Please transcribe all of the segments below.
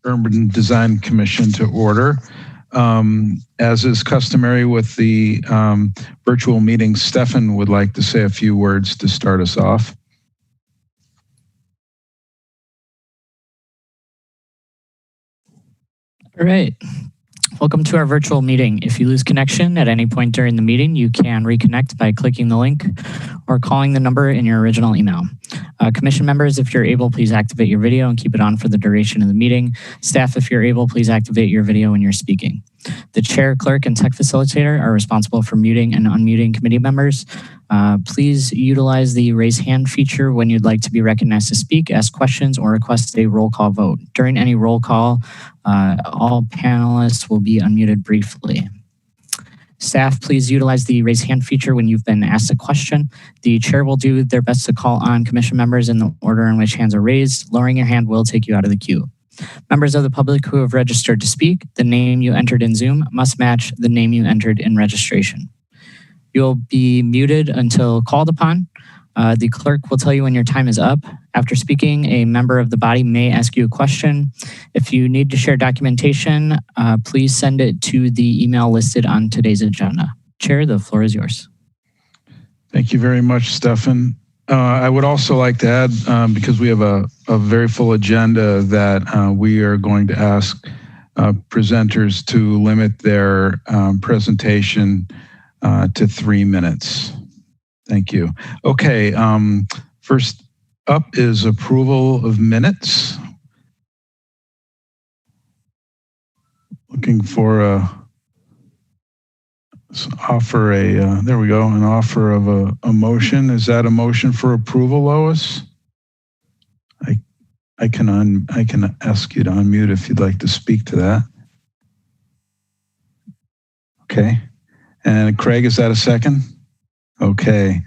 Urban Design Commission to order. As is customary with the virtual meeting, Stefan would like to say a few words to start us off. All right. Welcome to our virtual meeting. If you lose connection at any point during the meeting, you can reconnect by clicking the link or calling the number in your original email. Commission members, if you're able, please activate your video and keep it on for the duration of the meeting. Staff, if you're able, please activate your video when you're speaking. The chair, clerk, and tech facilitator are responsible for muting and unmuting committee members. Please utilize the raise hand feature when you'd like to be recognized to speak, ask questions, or request a roll call vote. During any roll call, all panelists will be unmuted briefly. Staff, please utilize the raise hand feature when you've been asked a question. The chair will do their best to call on commission members in the order in which hands are raised. Lowering your hand will take you out of the queue. Members of the public who have registered to speak, the name you entered in Zoom must match the name you entered in registration. You'll be muted until called upon. The clerk will tell you when your time is up. After speaking, a member of the body may ask you a question. If you need to share documentation, please send it to the email listed on today's agenda. Chair, the floor is yours. Thank you very much, Stefan. I would also like to add, because we have a very full agenda, that we are going to ask presenters to limit their presentation to 3 minutes. Thank you. Okay, first up is approval of minutes. Looking for there we go, an offer of a motion. Is that a motion for approval, Lois? I can ask you to unmute if you'd like to speak to that. Okay. And Craig, is that a second? Okay.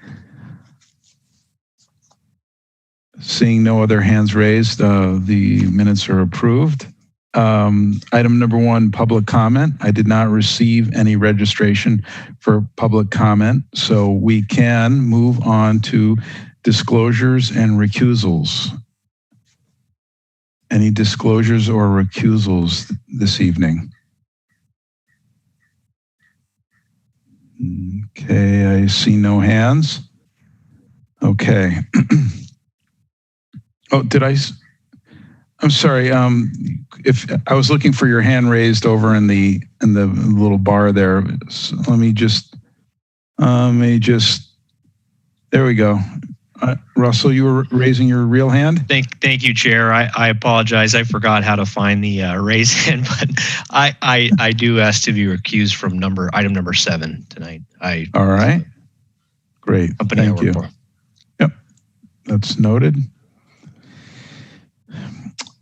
Seeing no other hands raised, the minutes are approved. Item number 1, public comment. I did not receive any registration for public comment, so we can move on to disclosures and recusals. Any disclosures or recusals this evening? Okay, I see no hands. Okay. Oh, I'm sorry. If I was looking for your hand raised over in the little bar there. So let me just. There we go. Russell, you were raising your real hand? Thank you, Chair. I apologize. I forgot how to find the raise hand, but I do ask to be recused from item number 7 tonight. All right. Great. Thank you. Yep. That's noted.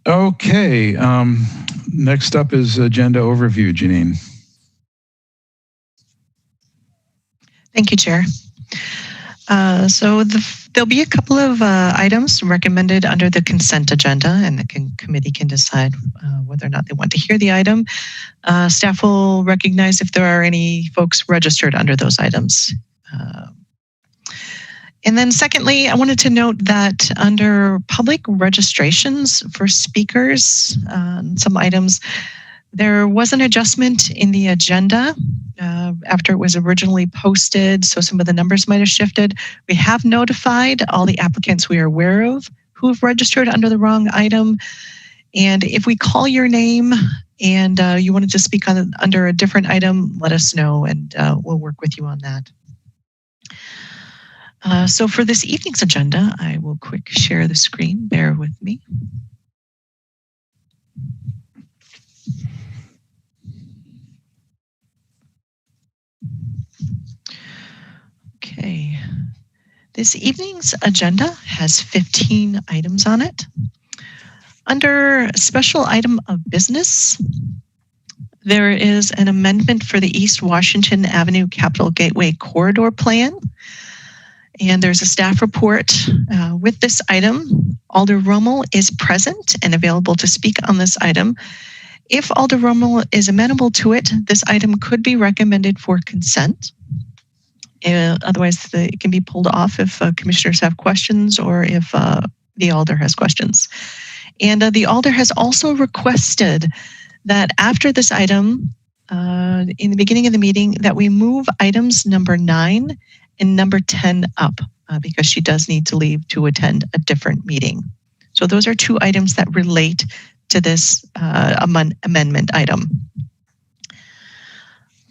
Okay. Next up is agenda overview, Janine. Thank you, Chair. So there'll be a couple of items recommended under the consent agenda, and the committee can decide whether or not they want to hear the item. Staff will recognize if there are any folks registered under those items. And then secondly, I wanted to note that under public registrations for speakers, some items, there was an adjustment in the agenda after it was originally posted, so some of the numbers might have shifted. We have notified all the applicants we are aware of who have registered under the wrong item. And if we call your name and you wanted to speak under a different item, let us know and we'll work with you on that. So for this evening's agenda, I will quick share the screen. Bear with me. Okay. This evening's agenda has 15 items on it. Under special item of business, there is an amendment for the East Washington Avenue Capitol Gateway Corridor Plan. And there's a staff report with this item. Alder Rommel is present and available to speak on this item. If Alder Rommel is amenable to it, this item could be recommended for consent. Otherwise, it can be pulled off if commissioners have questions or if the Alder has questions. And the Alder has also requested that after this item, in the beginning of the meeting, that we move items number 9 and number 10 up because she does need to leave to attend a different meeting. So those are 2 items that relate to this amendment item.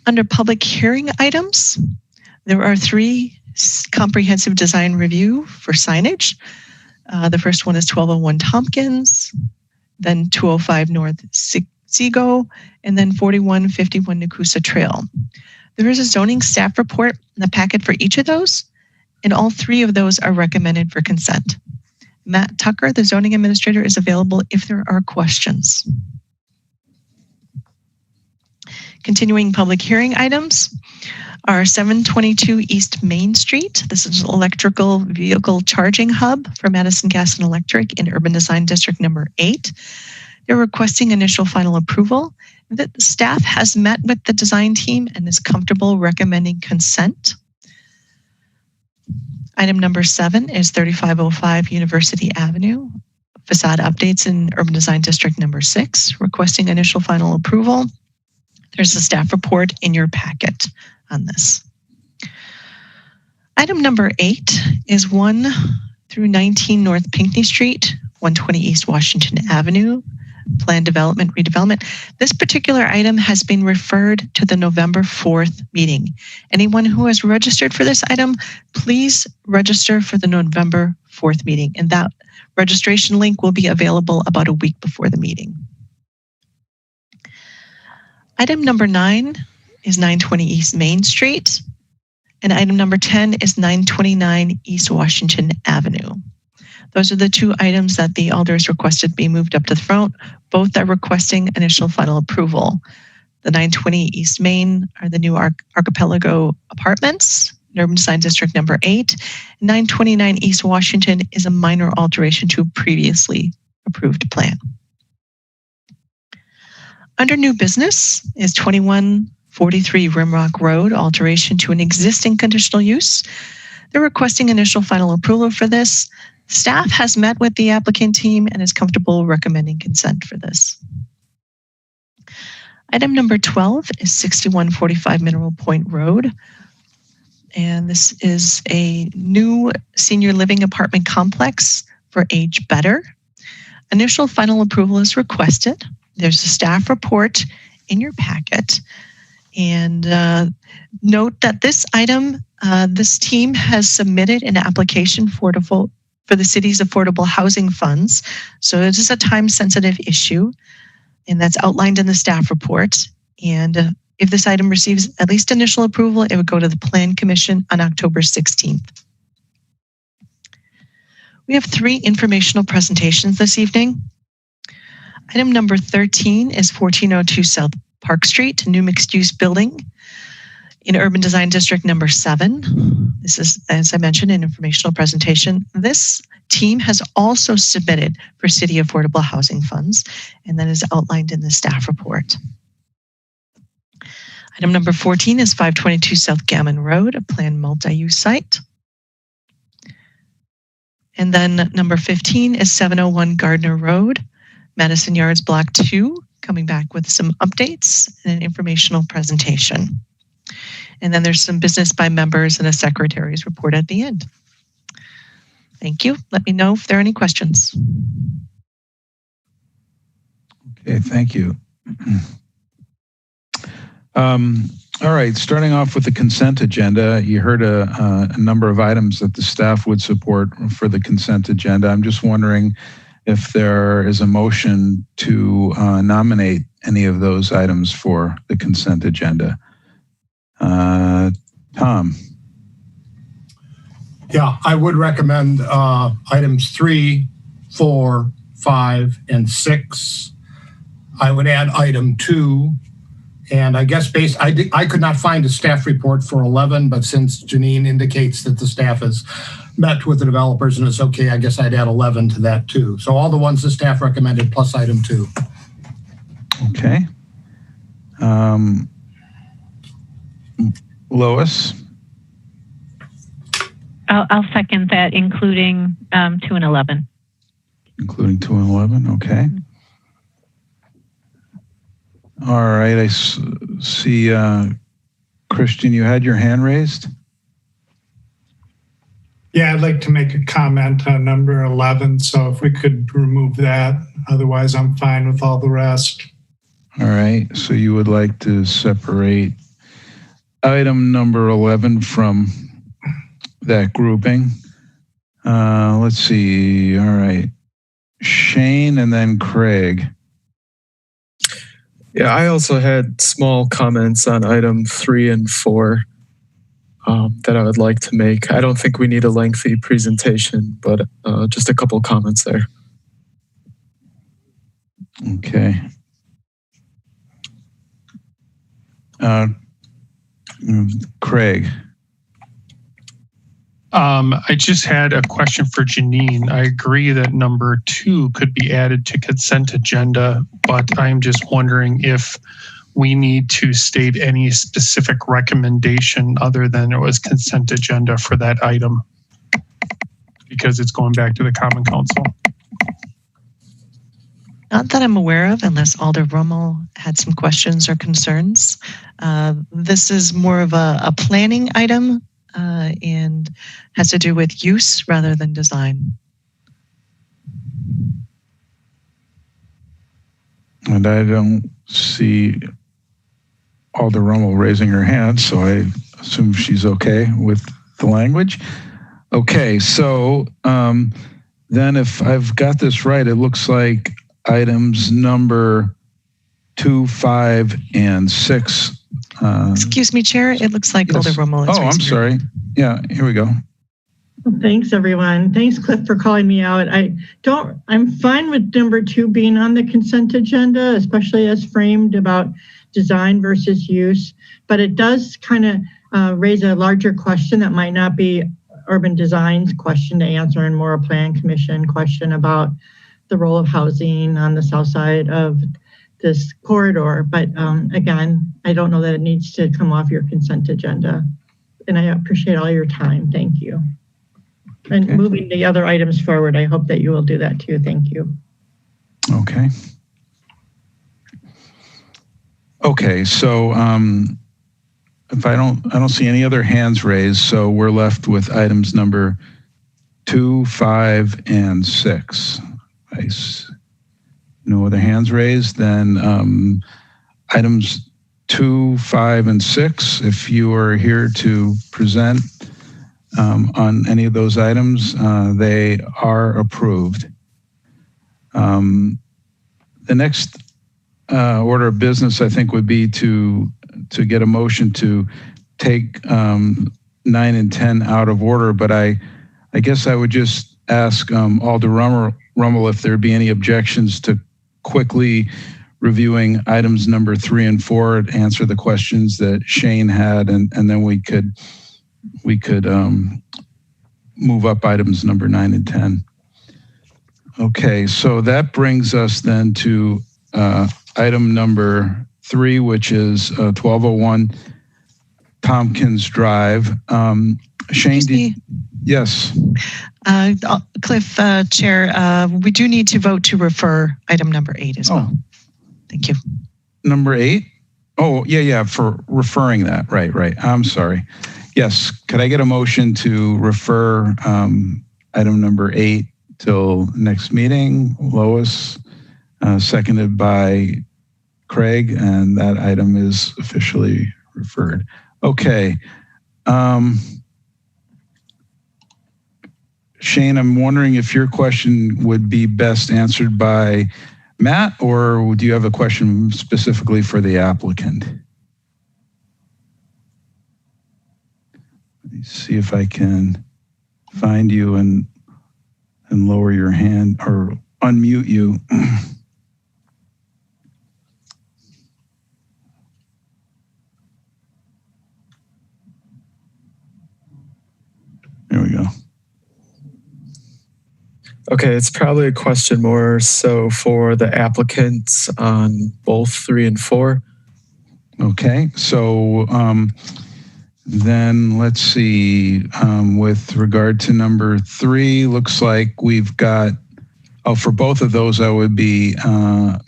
Under public hearing items, there are 3 comprehensive design review for signage. The first one is 1201 Tompkins, then 205 North Seago, and then 4151 Nakusa Trail. There is a zoning staff report in the packet for each of those, and all 3 of those are recommended for consent. Matt Tucker, the zoning administrator, is available if there are questions. Continuing public hearing items are 722 East Main Street. This is an electrical vehicle charging hub for Madison Gas and Electric in Urban Design District number 8. They're requesting initial final approval. The staff has met with the design team and is comfortable recommending consent. Item number 7 is 3505 University Avenue, facade updates in Urban Design District number 6, requesting initial final approval. There's a staff report in your packet on this. Item number 8 is 1 through 19 North Pinckney Street, 120 East Washington Avenue, planned development, redevelopment. This particular item has been referred to the November 4th meeting. Anyone who has registered for this item, please register for the November 4th meeting. And that registration link will be available about a week before the meeting. Item number 9 is 920 East Main Street. And item number 10 is 929 East Washington Avenue. Those are the 2 items that the alders requested be moved up to the front. Both are requesting initial final approval. The 920 East Main are the new Archipelago Apartments in Urban Design District number 8. 929 East Washington is a minor alteration to a previously approved plan. Under new business is 2143 Rimrock Road, alteration to an existing conditional use. They're requesting initial final approval for this. Staff has met with the applicant team and is comfortable recommending consent for this. Item number 12 is 6145 Mineral Point Road. And this is a new senior living apartment complex for Age Better. Initial final approval is requested. There's a staff report in your packet. And note that this item, this team has submitted an application for the city's affordable housing funds. So it is a time-sensitive issue, and that's outlined in the staff report. And if this item receives at least initial approval, it would go to the Plan Commission on October 16th. We have 3 informational presentations this evening. Item number 13 is 1402 South Park Street, a new mixed-use building in Urban Design District number 7. This is, as I mentioned, an informational presentation. This team has also submitted for City Affordable Housing Funds, and that is outlined in the staff report. Item number 14 is 522 South Gammon Road, a planned multi-use site. And then number 15 is 701 Gardner Road, Madison Yards Block 2, coming back with some updates and an informational presentation. And then there's some business by members and a secretary's report at the end. Thank you. Let me know if there are any questions. Okay, thank you. All right, starting off with the consent agenda, you heard a number of items that the staff would support for the consent agenda. I'm just wondering if there is a motion to nominate any of those items for the consent agenda. Tom. Yeah, I would recommend items 3, 4, 5, and 6. I would add item 2. And I guess I could not find a staff report for 11, but since Janine indicates that the staff has met with the developers and it's okay, I guess I'd add 11 to that too. So all the ones the staff recommended plus item 2. Okay. Lois? I'll second that, including 2 and 11. including 2 and 11. Okay. All right. I see, Christian, you had your hand raised. Yeah, I'd like to make a comment on number 11. So if we could remove that, otherwise I'm fine with all the rest. All right. So you would like to separate item number 11 from that grouping. Let's see. All right. Shane and then Craig. Yeah, I also had small comments on item 3 and 4 that I would like to make. I don't think we need a lengthy presentation, but just a couple comments there. Okay. Craig. I just had a question for Janine. I agree that number 2 could be added to consent agenda, but I'm just wondering if we need to state any specific recommendation other than it was consent agenda for that item, because it's going back to the Common Council. Not that I'm aware of, unless Alder Rommel had some questions or concerns. This is more of a planning item and has to do with use rather than design. And I don't see Alder Rommel raising her hand, so I assume she's okay with the language. Okay, so then if I've got this right, it looks like items number 2, 5, and 6. Excuse me, Chair. It looks like Yes. Alder Rommel is Oh, I'm raising her sorry. Yeah, here we go. Thanks, everyone. Thanks, Cliff, for calling me out. I'm fine with number 2 being on the consent agenda, especially as framed about design versus use, but it does kind of raise a larger question that might not be urban design's question to answer, and more a plan commission question about the role of housing on the south side of this corridor. But again, I don't know that it needs to come off your consent agenda. And I appreciate all your time. Thank you. And Okay. moving the other items forward, I hope that you will do that too. Thank you. Okay. Okay, so if I don't see any other hands raised, so we're left with items number 2, 5, and 6. No other hands raised, then items 2, 5, and 6, if you are here to present on any of those items, they are approved. The next order of business, I think, would be to get a motion to take 9 and 10 out of order, but I guess I would just ask Alder Rommel if there'd be any objections to quickly reviewing items number 3 and 4, to answer the questions that Shane had, and then we could move up items number 9 and 10. Okay, so that brings us then to item number 3, which is 1201 Tompkins Drive. Shane, yes. Cliff, Chair, we do need to vote to refer item number 8 as well. Thank you. Number 8? Oh, yeah, for referring that. Right. I'm sorry. Yes, could I get a motion to refer item number 8 till next meeting? Lois, seconded by Craig, and that item is officially referred. Okay. Shane, I'm wondering if your question would be best answered by Matt, or do you have a question specifically for the applicant? Let me see if I can find you and lower your hand or unmute you. There we go. Okay, it's probably a question more so for the applicants on both 3 and 4. Okay, so then let's see. With regard to number 3, looks like we've got Oh, for both of those, that would be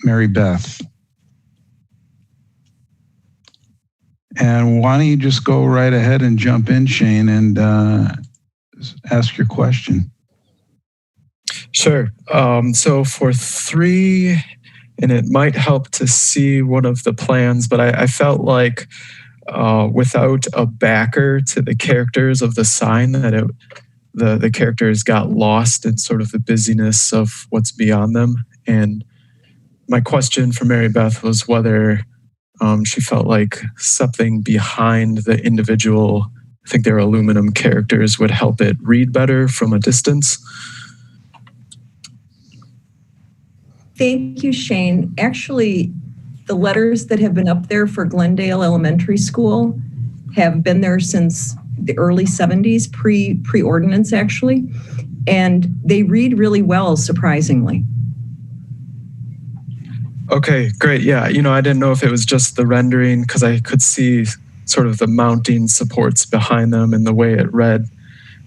Mary Beth. And why don't you just go right ahead and jump in, Shane, and ask your question. Sure. So for 3, and it might help to see one of the plans, but I felt like without a backer to the characters of the sign, that the characters got lost in sort of the busyness of what's beyond them. And my question for Mary Beth was whether she felt like something behind the individual, I think they're aluminum characters, would help it read better from a distance. Thank you, Shane. Actually, the letters that have been up there for Glendale Elementary School have been there since the early 70s, pre-ordinance actually, and they read really well, surprisingly. Okay, great. Yeah, I didn't know if it was just the rendering, because I could see sort of the mounting supports behind them and the way it read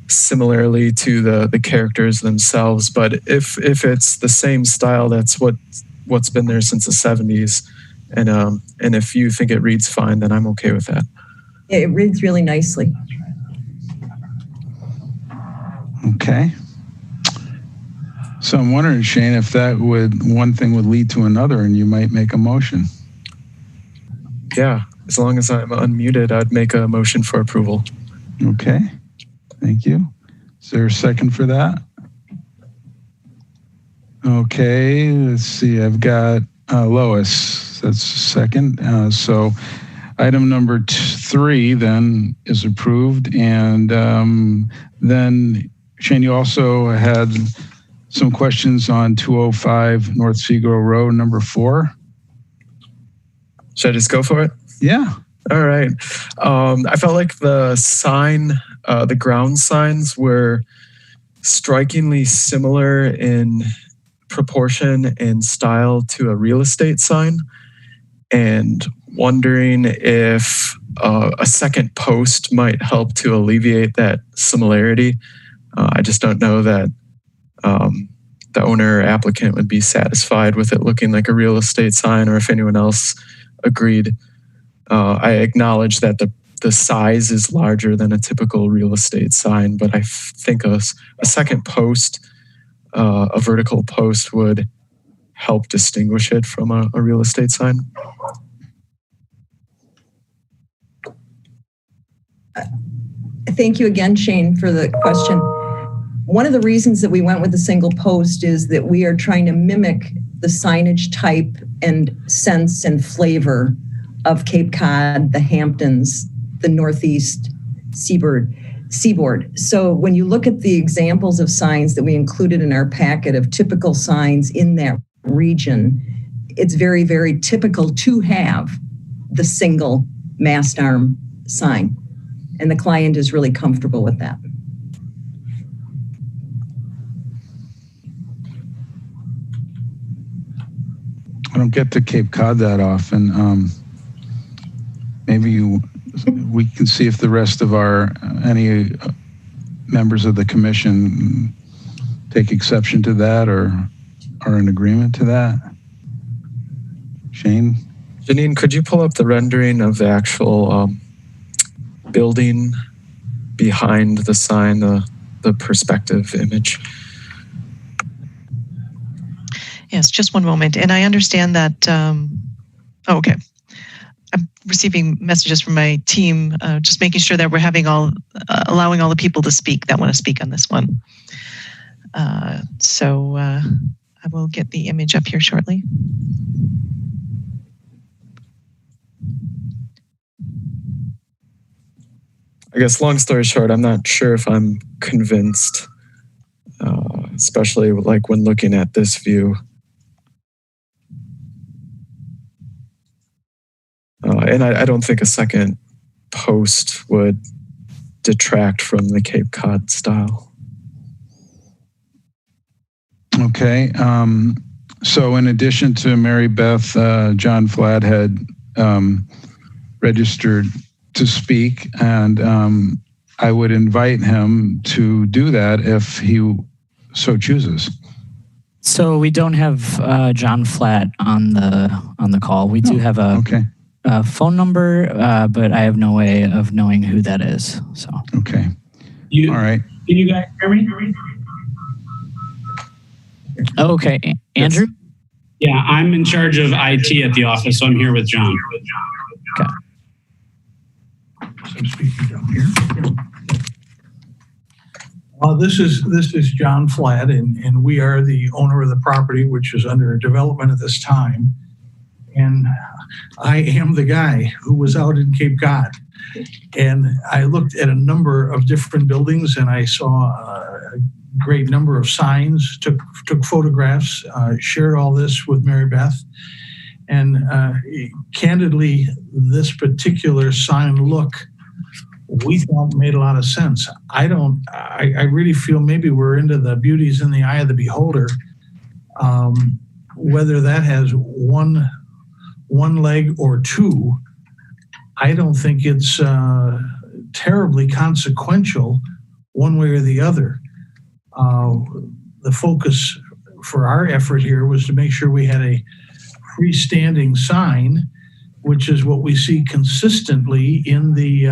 similarly to the characters themselves. But if it's the same style, that's what's been there since the 70s, and if you think it reads fine, then I'm okay with that. Yeah, it reads really nicely. Okay. So I'm wondering, Shane, if one thing would lead to another, and you might make a motion. Yeah, as long as I'm unmuted, I'd make a motion for approval. Okay. Thank you. Is there a second for that? Okay, let's see. I've got Lois. That's second. So item number 3 then is approved. And then, Shane, you also had some questions on 205 North Seagull Road, number 4. Should I just go for it? Yeah. All right. I felt like the sign, the ground signs were strikingly similar in proportion and style to a real estate sign, and wondering if a second post might help to alleviate that similarity. I just don't know that the owner or applicant would be satisfied with it looking like a real estate sign, or if anyone else agreed. I acknowledge that the size is larger than a typical real estate sign, but I think a second post, a vertical post, would help distinguish it from a real estate sign. Thank you again, Shane, for the question. One of the reasons that we went with a single post is that we are trying to mimic the signage type and sense and flavor of Cape Cod, the Hamptons, the Northeast Seaboard. So when you look at the examples of signs that we included in our packet of typical signs in that region, it's very, very typical to have the single mast arm sign. And the client is really comfortable with that. I don't get to Cape Cod that often. Maybe we can see if the rest of any members of the commission take exception to that or are in agreement to that. Shane? Janine, could you pull up the rendering of the actual building behind the sign, the perspective image? Yes, just one moment. And I understand that, okay. I'm receiving messages from my team, just making sure that we're allowing all the people to speak that want to speak on this one. So I will get the image up here shortly. I guess long story short, I'm not sure if I'm convinced, especially like when looking at this view. And I don't think a second post would detract from the Cape Cod style. Okay. So in addition to Mary Beth, John Fladd had registered to speak, and I would invite him to do that if he so chooses. So we don't have John Flatt on the call. We do have a Okay. phone number, but I have no way of knowing who that is. So Okay. You, All right. Can you guys hear me? okay, Andrew. Yeah, I'm in charge of IT at the office, so I'm here with John. Okay. So speaking down here. This is John Flatt, and we are the owner of the property, which is under development at this time. And I am the guy who was out in Cape Cod. And I looked at a number of different buildings, and I saw a great number of signs, took photographs, shared all this with Mary Beth. And candidly, this particular sign look, we thought made a lot of sense. I really feel maybe we're into the beauty's in the eye of the beholder. Whether that has one leg or two, I don't think it's terribly consequential one way or the other. The focus for our effort here was to make sure we had a freestanding sign, which is what we see consistently in the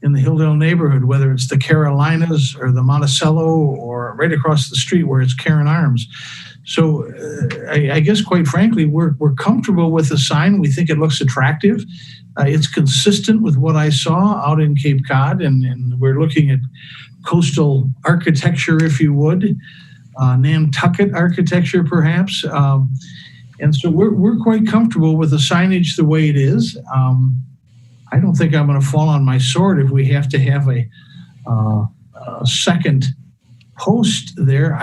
Hilldale neighborhood, whether it's the Carolinas or the Monticello or right across the street where it's Karen Arms. So I guess, quite frankly, we're comfortable with the sign. We think it looks attractive. It's consistent with what I saw out in Cape Cod, and we're looking at coastal architecture, if you would, Nantucket architecture, perhaps. And so we're quite comfortable with the signage the way it is. I don't think I'm going to fall on my sword if we have to have a second post there.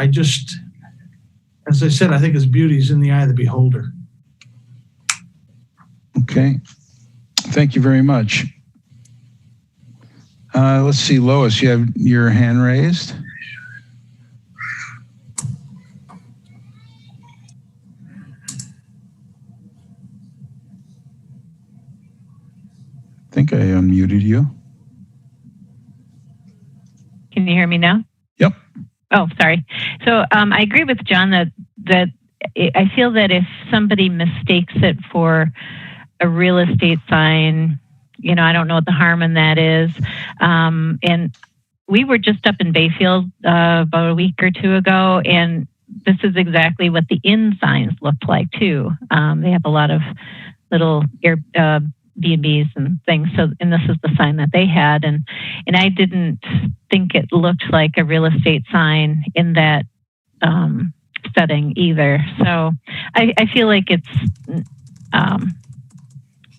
As I said, I think it's beauty's in the eye of the beholder. Okay. Thank you very much. Let's see, Lois, you have your hand raised. I think I unmuted you. Can you hear me now? Yep. Oh, sorry. So I agree with John that I feel that if somebody mistakes it for a real estate sign, I don't know what the harm in that is. And we were just up in Bayfield about a week or two ago, and this is exactly what the inn signs looked like too. They have a lot of little B&Bs and things. So, and this is the sign that they had, and I didn't think it looked like a real estate sign in that setting either. So, I feel like it's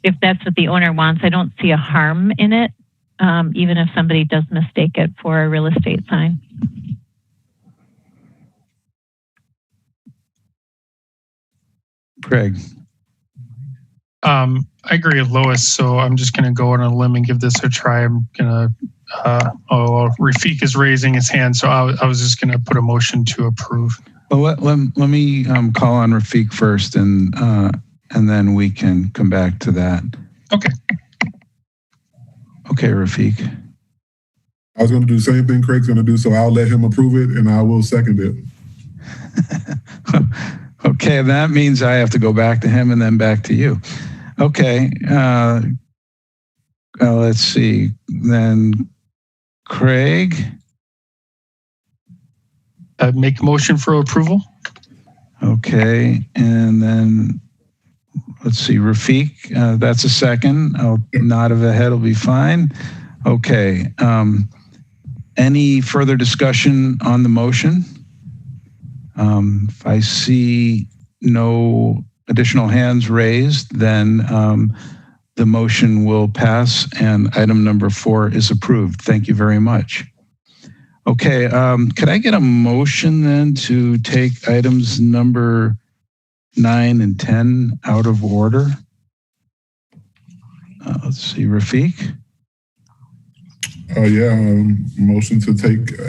if that's what the owner wants, I don't see a harm in it, even if somebody does mistake it for a real estate sign. Craig. I agree with Lois, so I'm just going to go on a limb and give this a try. I'm going to, Rafik is raising his hand, so I was just going to put a motion to approve. Well, let me call on Rafik first, and then we can come back to that. Okay. Okay, Rafik. I was going to do the same thing Craig's going to do, so I'll let him approve it, and I will second it. Okay, that means I have to go back to him and then back to you. Okay, let's see. Then Craig. Make a motion for approval. Okay, and then let's see, Rafik. That's a second. I'll nod of the head will be fine. Okay. Any further discussion on the motion? If I see no additional hands raised, then the motion will pass and item number 4 is approved. Thank you very much. Okay, could I get a motion then to take items number 9 and 10 out of order? Let's see, Rafik. Motion to take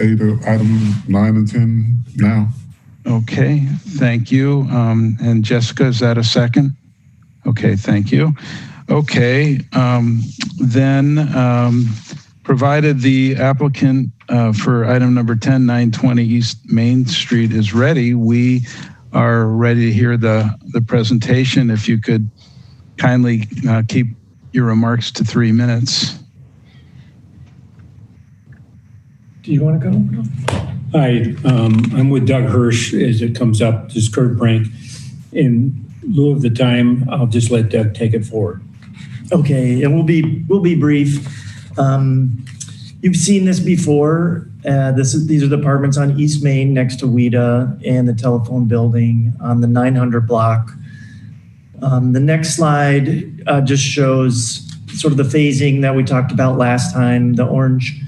item 9 and 10 now. Okay, thank you. And Jessica, is that a second? Okay, thank you. Okay, then provided the applicant for item number 10, 920 East Main Street is ready, we are ready to hear the presentation. If you could kindly keep your remarks to 3 minutes. Do you want to go? Hi, I'm with Doug Hirsch as it comes up. This is Kurt Brink. In lieu of the time, I'll just let Doug take it forward. Okay, and we'll be brief. You've seen this before. These are the apartments on East Main next to WIDA and the telephone building on the 900 block. The next slide just shows sort of the phasing that we talked about last time. The orange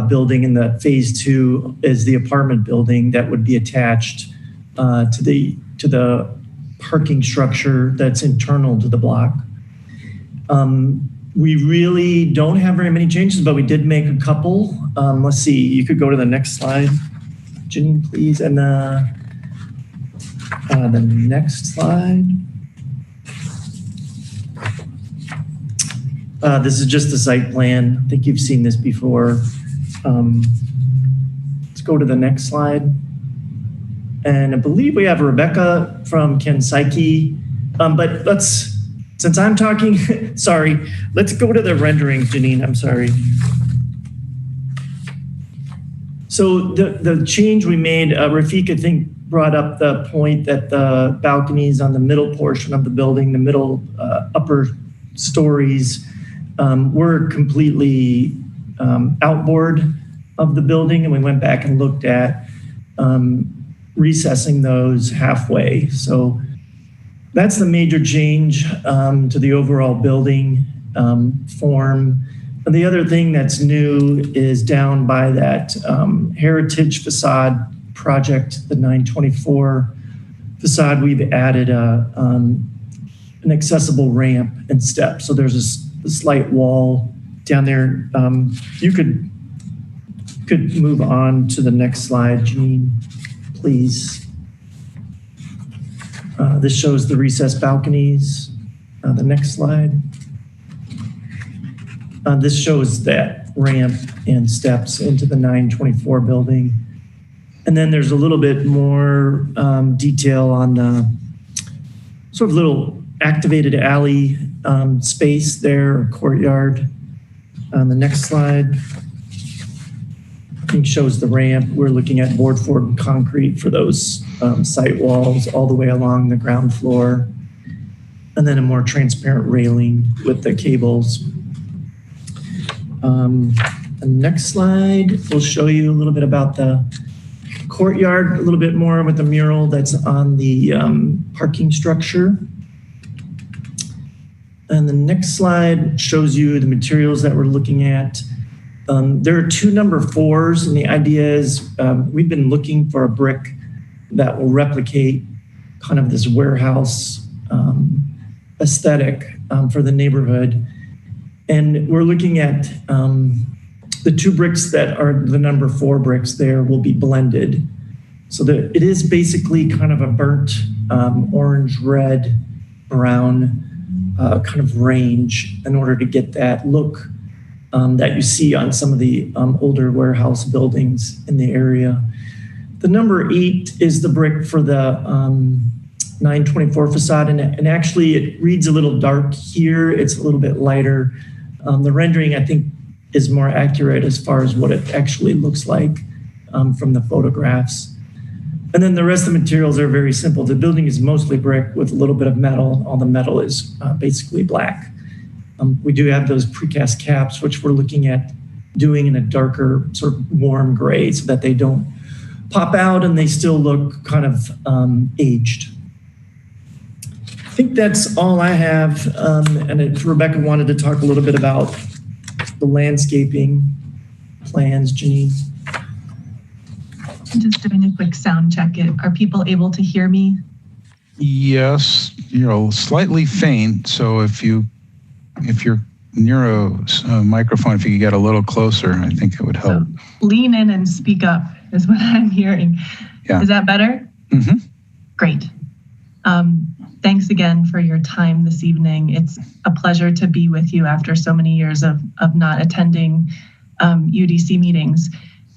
building in the phase 2 is the apartment building that would be attached to the parking structure that's internal to the block. We really don't have very many changes, but we did make a couple. Let's see, you could go to the next slide, Janine, please. And the next slide. This is just the site plan. I think you've seen this before. Let's go to the next slide. And I believe we have Rebecca from Kensaiki, but since I'm talking, sorry, let's go to the rendering, Janine, I'm sorry. So the change we made, Rafik, I think, brought up the point that the balconies on the middle portion of the building, the middle upper stories, were completely outboard of the building, and we went back and looked at recessing those halfway. So that's the major change to the overall building form. And the other thing that's new is down by that heritage facade project, the 924 facade, we've added an accessible ramp and steps. So there's a slight wall down there. You could move on to the next slide, Janine, please. This shows the recessed balconies. The next slide. This shows that ramp and steps into the 924 building. And then there's a little bit more detail on the sort of little activated alley space there, or courtyard. On the next slide, I think shows the ramp. We're looking at board formed concrete for those site walls all the way along the ground floor. And then a more transparent railing with the cables. The next slide will show you a little bit about the courtyard, a little bit more with the mural that's on the parking structure. And the next slide shows you the materials that we're looking at. There are 2 number 4s, and the idea is we've been looking for a brick that will replicate kind of this warehouse aesthetic for the neighborhood. And we're looking at the 2 bricks that are the number 4 bricks there will be blended. So that it is basically kind of a burnt orange, red, brown kind of range in order to get that look that you see on some of the older warehouse buildings in the area. The number 8 is the brick for the 924 facade, and actually it reads a little dark here. It's a little bit lighter. The rendering, I think, is more accurate as far as what it actually looks like from the photographs. And then the rest of the materials are very simple. The building is mostly brick with a little bit of metal. All the metal is basically black. We do have those precast caps, which we're looking at doing in a darker sort of warm gray so that they don't pop out and they still look kind of aged. I think that's all I have. And if Rebecca wanted to talk a little bit about the landscaping plans, Janine. I'm just doing a quick sound check. Are people able to hear me? Yes, you're slightly faint. So if your near a microphone, if you could get a little closer, I think it would help. So lean in and speak up is what I'm hearing. Yeah. Is that better? Mm-hmm. Great. thanks again for your time this evening. It's a pleasure to be with you after so many years of not attending UDC meetings.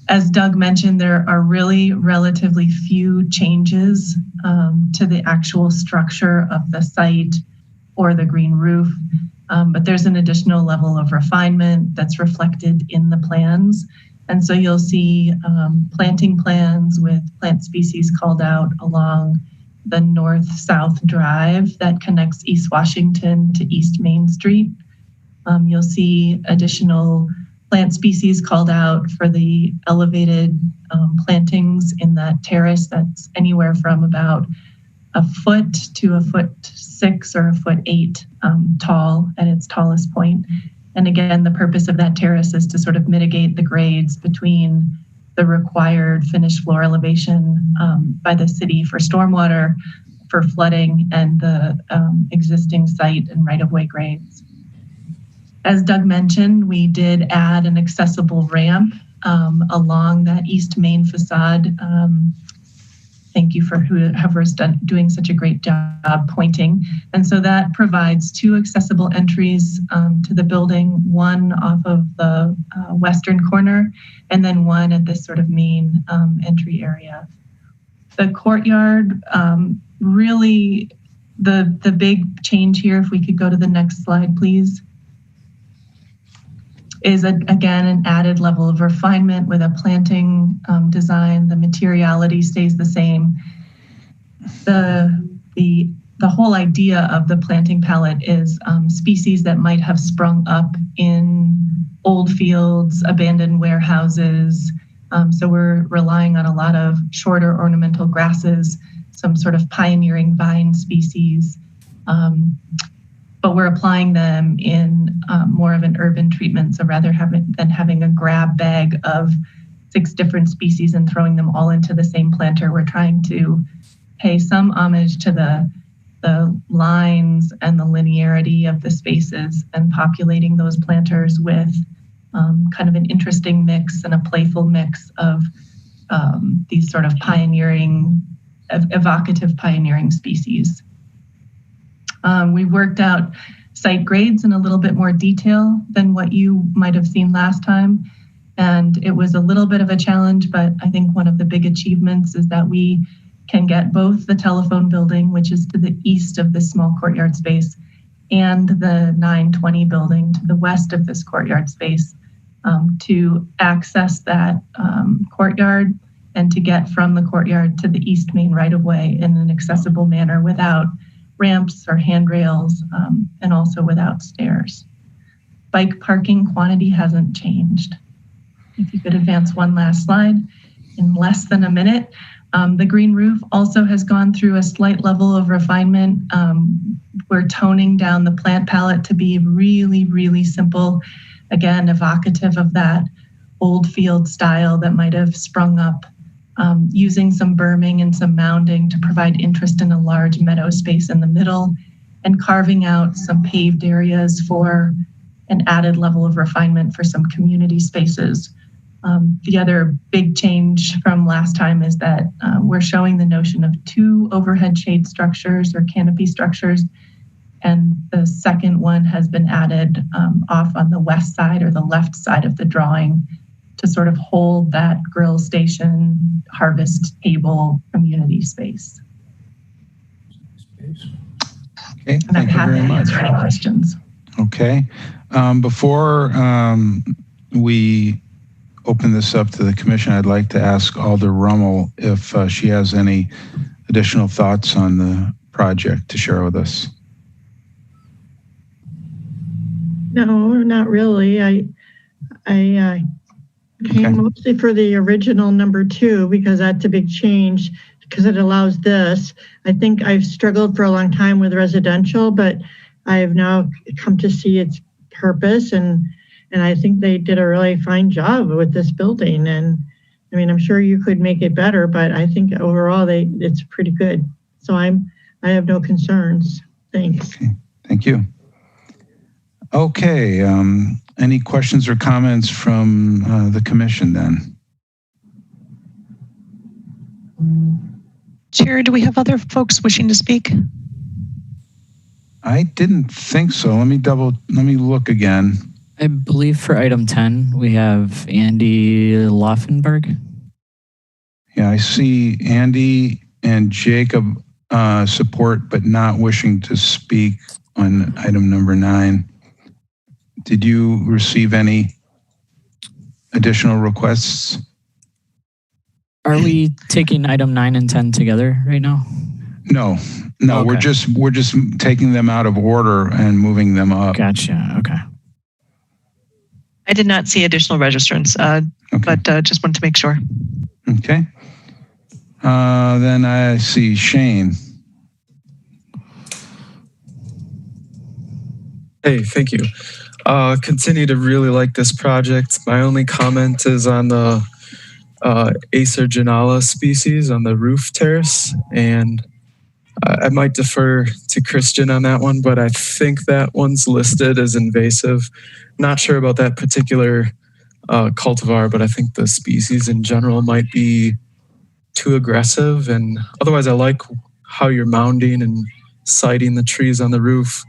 As Doug mentioned, there are really relatively few changes to the actual structure of the site or the green roof, but there's an additional level of refinement that's reflected in the plans. And so you'll see planting plans with plant species called out along the north-south drive that connects East Washington to East Main Street. You'll see additional plant species called out for the elevated plantings in that terrace that's anywhere from about 1 foot to 1.6 or 1.8 tall at its tallest point. And again, the purpose of that terrace is to sort of mitigate the grades between the required finished floor elevation by the city for stormwater, for flooding, and the existing site and right-of-way grades. As Doug mentioned, we did add an accessible ramp along that east main facade. Thank you for whoever's doing such a great job pointing. And so that provides 2 accessible entries to the building, one off of the western corner, and then one at this sort of main entry area. The courtyard, really the big change here, if we could go to the next slide, please, is again an added level of refinement with a planting design. The materiality stays the same. The whole idea of the planting palette is species that might have sprung up in old fields, abandoned warehouses. So we're relying on a lot of shorter ornamental grasses, some sort of pioneering vine species. But we're applying them in more of an urban treatment. So rather than having a grab bag of 6 different species and throwing them all into the same planter, we're trying to pay some homage to the lines and the linearity of the spaces and populating those planters with kind of an interesting mix and a playful mix of these sort of evocative pioneering species. We worked out site grades in a little bit more detail than what you might have seen last time. And it was a little bit of a challenge, but I think one of the big achievements is that we can get both the telephone building, which is to the east of this small courtyard space, and the 920 building to the west of this courtyard space to access that courtyard and to get from the courtyard to the east main right-of-way in an accessible manner without ramps or handrails, and also without stairs. Bike parking quantity hasn't changed. If you could advance one last slide in less than a minute. The green roof also has gone through a slight level of refinement. We're toning down the plant palette to be really, really simple. Again, evocative of that old field style that might have sprung up, using some berming and some mounding to provide interest in a large meadow space in the middle, and carving out some paved areas for an added level of refinement for some community spaces. The other big change from last time is that we're showing the notion of 2 overhead shade structures or canopy structures, and the second one has been added off on the west side or the left side of the drawing to sort of hold that grill station, harvest table community space. Okay, thank you very much. Any questions? Okay, before we open this up to the commission, I'd like to ask Alder Rummel if she has any additional thoughts on the project to share with us. No, not really. I came mostly for the original number 2 because that's a big change because it allows this. I think I've struggled for a long time with residential, but I've now come to see its purpose, and I think they did a really fine job with this building. And I mean, I'm sure you could make it better, but I think overall it's pretty good. So I have no concerns. Thanks. Okay, thank you. Okay, any questions or comments from the commission then? Chair, do we have other folks wishing to speak? I didn't think so. Let me look again. I believe for item 10, we have Andy Laufenberg. Yeah, I see Andy and Jacob support, but not wishing to speak on item number 9. Did you receive any additional requests? Are we taking item 9 and 10 together right now? No, Okay. we're just taking them out of order and moving them up. Gotcha. Okay. I did not see additional registrants, but just wanted to make sure. Okay. Then I see Shane. Hey, thank you. Continue to really like this project. My only comment is on the Acer genala species on the roof terrace, and I might defer to Christian on that one, but I think that one's listed as invasive. Not sure about that particular cultivar, but I think the species in general might be too aggressive. And otherwise, I like how you're mounding and siting the trees on the roof.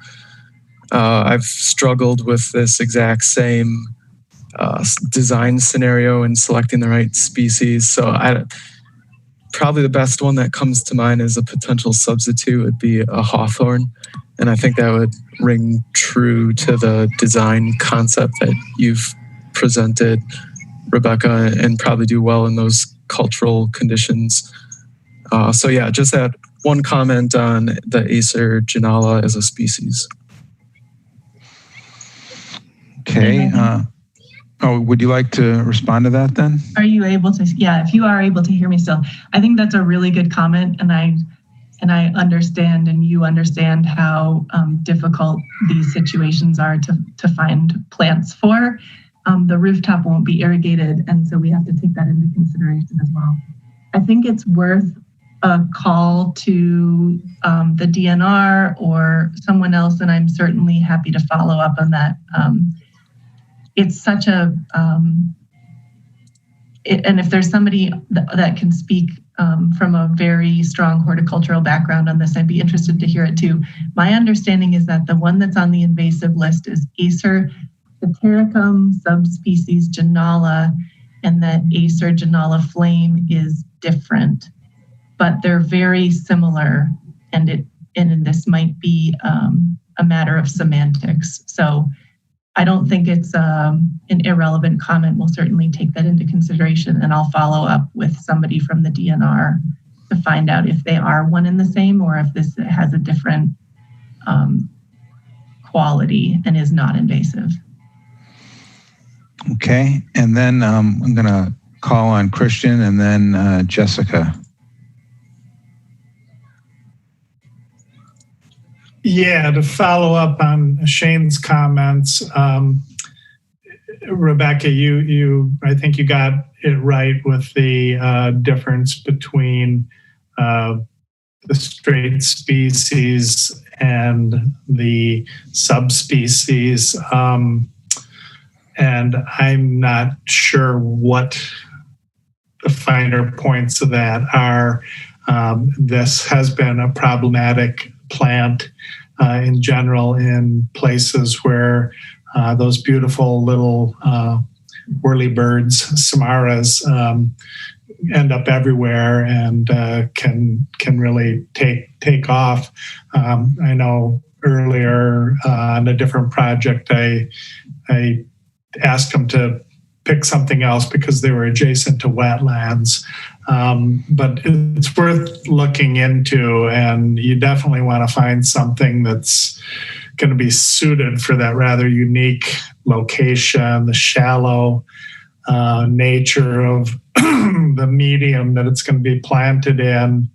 I've struggled with this exact same design scenario and selecting the right species. So probably the best one that comes to mind as a potential substitute would be a hawthorn. And I think that would ring true to the design concept that you've presented, Rebecca, and probably do well in those cultural conditions. So yeah, just that one comment on the Acer genala as a species. Okay. Would you like to respond to that then? Are you able to? Yeah, if you are able to hear me still, I think that's a really good comment, and I understand, and you understand how difficult these situations are to find plants for. The rooftop won't be irrigated, and so we have to take that into consideration as well. I think it's worth a call to the DNR or someone else, and I'm certainly happy to follow up on that. It's such a, and if there's somebody that can speak from a very strong horticultural background on this, I'd be interested to hear it too. My understanding is that the one that's on the invasive list is Acer Hetericum subspecies genala, and that Acer genala flame is different, but they're very similar, and this might be a matter of semantics. So I don't think it's an irrelevant comment. We'll certainly take that into consideration, and I'll follow up with somebody from the DNR to find out if they are one and the same, or if this has a different quality and is not invasive. Okay. And then I'm going to call on Christian and then Jessica. Yeah, to follow up on Shane's comments, Rebecca, I think you got it right with the difference between the straight species and the subspecies. And I'm not sure what the finer points of that are. This has been a problematic plant in general in places where those beautiful little whirlybirds, samaras, end up everywhere and can really take off. I know earlier on a different project, I asked them to pick something else because they were adjacent to wetlands. But it's worth looking into, and you definitely want to find something that's going to be suited for that rather unique location, the shallow nature of the medium that it's going to be planted in.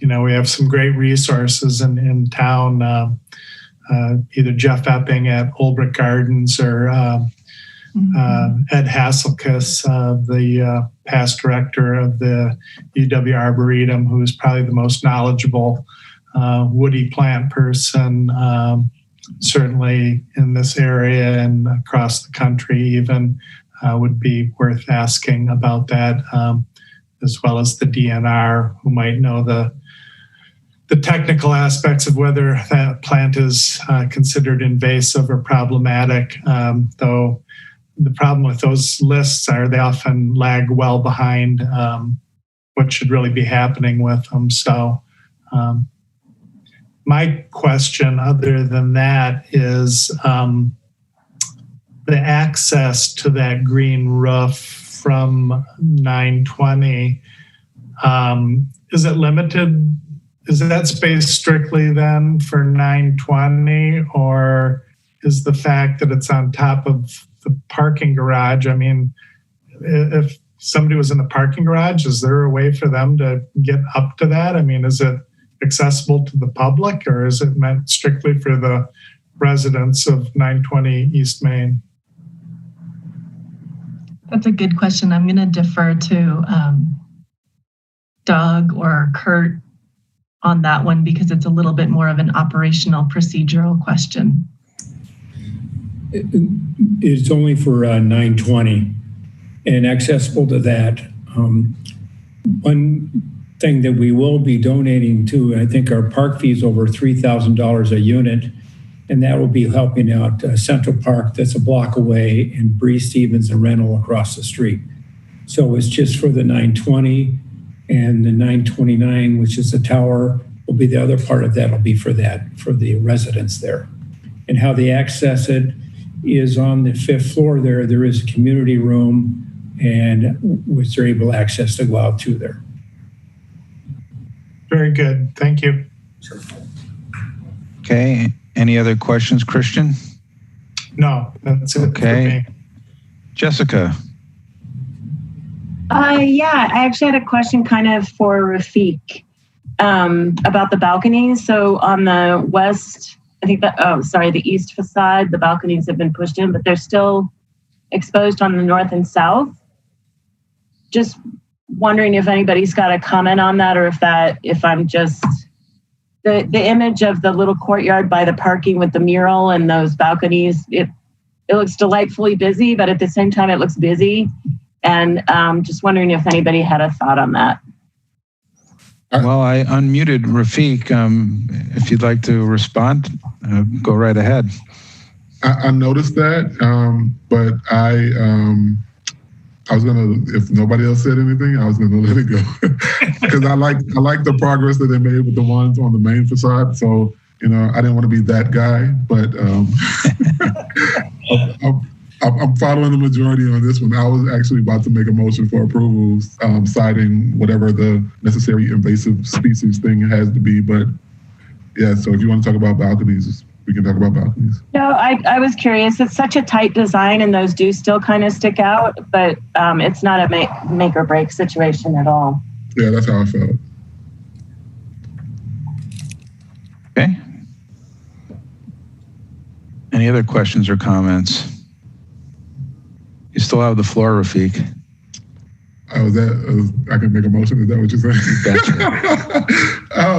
We have some great resources in town. Either Jeff Epping at Olbrich Gardens or Ed Hasselkus, the past director of the UW Arboretum, who is probably the most knowledgeable woody plant person, certainly in this area and across the country even, would be worth asking about that, as well as the DNR, who might know the the technical aspects of whether that plant is considered invasive or problematic, though the problem with those lists are they often lag well behind what should really be happening with them. So my question other than that is the access to that green roof from 920, is it limited? Is that space strictly then for 920, or is the fact that it's on top of the parking garage? I mean, if somebody was in the parking garage, is there a way for them to get up to that? I mean, is it accessible to the public, or is it meant strictly for the residents of 920 East Main? That's a good question. I'm going to defer to Doug or Kurt on that one because it's a little bit more of an operational procedural question. It's only for 920 and accessible to that. One thing that we will be donating to, I think our park fee is over $3,000 a unit, and that will be helping out Central Park that's a block away and Bree Stevens and Rental across the street. So it's just for the 920, and the 929, which is the tower, will be the other part of that will be for the residents there. And how they access it is on the 5th floor there. There is a community room and which they're able to access to go out to there. Very good. Thank you. Sure. Okay. Any other questions, Christian? No, that's it. Okay. For me. Jessica. Yeah, I actually had a question kind of for Rafiq about the balconies. So on the west, I think the east facade, the balconies have been pushed in, but they're still exposed on the north and south. Just wondering if anybody's got a comment on that, or if I'm just the image of the little courtyard by the parking with the mural and those balconies, it looks delightfully busy, but at the same time it looks busy. And just wondering if anybody had a thought on that. Well, I unmuted Rafiq. If you'd like to respond, go right ahead. I noticed that, but I was gonna, if nobody else said anything, I was gonna let it go because I like the progress that they made with the ones on the main facade. So I didn't want to be that guy, but I'm following the majority on this one. I was actually about to make a motion for approval, citing whatever the necessary invasive species thing has to be. But yeah, so if you want to talk about balconies, we can talk about balconies. No, I was curious. It's such a tight design and those do still kind of stick out, but it's not a make or break situation at all. Yeah, that's how I felt. Okay. Any other questions or comments? You still have the floor, Rafiq. I can make a motion. Is that what you're saying? Gotcha.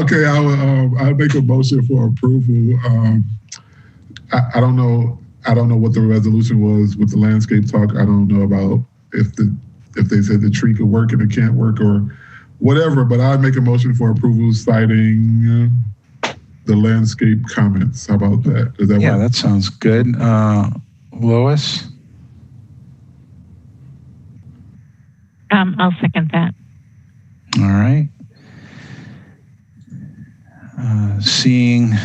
Okay, I'll make a motion for approval. I don't know what the resolution was with the landscape talk. I don't know about if they said the tree could work and it can't work or whatever. But I make a motion for approval, citing the landscape comments. How about that? Does that work? That sounds good. Lois. I'll second that. All right. Seeing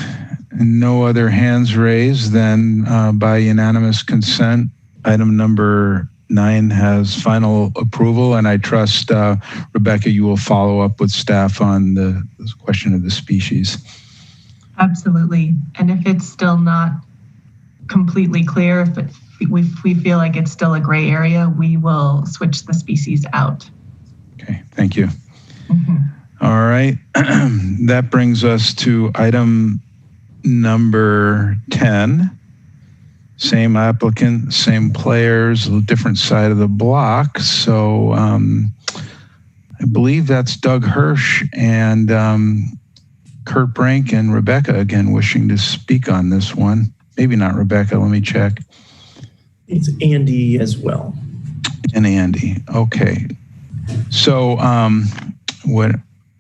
no other hands raised, then by unanimous consent, item number 9 has final approval, and I trust, Rebecca, you will follow up with staff on this question of the species. Absolutely. And if it's still not completely clear, if we feel like it's still a gray area, we will switch the species out. Okay, thank you. Mm-hmm. All right, that brings us to item number 10. Same applicant, same players, a different side of the block. So I believe that's Doug Hirsch and Kurt Brink and Rebecca again wishing to speak on this one. Maybe not Rebecca, let me check. It's Andy as well. And Andy, okay. So what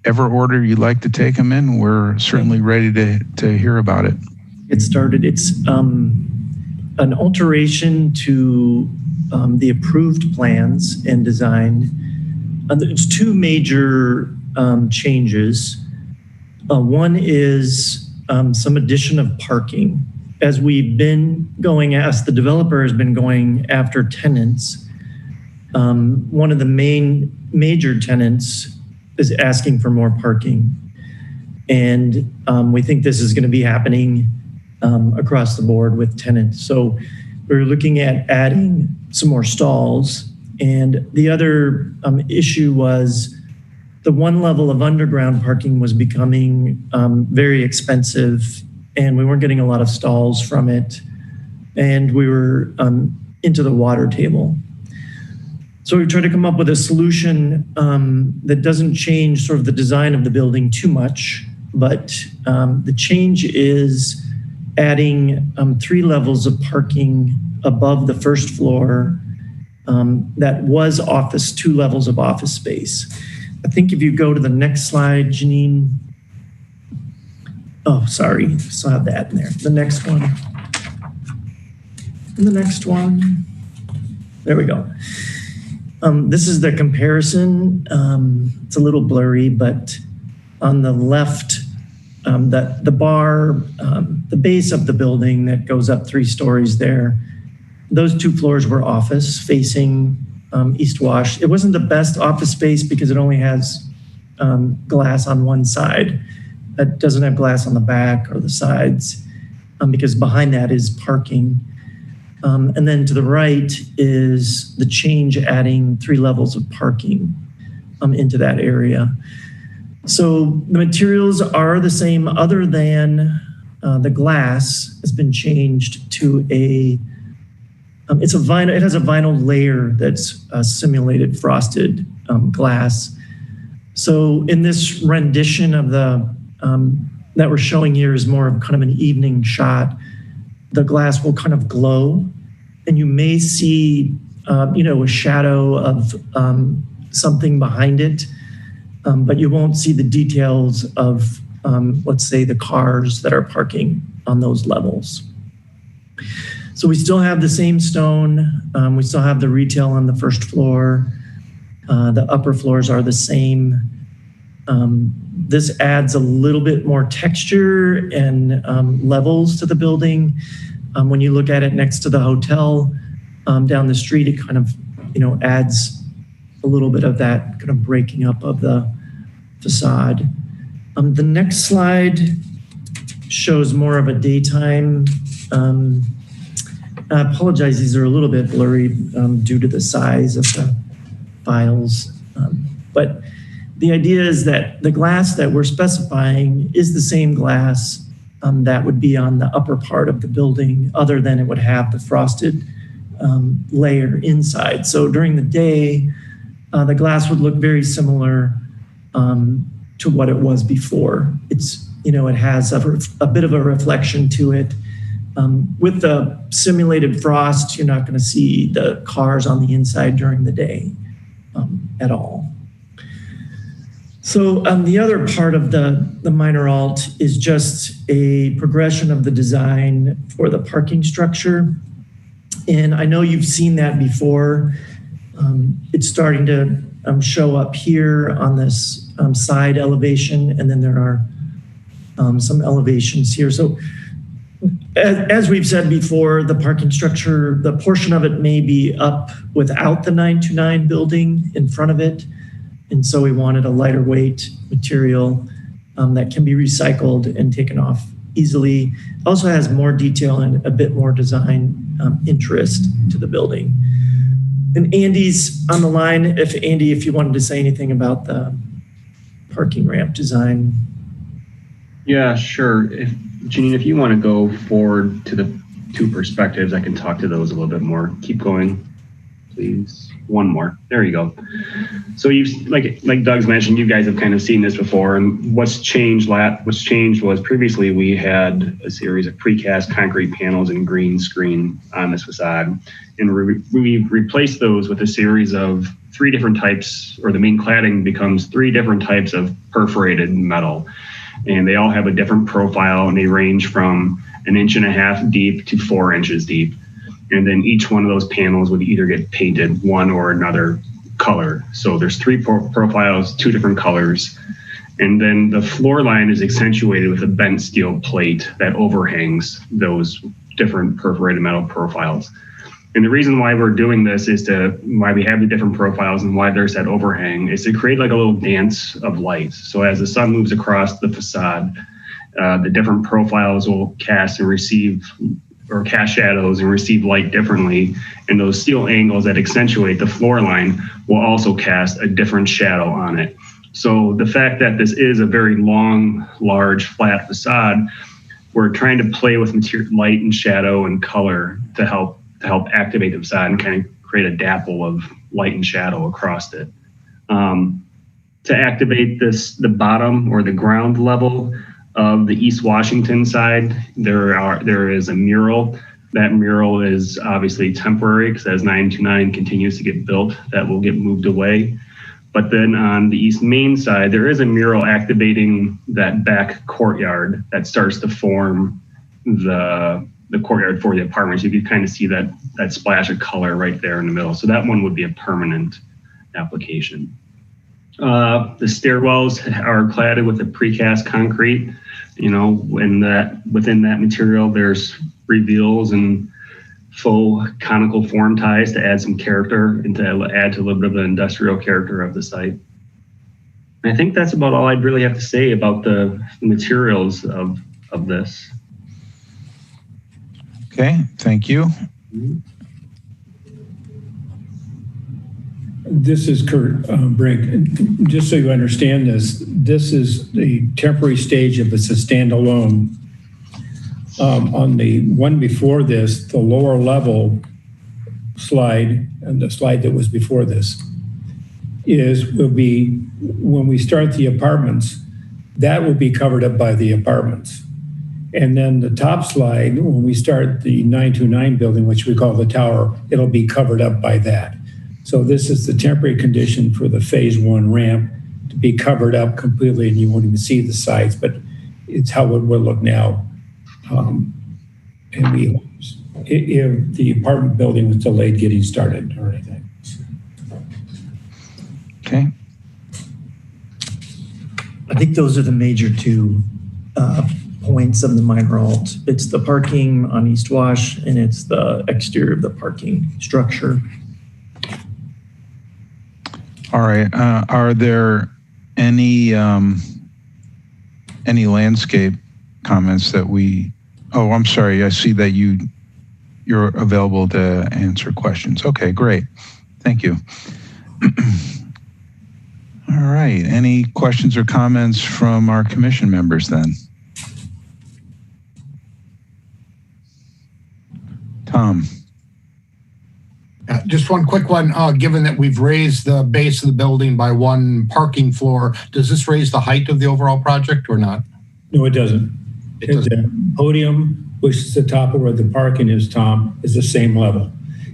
whatever order you'd like to take them in, we're certainly ready to hear about it. Get started. It's an alteration to the approved plans and design. There's two major changes. One is some addition of parking. As we've been going, as the developer has been going after tenants, one of the major tenants is asking for more parking. And we think this is going to be happening across the board with tenants. So we're looking at adding some more stalls. And the other issue was the one level of underground parking was becoming very expensive, and we weren't getting a lot of stalls from it. And we were into the water table. So we tried to come up with a solution that doesn't change sort of the design of the building too much, but the change is adding 3 levels of parking above the first floor that was office, 2 levels of office space. I think if you go to the next slide, Janine. Oh, sorry, still have that in there. The next one. And the next one. There we go. This is the comparison. It's a little blurry, but on the left, the bar, the base of the building that goes up 3 stories there, those 2 floors were office facing East Wash. It wasn't the best office space because it only has glass on one side. It doesn't have glass on the back or the sides because behind that is parking. And then to the right is the change, adding 3 levels of parking into that area. So the materials are the same other than the glass has been changed to it's a vinyl. It has a vinyl layer that's simulated frosted glass. So in this rendition of the that we're showing here is more of kind of an evening shot. The glass will kind of glow, and you may see a shadow of something behind it, but you won't see the details of let's say the cars that are parking on those levels. So we still have the same stone. We still have the retail on the first floor. The upper floors are the same. This adds a little bit more texture and levels to the building. When you look at it next to the hotel down the street, it kind of adds a little bit of that kind of breaking up of the facade. The next slide shows more of a daytime. I apologize, these are a little bit blurry due to the size of the files. But the idea is that the glass that we're specifying is the same glass that would be on the upper part of the building, other than it would have the frosted layer inside. So during the day, the glass would look very similar to what it was before. It's, it has a bit of a reflection to it. With the simulated frost, you're not going to see the cars on the inside during the day at all. So the other part of the minor alt is just a progression of the design for the parking structure. And I know you've seen that before. It's starting to show up here on this side elevation, and then there are some elevations here. So as we've said before, the parking structure, the portion of it may be up without the 929 building in front of it. And so we wanted a lighter weight material that can be recycled and taken off easily. Also has more detail and a bit more design interest to the building. And Andy's on the line. Andy, if you wanted to say anything about the parking ramp design. Yeah, sure. Janine, if you want to go forward to the 2 perspectives, I can talk to those a little bit more. Keep going, please. 1 more. There you go. So you've, like Doug's mentioned, you guys have kind of seen this before. And what's changed was previously we had a series of precast concrete panels and green screen on this facade, and we replaced those with a series of three different types, or the main cladding becomes three different types of perforated metal. And they all have a different profile, and they range from 1.5 inches deep to 4 inches deep. And then each one of those panels would either get painted one or another color. So there's three profiles, 2 different colors. And then the floor line is accentuated with a bent steel plate that overhangs those different perforated metal profiles. And the reason why we're doing this is why we have the different profiles and why there's that overhang is to create like a little dance of light. So as the sun moves across the facade, the different profiles will cast and receive, or cast shadows and receive light differently. And those steel angles that accentuate the floor line will also cast a different shadow on it. So the fact that this is a very long, large, flat facade, we're trying to play with light and shadow and color to help activate the facade and kind of create a dapple of light and shadow across it. To activate the bottom or the ground level of the East Washington side, there is a mural. That mural is obviously temporary because as 929 continues to get built, that will get moved away. But then on the East Main side, there is a mural activating that back courtyard that starts to form the courtyard for the apartments. You can kind of see that splash of color right there in the middle. So that one would be a permanent application. The stairwells are cladded with a precast concrete. You know, within that material, there's reveals and faux conical form ties to add some character and to add to a little bit of the industrial character of the site. And I think that's about all I'd really have to say about the materials of this. Okay, thank you. This is Kurt Brink. Just so you understand this is the temporary stage of it's a standalone. On the one before this, the lower level slide, and the slide that was before this, will be when we start the apartments, that will be covered up by the apartments. And then the top slide, when we start the 929 building, which we call the tower, it'll be covered up by that. So this is the temporary condition for the phase 1 ramp to be covered up completely, and you won't even see the sides, but it's how it will look now. And if the apartment building was delayed getting started or anything. Okay. I think those are the major two points of the minor alt. It's the parking on East Wash, and it's the exterior of the parking structure. All right. Are there any landscape comments that we? Oh, I'm sorry. I see that you're available to answer questions. Okay, great. Thank you. All right. Any questions or comments from our commission members then? Tom. Just one quick one. Given that we've raised the base of the building by 1 parking floor, does this raise the height of the overall project or not? No, it doesn't. The podium, which is the top of where the parking is, Tom, is the same level.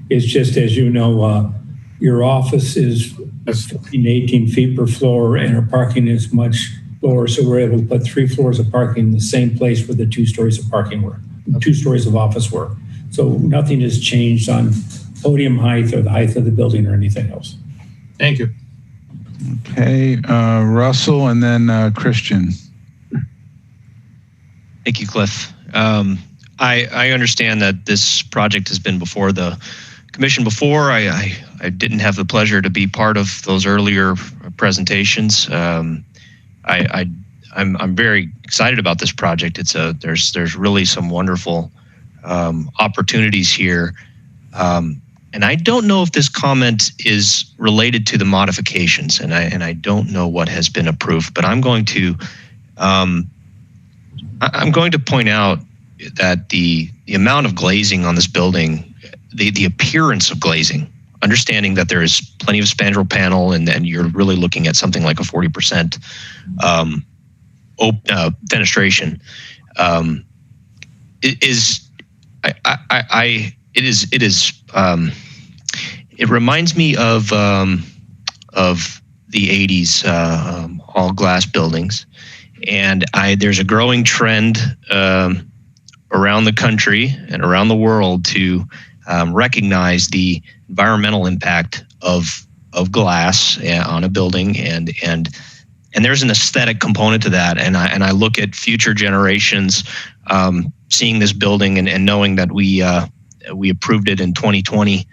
It's just, as you know, your office is 15 to 18 feet per floor, and our parking is much lower. So we're able to put 3 floors of parking in the same place where the 2 stories of parking were, 2 stories of office were. So nothing has changed on podium height or the height of the building or anything else. Thank you. Okay, Russell and then Christian. Thank you, Cliff. I understand that this project has been before the commission before. I didn't have the pleasure to be part of those earlier presentations. I'm very excited about this project. There's really some wonderful opportunities here. And I don't know if this comment is related to the modifications, and I don't know what has been approved, but I'm going to point out that the amount of glazing on this building, the appearance of glazing, understanding that there is plenty of spandrel panel and you're really looking at something like a 40% fenestration, it reminds me of of the 80s all glass buildings. And there's a growing trend around the country and around the world to recognize the environmental impact of glass on a building, and there's an aesthetic component to that. And I look at future generations seeing this building and knowing that we approved it in 2020.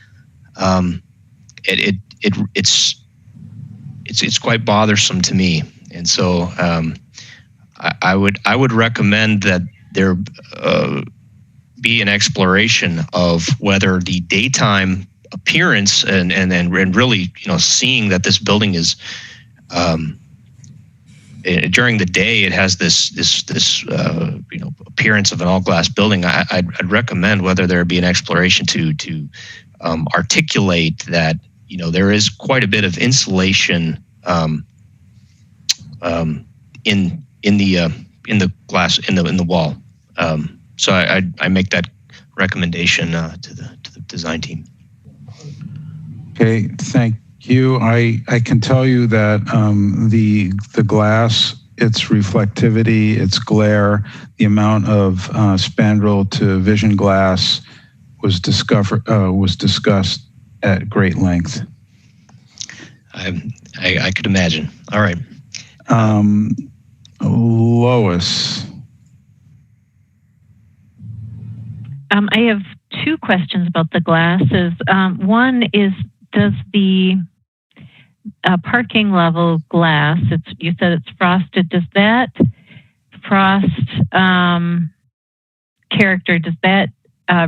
It's quite bothersome to me, and so I would recommend that there be an exploration of whether the daytime appearance and really, seeing that this building is during the day, it has this appearance of an all glass building. I'd recommend whether there be an exploration to articulate that there is quite a bit of insulation in the glass in the wall. So I make that recommendation to the design team. Okay, thank you. I can tell you that the glass, its reflectivity, its glare, the amount of spandrel to vision glass was discussed at great length. I could imagine. All right. Lois. I have two questions about the glasses. One is, does the parking level glass, you said it's frosted, does that frost character, does that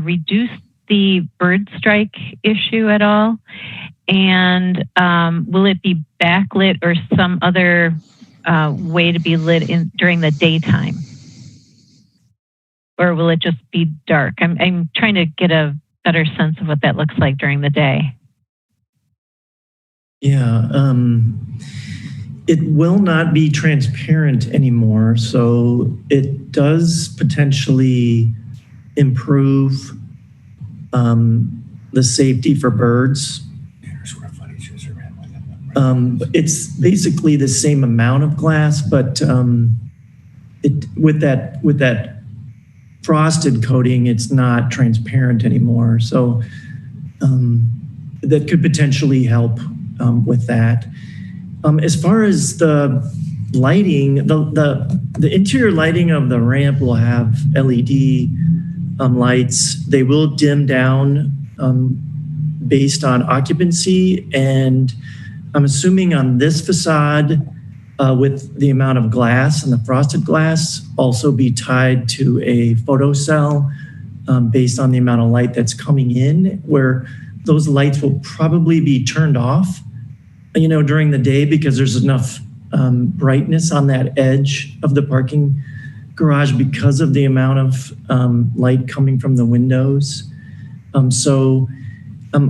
reduce the bird strike issue at all? And will it be backlit or some other way to be lit during the daytime? Or will it just be dark? I'm trying to get a better sense of what that looks like during the day. Yeah, it will not be transparent anymore. So it does potentially improve the safety for birds. It's basically the same amount of glass, but with that frosted coating, it's not transparent anymore. So that could potentially help with that. As far as the lighting, the interior lighting of the ramp will have LED lights. They will dim down based on occupancy, and I'm assuming on this facade, with the amount of glass and the frosted glass, also be tied to a photocell based on the amount of light that's coming in, where those lights will probably be turned off, during the day, because there's enough brightness on that edge of the parking garage because of the amount of light coming from the windows. So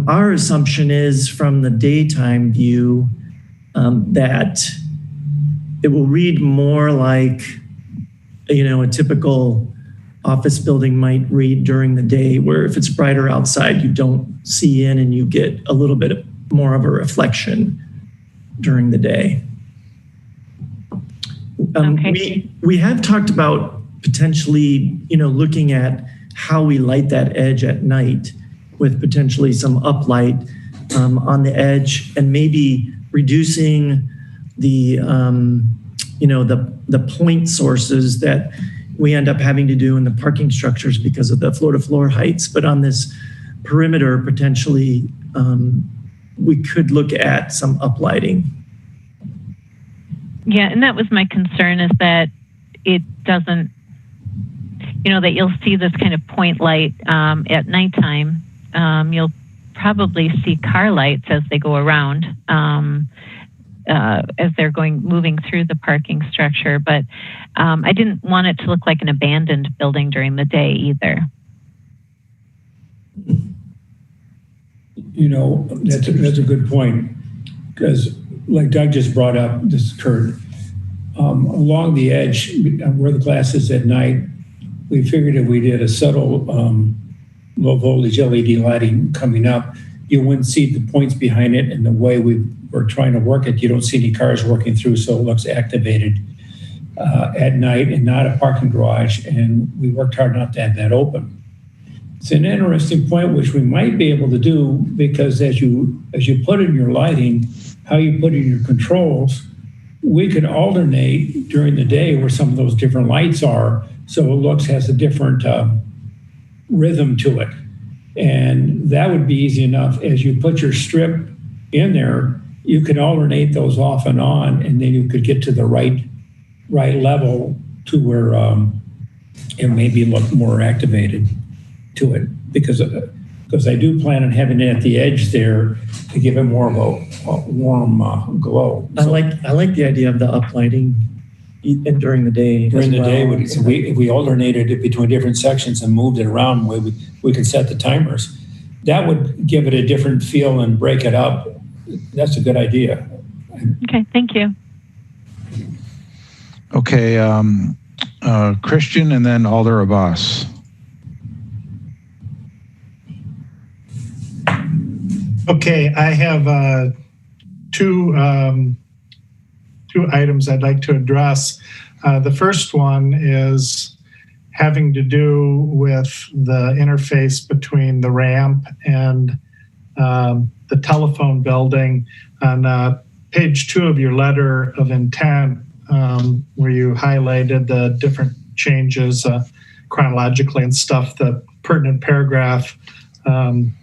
our assumption is from the daytime view that it will read more like, a typical office building might read during the day, where if it's brighter outside, you don't see in and you get a little bit more of a reflection during the day. We have talked about potentially, looking at how we light that edge at night with potentially some uplight on the edge, and maybe reducing the point sources that we end up having to do in the parking structures because of the floor-to-floor heights. But on this perimeter, potentially, we could look at some uplighting. Yeah, and that was my concern, is that it doesn't, that you'll see this kind of point light at nighttime. You'll probably see car lights as they go around, as they're moving through the parking structure. But I didn't want it to look like an abandoned building during the day either. That's a good point, because like Doug just brought up, this Kurt, along the edge where the glass is at night, we figured if we did a subtle low voltage LED lighting coming up, you wouldn't see the points behind it, and the way we're trying to work it, you don't see any cars working through, so it looks activated at night and not a parking garage, and we worked hard not to have that open. It's an interesting point which we might be able to do, because as you put in your lighting, how you put in your controls, we could alternate during the day where some of those different lights are, so it has a different rhythm to it. And that would be easy enough. As you put your strip in there, you could alternate those off and on, and then you could get to the right level to where it maybe look more activated to it, because I do plan on having it at the edge there to give it more of a warm glow. I like the idea of the uplighting during the day. During the day, if we alternated it between different sections and moved it around, we could set the timers. That would give it a different feel and break it up. That's a good idea. Okay, thank you. Okay, Christian and then Alder Abbas. Okay, I have two items I'd like to address. The first one is having to do with the interface between the ramp and the telephone building. On page 2 of your letter of intent, where you highlighted the different changes chronologically and stuff, the pertinent paragraph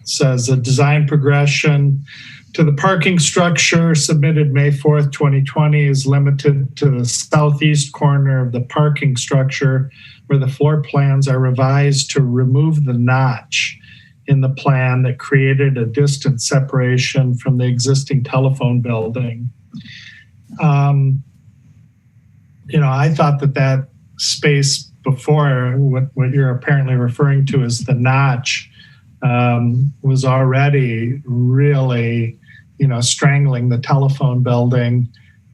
says a design progression to the parking structure submitted May 4th, 2020 is limited to the southeast corner of the parking structure, where the floor plans are revised to remove the notch in the plan that created a distance separation from the existing telephone building. I thought that space before, what you're apparently referring to as the notch, was already really, strangling the telephone building.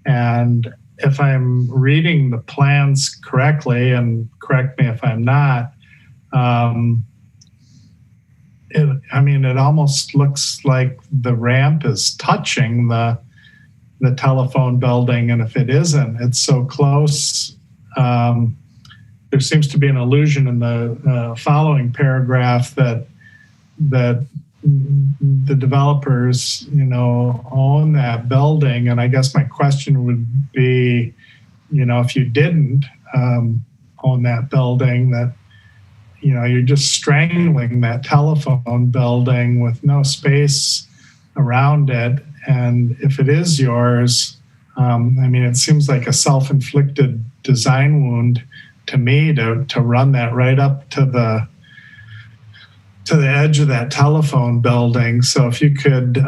And if I'm reading the plans correctly, and correct me if I'm not, it almost looks like the ramp is touching the telephone building. And if it isn't, it's so close. There seems to be an allusion in the following paragraph that the developers, own that building. And I guess my question would be, if you didn't own that building, that, you're just strangling that telephone building with no space around it. And if it is yours, it seems like a self-inflicted design wound to me to run that right up to the edge of that telephone building. So if you could,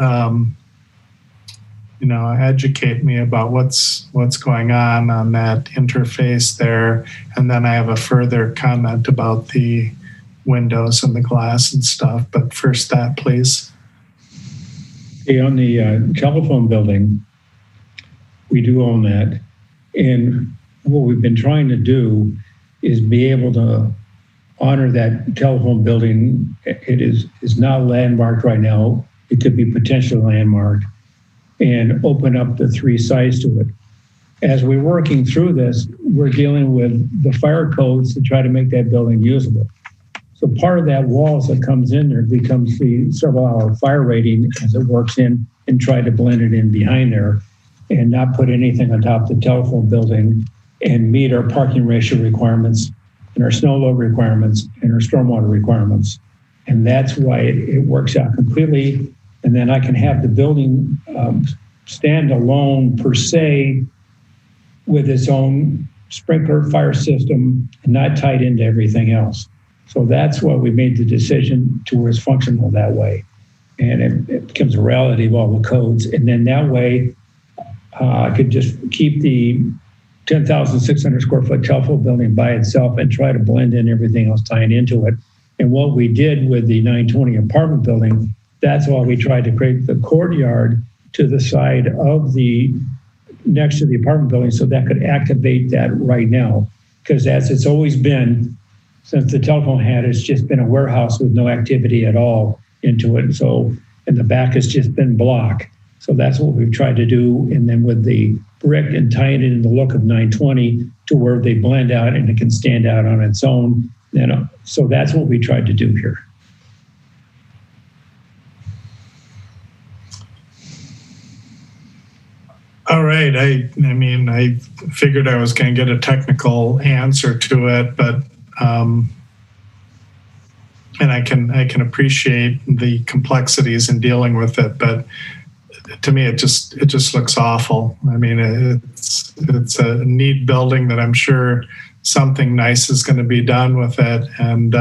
educate me about what's going on that interface there. And then I have a further comment about the windows and the glass and stuff. But first that, please. Okay, on the telephone building, we do own that. And what we've been trying to do is be able to honor that telephone building. It is not landmarked right now. It could be potentially landmarked, and open up the 3 sides to it. As we're working through this, we're dealing with the fire codes to try to make that building usable. So part of that walls that comes in there becomes the several hour fire rating as it works in, and try to blend it in behind there and not put anything on top of the telephone building, and meet our parking ratio requirements and our snow load requirements and our stormwater requirements. And that's why it works out completely. And then I can have the building stand alone per se with its own sprinkler fire system and not tied into everything else. So that's why we made the decision to where it's functional that way. And it becomes a reality of all the codes. And then that way I could just keep the 10,600 square foot telephone building by itself and try to blend in everything else tying into it. And what we did with the 920 apartment building, that's why we tried to create the courtyard to the side of the next to the apartment building, so that could activate that right now. Because as it's always been since the telephone had, it's just been a warehouse with no activity at all into it. So and the back has just been block. So that's what we've tried to do. And then with the brick and tying it in the look of 920 to where they blend out and it can stand out on its own. So that's what we tried to do here. All right. I mean, I figured I was going to get a technical answer to it, but and I can appreciate the complexities in dealing with it, but to me, it just looks awful. I mean, it's a neat building that I'm sure something nice is going to be done with it, and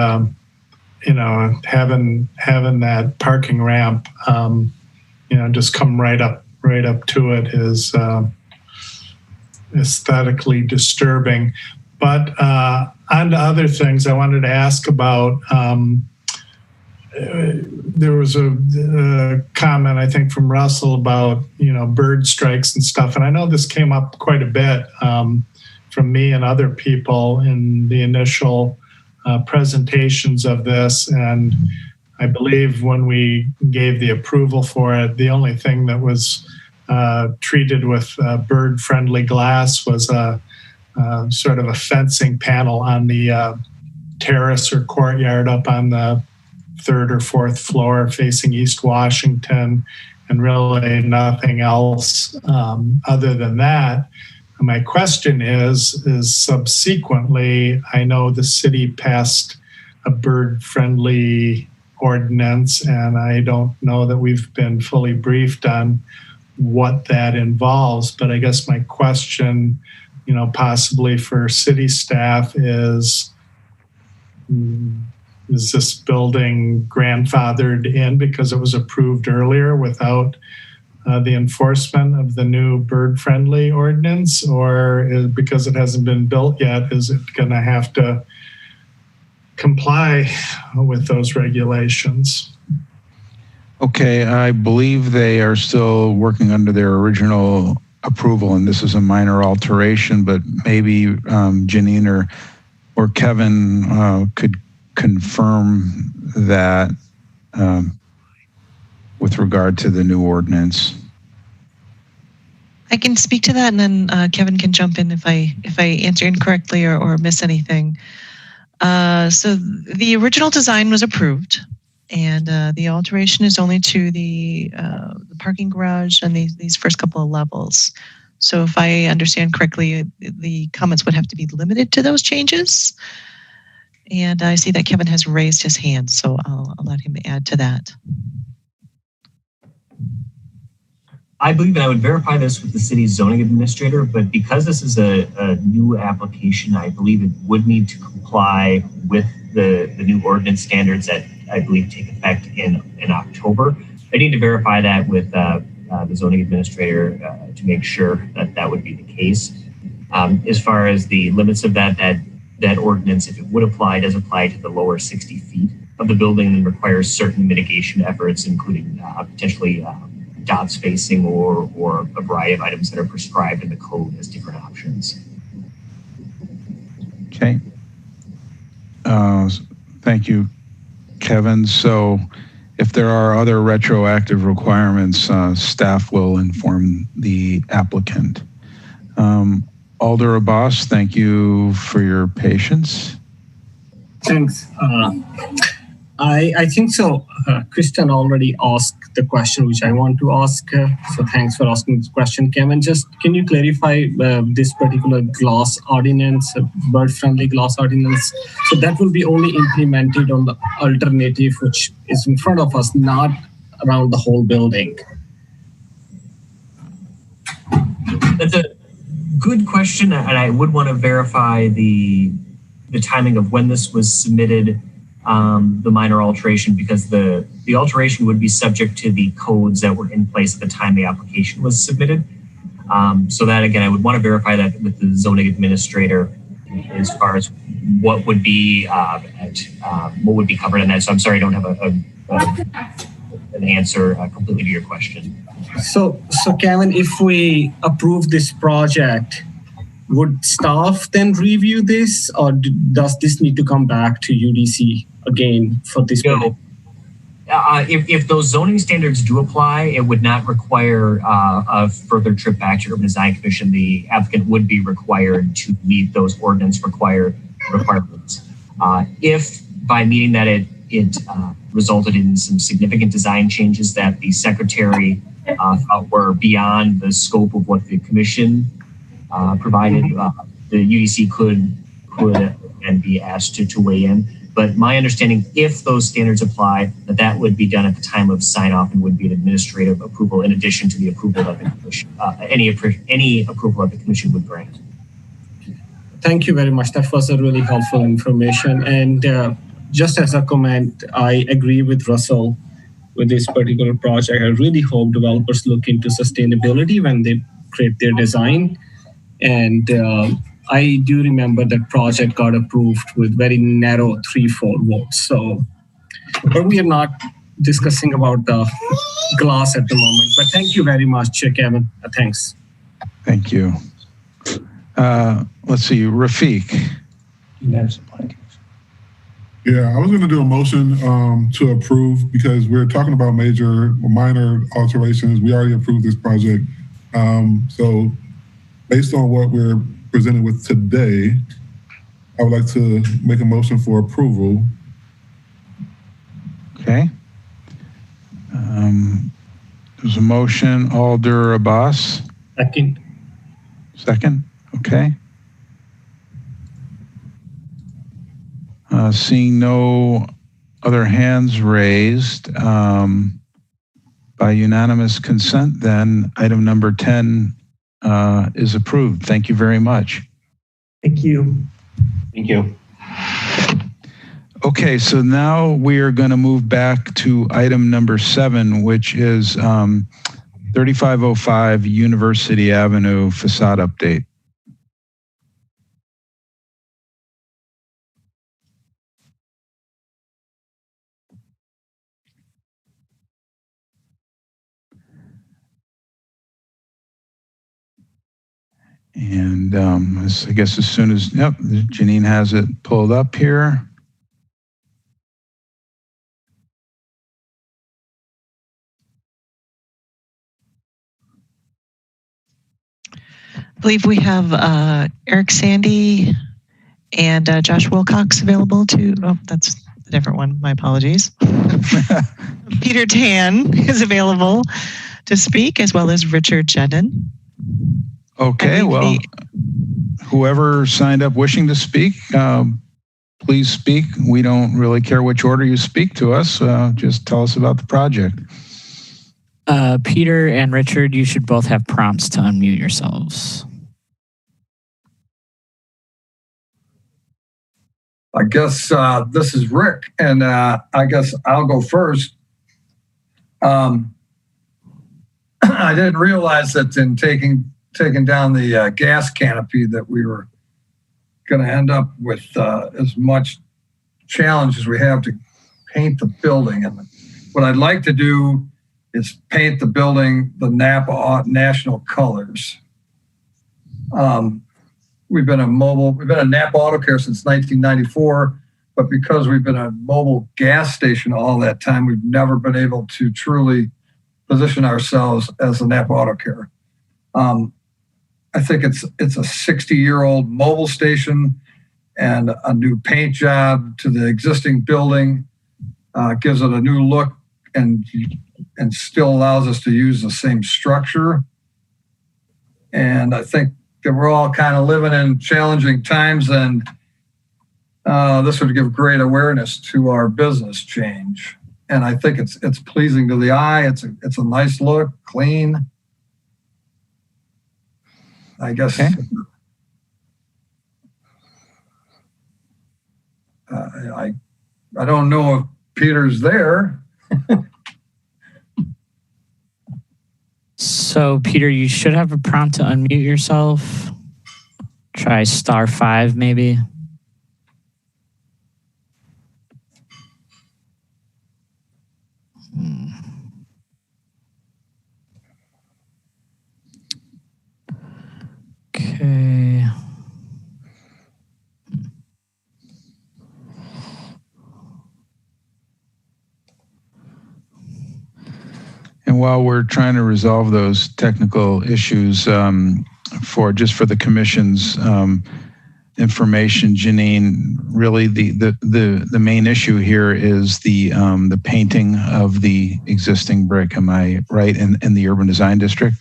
having that parking ramp, just come right up to it is aesthetically disturbing. But on to other things, I wanted to ask about. There was a comment, I think, from Russell about bird strikes and stuff, and I know this came up quite a bit from me and other people in the initial presentations of this. And I believe when we gave the approval for it, the only thing that was treated with bird-friendly glass was a sort of a fencing panel on the terrace or courtyard up on the 3rd or 4th floor facing East Washington, and really nothing else other than that. My question is subsequently, I know the city passed a bird-friendly ordinance, and I don't know that we've been fully briefed on what that involves, but I guess my question, possibly for city staff is this building grandfathered in because it was approved earlier without the enforcement of the new bird-friendly ordinance, or because it hasn't been built yet, is it going to have to comply with those regulations? Okay, I believe they are still working under their original approval, and this is a minor alteration, but maybe Janine or Kevin could confirm that with regard to the new ordinance. I can speak to that, and then Kevin can jump in if I answer incorrectly or miss anything. So the original design was approved, and the alteration is only to the parking garage and these first couple of levels. So if I understand correctly, the comments would have to be limited to those changes. And I see that Kevin has raised his hand, so I'll let him add to that. I believe that I would verify this with the city's zoning administrator, but because this is a new application, I believe it would need to comply with the new ordinance standards that I believe take effect in October. I need to verify that with the zoning administrator to make sure that would be the case. As far as the limits of that ordinance, if it would apply, does apply to the lower 60 feet of the building and requires certain mitigation efforts, including potentially dot spacing or a variety of items that are prescribed in the code as different options. Okay. Thank you, Kevin. So if there are other retroactive requirements, staff will inform the applicant. Alder Abbas, thank you for your patience. Thanks. I think so. Kristen already asked the question which I want to ask. So thanks for asking this question, Kevin. Just can you clarify this particular glass ordinance, bird-friendly glass ordinance? So that will be only implemented on the alternative which is in front of us, not around the whole building. That's a good question, and I would want to verify the timing of when this was submitted. The minor alteration, because the alteration would be subject to the codes that were in place at the time the application was submitted. So that, again, I would want to verify that with the zoning administrator as far as what would be covered in that. So I'm sorry, I don't have an answer completely to your question. So Kevin, if we approve this project, would staff then review this, or does this need to come back to UDC again for this? If those zoning standards do apply, it would not require a further trip back to Urban Design Commission. The applicant would be required to meet those ordinance requirements. If by meeting that it resulted in some significant design changes that the secretary were beyond the scope of what the commission provided, the UDC could and be asked to weigh in. But my understanding, if those standards apply, that would be done at the time of sign off and would be an administrative approval in addition to the approval that the commission, any approval that the commission would grant. Thank you very much. That was a really helpful information. And just as a comment, I agree with Russell with this particular project. I really hope developers look into sustainability when they create their design. And I do remember that project got approved with very narrow 3-4 votes. So, but we are not discussing about the glass at the moment. But thank you very much, Kevin. Thanks. Thank you. Let's see, Rafiq. Yeah, I was going to do a motion to approve because we're talking about minor alterations. We already approved this project. So based on what we're presented with today, I would like to make a motion for approval. Okay. There's a motion, Alder Abbas. Second, okay. Seeing no other hands raised, by unanimous consent, then item number 10 is approved. Thank you very much. Thank you. Thank you. Okay, so now we are going to move back to item number 7, which is 3505 University Avenue facade update. And I guess as soon as, yep, Janine has it pulled up here. I believe we have Eric Sandy and Josh Wilcox available to, oh, that's a different one, my apologies. Peter Tan is available to speak, as well as Richard Jedden. Okay, well, whoever signed up wishing to speak, please speak. We don't really care which order you speak to us. Just tell us about the project. Peter and Richard, you should both have prompts to unmute yourselves. I guess this is Rick, and I guess I'll go first. I didn't realize that in taking down the gas canopy that we were going to end up with as much challenge as we have to paint the building. And what I'd like to do is paint the building the Napa national colors. We've been a Napa Auto Care since 1994, but because we've been a mobile gas station all that time, we've never been able to truly position ourselves as a Napa Auto Care. I think it's a 60-year-old mobile station, and a new paint job to the existing building gives it a new look and still allows us to use the same structure. And I think that we're all kind of living in challenging times, and this would give great awareness to our business change. And I think it's pleasing to the eye. It's a nice look, clean. I guess. Okay. I don't know if Peter's there. So, Peter, you should have a prompt to unmute yourself. Try *5 maybe. Okay. And while we're trying to resolve those technical issues, for the commission's information, Janine, really the main issue here is the painting of the existing brick. Am I right? In the urban design district?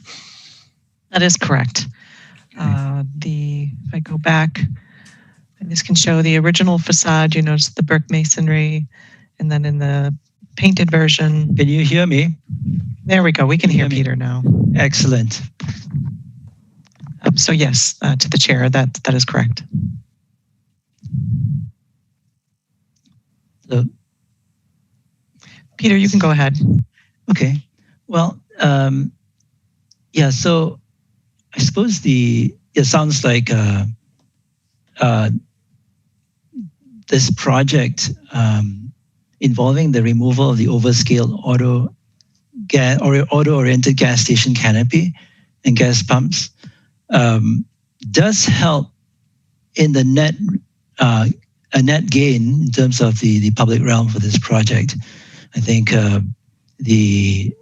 That is correct. If I go back, and this can show the original facade. You notice the brick masonry, and then in the painted version. Can you hear me? There we go. We can hear Peter now. Excellent. So yes, to the chair, that is correct. So, Peter, you can go ahead. Okay. Well, yeah. So I suppose it sounds like this project involving the removal of the overscale auto-oriented gas station canopy and gas pumps does help in the net gain in terms of the public realm for this project. I think it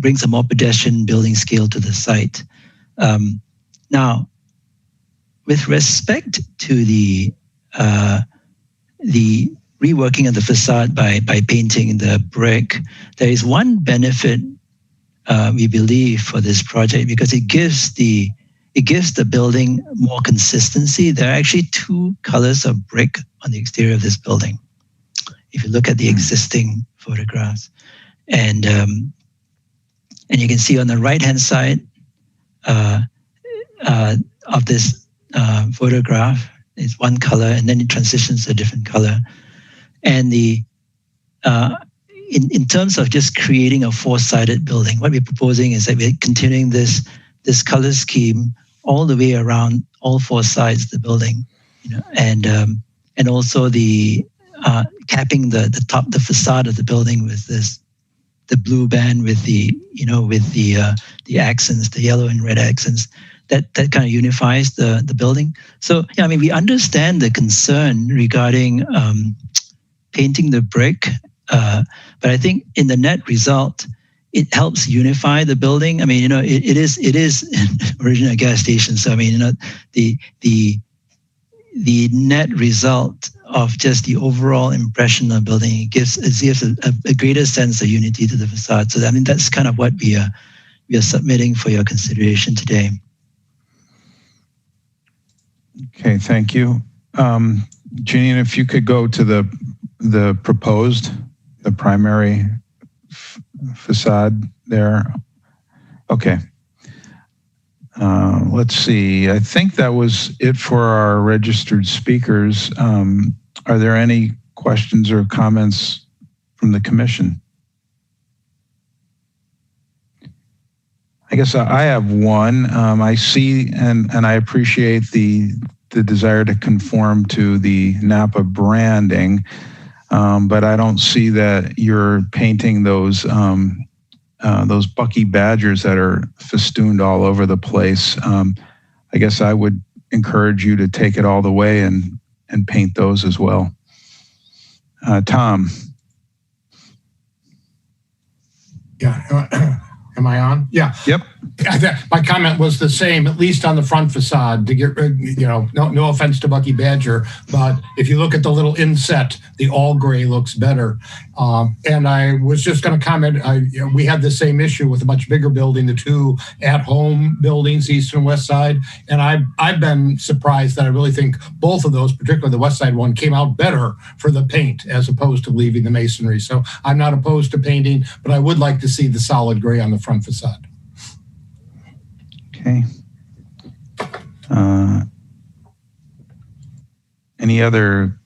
brings a more pedestrian building scale to the site. Now, with respect to the reworking of the facade by painting the brick, there is one benefit we believe for this project, because it gives the building more consistency. There are actually two colors of brick on the exterior of this building, if you look at the existing photographs. And you can see on the right-hand side of this photograph, it's one color, and then it transitions to a different color. And in terms of just creating a four-sided building, what we're proposing is that we're continuing this color scheme all the way around all four sides of the building, and also the capping the facade of the building with the blue band with the accents, the yellow and red accents. That kind of unifies the building. So yeah, I mean, we understand the concern regarding painting the brick, but I think in the net result, it helps unify the building. I mean, it is an original gas station. So I mean, the net result of just the overall impression of the building, it gives a greater sense of unity to the facade. So I mean, that's kind of what we are submitting for your consideration today. Okay, thank you. Janine, if you could go to the primary facade there. Okay. Let's see. I think that was it for our registered speakers. Are there any questions or comments from the commission? I guess I have one. I see and I appreciate the desire to conform to the Napa branding, but I don't see that you're painting those Bucky Badgers that are festooned all over the place. I guess I would encourage you to take it all the way and paint those as well. Tom. Yeah. Am I on? Yeah. Yep. My comment was the same, at least on the front facade, to get, no offense to Bucky Badger, but if you look at the little inset, the all gray looks better. And I was just going to comment, we had the same issue with a much bigger building, the two at-home buildings, east and west side. And I've been surprised that I really think both of those, particularly the west side one, came out better for the paint as opposed to leaving the masonry. So I'm not opposed to painting, but I would like to see the solid gray on the front facade. Okay. Any other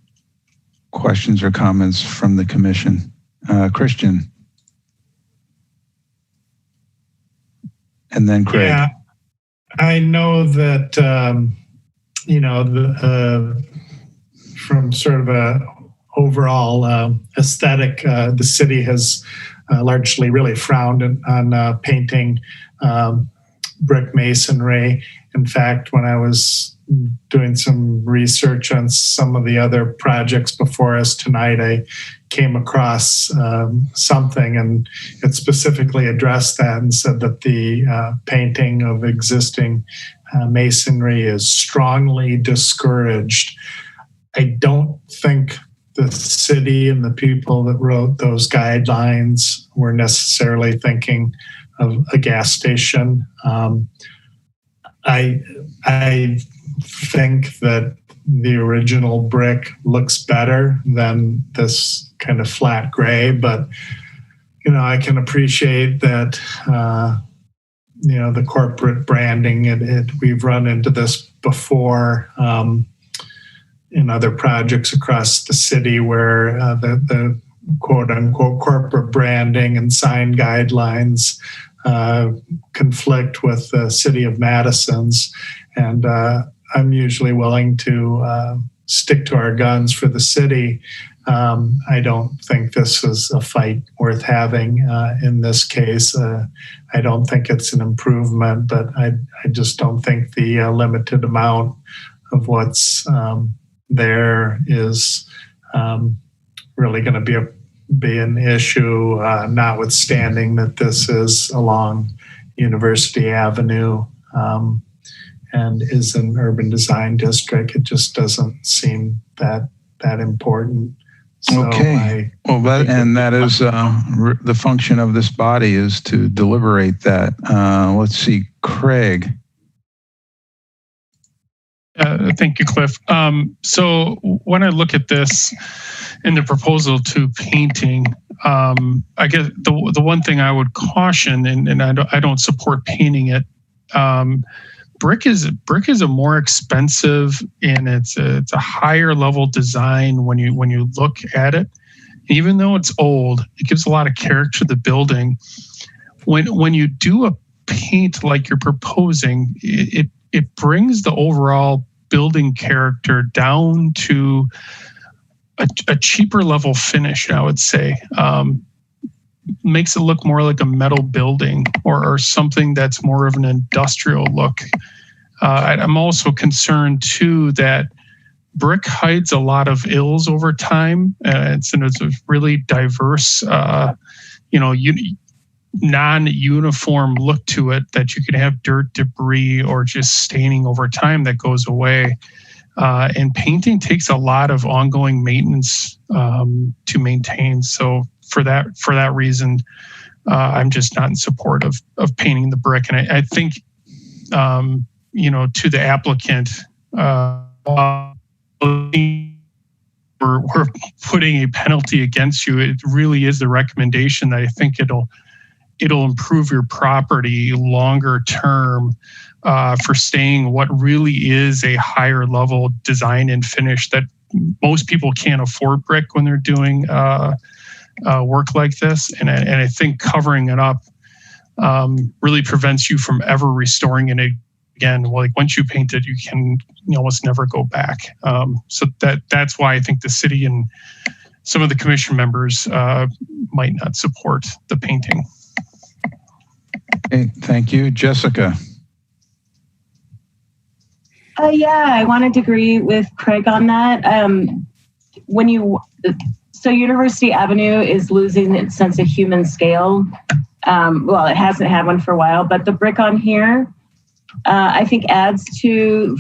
questions or comments from the commission? Christian. And then Craig. Yeah, I know that, from sort of a overall aesthetic, the city has largely really frowned on painting brick masonry. In fact, when I was doing some research on some of the other projects before us tonight, I came across something, and it specifically addressed that and said that the painting of existing masonry is strongly discouraged. I don't think the city and the people that wrote those guidelines were necessarily thinking of a gas station. I think that the original brick looks better than this kind of flat gray, but I can appreciate that the corporate branding. We've run into this before in other projects across the city where the quote unquote corporate branding and sign guidelines conflict with the city of Madison's, and I'm usually willing to stick to our guns for the city. I don't think this is a fight worth having in this case. I don't think it's an improvement, but I just don't think the limited amount of what's there is really going to be an issue, notwithstanding that this is along University Avenue and is an urban design district. It just doesn't seem that important. So okay. That is the function of this body, is to deliberate that. Let's see, Craig. Thank you, Cliff. So when I look at this in the proposal to painting, I guess the one thing I would caution, and I don't support painting it. Brick is a more expensive, and it's a higher level design when you look at it. Even though it's old, it gives a lot of character to the building. When you do a paint like you're proposing, it brings the overall building character down to a cheaper level finish, I would say. Makes it look more like a metal building or something that's more of an industrial look. I'm also concerned too that brick hides a lot of ills over time. It's a really diverse, non-uniform look to it, that you can have dirt, debris, or just staining over time that goes away. And painting takes a lot of ongoing maintenance to maintain. So for that reason, I'm just not in support of painting the brick. And I think, to the applicant, we're putting a penalty against you. It really is the recommendation that I think it'll improve your property longer term for staying what really is a higher level design and finish that most people can't afford brick when they're doing work like this. And I think covering it up really prevents you from ever restoring it again. Like once you paint it, you can almost never go back. So that's why I think the city and some of the commission members might not support the painting. Okay, thank you. Jessica. Yeah, I wanted to agree with Craig on that. So University Avenue is losing its sense of human scale. Well, it hasn't had one for a while, but the brick on here, I think adds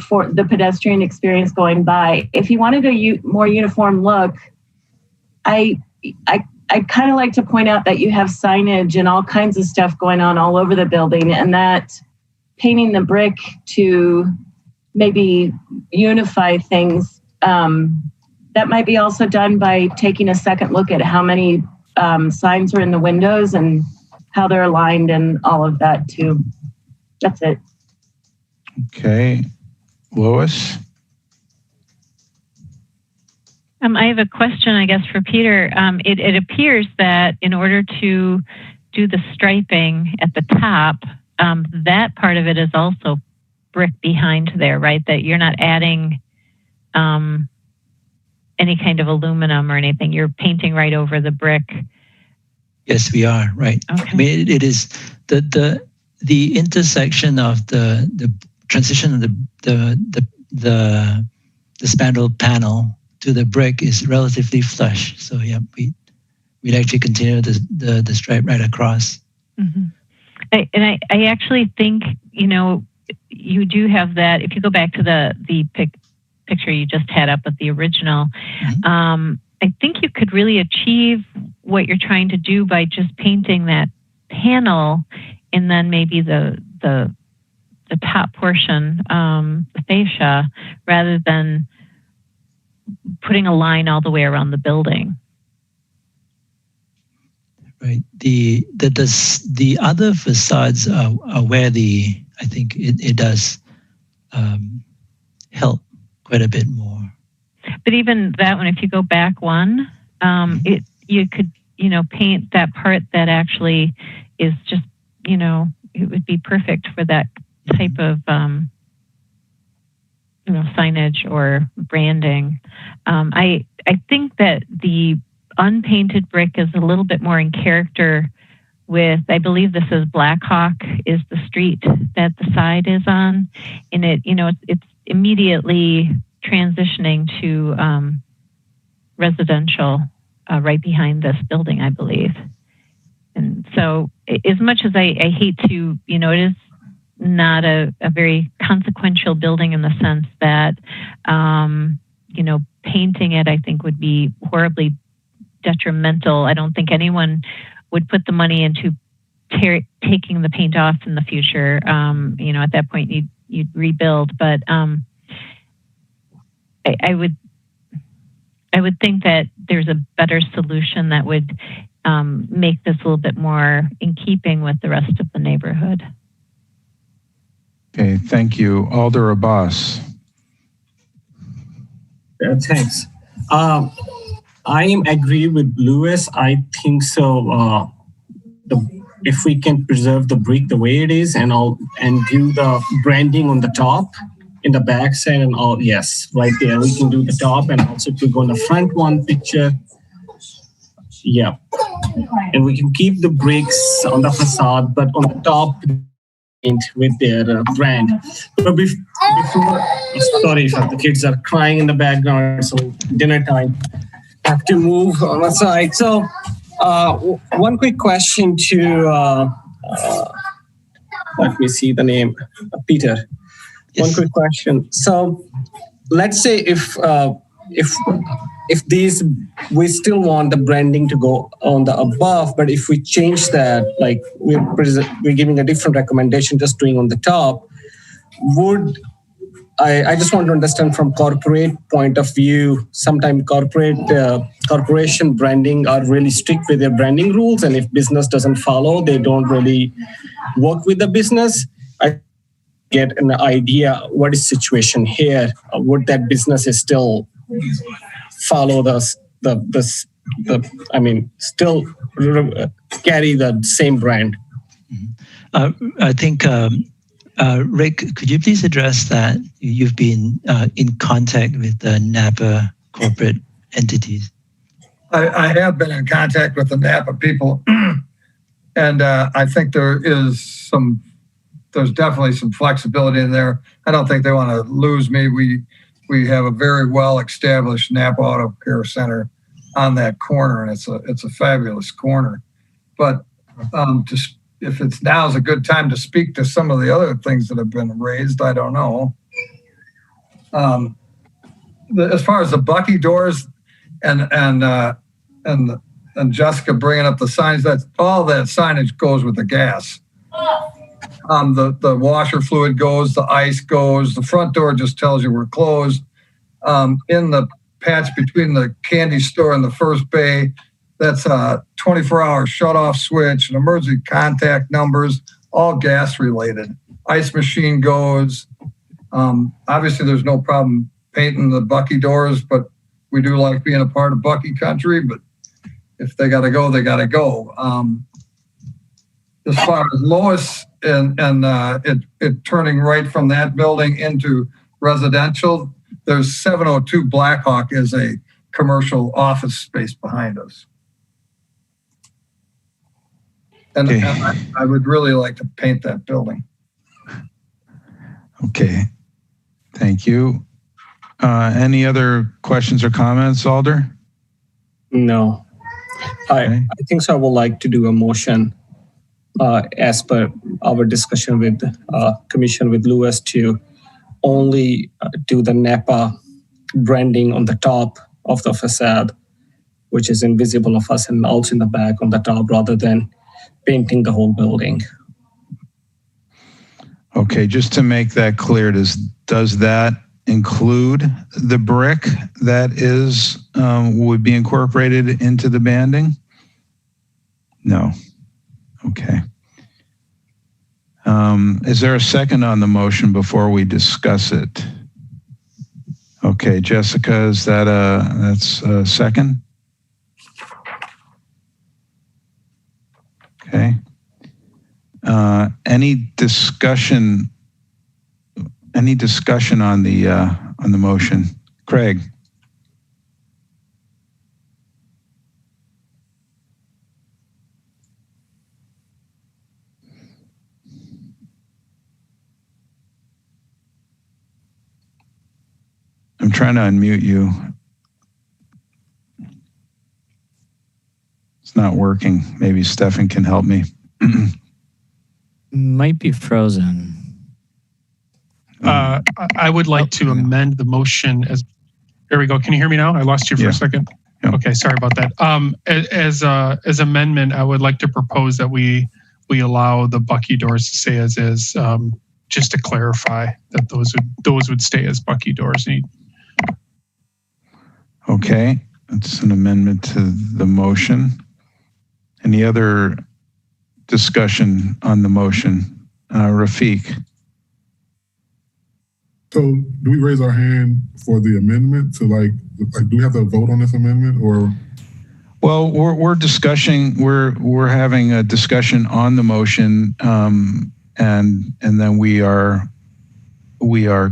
for the pedestrian experience going by. If you wanted a more uniform look, I kind of like to point out that you have signage and all kinds of stuff going on all over the building, and that painting the brick to maybe unify things, that might be also done by taking a second look at how many signs are in the windows and how they're aligned and all of that too. That's it. Okay. Lois? I have a question, I guess, for Peter. It appears that in order to do the striping at the top, that part of it is also brick behind there, right? That you're not adding any kind of aluminum or anything. You're painting right over the brick. Yes, we are, right. Okay. I mean, it is the the intersection of the transition of the spandrel panel to the brick is relatively flush. So yeah, we'd actually continue the stripe right across. Mm-hmm. I actually think, you do have that. If you go back to the picture you just had up of the original, I think you could really achieve what you're trying to do by just painting that panel and then maybe the top portion, the fascia, rather than putting a line all the way around the building. Right. The other facades are where I think it does help quite a bit more. But even that one, if you go back one, you could paint that part that actually is just it would be perfect for that type of signage or branding. I think that the unpainted brick is a little bit more in character with, I believe this is Blackhawk is the street that the side is on, and it's immediately transitioning to residential right behind this building, I believe. And so as much as I hate to, it is not a very consequential building in the sense that, painting it, I think, would be horribly detrimental. I don't think anyone would put the money into taking the paint off in the future. At that point you'd rebuild, but I would think that there's a better solution that would make this a little bit more in keeping with the rest of the neighborhood. Okay, thank you. Alder Abbas. Thanks. I agree with Louis. I think so. If we can preserve the brick the way it is and do the branding on the top, in the back side and all, yes, right there we can do the top, and also if we go in the front one picture, yeah, and we can keep the bricks on the facade, but on the top with their brand. But before, sorry if the kids are crying in the background, so dinner time. Have to move on the side. So one quick question to let me see the name, Peter. Yes. One quick question. So let's say if these, we still want the branding to go on the above, but if we change that, like we're giving a different recommendation, just doing on the top, I just want to understand from corporate point of view, sometimes corporation branding are really strict with their branding rules, and if business doesn't follow, they don't really work with the business. I get an idea what is situation here. Would that business is still follow still carry the same brand? I think, Rick, could you please address that? You've been in contact with the Napa corporate entities. I have been in contact with the Napa people, and I think there's definitely some flexibility in there. I don't think they want to lose me. We have a very well-established Napa Auto Care Center on that corner, and it's a fabulous corner. But if it's now is a good time to speak to some of the other things that have been raised, I don't know. As far as the Bucky doors and Jessica bringing up the signs, that's all that signage goes with the gas. The washer fluid goes, the ice goes, the front door just tells you we're closed. In the patch between the candy store and the first bay, that's a 24-hour shut-off switch, and emergency contact numbers, all gas related. Ice machine goes. Obviously, there's no problem painting the Bucky doors, but we do like being a part of Bucky country, but if they got to go, they got to go. As far as Lois and it turning right from that building into residential, there's 702 Blackhawk is a commercial office space behind us. And, Okay. and I would really like to paint that building. Okay. Thank you. Any other questions or comments, Alder? No. I think so. I would like to do a motion as per our discussion with Commission with Lewis to only do the NEPA branding on the top of the facade, which is invisible of us, and also in the back on the top, rather than painting the whole building. Okay, just to make that clear, does that include the brick that is would be incorporated into the banding? No. Okay. Is there a second on the motion before we discuss it? Okay, Jessica, is that that's a second? Okay. Any discussion? Any discussion on the motion? Craig. I'm trying to unmute you. It's not working. Maybe Stefan can help me. Might be frozen. I would like to amend the motion as, there we go. Can you hear me now? I lost you for a second. Yeah. Okay, sorry about that. As amendment, I would like to propose that we allow the Bucky doors to stay as is, just to clarify that those would stay as Bucky doors. Okay, that's an amendment to the motion. Any other discussion on the motion? Rafiq. So do we raise our hand for the amendment to like do we have to vote on this amendment or? Well, we're discussing, we're having a discussion on the motion, and then we are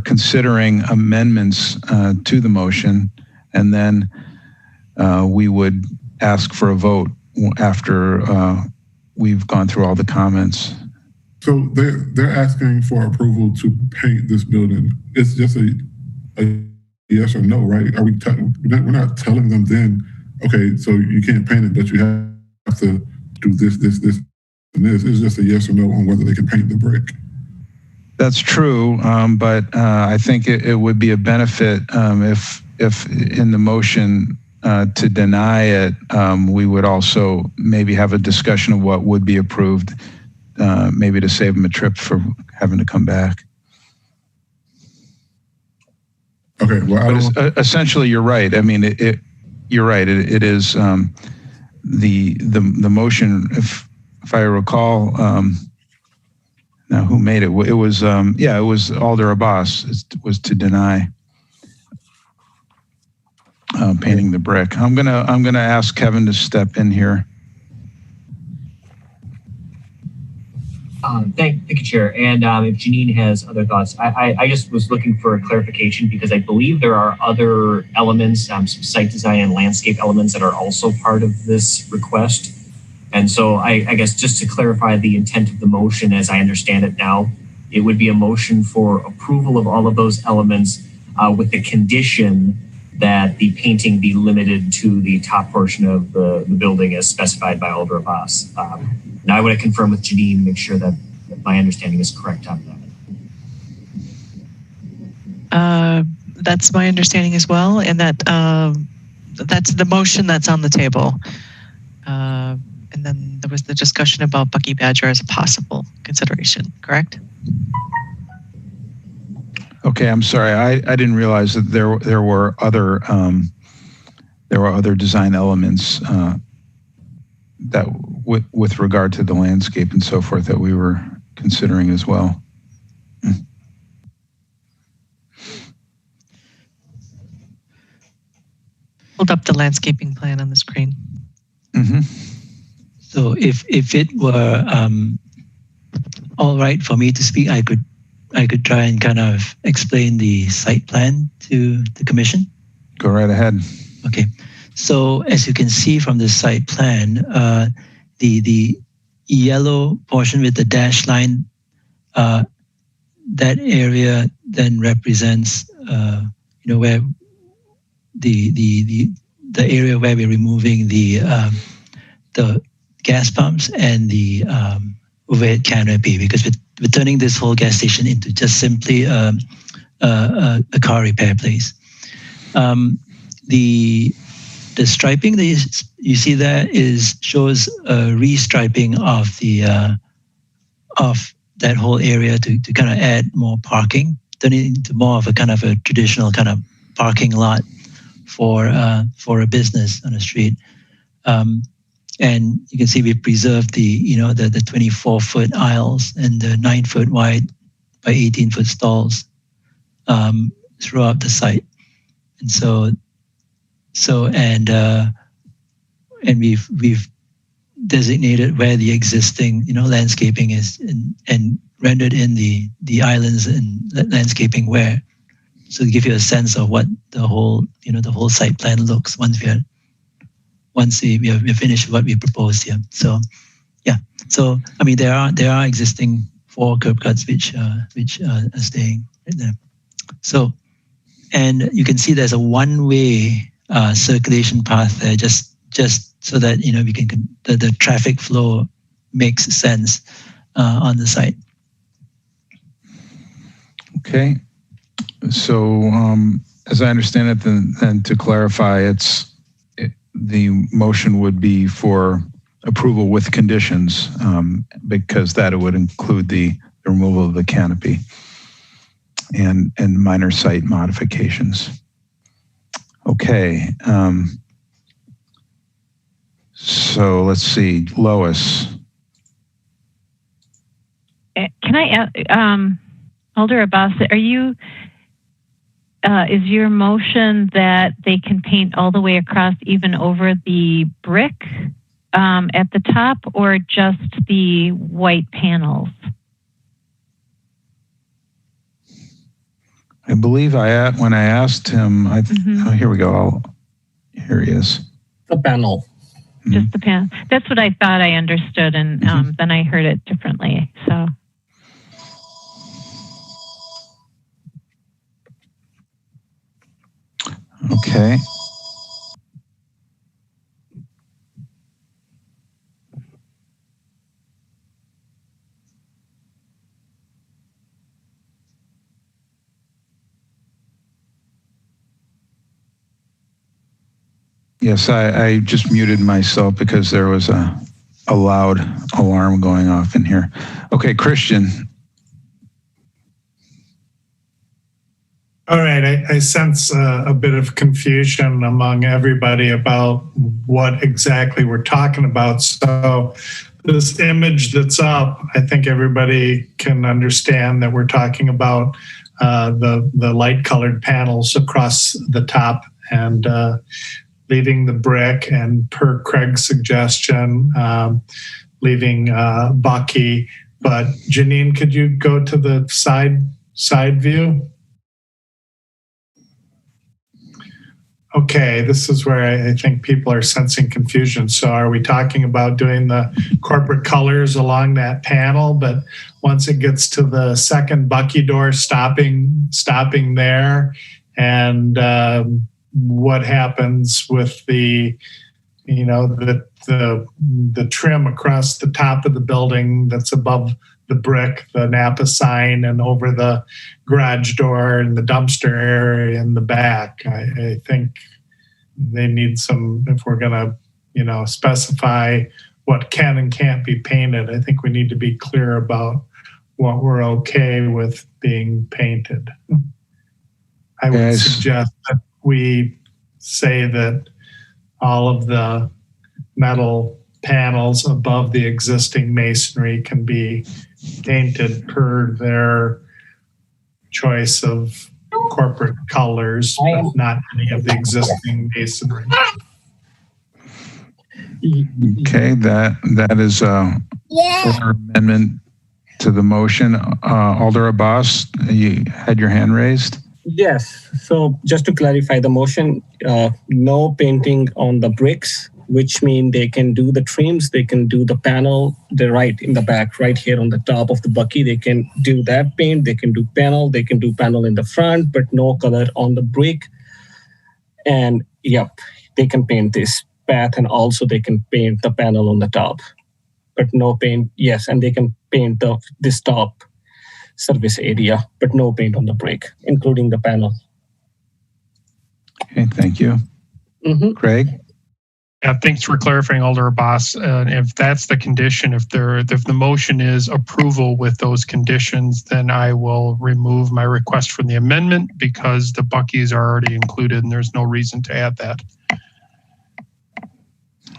considering amendments to the motion, and then we would ask for a vote after we've gone through all the comments. So they're asking for approval to paint this building. It's just a yes or no, right? Are we? We're not telling them then, okay, so you can't paint it, but you have to do this, and this. It's just a yes or no on whether they can paint the brick. That's true, but I think it would be a benefit if in the motion to deny it, we would also maybe have a discussion of what would be approved. Maybe to save them a trip for having to come back. Okay, well, essentially, you're right. I mean, you're right. It is the motion. If I recall, now who made it? It was it was Alder Abbas. It was to deny painting the brick. I'm gonna ask Kevin to step in here. Thank you, Chair. And if Janine has other thoughts, I just was looking for a clarification because I believe there are other elements, some site design and landscape elements that are also part of this request. And so I guess just to clarify the intent of the motion as I understand it now, it would be a motion for approval of all of those elements with the condition that the painting be limited to the top portion of the building as specified by Alder Abbas. Now I want to confirm with Janine, make sure that my understanding is correct on that. That's my understanding as well, and that that's the motion that's on the table. And then there was the discussion about Bucky Badger as a possible consideration, correct? Okay, I'm sorry. I didn't realize that there were other design elements that with regard to the landscape and so forth that we were considering as well. Hold up the landscaping plan on the screen. Mm-hmm. So if it were all right for me to speak, I could try and kind of explain the site plan to the commission. Go right ahead. Okay. So as you can see from the site plan, the yellow portion with the dashed line, that area then represents, where the area where we're removing the gas pumps and the overhead canopy, because we're turning this whole gas station into just simply a car repair place. The striping that you see there shows a restriping of that whole area to kind of add more parking, turn it into more of a kind of a traditional kind of parking lot for a business on the street. And you can see we've preserved the 24-foot aisles and the 9-foot wide by 18-foot stalls throughout the site. And we've designated where the existing landscaping is and rendered in the islands and landscaping where, so to give you a sense of what the whole site plan looks once we're finished with what we proposed here. So yeah, so I mean there are existing 4 curb cuts which are staying right there. So, and you can see there's a one-way circulation path there, just so that we can the traffic flow makes sense on the site. Okay. So as I understand it, then to clarify, the motion would be for approval with conditions, because that would include the removal of the canopy and minor site modifications. Okay. So let's see, Lois. Can I, Alder Abbas, is your motion that they can paint all the way across, even over the brick at the top, or just the white panels? I believe when I asked him, oh, here we go. Here he is. The panel. Just the panel. That's what I thought I understood, and then I heard it differently. So. Okay. Yes, I just muted myself because there was a loud alarm going off in here. Okay, Christian. All right, I sense a bit of confusion among everybody about what exactly we're talking about. So this image that's up, I think everybody can understand that we're talking about the light-colored panels across the top and leaving the brick, and per Craig's suggestion, leaving Bucky. But Janine, could you go to the side view? Okay, this is where I think people are sensing confusion. So are we talking about doing the corporate colors along that panel, but once it gets to the second Bucky door, stopping there, and what happens with the trim across the top of the building that's above the brick, the Napa sign, and over the garage door and the dumpster area in the back? I think they need some, if we're going to, specify what can and can't be painted, I think we need to be clear about what we're okay with being painted. I would suggest that we say that all of the metal panels above the existing masonry can be painted per their choice of corporate colors, but not any of the existing masonry. Okay, that is a amendment to the motion. Alder Abbas, you had your hand raised? Yes. So just to clarify the motion, no painting on the bricks which mean they can do the trims, they can do the panel, the right in the back, right here on the top of the bucky. They can do that paint, they can do panel in the front, but no color on the brick. And yep, they can paint this path, and also they can paint the panel on the top, but no paint. Yes, and they can paint this top service area, but no paint on the brick, including the panel. Okay, thank you. Craig? Yeah, thanks for clarifying, Alder Abbas. If that's the condition, if the motion is approval with those conditions, then I will remove my request from the amendment because the buckies are already included and there's no reason to add that.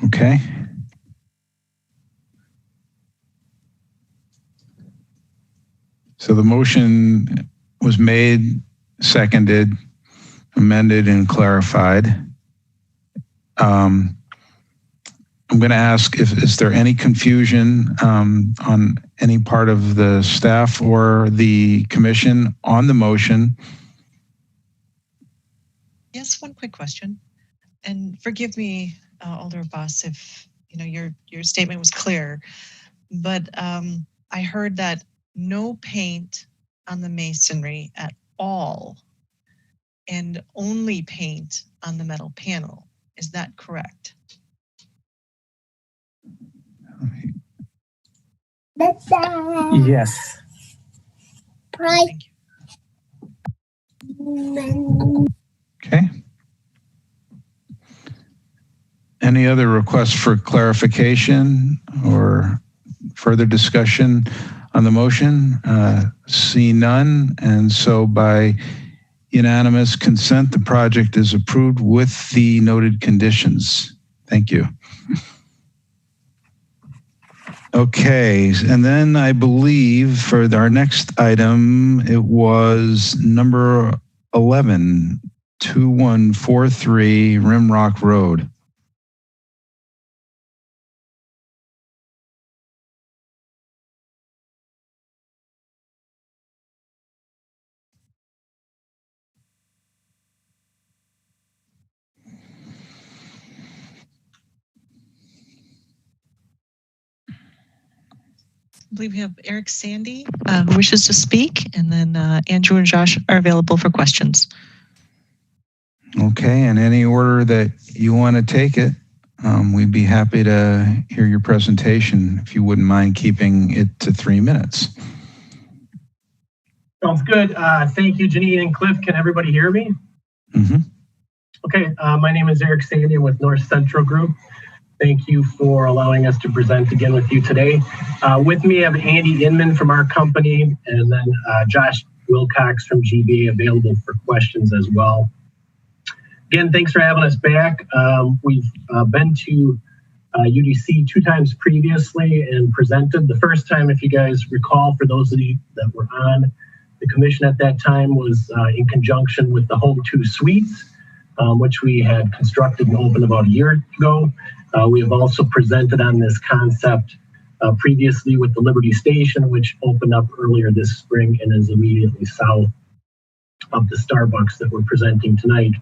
Okay. So the motion was made, seconded, amended, and clarified. I'm going to ask if is there any confusion on any part of the staff or the commission on the motion? Yes, one quick question. And forgive me, Alder Abbas, if your statement was clear, but I heard that no paint on the masonry at all and only paint on the metal panel. Is that correct? Yes. Thank you. Okay. Any other requests for clarification or further discussion on the motion? See none, and so by unanimous consent, the project is approved with the noted conditions. Thank you. Okay, and then I believe for our next item, it was number 11, 2143 Rimrock Road. I believe we have Eric Sandy who wishes to speak, and then Andrew and Josh are available for questions. Okay, in any order that you want to take it, we'd be happy to hear your presentation if you wouldn't mind keeping it to 3 minutes. Sounds good. Thank you, Janine and Cliff. Can everybody hear me? Mm-hmm. Okay, my name is Eric Sandy. I'm with North Central Group. Thank you for allowing us to present again with you today. With me, I have Andy Inman from our company, and then Josh Wilcox from GBA available for questions as well. Again, thanks for having us back. We've been to UDC 2 times previously and presented. The first time, if you guys recall, for those of you that were on, the commission at that time was in conjunction with the Home 2 Suites, which we had constructed and opened about a year ago. We have also presented on this concept previously with the Liberty Station, which opened up earlier this spring and is immediately south of the Starbucks that we're presenting tonight.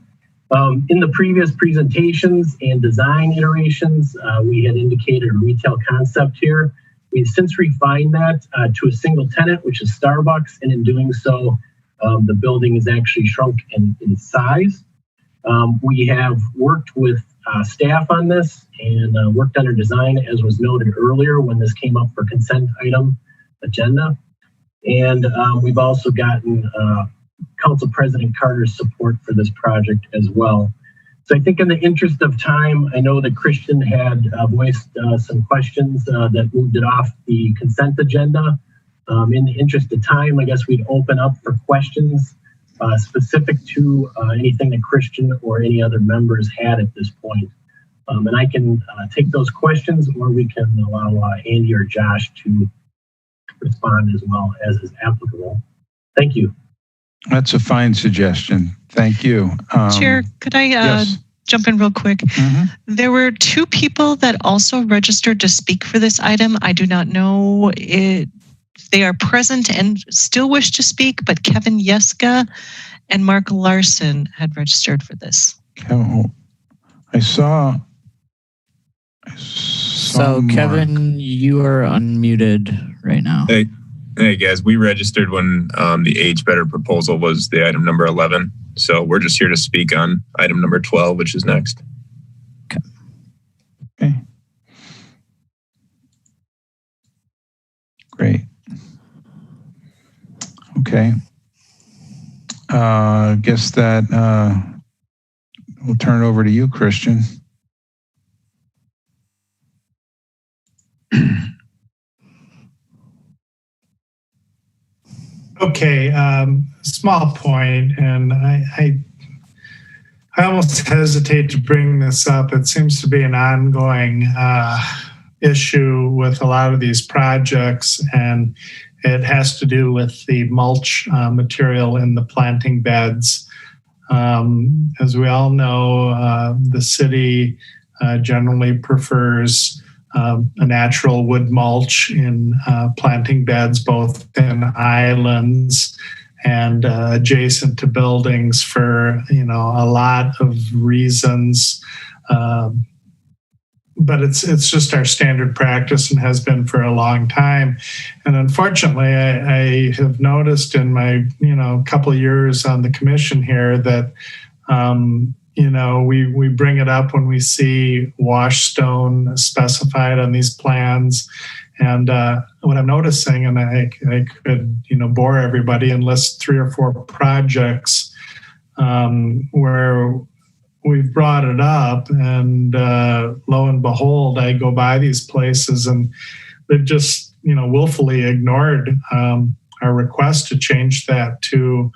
In the previous presentations and design iterations, we had indicated a retail concept here. We've since refined that to a single tenant, which is Starbucks, and in doing so, the building is actually shrunk in size. We have worked with staff on this and worked on our design, as was noted earlier when this came up for consent item agenda. And we've also gotten Council President Carter's support for this project as well. So I think in the interest of time, I know that Christian had voiced some questions that moved it off the consent agenda. In the interest of time, I guess we'd open up for questions specific to anything that Christian or any other members had at this point. And I can take those questions, or we can allow Andy or Josh to respond as well as is applicable. Thank you. That's a fine suggestion. Thank you. Chair, could I jump in real quick? Mm-hmm. There were 2 people that also registered to speak for this item. I do not know if they are present and still wish to speak, but Kevin Yeska and Mark Larson had registered for this. I saw So Kevin, you are unmuted right now. Hey guys, we registered when the Age Better proposal was the item number 11. So we're just here to speak on item number 12, which is next. Okay. Great. Okay. Guess that we'll turn it over to you, Christian. Okay, small point, and I almost hesitate to bring this up. It seems to be an ongoing issue with a lot of these projects, and it has to do with the mulch material in the planting beds. As we all know, the city generally prefers a natural wood mulch in planting beds, both in islands and adjacent to buildings for, a lot of reasons. But it's just our standard practice and has been for a long time. And unfortunately, I have noticed in my, couple of years on the commission here that, we bring it up when we see wash stone specified on these plans. And what I'm noticing, and I could, bore everybody and list 3 or 4 projects where we've brought it up, and lo and behold, I go by these places and they've just, willfully ignored our request to change that to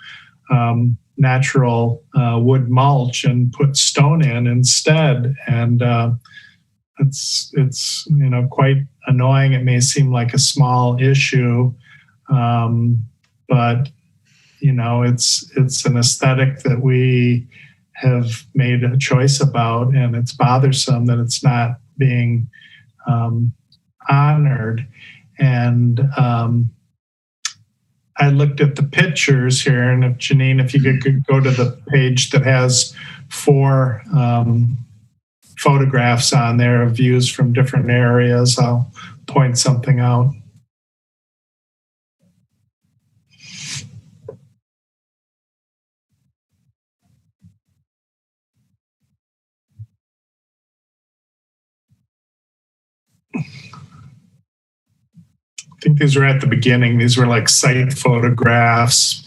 natural wood mulch and put stone in instead. And it's quite annoying. It may seem like a small issue, but it's an aesthetic that we have made a choice about, and it's bothersome that it's not being honored. And I looked at the pictures here, and if Janine, if you could go to the page that has 4 photographs on there of views from different areas, I'll point something out. I think these were at the beginning. These were like site photographs.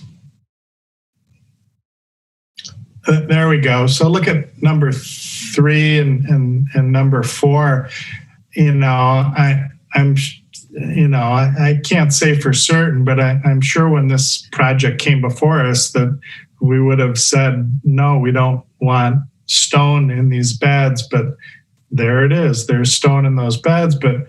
There we go. So look at number 3 and number 4. I can't say for certain, but I'm sure when this project came before us that we would have said, no, we don't want stone in these beds, but there it is. There's stone in those beds, but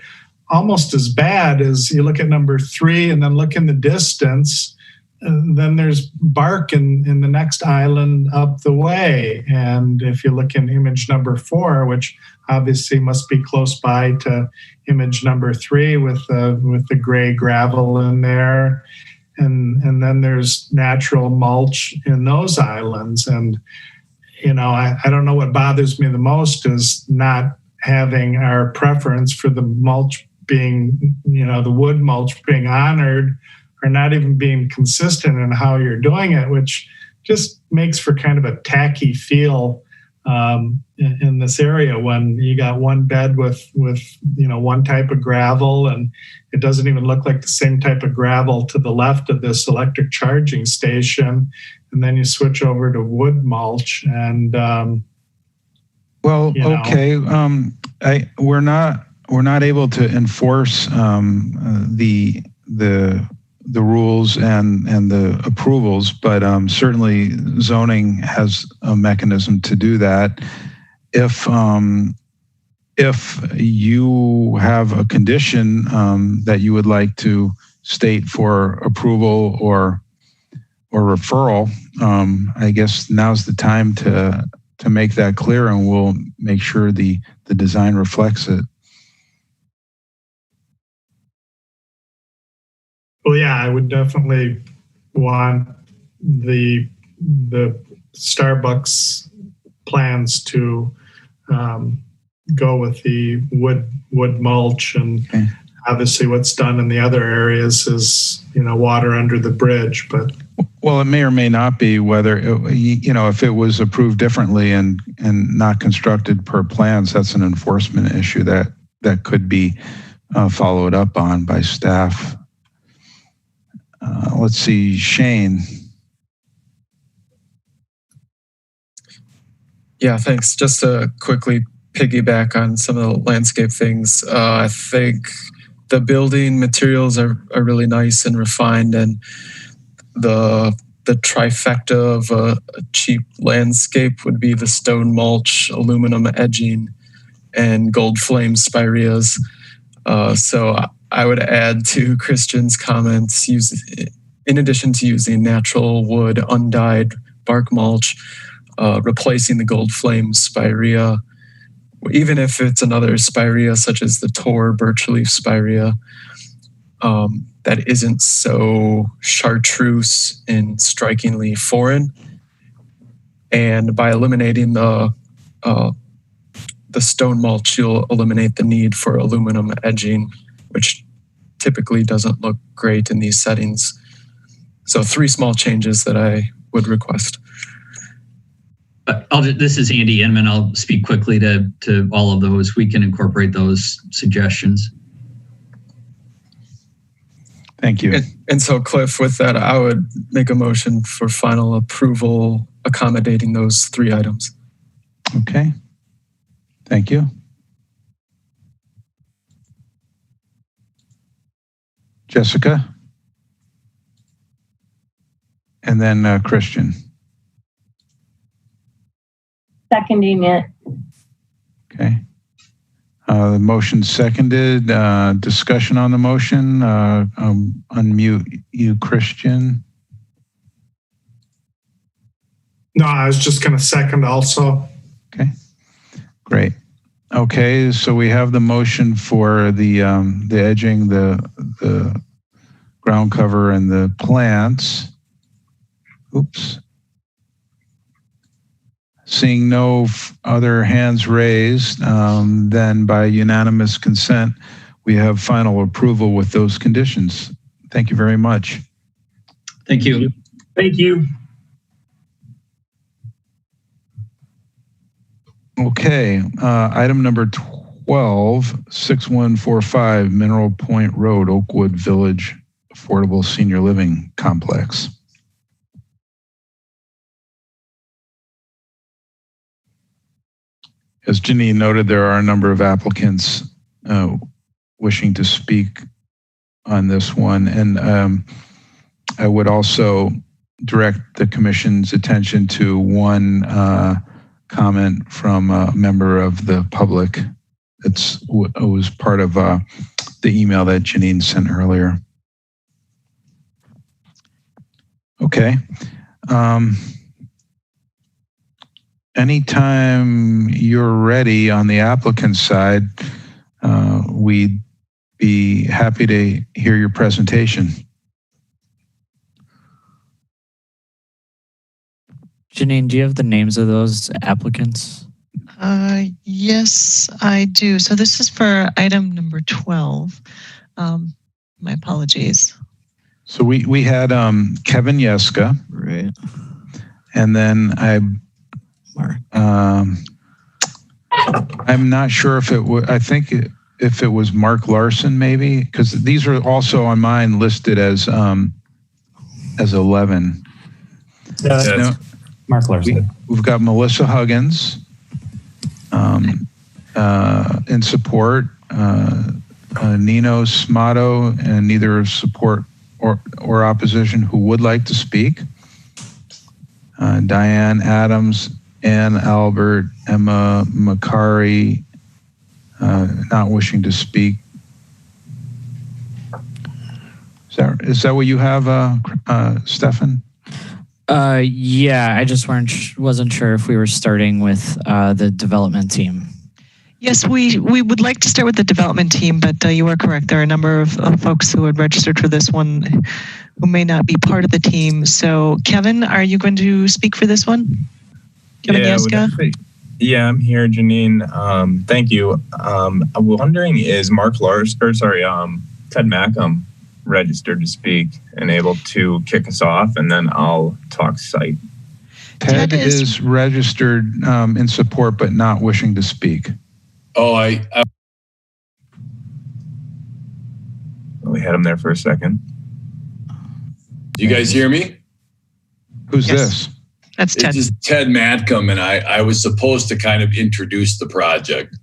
almost as bad as you look at number 3 and then look in the distance, then there's bark in the next island up the way. And if you look in image number 4, which obviously must be close by to image number 3 with the gray gravel in there, and then there's natural mulch in those islands. And I don't know what bothers me the most is not having our preference for the mulch being, the wood mulch being honored, or not even being consistent in how you're doing it, which just makes for kind of a tacky feel in this area when you got one bed with one type of gravel, and it doesn't even look like the same type of gravel to the left of this electric charging station, and then you switch over to wood mulch and okay. We're not able to enforce the rules and the approvals, but certainly zoning has a mechanism to do that. If you have a condition that you would like to state for approval or referral, I guess now's the time to make that clear, and we'll make sure the design reflects it. Well, yeah, I would definitely want the Starbucks plans to go with the wood wood mulch, and obviously what's done in the other areas is, water under the bridge. But well, it may or may not be whether, if it was approved differently and not constructed per plans, that's an enforcement issue that could be followed up on by staff. Let's see, Shane. Yeah, thanks. Just to quickly piggyback on some of the landscape things, I think the building materials are really nice and refined, and the trifecta of a cheap landscape would be the stone mulch, aluminum edging, and gold flame spireas. So I would add to Christian's comments, in addition to using natural wood, undyed bark mulch, replacing the gold flame spirea, even if it's another spirea such as the Tor birch leaf spirea, that isn't so chartreuse and strikingly foreign. And by eliminating the stone mulch, you'll eliminate the need for aluminum edging, which typically doesn't look great in these settings. So 3 small changes that I would request. This is Andy Inman. I'll speak quickly to all of those. We can incorporate those suggestions. Thank you. And so, Cliff, with that, I would make a motion for final approval accommodating those 3 items. Okay. Thank you. Jessica? And then Christian. Seconding it. Okay. The motion seconded. Discussion on the motion. Unmute you, Christian. no, I was just going to second also. Okay. Great. Okay, so we have the motion for the edging, the ground cover, and the plants. Oops. Seeing no other hands raised, then by unanimous consent, we have final approval with those conditions. Thank you very much. Thank you. Thank you. Okay, item number 12, 6145 Mineral Point Road, Oakwood Village Affordable Senior Living Complex. As Janine noted, there are a number of applicants wishing to speak on this one. And I would also direct the commission's attention to one comment from a member of the public. It was part of the email that Janine sent earlier. Okay. Anytime you're ready on the applicant side, we'd be happy to hear your presentation. Janine, do you have the names of those applicants? Yes, I do. So this is for item number 12. My apologies. So we had Kevin Yeska. Right. And then I'm not sure if it was, I think if it was Mark Larson maybe, because these are also on mine listed as 11. Yeah, Mark Larson. We've got Melissa Huggins in support, Nino Smato, and neither support or opposition who would like to speak. Diane Adams, Ann Albert, Emma Macari, not wishing to speak. Is that what you have, Stefan? Yeah, I just wasn't sure if we were starting with the development team. Yes, we would like to start with the development team, but you are correct. There are a number of folks who had registered for this one who may not be part of the team. So, Kevin, are you going to speak for this one? Kevin Yeska? Yeah, I'm here, Janine. Thank you. I'm wondering, is Ted Mackham registered to speak and able to kick us off, and then I'll talk site. Ted is registered in support, but not wishing to speak. Oh, we had him there for a second. Do you guys hear me? Who's this? That's Ted. This is Ted Matcom, and I was supposed to kind of introduce the project.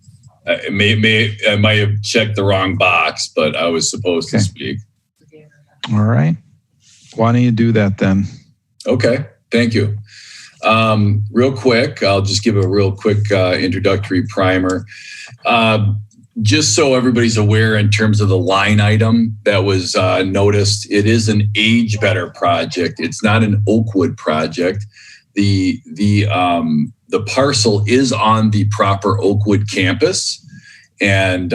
I might have checked the wrong box, but I was supposed to speak. All right. Why don't you do that then? Okay. Thank you. Real quick, I'll just give a real quick introductory primer. Just so everybody's aware in terms of the line item that was noticed, it is an Age Better project. It's not an Oakwood project. The parcel is on the proper Oakwood campus, and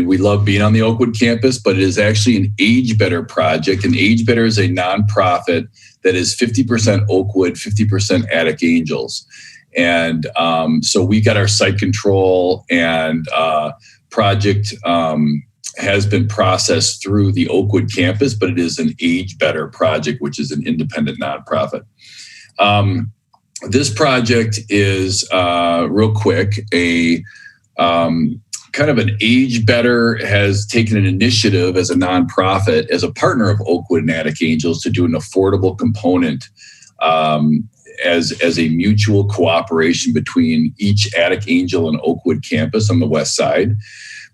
we love being on the Oakwood campus, but it is actually an Age Better project. And Age Better is a nonprofit that is 50% Oakwood, 50% Attic Angels. And so we got our site control, and project has been processed through the Oakwood campus, but it is an Age Better project, which is an independent nonprofit. This project is real quick, a kind of an Age Better has taken an initiative as a nonprofit, as a partner of Oakwood and Attic Angels, to do an affordable component as a mutual cooperation between each Attic Angel and Oakwood campus on the west side.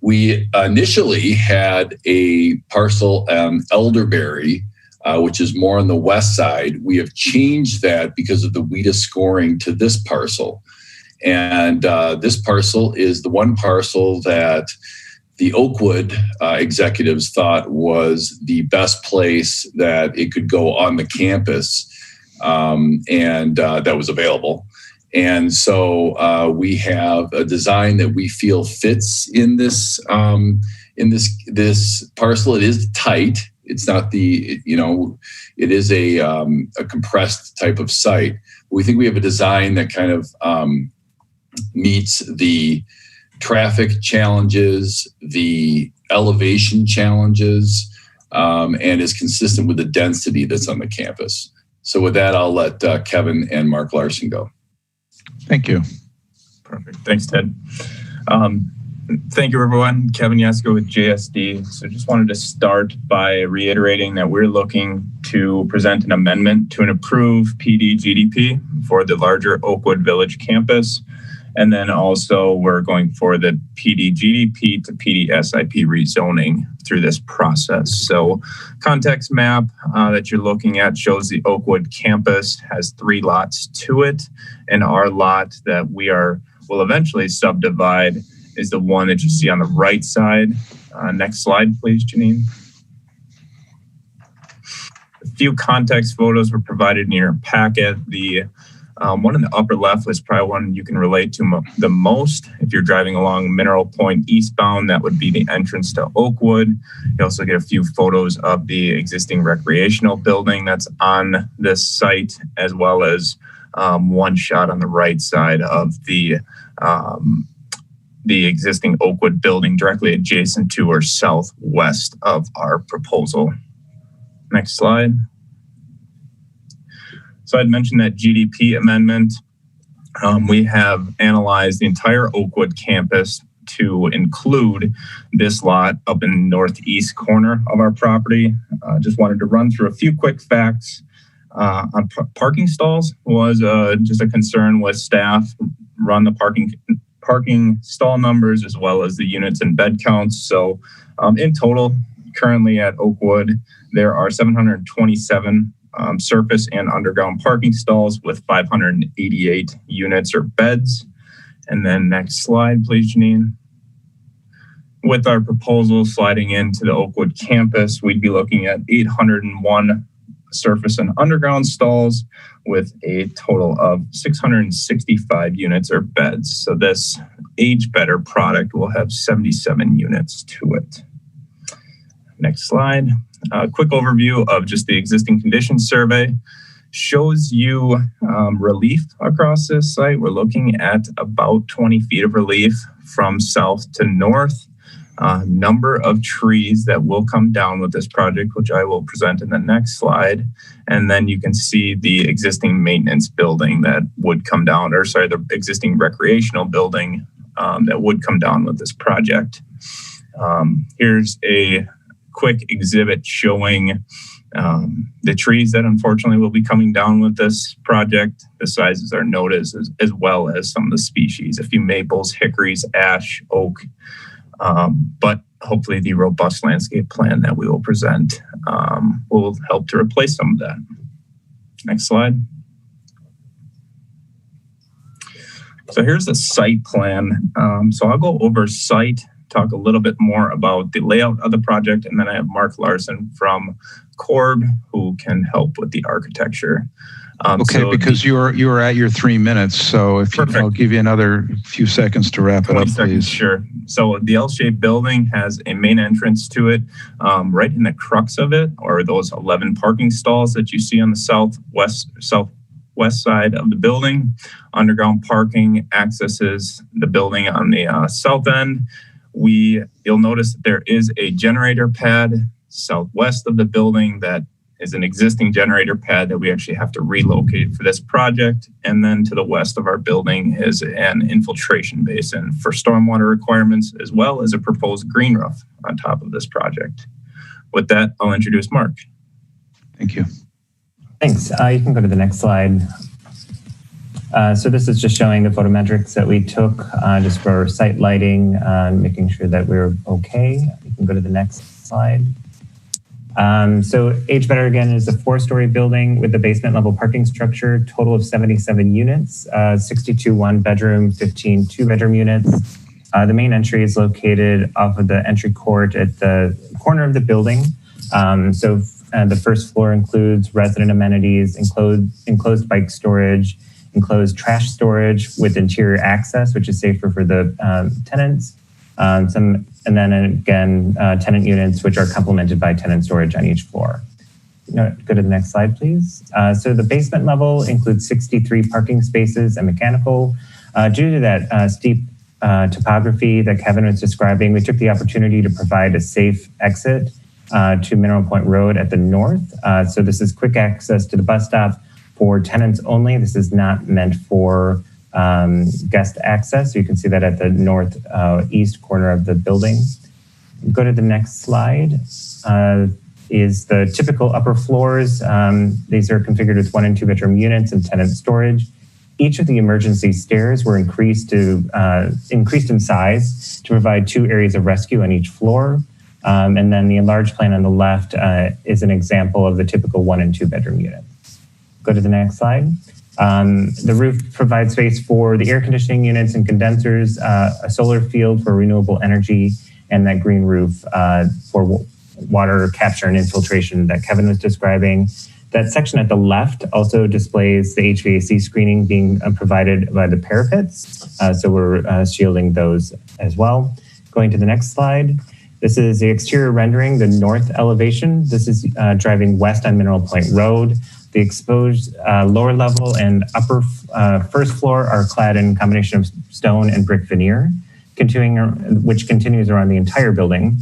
We initially had a parcel, Elderberry, which is more on the west side. We have changed that because of the WIDA scoring to this parcel. And this parcel is the one parcel that the Oakwood executives thought was the best place that it could go on the campus, and that was available. And so we have a design that we feel fits in this parcel. It is tight. It's not it is a compressed type of site. We think we have a design that kind of meets the traffic challenges, the elevation challenges, and is consistent with the density that's on the campus. So with that, I'll let Kevin and Mark Larson go. Thank you. Perfect. Thanks, Ted. Thank you, everyone. Kevin Yasko with JSD. So just wanted to start by reiterating that we're looking to present an amendment to an approved PD GDP for the larger Oakwood Village campus. And then also we're going for the PD GDP to PD SIP rezoning through this process. So context map that you're looking at shows the Oakwood campus has 3 lots to it. And our lot that will eventually subdivide is the one that you see on the right side. Next slide, please, Janine. A few context photos were provided in your packet. The one in the upper left is probably one you can relate to the most. If you're driving along Mineral Point eastbound, that would be the entrance to Oakwood. You also get a few photos of the existing recreational building that's on this site, as well as one shot on the right side of the existing Oakwood building directly adjacent to or southwest of our proposal. Next slide. So I'd mentioned that GDP amendment. We have analyzed the entire Oakwood campus to include this lot up in the northeast corner of our property. Just wanted to run through a few quick facts. On parking stalls was just a concern with staff. Run the parking stall numbers as well as the units and bed counts. So in total, currently at Oakwood, there are 727 surface and underground parking stalls with 588 units or beds. And then next slide, please, Janine. With our proposal sliding into the Oakwood campus, we'd be looking at 801 surface and underground stalls with a total of 665 units or beds. So this Age Better product will have 77 units to it. Next slide. A quick overview of just the existing conditions survey. shows you relief across this site. We're looking at about 20 feet of relief from south to north. Number of trees that will come down with this project, which I will present in the next slide. And then you can see the existing maintenance building that would come down, or sorry, the existing recreational building that would come down with this project. Here's a quick exhibit showing the trees that unfortunately will be coming down with this project. The sizes are noted as well as some of the species, a few maples, hickories, ash, oak, but hopefully the robust landscape plan that we will present will help to replace some of that. Next slide. So here's the site plan. So I'll go over site, talk a little bit more about the layout of the project, and then I have Mark Larson from Corb who can help with the architecture. Because you're at your 3 minutes, so if I'll give you another few seconds to wrap it up, please. Sure. So the L-shaped building has a main entrance to it. Right in the crux of it are those 11 parking stalls that you see on the southwest side of the building. Underground parking accesses the building on the south end. You'll notice that there is a generator pad southwest of the building that is an existing generator pad that we actually have to relocate for this project. And then to the west of our building is an infiltration basin for stormwater requirements, as well as a proposed green roof on top of this project. With that, I'll introduce Mark. Thank you. Thanks. You can go to the next slide. So this is just showing the photometrics that we took just for site lighting, making sure that we're okay. You can go to the next slide. So Age Better again is a 4-story building with a basement level parking structure, total of 77 units, 62 1-bedroom, 15 2-bedroom units. The main entry is located off of the entry court at the corner of the building. The first floor includes resident amenities, enclosed bike storage, enclosed trash storage with interior access, which is safer for the tenants. And then again, tenant units, which are complemented by tenant storage on each floor. Go to the next slide, please. So the basement level includes 63 parking spaces and mechanical. Due to that steep topography that Kevin was describing, we took the opportunity to provide a safe exit to Mineral Point Road at the north. So this is quick access to the bus stop for tenants only. This is not meant for guest access. So you can see that at the northeast corner of the building. Go to the next slide. Is the typical upper floors. These are configured with 1 and 2 bedroom units and tenant storage. Each of the emergency stairs were increased in size to provide 2 areas of rescue on each floor. And then the enlarged plan on the left is an example of the typical 1 and 2 bedroom units. Go to the next slide. The roof provides space for the air conditioning units and condensers, a solar field for renewable energy, and that green roof for water capture and infiltration that Kevin was describing. That section at the left also displays the HVAC screening being provided by the parapets. So we're shielding those as well. Going to the next slide. This is the exterior rendering, the north elevation. This is driving west on Mineral Point Road. The exposed lower level and upper first floor are clad in a combination of stone and brick veneer, which continues around the entire building.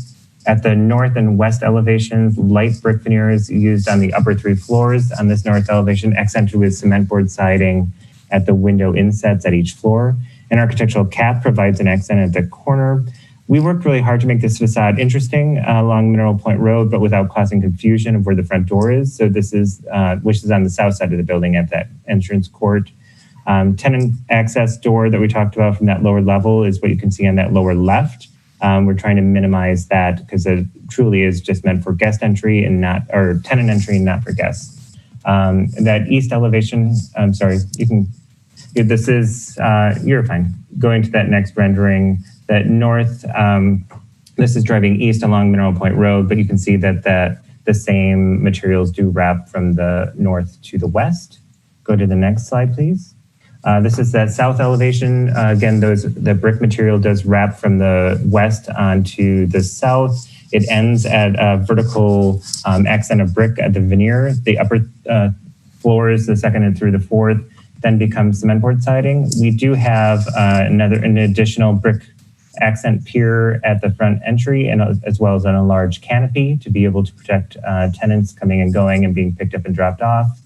At the north and west elevations, light brick veneer is used on the upper 3 floors. On this north elevation, accented with cement board siding at the window insets at each floor. An architectural cap provides an accent at the corner. We worked really hard to make this facade interesting along Mineral Point Road, but without causing confusion of where the front door is. So this is, which is on the south side of the building at that entrance court. Tenant access door that we talked about from that lower level is what you can see on that lower left. We're trying to minimize that because it truly is just meant for guest entry and or tenant entry and not for guests. That east elevation, I'm sorry, this is, you're fine. Going to that next rendering, that north, this is driving east along Mineral Point Road, but you can see that the same materials do wrap from the north to the west. Go to the next slide, please. This is that south elevation. Again, the brick material does wrap from the west onto the south. It ends at a vertical accent of brick at the veneer. The upper floors, the second and through the fourth, then becomes cement board siding. We do have an additional brick accent pier at the front entry, and as well as on a large canopy to be able to protect tenants coming and going and being picked up and dropped off.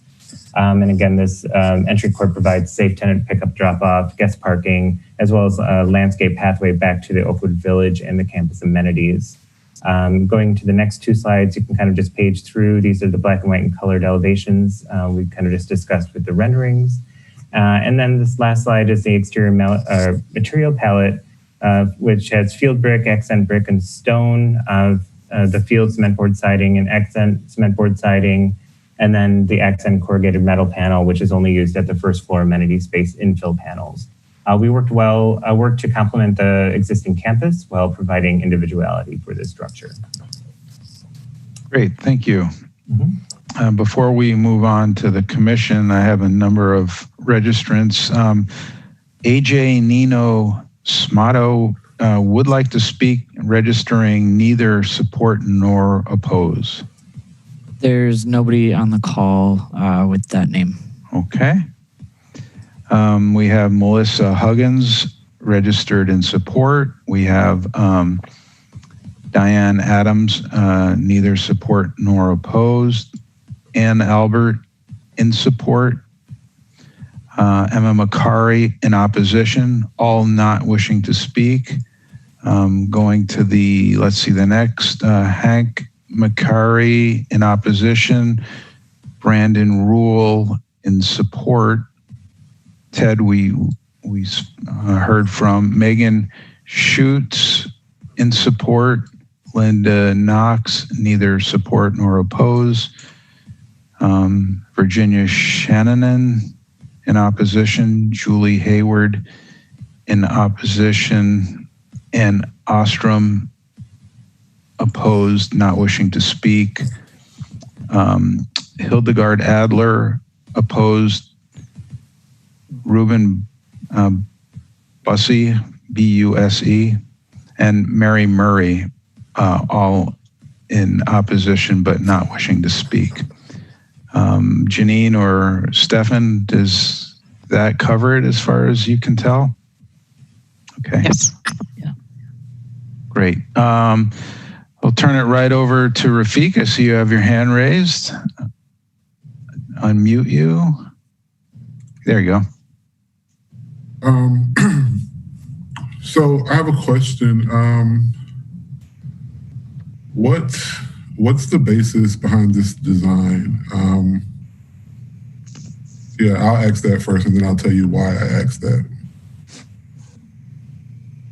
And again, this entry court provides safe tenant pickup, drop off, guest parking, as well as a landscape pathway back to the Oakwood Village and the campus amenities. Going to the next two slides, you can kind of just page through. These are the black and white and colored elevations we kind of just discussed with the renderings. And then this last slide is the exterior material palette, which has field brick, accent brick, and stone, the field cement board siding and accent cement board siding, and then the accent corrugated metal panel, which is only used at the first floor amenity space infill panels. We worked to complement the existing campus while providing individuality for this structure. Great, thank you. Before we move on to the commission, I have a number of registrants. AJ Nino Smato would like to speak, registering neither support nor oppose. There's nobody on the call with that name. Okay. We have Melissa Huggins registered in support. We have Diane Adams, neither support nor opposed. Ann Albert in support. Emma Macari in opposition, all not wishing to speak. Going to the, let's see, the next, Hank Macari in opposition. Brandon Rule in support. Ted, we heard from. Megan Schutz in support. Linda Knox, neither support nor oppose. Virginia Shannon in opposition. Julie Hayward in opposition. And Ostrom opposed, not wishing to speak. Hildegard Adler opposed. Ruben Bussey, B-U-S-E, and Mary Murray, all in opposition but not wishing to speak. Janine or Stefan, does that cover it as far as you can tell? Okay. Yes. Yeah. Great. I'll turn it right over to Rafiq. I see you have your hand raised. Unmute you. There you go. So I have a question. What's the basis behind this design? Yeah, I'll ask that first, and then I'll tell you why I asked that.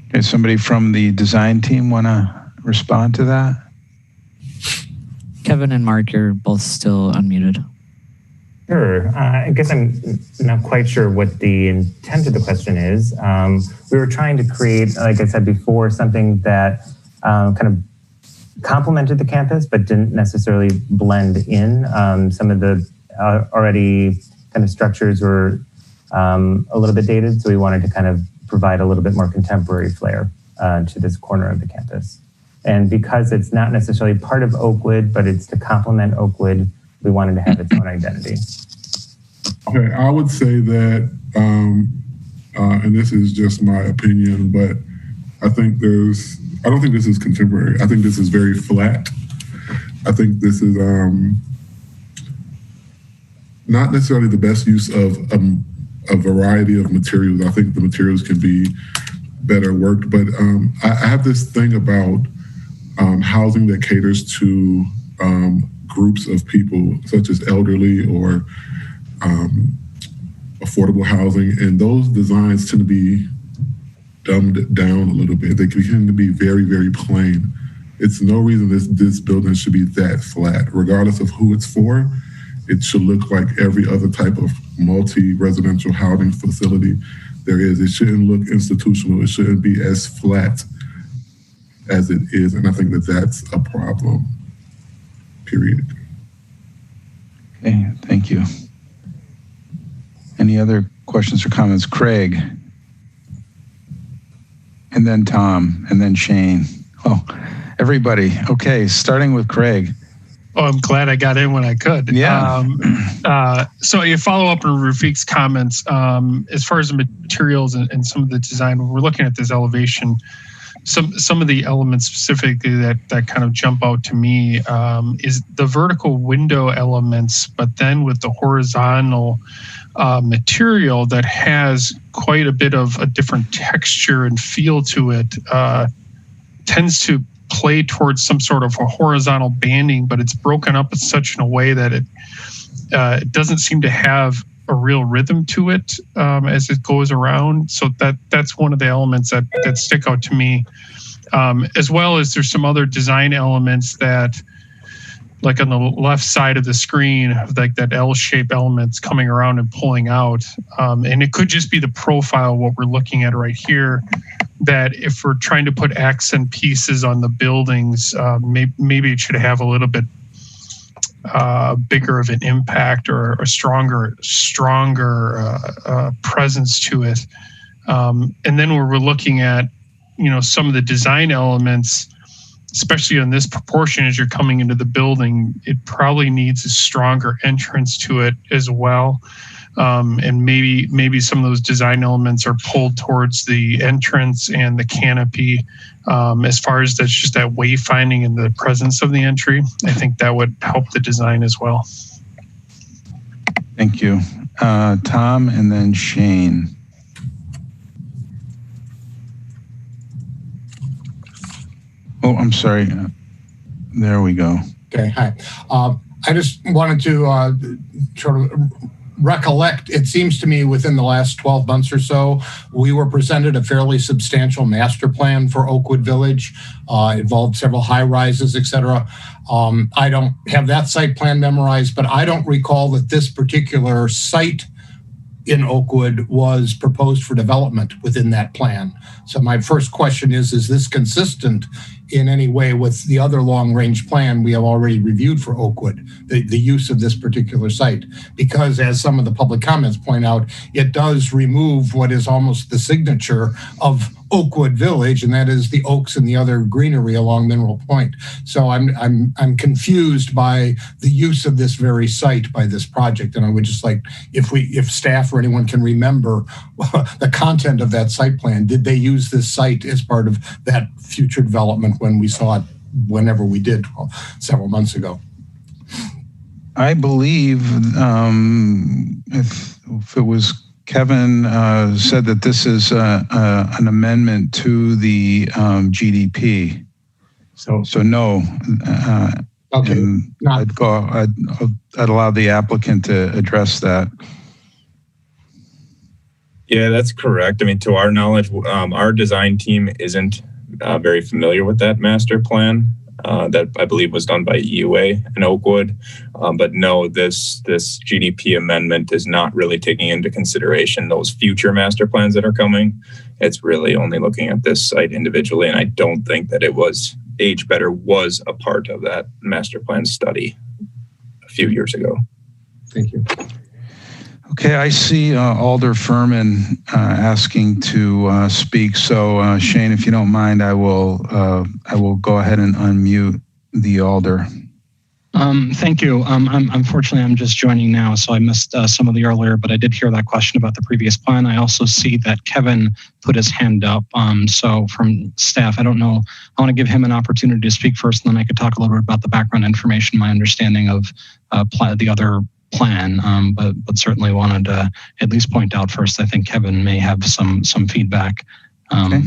Okay, somebody from the design team want to respond to that? Kevin and Mark, you're both still unmuted. Sure. I guess I'm not quite sure what the intent of the question is. We were trying to create, like I said before, something that kind of complemented the campus, but didn't necessarily blend in. Some of the already kind of structures were a little bit dated, so we wanted to kind of provide a little bit more contemporary flair to this corner of the campus. And because it's not necessarily part of Oakwood, but it's to complement Oakwood, we wanted to have its own identity. Okay, I would say that, and this is just my opinion, but I don't think this is contemporary. I think this is very flat. I think this is not necessarily the best use of a variety of materials. I think the materials can be better worked, but I have this thing about housing that caters to groups of people, such as elderly or affordable housing, and those designs tend to be dumbed down a little bit. They tend to be very, very plain. It's no reason this building should be that flat. Regardless of who it's for, it should look like every other type of multi-residential housing facility there is. It shouldn't look institutional. It shouldn't be as flat as it is, and I think that that's a problem, period. Okay, thank you. Any other questions or comments? Craig, and then Tom, and then Shane. Oh, everybody. Okay, starting with Craig. Oh, I'm glad I got in when I could. Yeah. So you follow up on Rafiq's comments. As far as the materials and some of the design, when we're looking at this elevation, some of the elements specifically that kind of jump out to me is the vertical window elements, but then with the horizontal material that has quite a bit of a different texture and feel to it, tends to play towards some sort of a horizontal banding, but it's broken up in such a way that it doesn't seem to have a real rhythm to it as it goes around. So that's one of the elements that stick out to me. As well as there's some other design elements that, like on the left side of the screen, like that L-shaped elements coming around and pulling out. And it could just be the profile, what we're looking at right here, that if we're trying to put accent pieces on the buildings, maybe it should have a little bit bigger of an impact or a stronger presence to it. And then when we're looking at, some of the design elements, especially on this proportion as you're coming into the building, it probably needs a stronger entrance to it as well. And maybe some of those design elements are pulled towards the entrance and the canopy. As far as that's just that wayfinding and the presence of the entry, I think that would help the design as well. Thank you. Tom and then Shane. Oh, I'm sorry. There we go. Okay, hi. I just wanted to sort of recollect, it seems to me within the last 12 months or so, we were presented a fairly substantial master plan for Oakwood Village, involved several high rises, et cetera. I don't have that site plan memorized, but I don't recall that this particular site in Oakwood was proposed for development within that plan. So my first question is this consistent in any way with the other long-range plan we have already reviewed for Oakwood, the use of this particular site? Because as some of the public comments point out, it does remove what is almost the signature of Oakwood Village, and that is the oaks and the other greenery along Mineral Point. So I'm confused by the use of this very site by this project, and I would just like if staff or anyone can remember the content of that site plan. Did they use this site as part of that future development when we saw it, whenever we did, several months ago? I believe if it was Kevin said that this is an amendment to the GDP. So no. Okay. I'd allow the applicant to address that. Yeah, that's correct. I mean, to our knowledge, our design team isn't very familiar with that master plan. That I believe was done by EUA in Oakwood. But no, this GDP amendment is not really taking into consideration those future master plans that are coming. It's really only looking at this site individually. And I don't think that it was Age Better was a part of that master plan study a few years ago. Thank you. Okay, I see Alder Furman asking to speak. So Shane, if you don't mind, I will go ahead and unmute the Alder. Thank you. Unfortunately, I'm just joining now, so I missed some of the earlier, but I did hear that question about the previous plan. I also see that Kevin put his hand up. So from staff, I don't know. I want to give him an opportunity to speak first, and then I could talk a little bit about the background information, my understanding of the other plan, but certainly wanted to at least point out first, I think Kevin may have some feedback. Okay.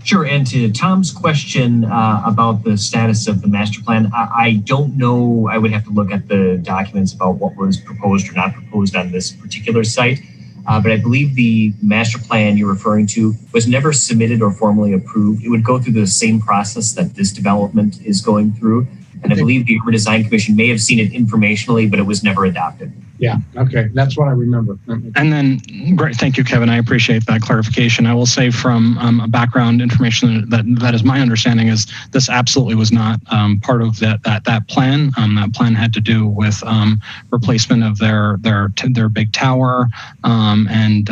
Sure, and to Tom's question about the status of the master plan, I don't know. I would have to look at the documents about what was proposed or not proposed on this particular site. But I believe the master plan you're referring to was never submitted or formally approved. It would go through the same process that this development is going through. And I believe the Urban Design Commission may have seen it informationally, but it was never adopted. Yeah, okay, that's what I remember. And then, great, thank you, Kevin. I appreciate that clarification. I will say from a background information that is my understanding is this absolutely was not part of that plan. That plan had to do with replacement of their big tower and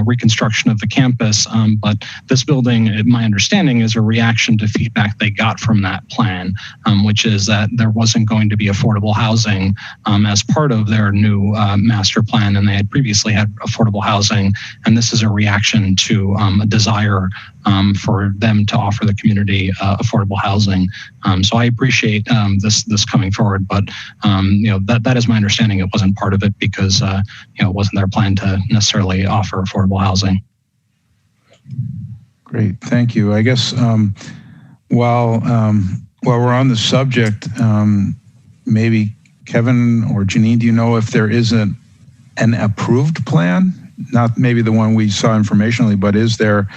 reconstruction of the campus. But this building, my understanding, is a reaction to feedback they got from that plan, which is that there wasn't going to be affordable housing as part of their new master plan, and they had previously had affordable housing, and this is a reaction to a desire for them to offer the community affordable housing. So I appreciate this coming forward, but that is my understanding. It wasn't part of it because it wasn't their plan to necessarily offer affordable housing. Great, thank you. I guess while we're on the subject, maybe Kevin or Janine, do you know if there is an approved plan? Not maybe the one we saw informationally, but is there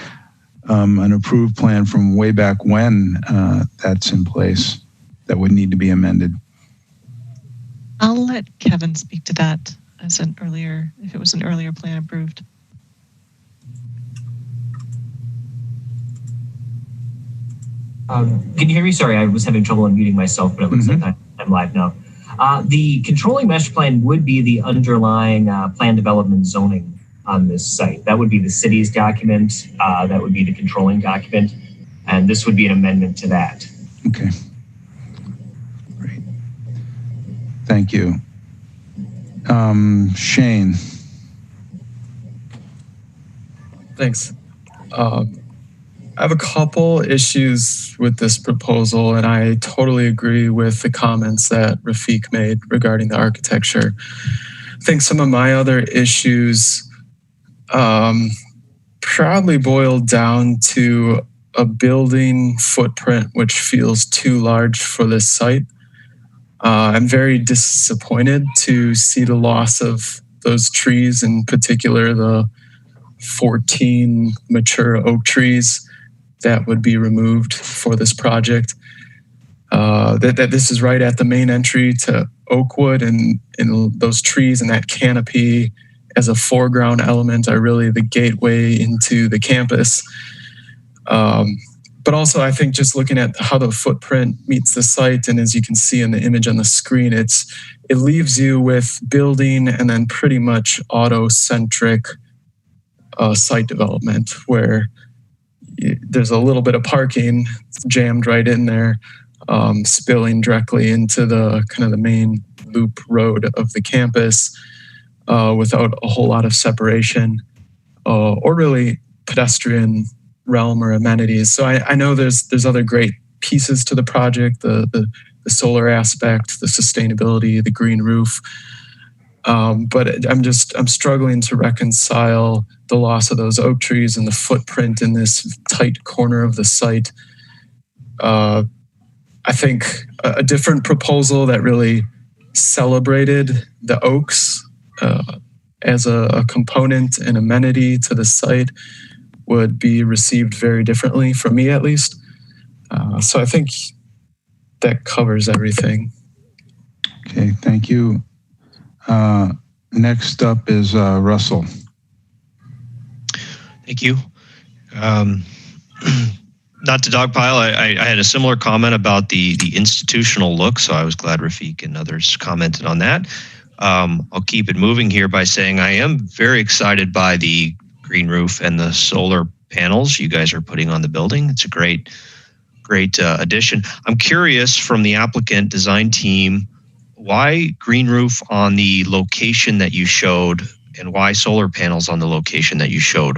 an approved plan from way back when that's in place that would need to be amended? I'll let Kevin speak to that as if it was an earlier plan approved. Can you hear me? Sorry, I was having trouble unmuting myself, but it looks like I'm live now. The controlling master plan would be the underlying plan development zoning on this site. That would be the city's document. That would be the controlling document. And this would be an amendment to that. Okay. Great. Thank you. Shane. Thanks. I have a couple issues with this proposal, and I totally agree with the comments that Rafiq made regarding the architecture. I think some of my other issues probably boil down to a building footprint which feels too large for this site. I'm very disappointed to see the loss of those trees, in particular the 14 mature oak trees that would be removed for this project. That this is right at the main entry to Oakwood, and those trees and that canopy as a foreground element are really the gateway into the campus. But also, I think just looking at how the footprint meets the site, and as you can see in the image on the screen, it leaves you with building and then pretty much auto-centric site development where there's a little bit of parking jammed right in there, spilling directly into the kind of the main loop road of the campus without a whole lot of separation or really pedestrian realm or amenities. So I know there's other great pieces to the project, the solar aspect, the sustainability, the green roof. But I'm struggling to reconcile the loss of those oak trees and the footprint in this tight corner of the site. I think a different proposal that really celebrated the oaks as a component and amenity to the site would be received very differently, from me at least. So I think that covers everything. Okay, thank you. Next up is Russell. Thank you. Not to dogpile, I had a similar comment about the institutional look, so I was glad Rafiq and others commented on that. I'll keep it moving here by saying I am very excited by the green roof and the solar panels you guys are putting on the building. It's a great addition. I'm curious from the applicant design team, why green roof on the location that you showed and why solar panels on the location that you showed?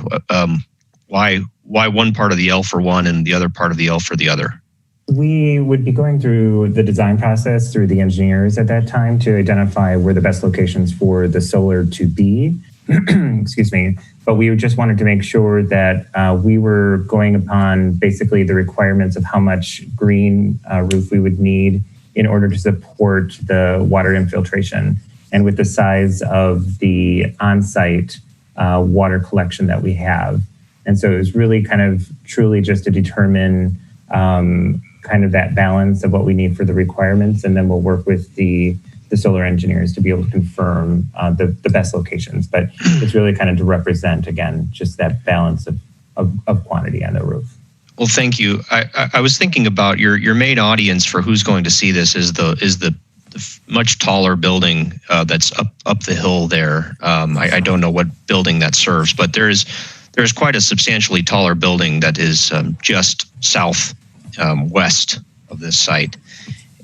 Why one part of the L for one and the other part of the L for the other? We would be going through the design process through the engineers at that time to identify where the best locations for the solar to be. Excuse me. But we just wanted to make sure that we were going upon basically the requirements of how much green roof we would need in order to support the water infiltration, and with the size of the on-site water collection that we have. And so it was really kind of truly just to determine kind of that balance of what we need for the requirements, and then we'll work with the the solar engineers to be able to confirm the best locations. But it's really kind of to represent, again, just that balance of quantity on the roof. Well, thank you. I was thinking about your main audience for who's going to see this is the much taller building that's up the hill there. I don't know what building that serves, but there's quite a substantially taller building that is just south west of this site,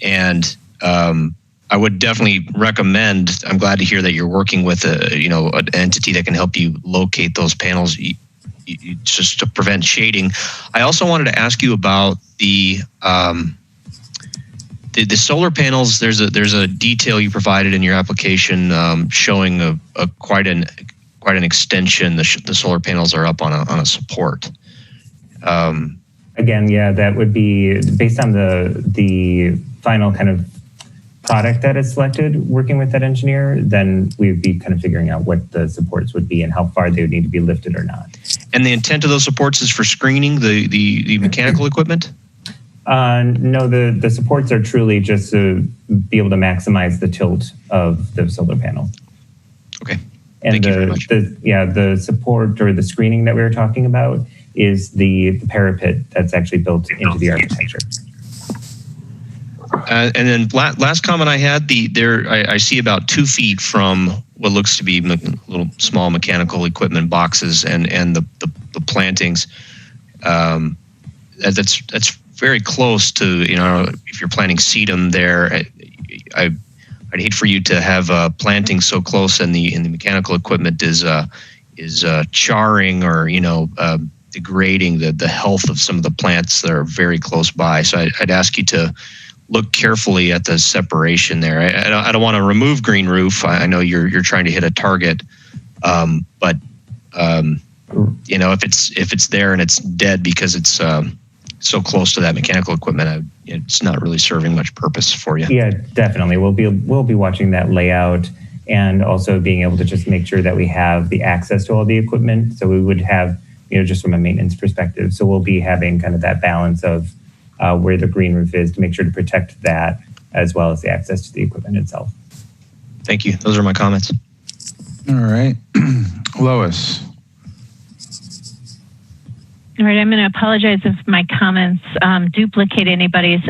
and I would definitely recommend. I'm glad to hear that you're working with an entity that can help you locate those panels. Just to prevent shading. I also wanted to ask you about the solar panels. There's a detail you provided in your application showing quite an extension. The solar panels are up on a support. Again, yeah, that would be based on the final kind of product that is selected. Working with that engineer, then we would be kind of figuring out what the supports would be and how far they would need to be lifted or not. And the intent of those supports is for screening the mechanical equipment? No, the supports are truly just to be able to maximize the tilt of the solar panel. Okay. And Thank you very much. The support or the screening that we were talking about is the parapet that's actually built into the architecture. And then last comment I had, I see about 2 feet from what looks to be little small mechanical equipment boxes and the plantings. That's very close to, if you're planting sedum there. I'd hate for you to have planting so close and the mechanical equipment is charring or degrading the health of some of the plants that are very close by. So I'd ask you to look carefully at the separation there. I don't want to remove green roof. I know you're trying to hit a target, but if it's there and it's dead because it's so close to that mechanical equipment, it's not really serving much purpose for you. Yeah, definitely. We'll be watching that layout and also being able to just make sure that we have the access to all the equipment. So we would have, just from a maintenance perspective. So we'll be having kind of that balance of where the green roof is to make sure to protect that as well as the access to the equipment itself. Thank you. Those are my comments. All right. Lois. All right, I'm going to apologize if my comments duplicate anybody's.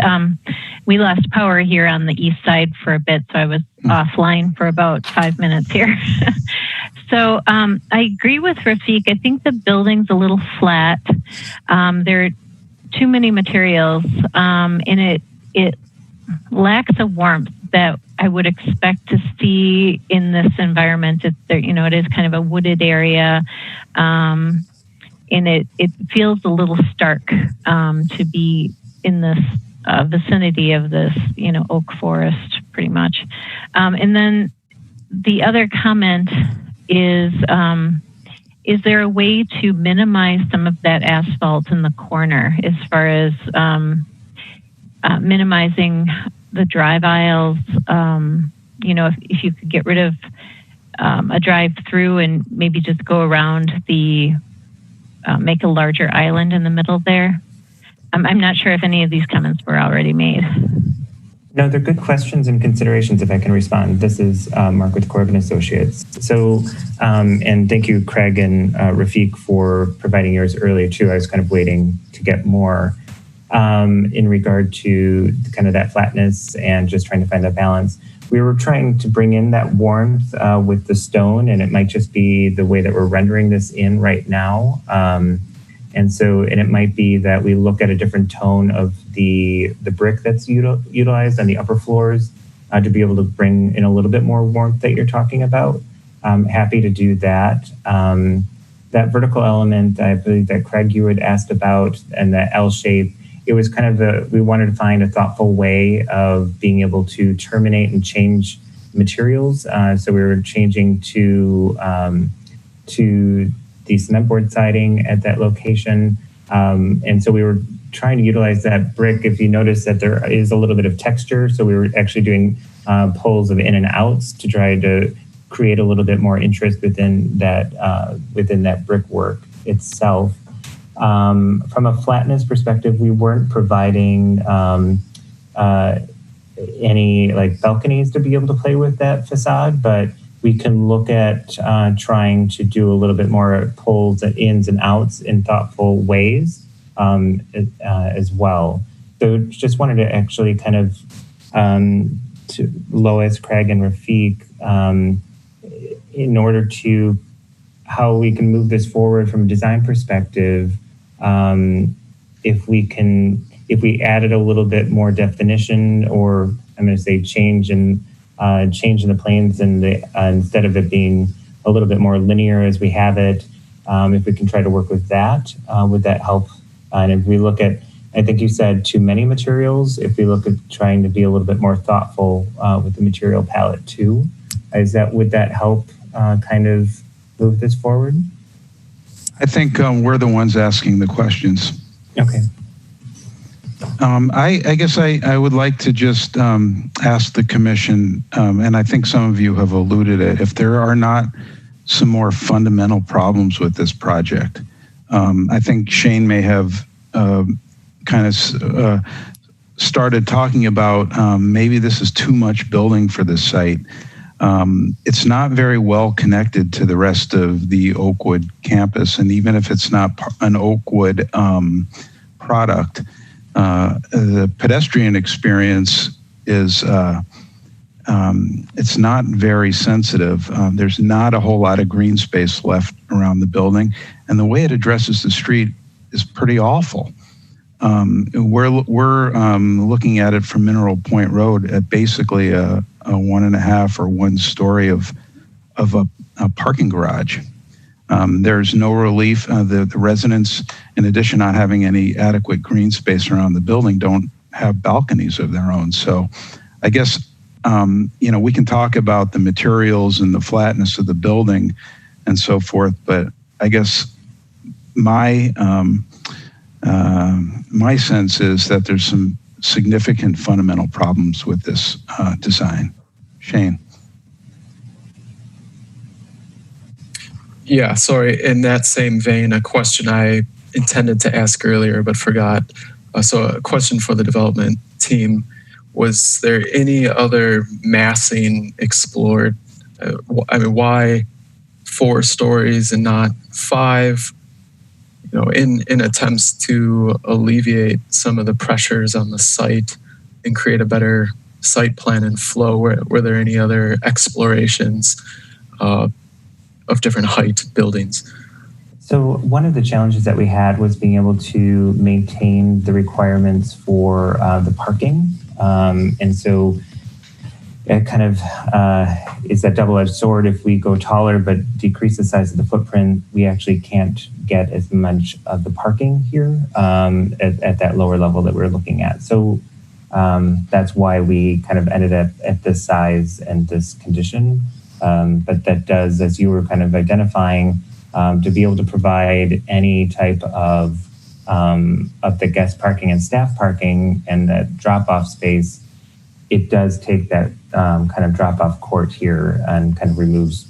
We lost power here on the east side for a bit, so I was offline for about 5 minutes here. So I agree with Rafiq. I think the building's a little flat. There are too many materials, and it lacks a warmth that I would expect to see in this environment. It is kind of a wooded area, and it feels a little stark to be in this vicinity of this, oak forest, pretty much. And then the other comment is there a way to minimize some of that asphalt in the corner as far as minimizing the drive aisles? If you could get rid of a drive through and maybe just go around make a larger island in the middle there. I'm not sure if any of these comments were already made. No, they're good questions and considerations if I can respond. This is Mark with Corbin Associates. So, and thank you, Craig and Rafiq, for providing yours earlier too. I was kind of waiting to get more in regard to kind of that flatness and just trying to find that balance. We were trying to bring in that warmth with the stone, and it might just be the way that we're rendering this in right now. And it might be that we look at a different tone of the brick that's utilized on the upper floors to be able to bring in a little bit more warmth that you're talking about. I'm happy to do that. That vertical element, I believe that Craig, you had asked about, and the L shape, it was kind of we wanted to find a thoughtful way of being able to terminate and change materials. So we were changing to the cement board siding at that location. And so we were trying to utilize that brick. If you notice that there is a little bit of texture, so we were actually doing pulls of in and outs to try to create a little bit more interest within that brickwork itself. From a flatness perspective, we weren't providing any like balconies to be able to play with that facade, but we can look at trying to do a little bit more pulls and ins and outs in thoughtful ways as well. So just wanted to actually kind of to Lois, Craig, and Rafiq in order to how we can move this forward from a design perspective. If we added a little bit more definition, or I'm going to say change in the planes, and instead of it being a little bit more linear as we have it, if we can try to work with that, would that help? And if we look at, I think you said too many materials, if we look at trying to be a little bit more thoughtful with the material palette too, would that help kind of move this forward? I think we're the ones asking the questions. Okay. I guess I would like to just ask the commission, and I think some of you have alluded it, if there are not some more fundamental problems with this project. I think Shane may have kind of started talking about maybe this is too much building for this site. It's not very well connected to the rest of the Oakwood campus, and even if it's not an Oakwood product, the pedestrian experience is it's not very sensitive. There's not a whole lot of green space left around the building, and the way it addresses the street is pretty awful. We're looking at it from Mineral Point Road at basically a 1.5 or 1 story of a parking garage. There's no relief. The residents, in addition to not having any adequate green space around the building, don't have balconies of their own. So I guess, we can talk about the materials and the flatness of the building and so forth, but I guess my sense is that there's some significant fundamental problems with this design. Shane. Yeah, sorry. In that same vein, a question I intended to ask earlier but forgot. So a question for the development team. Was there any other massing explored? Why 4 stories and not 5? In attempts to alleviate some of the pressures on the site and create a better site plan and flow, were there any other explorations of different height buildings? So one of the challenges that we had was being able to maintain the requirements for the parking. And so it kind of is that double-edged sword. If we go taller but decrease the size of the footprint, we actually can't get as much of the parking here at that lower level that we're looking at. So that's why we kind of ended up at this size and this condition. But that does, as you were kind of identifying, to be able to provide any type of the guest parking and staff parking and that drop-off space, it does take that kind of drop-off court here and kind of removes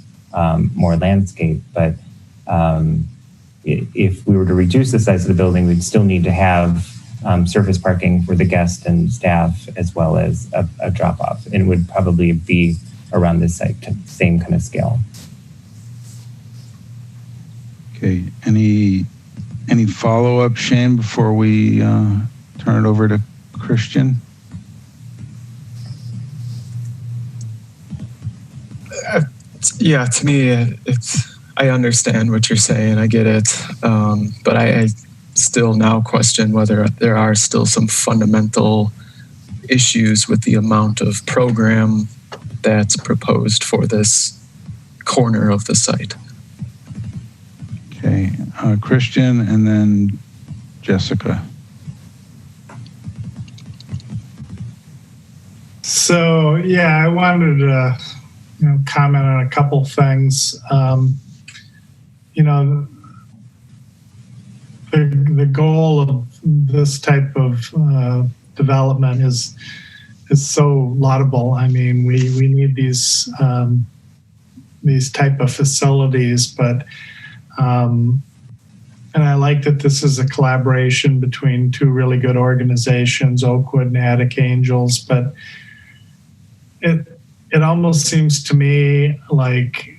more landscape. But if we were to reduce the size of the building, we'd still need to have surface parking for the guest and staff as well as a drop-off. And it would probably be around this same kind of scale. Okay, any follow-up, Shane, before we turn it over to Christian? Yeah, to me, I understand what you're saying. I get it. But I still now question whether there are still some fundamental issues with the amount of program that's proposed for this corner of the site. Okay, Christian and then Jessica. So, yeah, I wanted to comment on a couple things. The goal of this type of development is so laudable. I mean, we need these type of facilities, but and I like that this is a collaboration between 2 really good organizations, Oakwood and Attic Angels. But it almost seems to me like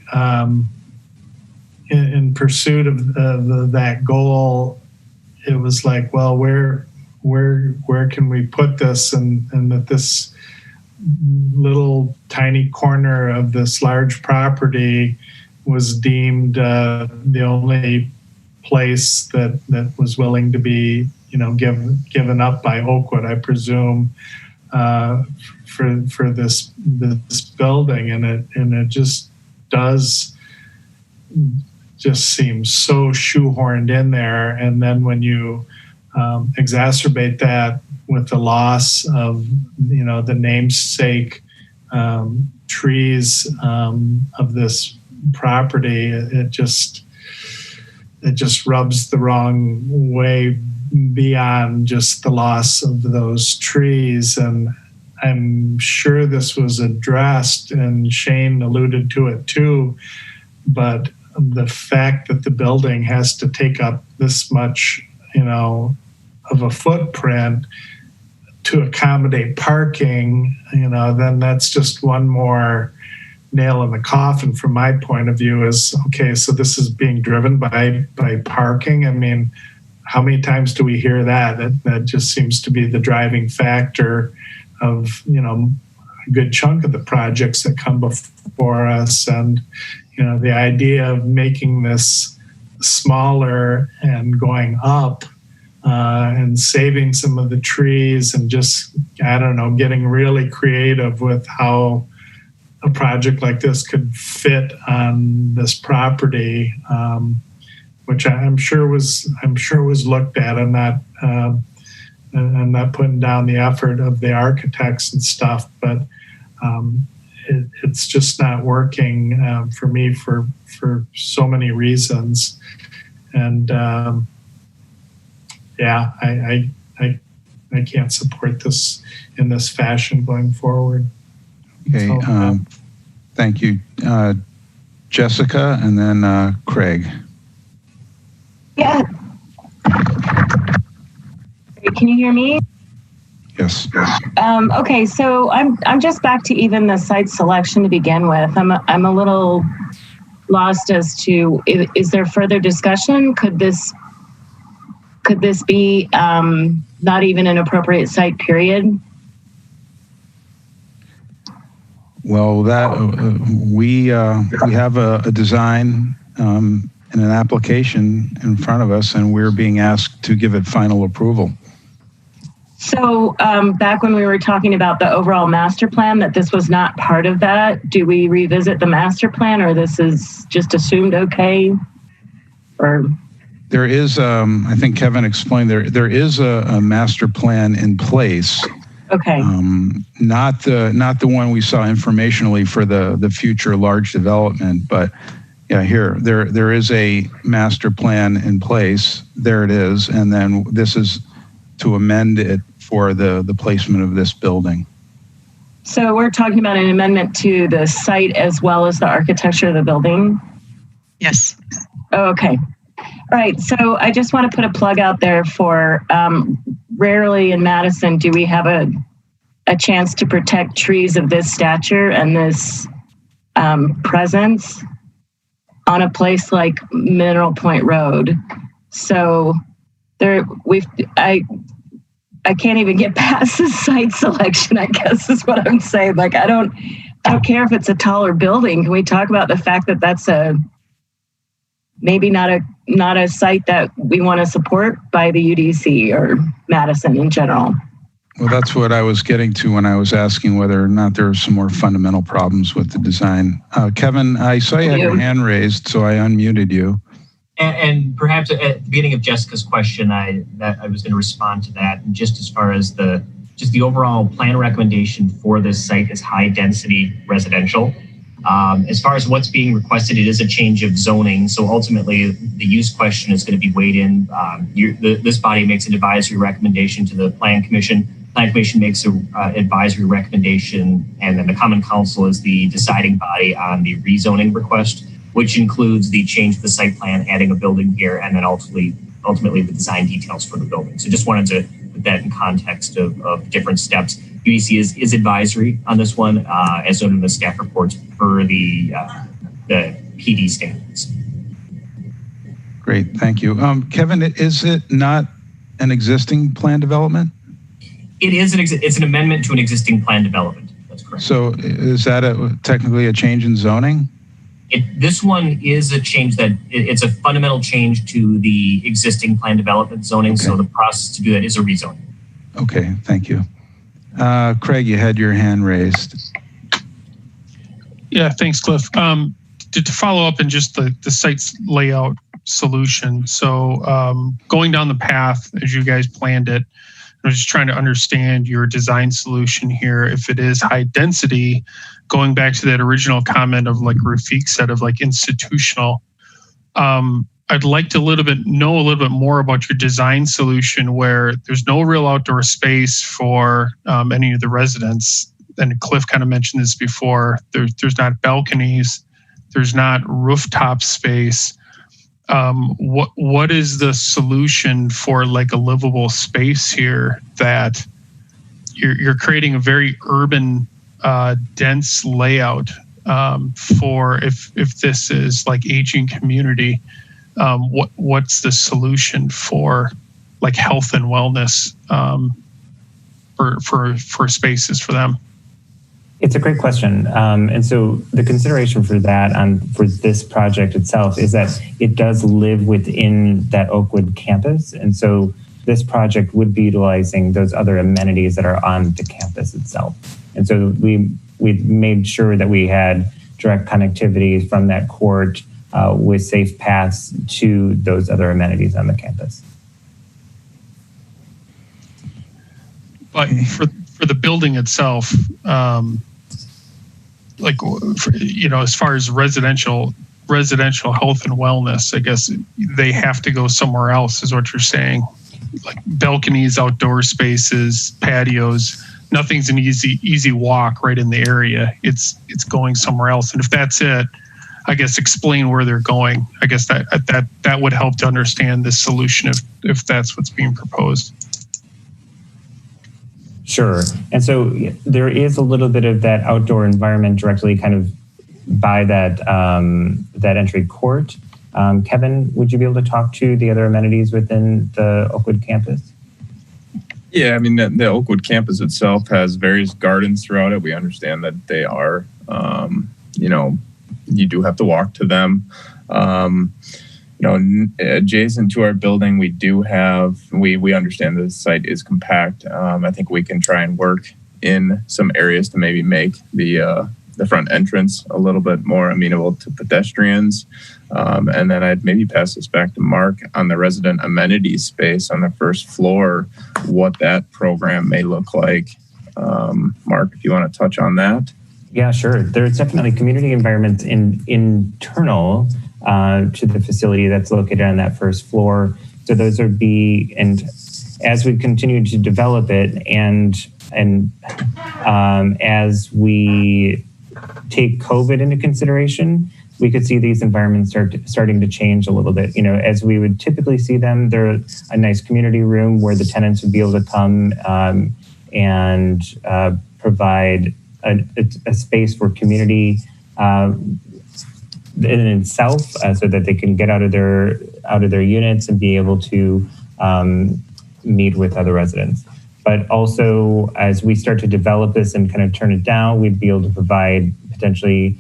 in pursuit of that goal, it was like, well, where can we put this, and that this little tiny corner of this large property was deemed the only place that was willing to be, given up by Oakwood, I presume, for this building, and it just seems so shoehorned in there. And then when you exacerbate that with the loss of the namesake trees of this property, it just rubs the wrong way beyond just the loss of those trees. And I'm sure this was addressed, and Shane alluded to it too, but the fact that the building has to take up this much, of a footprint to accommodate parking, then that's just one more nail in the coffin from my point of view. Is okay, so this is being driven by parking. I mean, how many times do we hear that? That just seems to be the driving factor of, a good chunk of the projects that come before us. And, the idea of making this smaller and going up and saving some of the trees and just, getting really creative with how a project like this could fit on this property, which I'm sure was looked at. I'm not putting down the effort of the architects and stuff, but it's just not working for me for so many reasons. And I can't support this in this fashion going forward. Okay, thank you. Jessica, and then Craig. Yeah. Can you hear me? Yes. Okay, so I'm just back to even the site selection to begin with. I'm a little lost as to, is there further discussion? Could this be not even an appropriate site, period? Well, that we have a design and an application in front of us, and we're being asked to give it final approval. So back when we were talking about the overall master plan, that this was not part of that, do we revisit the master plan, or this is just assumed okay? Or there is, I think Kevin explained, there is a master plan in place. Okay. Not the one we saw informationally for the future large development, but yeah, there is a master plan in place. There it is, and then this is to amend it for the placement of this building. So we're talking about an amendment to the site as well as the architecture of the building? Yes. Oh, okay. All right. So I just want to put a plug out there for rarely in Madison do we have a chance to protect trees of this stature and this presence on a place like Mineral Point Road. So I can't even get past the site selection, I guess is what I'm saying. Like, I don't care if it's a taller building. Can we talk about the fact that that's maybe not a site that we want to support by the UDC or Madison in general? Well, that's what I was getting to when I was asking whether or not there are some more fundamental problems with the design. Kevin, I saw you had your hand raised, so I unmuted you. And perhaps at the beginning of Jessica's question, I was going to respond to that. And just as far as the overall plan recommendation for this site is high density residential. As far as what's being requested, it is a change of zoning. So ultimately, the use question is going to be weighed in. This body makes an advisory recommendation to the Plan Commission. Plan Commission makes an advisory recommendation, and then the Common Council is the deciding body on the rezoning request, which includes the change to the site plan, adding a building here, and then ultimately the design details for the building. So just wanted to put that in context of different steps. UEC is advisory on this one, as noted in the staff reports per the PD standards. Great, thank you. Kevin, is it not an existing plan development? It is it's an amendment to an existing plan development. That's correct. So is that technically a change in zoning? This one is a change it's a fundamental change to the existing plan development zoning. Okay. So the process to do that is a rezoning. Okay, thank you. Craig, you had your hand raised. Yeah, thanks, Cliff. To follow up in just the site's layout solution. So going down the path as you guys planned it, I was just trying to understand your design solution here. If it is high density, going back to that original comment of like Rafiq said of like institutional, I'd like to know a little bit more about your design solution where there's no real outdoor space for any of the residents. And Cliff kind of mentioned this before. There's not balconies, there's not rooftop space. What is the solution for like a livable space here that you're creating a very urban, dense layout for if this is like aging community? What's the solution for like health and wellness for spaces for them? It's a great question. And so the consideration for that for this project itself is that it does live within that Oakwood campus. And so this project would be utilizing those other amenities that are on the campus itself. And so we made sure that we had direct connectivity from that court with safe paths to those other amenities on the campus. But for the building itself, as far as residential health and wellness, I guess they have to go somewhere else, is what you're saying. Like balconies, outdoor spaces, patios. Nothing's an easy walk right in the area. It's going somewhere else. And if that's it, I guess explain where they're going. I guess that would help to understand this solution if that's what's being proposed. Sure. And so there is a little bit of that outdoor environment directly kind of by that entry court. Kevin, would you be able to talk to the other amenities within the Oakwood campus? Yeah, I mean, the Oakwood campus itself has various gardens throughout it. We understand that they are, you do have to walk to them. Adjacent to our building, we do have, we understand the site is compact. I think we can try and work in some areas to maybe make the front entrance a little bit more amenable to pedestrians. And then I'd maybe pass this back to Mark on the resident amenities space on the first floor, what that program may look like. Mark, if you want to touch on that. Yeah, sure. There's definitely community environments internal to the facility that's located on that first floor. So those would be, and as we continue to develop it and as we take COVID into consideration, we could see these environments starting to change a little bit. As we would typically see them, they're a nice community room where the tenants would be able to come and provide a space for community in itself, so that they can get out of their units and be able to meet with other residents. But also, as we start to develop this and kind of turn it down, we'd be able to provide potentially,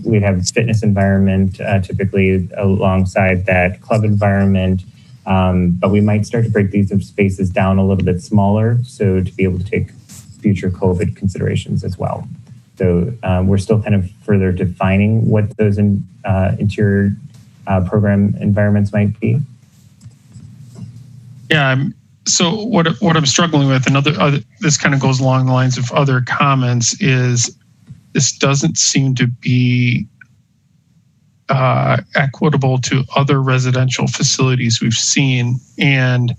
we'd have fitness environment typically alongside that club environment. But we might start to break these spaces down a little bit smaller, so to be able to take future COVID considerations as well. So we're still kind of further defining what those interior program environments might be. Yeah. So what I'm struggling with, and this kind of goes along the lines of other comments, is this doesn't seem to be equitable to other residential facilities we've seen. And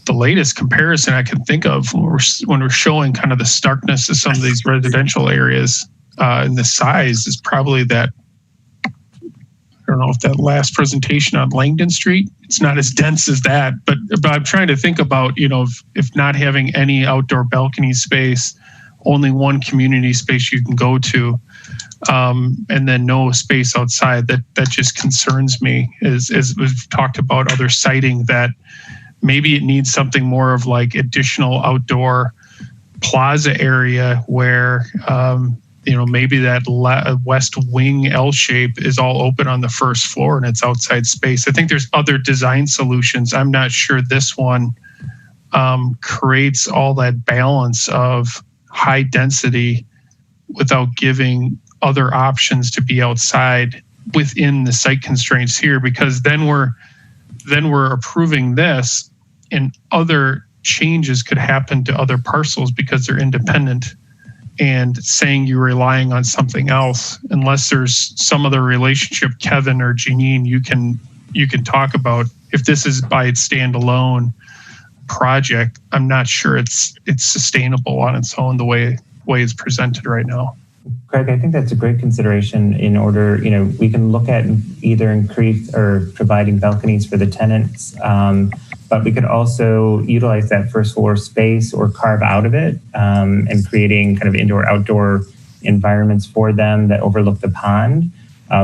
the latest comparison I can think of when we're showing kind of the starkness of some of these residential areas and the size is probably that, don't know if that last presentation on Langdon Street, it's not as dense as that, but I'm trying to think about, if not having any outdoor balcony space, only one community space you can go to, and then no space outside, that just concerns me. As we've talked about other siting, that maybe it needs something more of like additional outdoor plaza area where, maybe that west wing L shape is all open on the first floor and it's outside space. I think there's other design solutions. I'm not sure this one creates all that balance of high density without giving other options to be outside within the site constraints here, because then we're approving this and other changes could happen to other parcels because they're independent, and saying you're relying on something else, unless there's some other relationship, Kevin or Janine, you can talk about. If this is by its standalone project, I'm not sure it's sustainable on its own the way it's presented right now. Craig, I think that's a great consideration. In order, we can look at either increase or providing balconies for the tenants, but we could also utilize that first floor space or carve out of it and creating kind of indoor-outdoor environments for them that overlook the pond.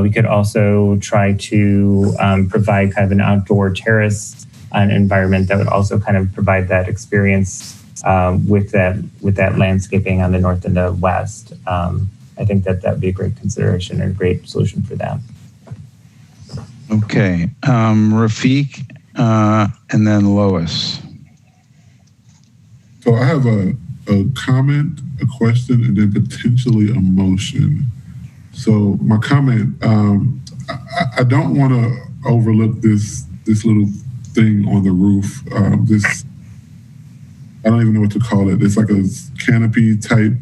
We could also try to provide kind of an outdoor terrace environment that would also kind of provide that experience with that landscaping on the north and the west. I think that would be a great consideration and a great solution for them. Okay, Rafiq, and then Lois. So I have a comment, a question, and then potentially a motion. So my comment, I don't want to overlook this little thing on the roof. I don't even know what to call it. It's like a canopy type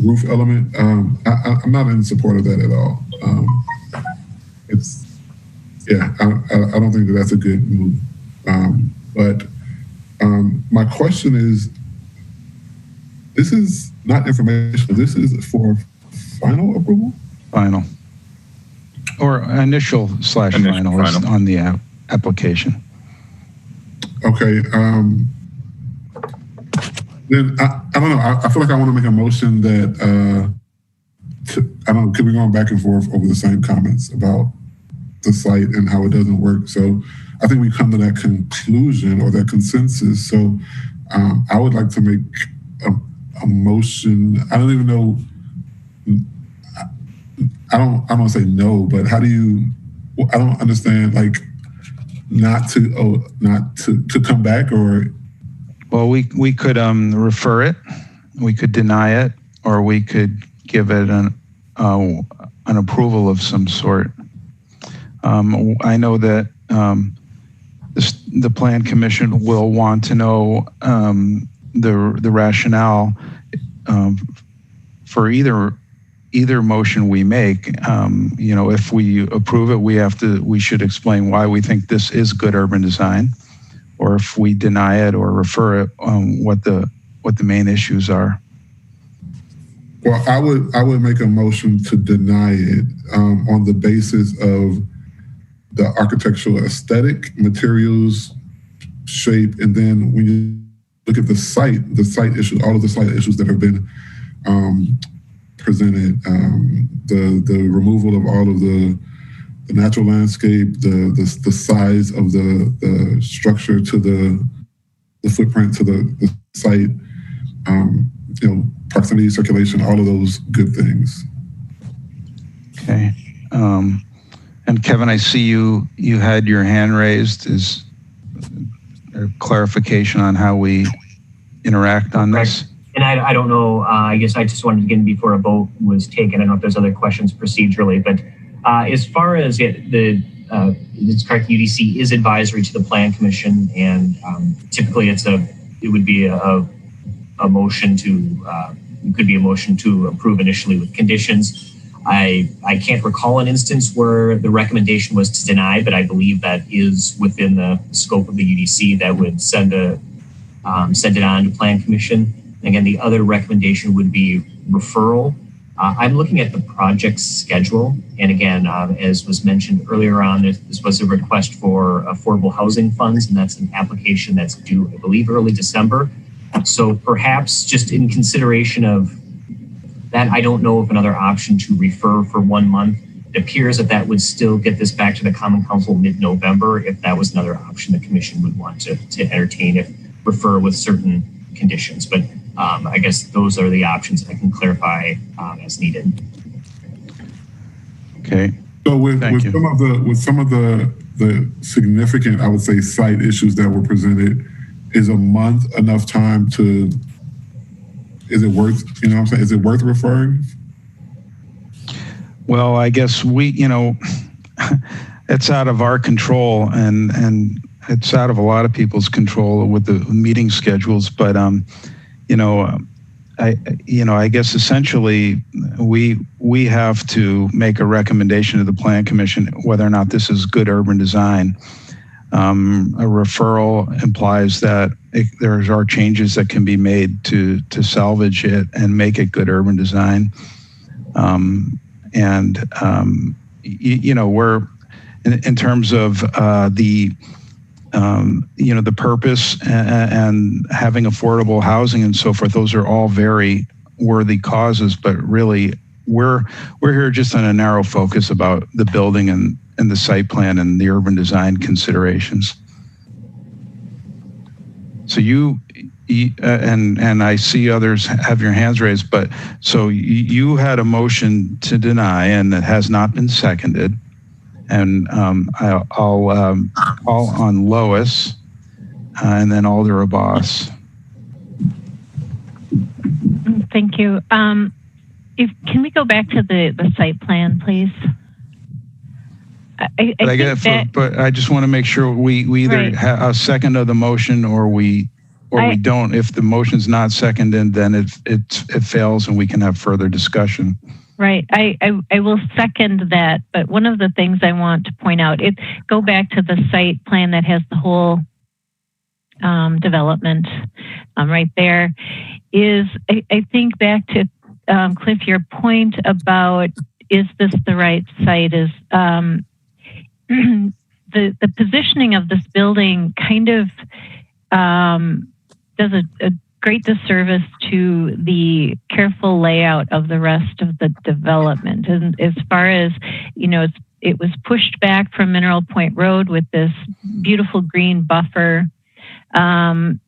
roof element. I'm not in support of that at all. I don't think that's a good move. But my question is, this is not information. This is for final approval? Final. Or initial / final is on the application. Okay. Then I don't know. I feel like I want to make a motion that I don't know. Could we go back and forth over the same comments about the site and how it doesn't work? So I think we come to that conclusion or that consensus. So I would like to make a motion. I don't even know. I don't say no, but how do you? I don't understand. Like not to come back or. Well, we could refer it, we could deny it, or we could give it an approval of some sort. I know that the Plan Commission will want to know the rationale for either motion we make. If we approve it, we should explain why we think this is good urban design. Or if we deny it or refer it, what the main issues are. Well, I would make a motion to deny it on the basis of the architectural aesthetic, materials, shape, and then when you look at the site issues, all of the site issues that have been presented, the removal of all of the natural landscape, the size of the structure to the footprint to the site, proximity, circulation, all of those good things. Okay. And Kevin, I see you had your hand raised. Is there clarification on how we interact on this? And I don't know, I guess I just wanted to get in before a vote was taken. I don't know if there's other questions procedurally, but as far as it's correct, UDC is advisory to the Plan Commission, and typically it would be a motion to approve initially with conditions. I can't recall an instance where the recommendation was to deny, but I believe that is within the scope of the UDC that would send it on to Plan Commission. Again, the other recommendation would be referral. I'm looking at the project schedule. And again, as was mentioned earlier on, this was a request for affordable housing funds, and that's an application that's due, I believe, early December. So perhaps just in consideration of that, I don't know of another option to refer for 1 month. It appears that would still get this back to the Common Council mid-November if that was another option the commission would want to entertain, if refer with certain conditions. But I guess those are the options I can clarify as needed. Okay. So with some of the significant, I would say, site issues that were presented, is a month enough time to? Is it worth? You know what I'm saying? Is it worth referring? Well, I guess it's out of our control, and it's out of a lot of people's control with the meeting schedules. But I guess essentially we have to make a recommendation to the Plan Commission whether or not this is good urban design. A referral implies that there are changes that can be made to salvage it and make it good urban design. We're in terms of the purpose and having affordable housing and so forth. Those are all very worthy causes, but really we're here just on a narrow focus about the building and the site plan and the urban design considerations. So and I see others have your hands raised, but so you had a motion to deny and it has not been seconded. And I'll call on Lois and then Alder Abbas. Thank you. Can we go back to the site plan, please? But I just want to make sure we either have a second of the motion or we don't. If the motion's not seconded, then it fails and we can have further discussion. Right. I will second that. But one of the things I want to point out, go back to the site plan that has the whole development right there, is I think back to Cliff, your point about is this the right site is the positioning of this building kind of does a great disservice to the careful layout of the rest of the development. And as far as, it was pushed back from Mineral Point Road with this beautiful green buffer, and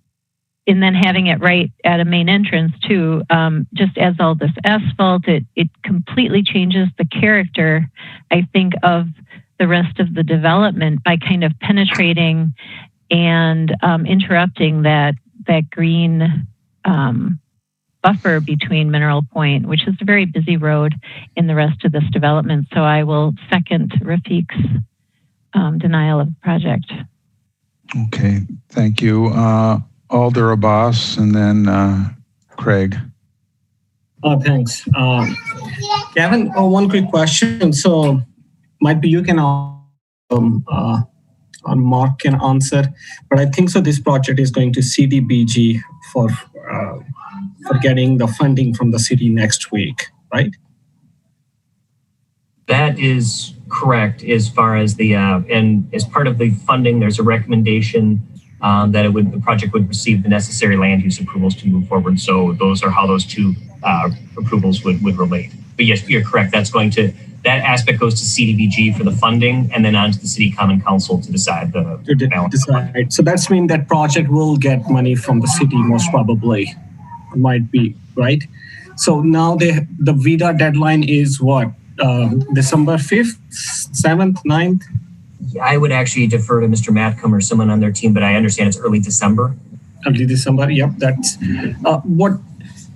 then having it right at a main entrance too, just as all this asphalt, it completely changes the character, I think, of the rest of the development by kind of penetrating and interrupting that green buffer between Mineral Point, which is a very busy road in the rest of this development. So I will second Rafiq's denial of the project. Okay, thank you. Alder Abbas and then Craig. Thanks. Kevin, one quick question. So might be you can Mark can answer, but I think so this project is going to CDBG for getting the funding from the city next week, right? That is correct. As far as the and as part of the funding, there's a recommendation that the project would receive the necessary land use approvals to move forward. So those are how those two approvals would relate. But yes, you're correct. That aspect goes to CDBG for the funding, and then on to the City Common Council to decide the balance. So that's mean that project will get money from the city, most probably. Might be, right? So now the VIDA deadline is what? December 5th, 7th, 9th? I would actually defer to Mr. Matcom or someone on their team, but I understand it's early December. Early December, yep. That's what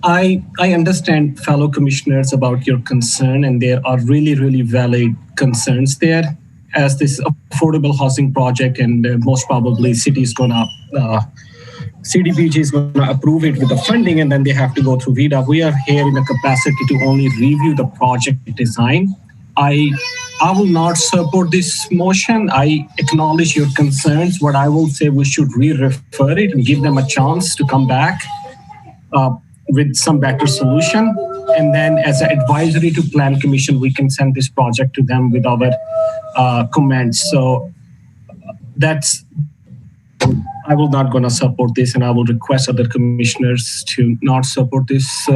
I understand, fellow commissioners, about your concern, and there are really, really valid concerns there. As this affordable housing project, and most probably CDBG is going to approve it with the funding, and then they have to go through VIDA. We are here in the capacity to only review the project design. I will not support this motion. I acknowledge your concerns. What I will say, we should re-refer it and give them a chance to come back with some better solution. and then as an advisory to Plan Commission, we can send this project to them with our comments. So that's, I will not gonna support this, and I will request other commissioners to not support this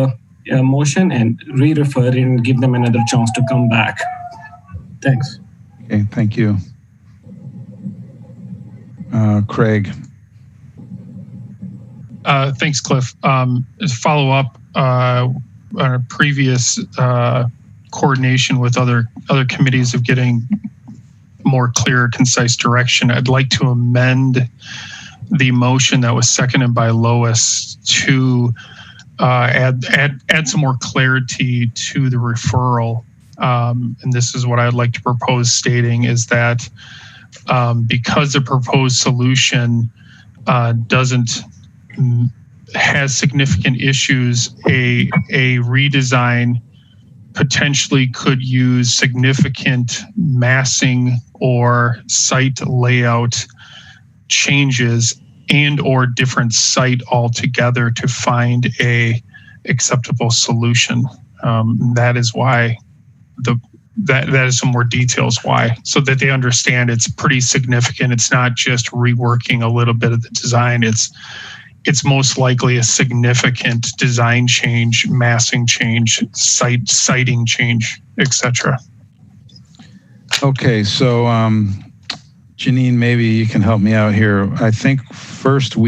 motion and re-refer it and give them another chance to come back. Thanks. Okay, thank you. Craig. Thanks, Cliff. As follow up on a previous coordination with other committees of getting more clear, concise direction, I'd like to amend the motion that was seconded by Lois to add some more clarity to the referral. And this is what I'd like to propose stating is that because the proposed solution has significant issues, a redesign potentially could use significant massing or site layout changes and or different site altogether to find a acceptable solution. That is why that is some more details why, so that they understand it's pretty significant. It's not just reworking a little bit of the design. It's most likely a significant design change, massing change, siting change, etc. Okay, so Janine, maybe you can help me out here. I think first there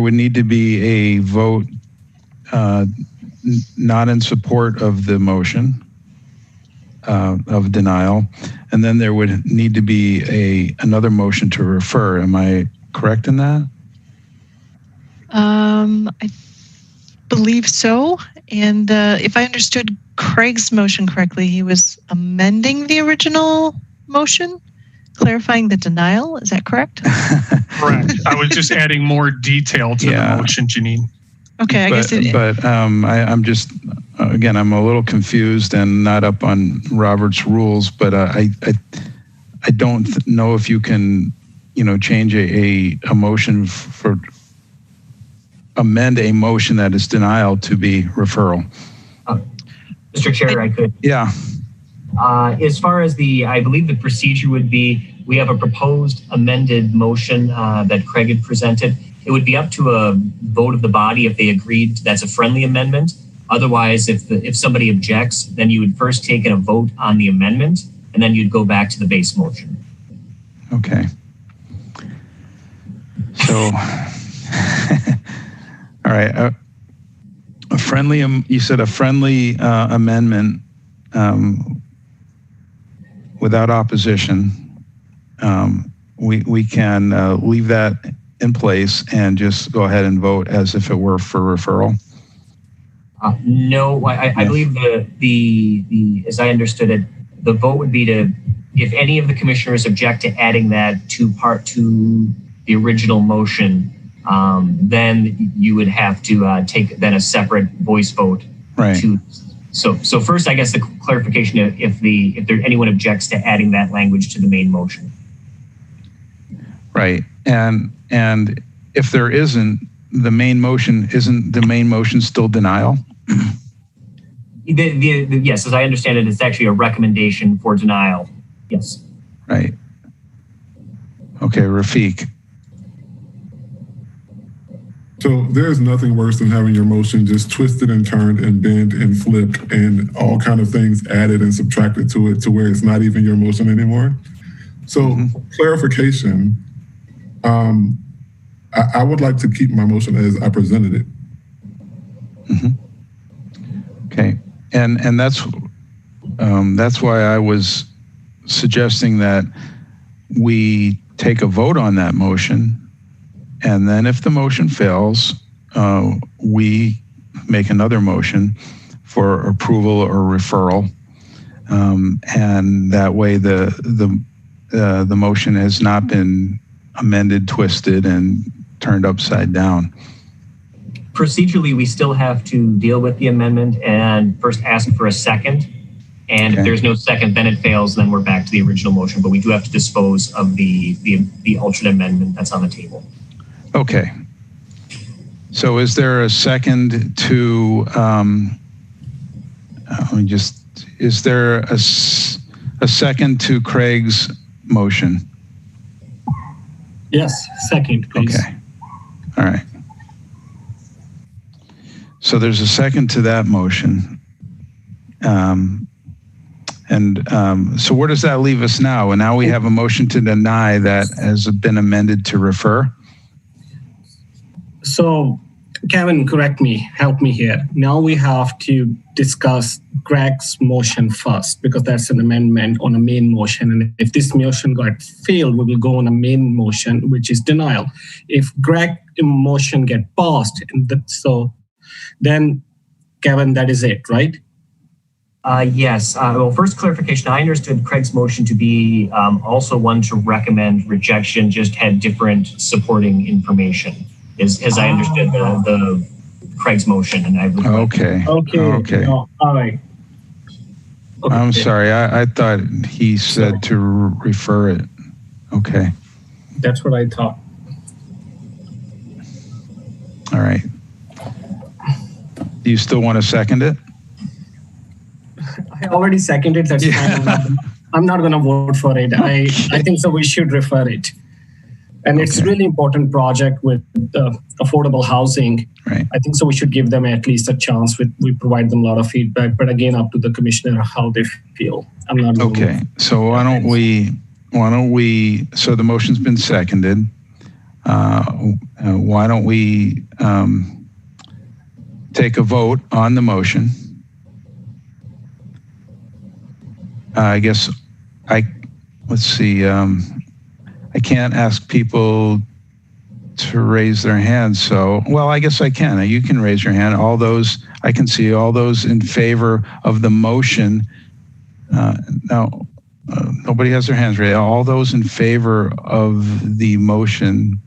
would need to be a vote not in support of the motion of denial, and then there would need to be another motion to refer. Am I correct in that? I believe so. And if I understood Craig's motion correctly, he was amending the original motion, clarifying the denial. Is that correct? Correct. I was just adding more detail to the motion, Janine. Okay, I guess I'm just, again, I'm a little confused and not up on Robert's rules, but I don't know if you can, change a motion amend a motion that is denial to be referral. Mr. Chair, I could. Yeah. As far as I believe the procedure would be, we have a proposed amended motion that Craig had presented. It would be up to a vote of the body if they agreed that's a friendly amendment. Otherwise, if somebody objects, then you would first take a vote on the amendment, and then you'd go back to the base motion. Okay. So, all right. You said a friendly amendment without opposition. We can leave that in place and just go ahead and vote as if it were for referral? No, I believe the as I understood it, the vote would be if any of the commissioners object to adding that to the original motion, then you would have to take then a separate voice vote. Right. So first, I guess the clarification if anyone objects to adding that language to the main motion. Right. And if there isn't, the main motion still denial? Yes, as I understand it, it's actually a recommendation for denial. Yes. Right. Okay, Rafiq. So there's nothing worse than having your motion just twisted and turned and bent and flipped and all kind of things added and subtracted to it to where it's not even your motion anymore. So clarification, I would like to keep my motion as I presented it. Okay, and that's why I was suggesting that we take a vote on that motion, and then if the motion fails, we make another motion for approval or referral, and that way the motion has not been amended, twisted, and turned upside down. Procedurally, we still have to deal with the amendment and first ask for a second. And if there's no second, then it fails, then we're back to the original motion. But we do have to dispose of the alternate amendment that's on the table. Okay. So is there a second to, is there a second to Craig's motion? Yes, second, please. Okay. All right. So there's a second to that motion. So where does that leave us now? And now we have a motion to deny that has been amended to refer. So, Kevin, correct me, help me here. Now we have to discuss Greg's motion first because that's an amendment on a main motion. And if this motion got failed, we will go on a main motion, which is denial. If Greg's motion get passed, then Kevin, that is it, right? Yes. Well, first clarification, I understood Craig's motion to be also one to recommend rejection, just had different supporting information, as I understood the Craig's motion. And I Okay. No, all right. Okay. I'm sorry. I thought he said to refer it. Okay. That's what I thought. All right. Do you still want to second it? I already seconded. That's fine. I'm not going to vote for it. I think so. We should refer it. And it's a really important project with affordable housing. Right. I think so. We should give them at least a chance. We provide them a lot of feedback, but again, up to the commissioner how they feel. I'm not. Okay. So why don't we? So the motion's been seconded. Why don't we take a vote on the motion? I guess let's see. I can't ask people to raise their hands. So, well, I guess I can. You can raise your hand. I can see all those in favor of the motion. Nobody has their hands raised. All those in favor of the motion,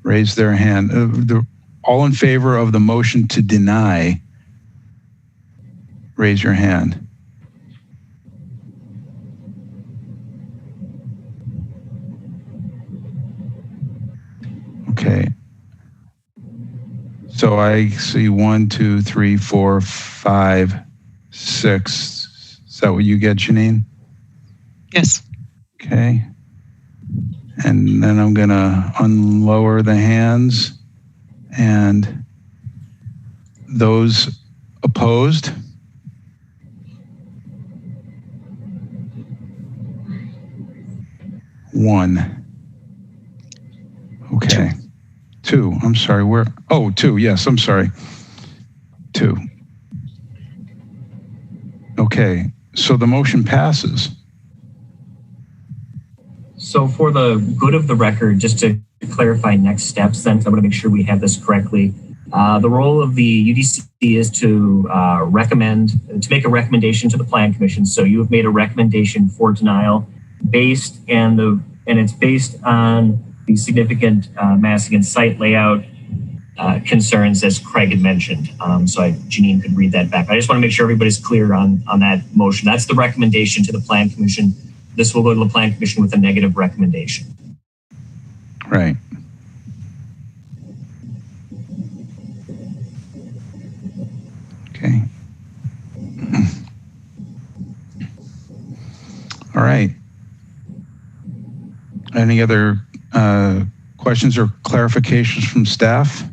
raise their hand. All in favor of the motion to deny, raise your hand. Okay. So I see 1, 2, 3, 4, 5, 6. Is that what you get, Janine? Yes. Okay. And then I'm going to unlower the hands. And those opposed? One. Okay. Two. I'm sorry. Two. Yes, I'm sorry. Two. Okay. So the motion passes. So for the good of the record, just to clarify next steps, then, I want to make sure we have this correctly. The role of the UDC is to make a recommendation to the Plan Commission. So you have made a recommendation for denial and it's based on the significant massing and site layout concerns, as Craig had mentioned. So Janine could read that back. I just want to make sure everybody's clear on that motion. That's the recommendation to the Plan Commission. This will go to the Plan Commission with a negative recommendation. Right. Okay. All right. Any other questions or clarifications from staff?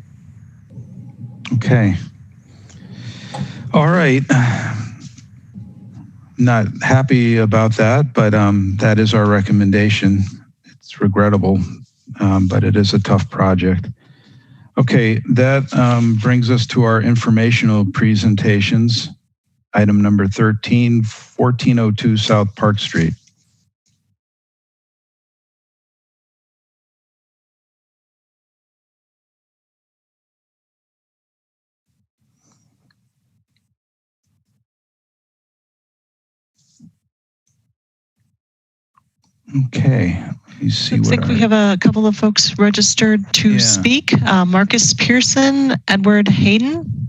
Okay. All right. Not happy about that, but that is our recommendation. It's regrettable, but it is a tough project. Okay, that brings us to our informational presentations. Item number 13, 1402 South Park Street. Okay, let me see. Looks like we have a couple of folks registered to speak. Marcus Pearson, Edward Hayden.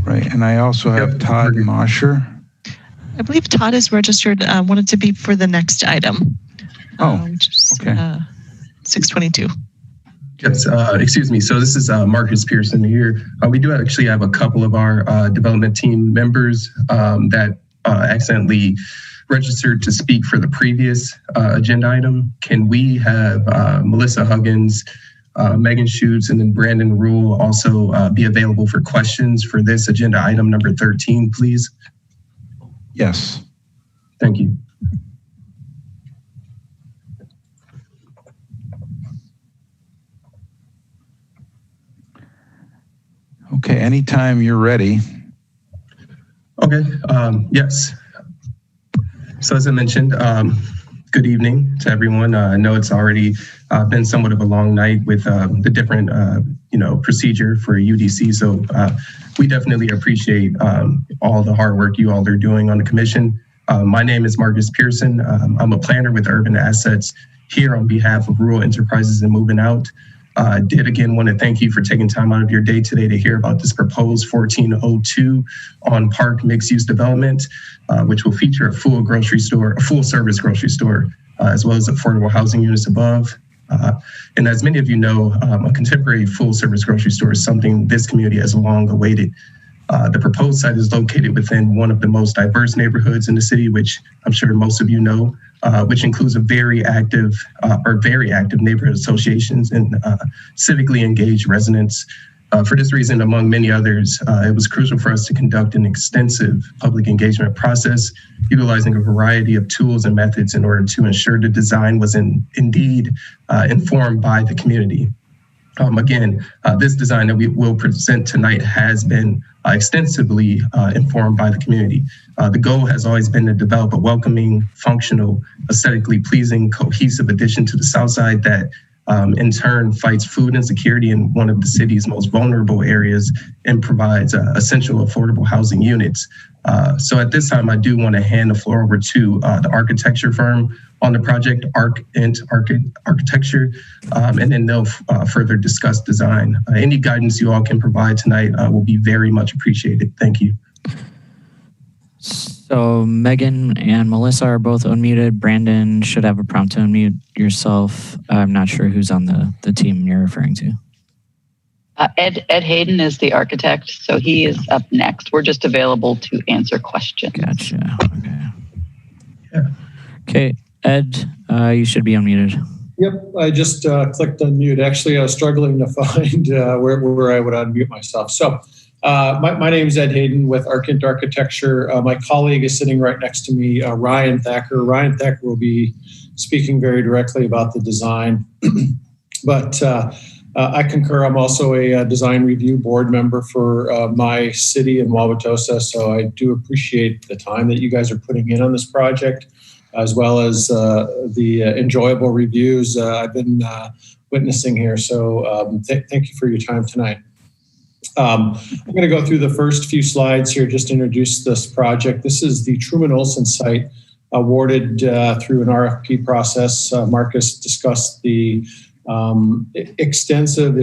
Right, and I also have Todd Mosher. I believe Todd is registered, wanted to be for the next item. Which is, okay. 622. Yes, excuse me. So this is Marcus Pearson here. We do actually have a couple of our development team members that accidentally registered to speak for the previous agenda item. Can we have Melissa Huggins, Megan Schutz, and then Brandon Rule also be available for questions for this agenda item number 13, please? Yes. Thank you. Okay, anytime you're ready. Okay, yes. So as I mentioned, good evening to everyone. I know it's already been somewhat of a long night with the different, procedure for UDC. So we definitely appreciate all the hard work you all are doing on the commission. My name is Marcus Pearson. I'm a planner with Urban Assets here on behalf of Rural Enterprises and Moving Out. I did again want to thank you for taking time out of your day today to hear about this proposed 1402 on Park mixed-use development, which will feature a full service grocery store, as well as affordable housing units above. And as many of you know, a contemporary full service grocery store is something this community has long awaited. The proposed site is located within one of the most diverse neighborhoods in the city, which I'm sure most of you know, which includes a very active neighborhood associations and civically engaged residents. For this reason, among many others, it was crucial for us to conduct an extensive public engagement process, utilizing a variety of tools and methods in order to ensure the design was indeed informed by the community. Again, this design that we will present tonight has been extensively informed by the community. The goal has always been to develop a welcoming, functional, aesthetically pleasing, cohesive addition to the South Side that in turn fights food insecurity in one of the city's most vulnerable areas and provides essential affordable housing units. So at this time, I do want to hand the floor over to the architecture firm on the project, ArcInt Architecture, and then they'll further discuss design. Any guidance you all can provide tonight will be very much appreciated. Thank you. So Megan and Melissa are both unmuted. Brandon should have a prompt to unmute yourself. I'm not sure who's on the team you're referring to. Ed Hayden is the architect, so he is up next. We're just available to answer questions. Gotcha. Okay. Yeah. Okay, Ed, you should be unmuted. Yep, I just clicked unmute. Actually, I was struggling to find where I would unmute myself. So my name is Ed Hayden with ArcInt Architecture. My colleague is sitting right next to me, Ryan Thacker. Ryan Thacker will be speaking very directly about the design. But I concur. I'm also a design review board member for my city in Wauwatosa. So I do appreciate the time that you guys are putting in on this project, as well as the enjoyable reviews I've been witnessing here. So thank you for your time tonight. I'm going to go through the first few slides here, just to introduce this project. This is the Truman Olson site awarded through an RFP process. Marcus discussed the extensive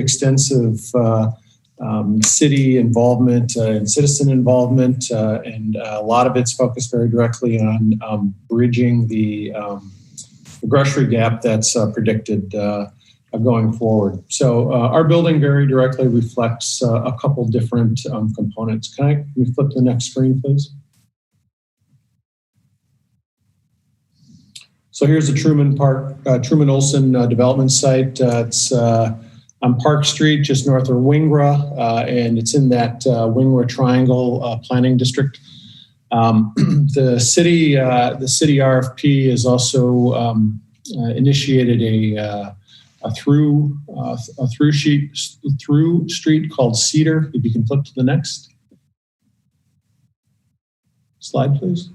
city involvement and citizen involvement, and a lot of it's focused very directly on bridging the grocery gap that's predicted going forward. So our building very directly reflects a couple different components. Can we flip to the next screen, please? So here's the Truman Olson development site. It's on Park Street, just north of Wingra, and it's in that Wingra Triangle planning district. The city RFP has also initiated a through street called Cedar. If you can flip to the next slide, please.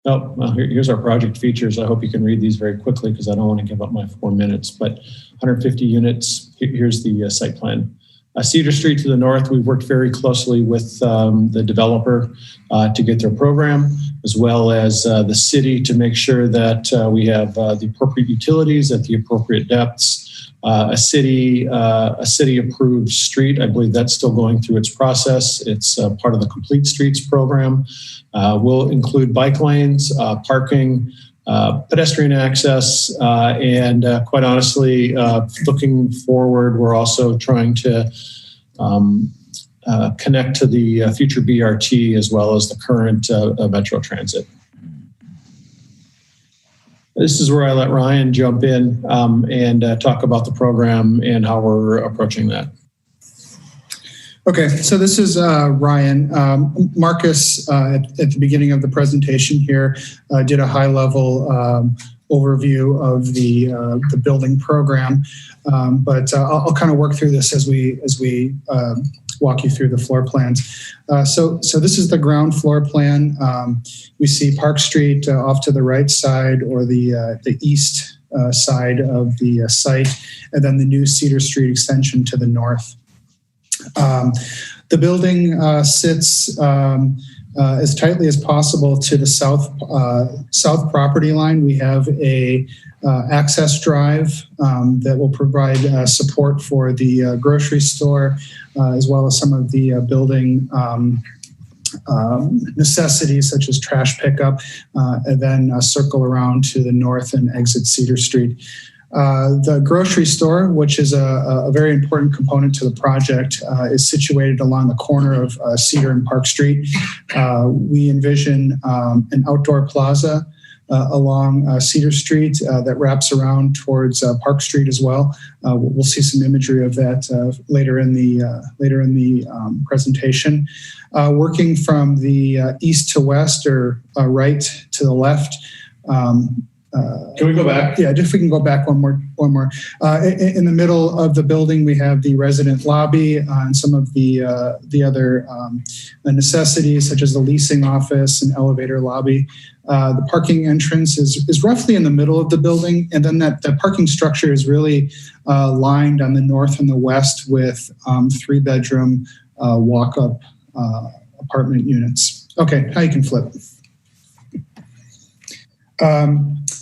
Oh, well, here's our project features. I hope you can read these very quickly because I don't want to give up my 4 minutes, but 150 units. Here's the site plan. Cedar Street to the north, we've worked very closely with the developer to get their program, as well as the city to make sure that we have the appropriate utilities at the appropriate depths. A city approved street, I believe that's still going through its process. It's part of the Complete Streets program. Will include bike lanes, parking, pedestrian access, and quite honestly, looking forward, we're also trying to connect to the future BRT as well as the current Metro Transit. This is where I let Ryan jump in and talk about the program and how we're approaching that. Okay, so this is Ryan. Marcus, at the beginning of the presentation here, did a high-level overview of the building program, but I'll kind of work through this as we walk you through the floor plans. So this is the ground floor plan. We see Park Street off to the right side, or the east side of the site, and then the new Cedar Street extension to the north. The building sits as tightly as possible to the south property line. We have a access drive that will provide support for the grocery store, as well as some of the building necessities such as trash pickup, and then circle around to the north and exit Cedar Street. The grocery store, which is a very important component to the project, is situated along the corner of Cedar and Park Street. We envision an outdoor plaza along Cedar Street that wraps around towards Park Street as well. We'll see some imagery of that later in the presentation. Working from the east to west, or right to the left. Can we go back? Yeah, if we can go back one more. In the middle of the building, we have the resident lobby and some of the other necessities, such as the leasing office and elevator lobby. The parking entrance is roughly in the middle of the building, and then that parking structure is really lined on the north and the west with 3-bedroom walk-up apartment units. Okay, now you can flip.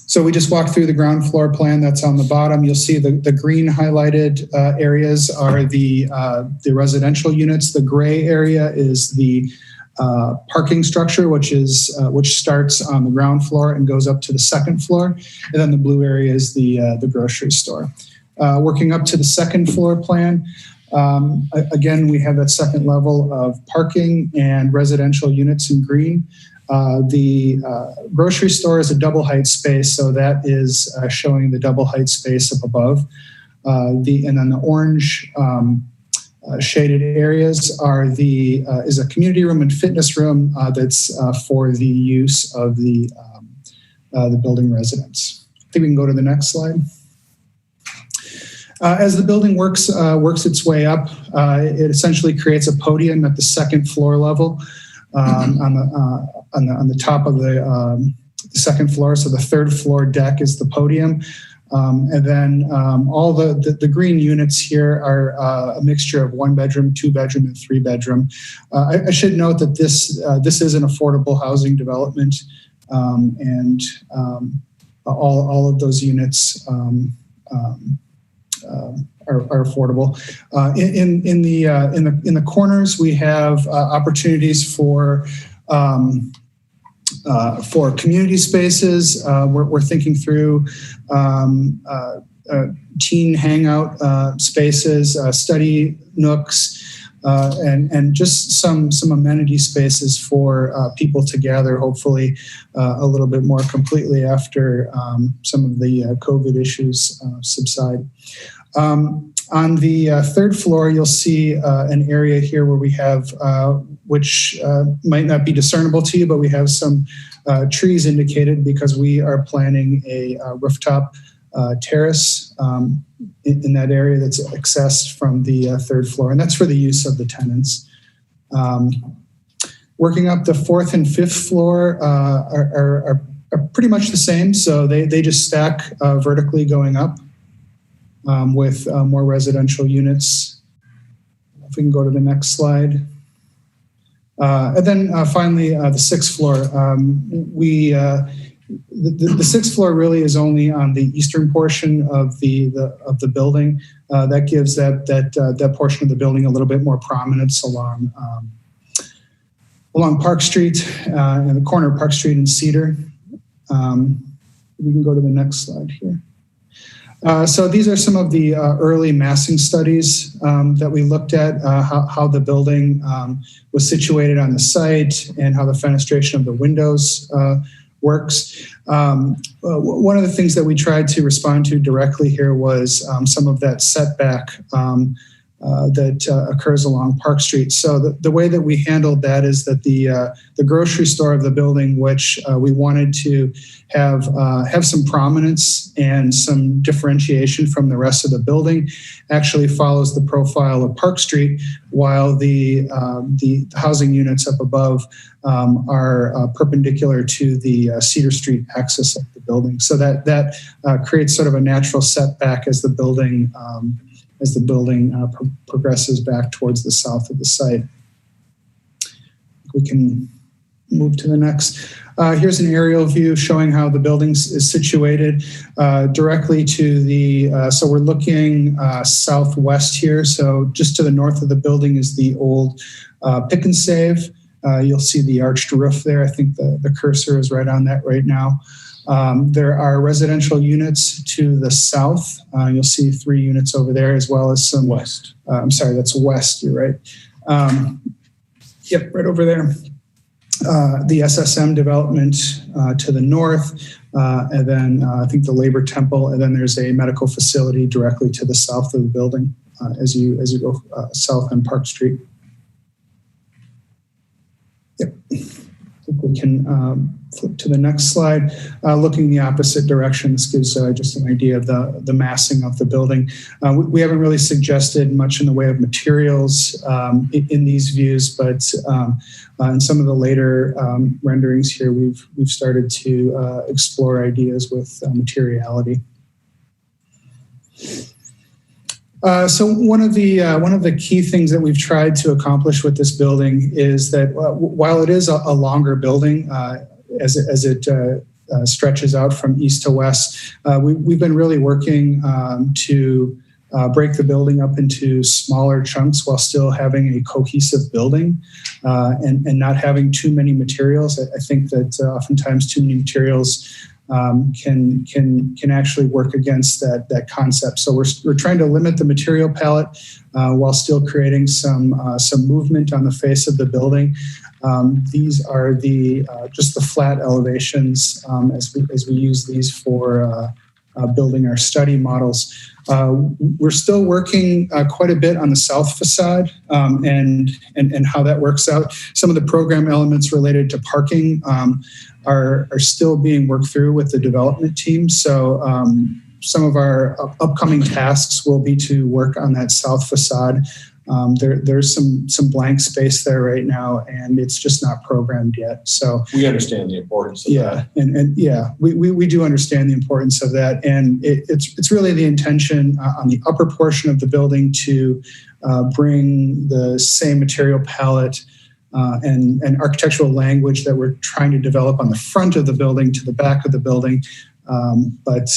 So we just walked through the ground floor plan that's on the bottom. You'll see the green highlighted areas are the residential units. The gray area is the parking structure, which starts on the ground floor and goes up to the second floor. And then the blue area is the grocery store. Working up to the second floor plan, again, we have that second level of parking and residential units in green. The grocery store is a double height space, so that is showing the double height space up above. And then the orange shaded areas is a community room and fitness room that's for the use of the building residents. I think we can go to the next slide. As the building works its way up, it essentially creates a podium at the second floor level. On the top of the second floor. So the third floor deck is the podium. And then all the green units here are a mixture of 1-bedroom, 2-bedroom, and 3-bedroom. I should note that this is an affordable housing development, and all of those units are affordable. In the corners, we have opportunities for community spaces. We're thinking through teen hangout spaces, study nooks, and just some amenity spaces for people to gather, hopefully a little bit more completely after some of the COVID issues subside. On the third floor, you'll see an area here where we have, which might not be discernible to you, but we have some trees indicated because we are planning a rooftop terrace in that area that's accessed from the third floor, and that's for the use of the tenants. Working up the fourth and fifth floor are pretty much the same, so they just stack vertically going up. With more residential units. If we can go to the next slide. And then finally, the sixth floor. The sixth floor really is only on the eastern portion of the building. That gives that portion of the building a little bit more prominence along Park Street, in the corner of Park Street and Cedar. We can go to the next slide here. So these are some of the early massing studies that we looked at, how the building was situated on the site and how the fenestration of the windows works. One of the things that we tried to respond to directly here was some of that setback that occurs along Park Street. So the way that we handled that is that the grocery store of the building, which we wanted to have some prominence and some differentiation from the rest of the building, actually follows the profile of Park Street, while the housing units up above are perpendicular to the Cedar Street axis of the building. So that creates sort of a natural setback as the building progresses back towards the south of the site. We can move to the next. Here's an aerial view showing how the building is situated directly to the, so we're looking southwest here. So just to the north of the building is the old Pick and Save. You'll see the arched roof there. I think the cursor is right on that right now. There are residential units to the south. You'll see 3 units over there, as well as some west. I'm sorry, that's west. You're right. Yep, right over there. The SSM development to the north, and then I think the Labor Temple, and then there's a medical facility directly to the south of the building as you go south on Park Street. Yep. I think we can flip to the next slide. Looking the opposite direction, this gives just an idea of the massing of the building. We haven't really suggested much in the way of materials in these views, but in some of the later renderings here, we've started to explore ideas with materiality. So one of the key things that we've tried to accomplish with this building is that while it is a longer building, as it stretches out from east to west, we've been really working to break the building up into smaller chunks while still having a cohesive building and not having too many materials. I think that oftentimes too many materials can actually work against that concept. So we're trying to limit the material palette while still creating some movement on the face of the building. These are just the flat elevations as we use these for building our study models. We're still working quite a bit on the south facade and how that works out. Some of the program elements related to parking are still being worked through with the development team. So some of our upcoming tasks will be to work on that south facade. There's some blank space there right now, and it's just not programmed yet. So we understand the importance of that. And yeah, we do understand the importance of that, and it's really the intention on the upper portion of the building to bring the same material palette and architectural language that we're trying to develop on the front of the building to the back of the building. But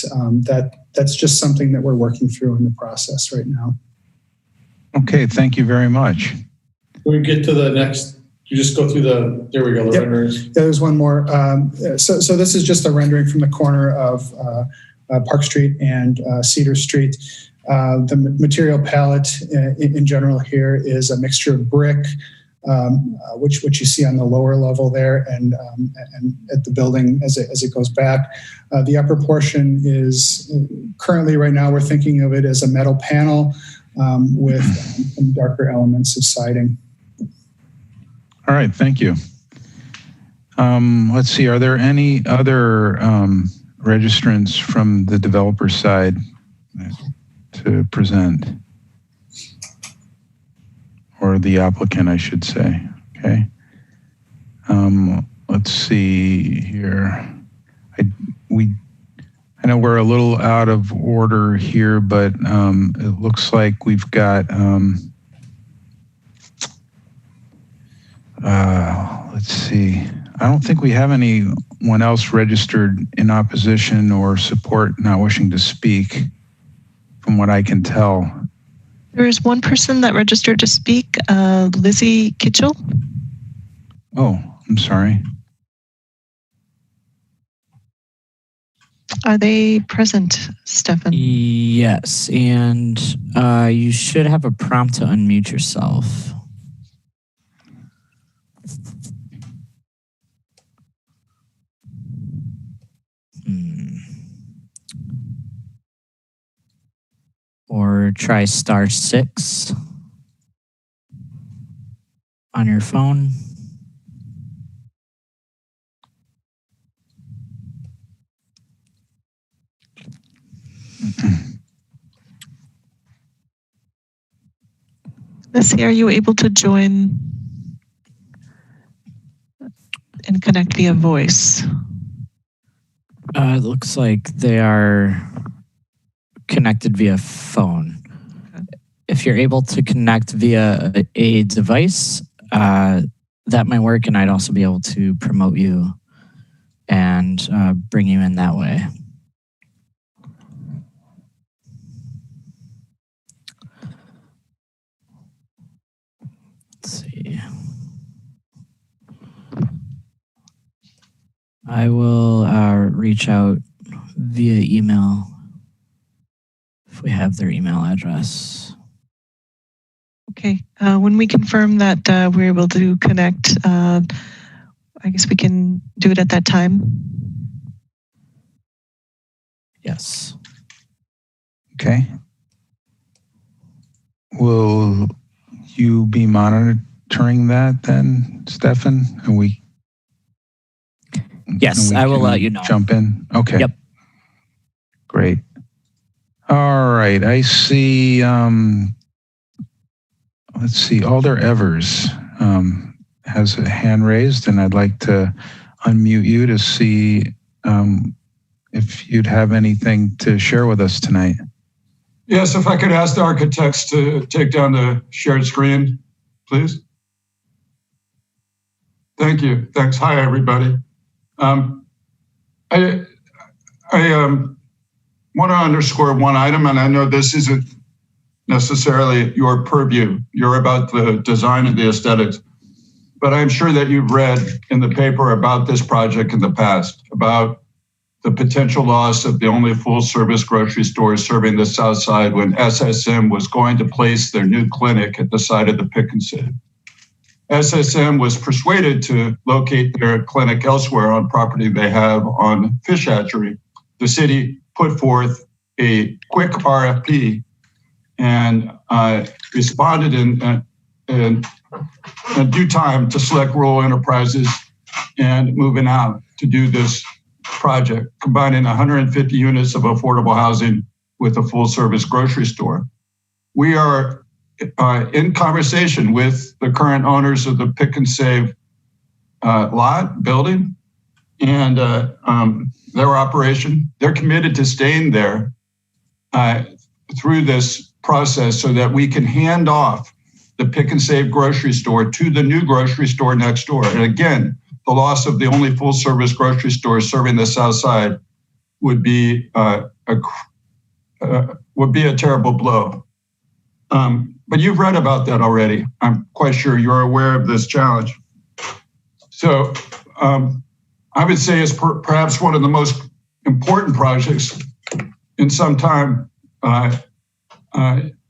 that's just something that we're working through in the process right now. Okay, thank you very much. When we get to the next, you just go through there we go, the renderings. Yeah, there's one more. So this is just a rendering from the corner of Park Street and Cedar Street. The material palette in general here is a mixture of brick, which you see on the lower level there, and at the building as it goes back. The upper portion is currently right now we're thinking of it as a metal panel with some darker elements of siding. All right, thank you. Let's see, are there any other registrants from the developer side to present? Or the applicant, I should say. Okay. Let's see here. I know we're a little out of order here, but it looks like we've got. Let's see. I don't think we have anyone else registered in opposition or support, not wishing to speak, from what I can tell. There is one person that registered to speak, Lizzie Kitchell. Oh, I'm sorry. Are they present, Stefan? Yes, and you should have a prompt to unmute yourself. Or try *6 on your phone. Missy, are you able to join and connect via voice? It looks like they are connected via phone. Okay. If you're able to connect via a device, that might work, and I'd also be able to promote you and bring you in that way. Let's see. I will reach out via email if we have their email address. Okay. When we confirm that we're able to connect, I guess we can do it at that time. Yes. Okay. Will you be monitoring that then, Stefan? And yes, I will let you know. Jump in. Okay. Yep. Great. All right. I see. Let's see. Alder Evers has a hand raised, and I'd like to unmute you to see if you'd have anything to share with us tonight. Yes, if I could ask the architects to take down the shared screen, please. Thank you. Thanks. Hi, everybody. I want to underscore one item, and I know this isn't necessarily your purview. You're about the design and the aesthetics. But I'm sure that you've read in the paper about this project in the past, about the potential loss of the only full-service grocery store serving the South Side when SSM was going to place their new clinic at the site of the Pick and Save. SSM was persuaded to locate their clinic elsewhere on property they have on Fish Hatchery. The city put forth a quick RFP and responded in due time to select Rural Enterprises and Moving Out to do this project, combining 150 units of affordable housing with a full-service grocery store. We are in conversation with the current owners of the Pick and Save building and their operation. They're committed to staying there through this process so that we can hand off the Pick and Save grocery store to the new grocery store next door. And again, the loss of the only full-service grocery store serving the South Side would be a terrible blow. But you've read about that already. I'm quite sure you're aware of this challenge. So I would say it's perhaps one of the most important projects in some time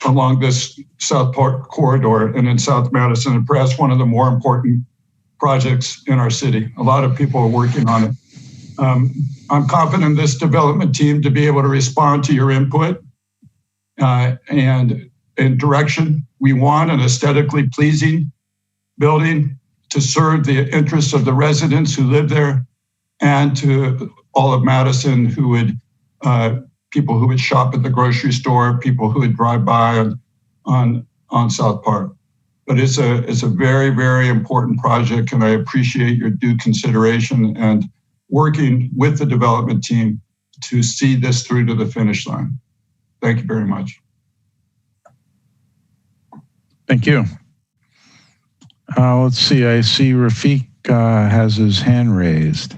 along this South Park corridor and in South Madison, and perhaps one of the more important projects in our city. A lot of people are working on it. I'm confident in this development team to be able to respond to your input and direction. We want an aesthetically pleasing building to serve the interests of the residents who live there and to all of Madison who would, people who would shop at the grocery store, people who would drive by on South Park. But it's a very, very important project, and I appreciate your due consideration and working with the development team to see this through to the finish line. Thank you very much. Thank you. Let's see. I see Rafiq has his hand raised.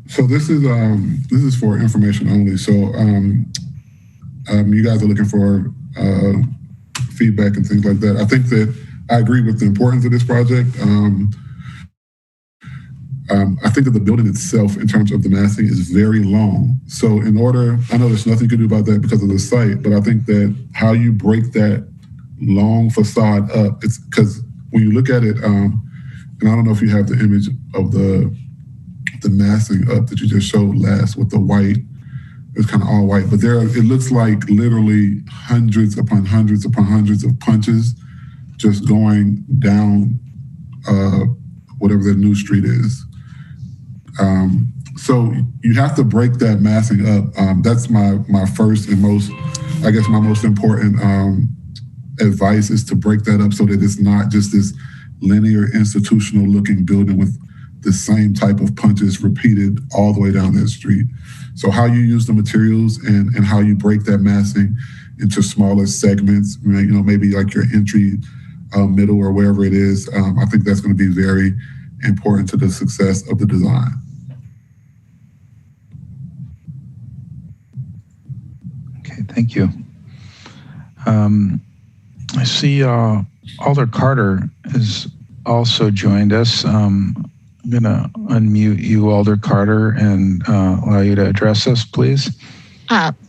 So this is for information only. So you guys are looking for feedback and things like that. I think that I agree with the importance of this project. I think that the building itself, in terms of the massing, is very long. So I know there's nothing you can do about that because of the site, but I think that how you break that long facade up, it's because when you look at it, and I don't know if you have the image of the massing up that you just showed last with the white. It's kind of all white, but it looks like literally hundreds upon hundreds upon hundreds of punches just going down whatever the new street is. So you have to break that massing up. That's my first and most important advice is to break that up so that it's not just this linear institutional looking building with the same type of punches repeated all the way down that street. So how you use the materials and how you break that massing into smaller segments, maybe like your entry, middle, or wherever it is, I think that's going to be very important to the success of the design. Okay, thank you. I see Alder Carter has also joined us. I'm going to unmute you, Alder Carter, and allow you to address us, please.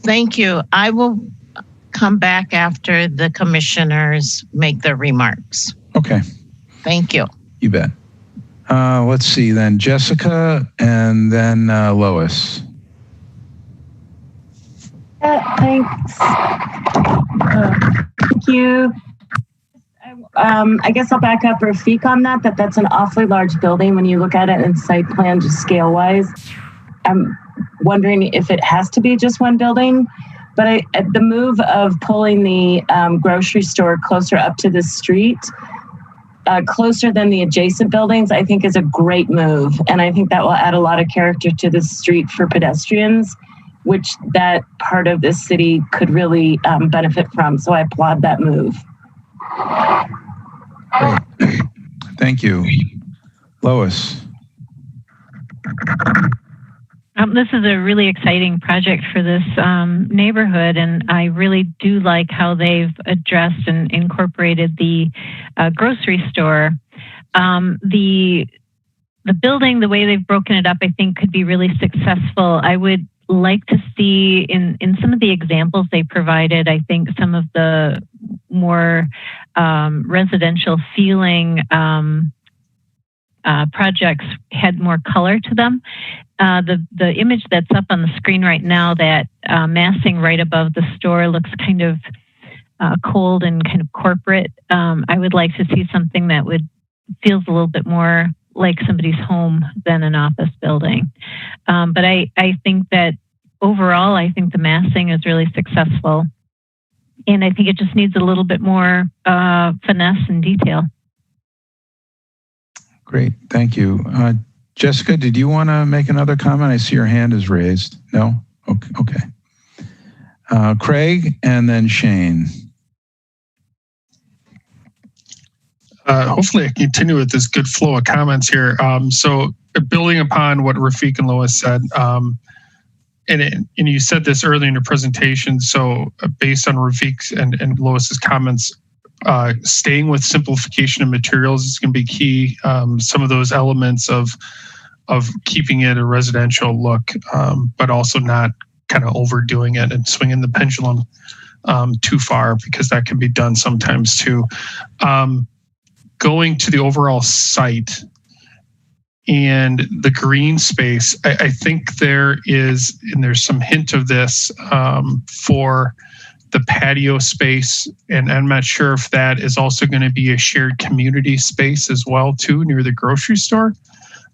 Thank you. I will come back after the commissioners make their remarks. Okay. Thank you. You bet. Let's see then, Jessica, and then Lois. Thanks. Thank you. I guess I'll back up Rafiq on that's an awfully large building when you look at it in site plan, just scale wise. I'm wondering if it has to be just one building, but the move of pulling the grocery store closer up to the street, closer than the adjacent buildings, I think is a great move. And I think that will add a lot of character to the street for pedestrians, which that part of the city could really benefit from. So I applaud that move. Great. Thank you. Lois. This is a really exciting project for this neighborhood, and I really do like how they've addressed and incorporated the grocery store. The building, the way they've broken it up, I think could be really successful. I would like to see in some of the examples they provided, I think some of the more residential feeling projects had more color to them. The image that's up on the screen right now, that massing right above the store, looks kind of cold and kind of corporate. I would like to see something that feels a little bit more like somebody's home than an office building. But I think that overall, I think the massing is really successful. And I think it just needs a little bit more finesse and detail. Great, thank you. Jessica, did you want to make another comment? I see your hand is raised. No? Okay. Craig, and then Shane. Hopefully I continue with this good flow of comments here. So building upon what Rafiq and Lois said, and you said this earlier in your presentation, so based on Rafiq's and Lois's comments, staying with simplification of materials is going to be key. Some of those elements of keeping it a residential look, but also not kind of overdoing it and swinging the pendulum too far, because that can be done sometimes too. Going to the overall site and the green space, I think there's some hint of this for the patio space, and I'm not sure if that is also going to be a shared community space as well too, near the grocery store.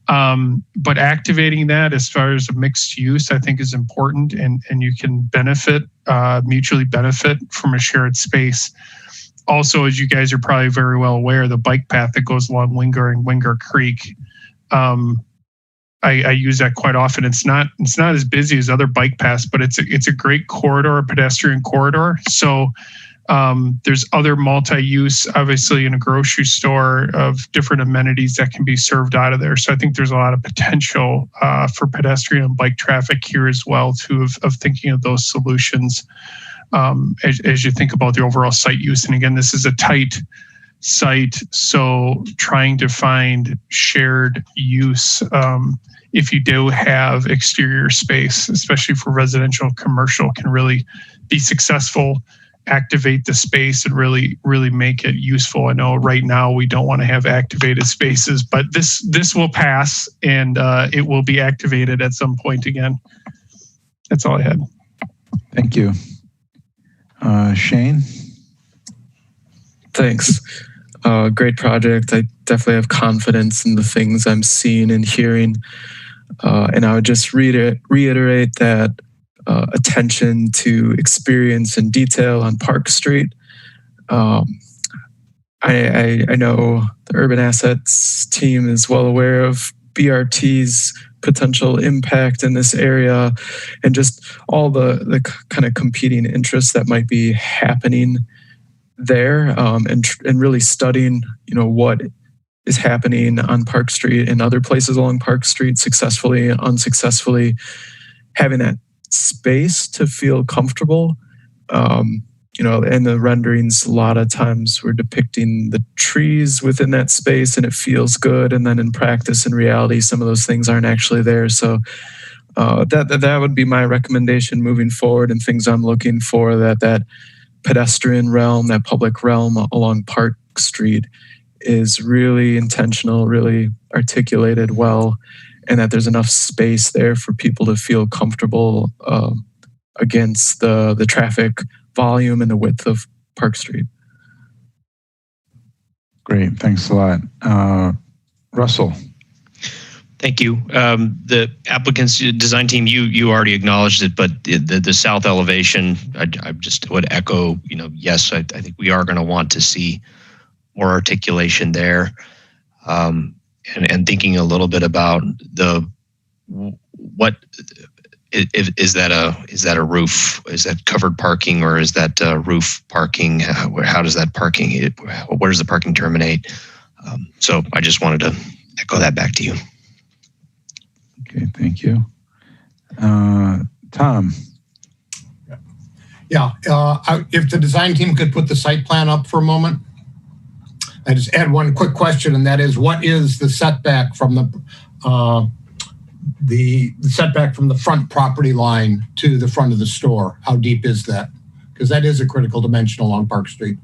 But activating that as far as a mixed use, I think is important, and you can mutually benefit from a shared space. Also, as you guys are probably very well aware, the bike path that goes along Winger and Winger Creek, I use that quite often. It's not as busy as other bike paths, but it's a great corridor, a pedestrian corridor. So there's other multi-use, obviously, in a grocery store of different amenities that can be served out of there. So I think there's a lot of potential for pedestrian and bike traffic here as well, too, of thinking of those solutions as you think about the overall site use. And again, this is a tight site. So trying to find shared use, if you do have exterior space, especially for residential, commercial, can really be successful, activate the space and really make it useful. I know right now we don't want to have activated spaces, but this will pass and it will be activated at some point again. That's all I had. Thank you. Shane? Thanks. Great project. I definitely have confidence in the things I'm seeing and hearing. And I would just reiterate that attention to experience and detail on Park Street. I know the Urban Assets team is well aware of BRT's potential impact in this area and just all the kind of competing interests that might be happening there, and really studying, what is happening on Park Street and other places along Park Street, successfully, unsuccessfully, having that space to feel comfortable. And the renderings, a lot of times we're depicting the trees within that space and it feels good. And then in practice, in reality, some of those things aren't actually there. So that would be my recommendation moving forward, and things I'm looking for, that pedestrian realm, that public realm along Park Street is really intentional, really articulated well, and that there's enough space there for people to feel comfortable against the traffic volume and the width of Park Street. Great, thanks a lot. Russell. Thank you. The applicant's design team, you already acknowledged it, but the south elevation, I just would echo, yes, I think we are going to want to see more articulation there. And thinking a little bit about what is that a roof? Is that covered parking, or is that roof parking? How does that parking? Where does the parking terminate? So I just wanted to echo that back to you. Okay, thank you. Tom. Yeah, if the design team could put the site plan up for a moment. I just add one quick question, and that is, what is the setback from the setback from the front property line to the front of the store? How deep is that? Because that is a critical dimension along Park Street.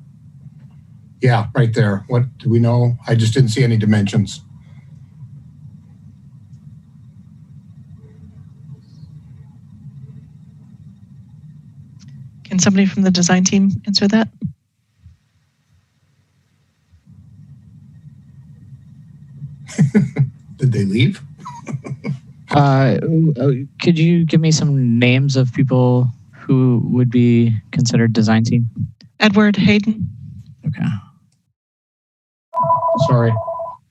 Yeah, right there. What do we know? I just didn't see any dimensions. Can somebody from the design team answer that? Did they leave? Could you give me some names of people who would be considered design team? Edward Hayden. Okay.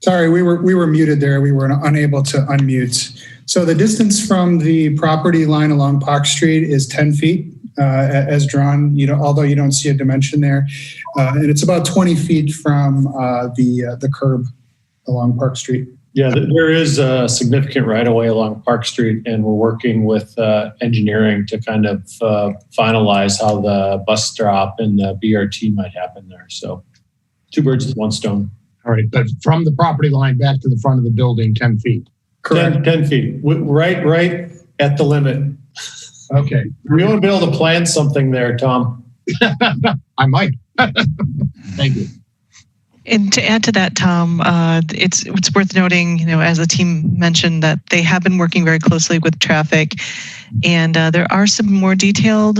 Sorry, we were muted there. We were unable to unmute. So the distance from the property line along Park Street is 10 feet as drawn, although you don't see a dimension there. And it's about 20 feet from the curb along Park Street. Yeah, there is a significant right-of-way along Park Street, and we're working with engineering to kind of finalize how the bus stop and the BRT might happen there. So 2 birds with 1 stone. All right, but from the property line back to the front of the building, 10 feet. Correct. 10 feet, right at the limit. Okay. We want to be able to plan something there, Tom. I might. Thank you. And to add to that, Tom, it's worth noting, as the team mentioned, that they have been working very closely with traffic, and there are some more detailed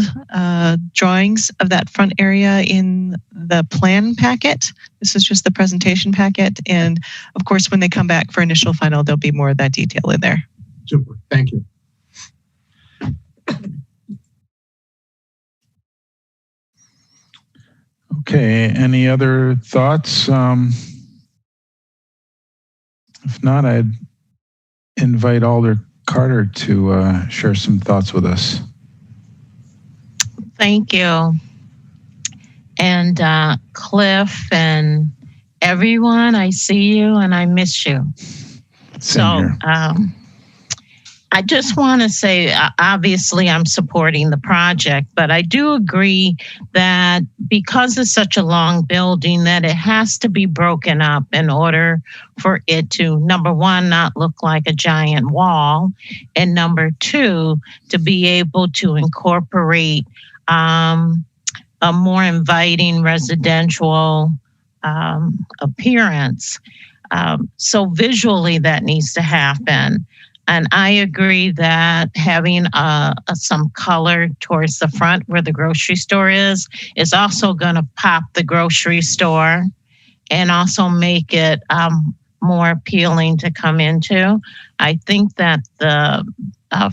drawings of that front area in the plan packet. This is just the presentation packet, and of course, when they come back for initial final, there'll be more of that detail in there. Super, thank you. Okay, any other thoughts? If not, I'd invite Alder Carter to share some thoughts with us. Thank you. And Cliff and everyone, I see you and I miss you. Same here. I just want to say, obviously, I'm supporting the project, but I do agree that because it's such a long building, that it has to be broken up in order for it to, number one, not look like a giant wall, and number two, to be able to incorporate a more inviting residential appearance. So visually, that needs to happen. And I agree that having some color towards the front where the grocery store is also going to pop the grocery store and also make it more appealing to come into. I think that the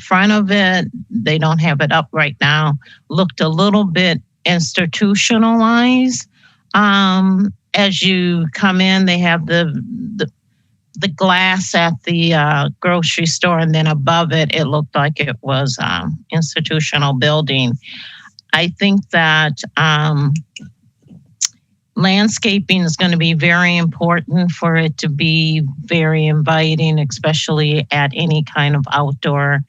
front of it, they don't have it up right now, looked a little bit institutionalized. As you come in, they have the glass at the grocery store, and then above it, it looked like it was institutional building. I think that landscaping is going to be very important for it to be very inviting, especially at any kind of outdoor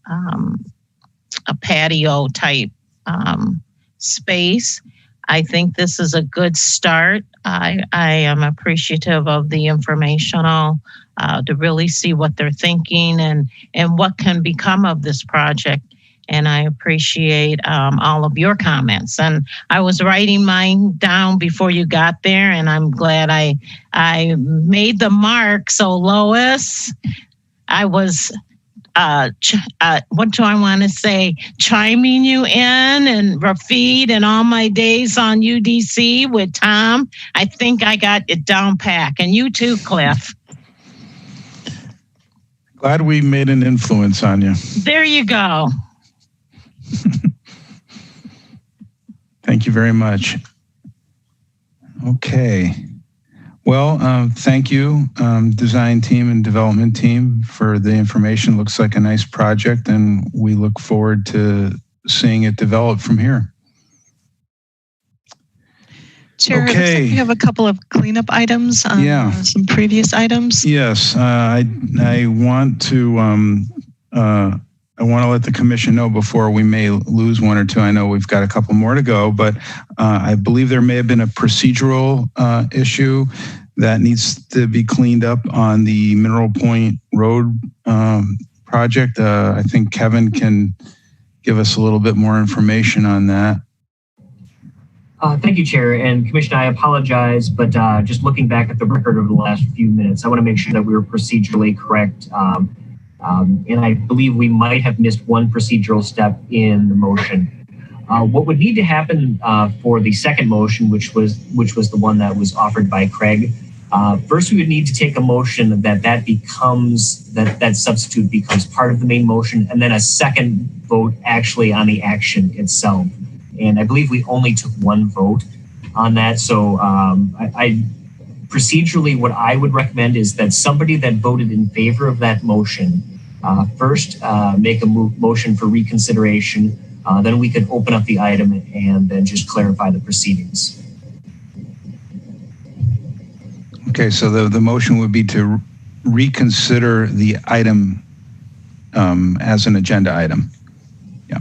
a patio type space. I think this is a good start. I am appreciative of the informational to really see what they're thinking and what can become of this project. And I appreciate all of your comments. And I was writing mine down before you got there, and I'm glad I made the mark. So Lois, I was what do I want to say? Chiming you in, and Rafid, and all my days on UDC with Tom. I think I got it down pat. And you too, Cliff. Glad we made an influence on you. There you go. Thank you very much. Okay. Well, thank you, design team and development team, for the information. Looks like a nice project, and we look forward to seeing it develop from here. Chair, it looks like we have a couple of cleanup items on some previous items. Yes, I want to let the commission know before we may lose one or two. I know we've got a couple more to go, but I believe there may have been a procedural issue that needs to be cleaned up on the Mineral Point Road project. I think Kevin can give us a little bit more information on that. Thank you, Chair. And Commissioner, I apologize, but just looking back at the record over the last few minutes, I want to make sure that we were procedurally correct. And I believe we might have missed one procedural step in the motion. What would need to happen for the second motion, which was the one that was offered by Craig, first we would need to take a motion that becomes that substitute becomes part of the main motion, and then a second vote actually on the action itself. And I believe we only took one vote on that. So I procedurally, what I would recommend is that somebody that voted in favor of that motion first make a motion for reconsideration. Then we could open up the item and then just clarify the proceedings. Okay, so the motion would be to reconsider the item as an agenda item. Yeah.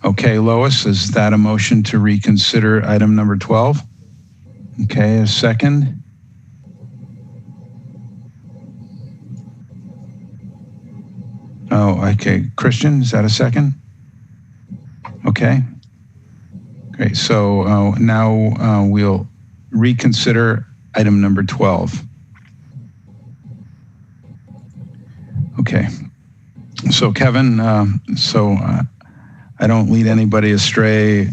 Okay, Lois, is that a motion to reconsider item number 12? Okay, a second. Oh, okay. Christian, is that a second? Okay. Great. So now we'll reconsider item number 12. Okay. So Kevin, I don't lead anybody astray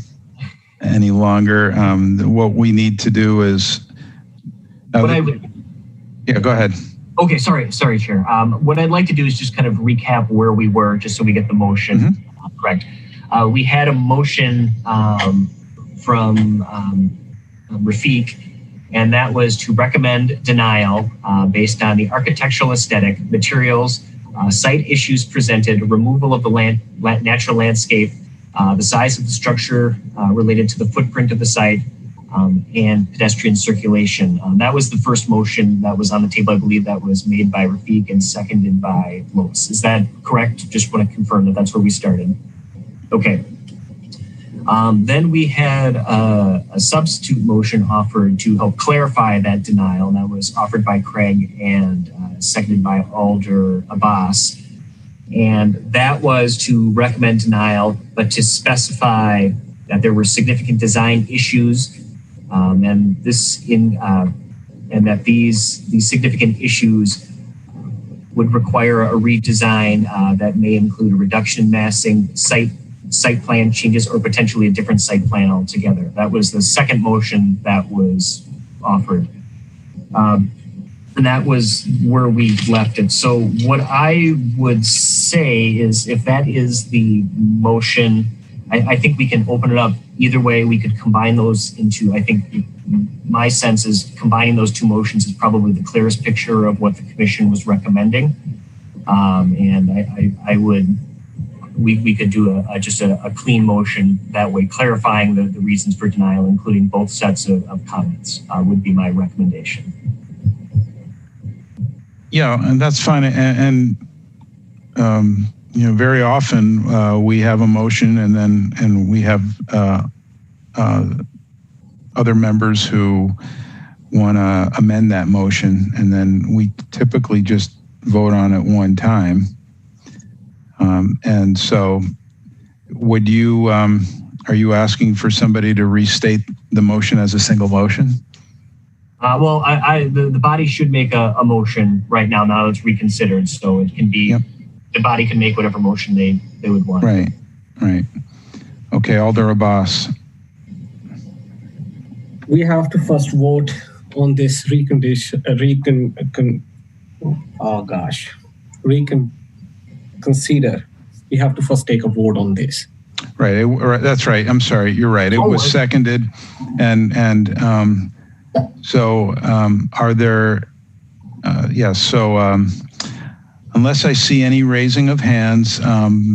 any longer. What we need to do is... yeah, go ahead. Okay, sorry, Chair. What I'd like to do is just kind of recap where we were, just so we get the motion correct. We had a motion from Rafik, and that was to recommend denial based on the architectural aesthetic, materials, site issues presented, removal of the natural landscape, the size of the structure related to the footprint of the site, and pedestrian circulation. That was the first motion that was on the table. I believe that was made by Rafiq and seconded by Lois. Is that correct? Just want to confirm that that's where we started. Okay. Then we had a substitute motion offered to help clarify that denial, and that was offered by Craig and seconded by Alder Abbas. And that was to recommend denial, but to specify that there were significant design issues, and that these significant issues would require a redesign that may include a reduction in massing, site plan changes, or potentially a different site plan altogether. That was the second motion that was offered. And that was where we left it. So what I would say is, if that is the motion, I think we can open it up either way. We could combine those into, I think my sense is combining those two motions is probably the clearest picture of what the commission was recommending. And we could do just a clean motion that way, clarifying the reasons for denial, including both sets of comments, would be my recommendation. Yeah, and that's fine. And very often we have a motion, and we have other members who want to amend that motion, and then we typically just vote on it one time. And so, would you are you asking for somebody to restate the motion as a single motion? Well, the body should make a motion right now that it's reconsidered, so it can be, the body can make whatever motion they would want. Right. Okay, Alder Abbas. We have to first vote on this reconsider. We have to first take a vote on this. Right, that's right. I'm sorry, you're right. It was seconded, and so are there? Yes. So unless I see any raising of hands,